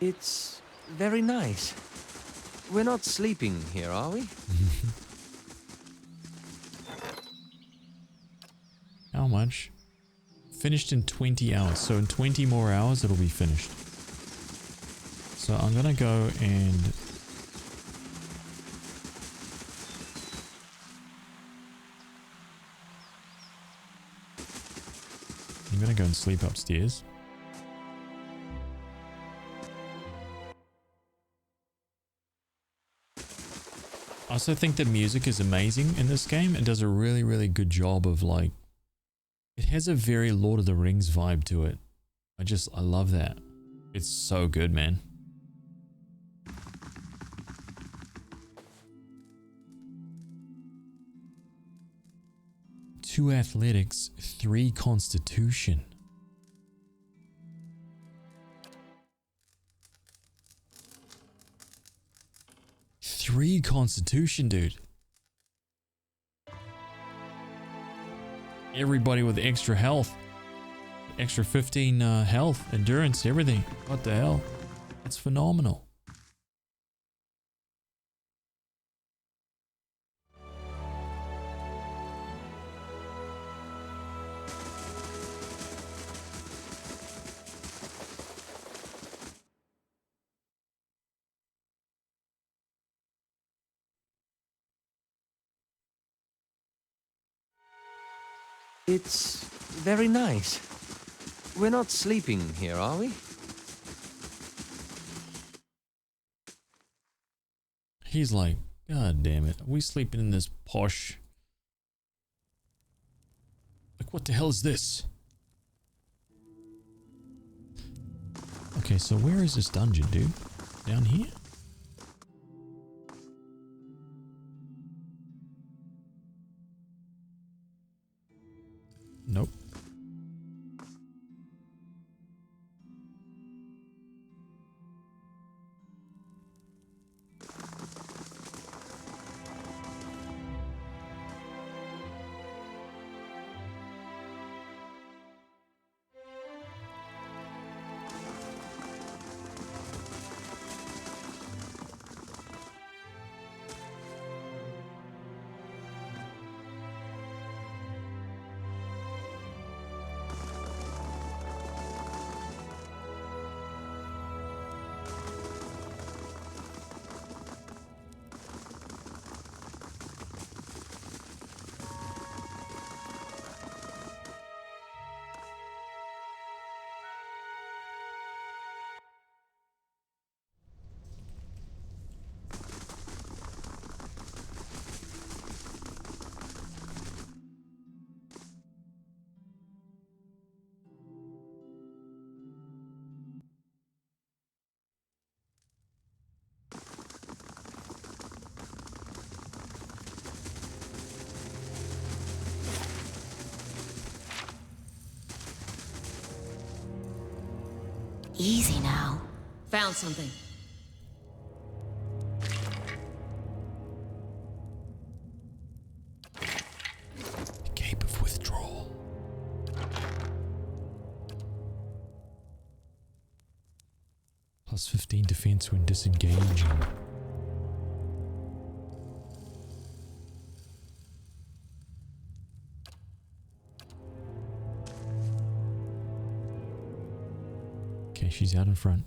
It's very nice. We're not sleeping here, are we? How much? Finished in 20 hours. So in 20 more hours, it'll be finished. So I'm gonna go and... I'm gonna go and sleep upstairs. I also think the music is amazing in this game. It does a really, really good job of like... It has a very Lord of the Rings vibe to it. I love that. It's so good, man. Two athletics, 3 constitution. Three constitution, dude. Everybody with extra health. Extra 15 health, endurance, everything. What the hell? That's phenomenal. It's very nice. We're not sleeping here, are we? He's like, God damn it. Are we sleeping in this posh... Like, what the hell is this? Okay, so where is this dungeon, dude? Down here? Nope. Easy now. Found something. The Cape of Withdrawal. Plus 15 defense when disengaging. Okay, she's out in front.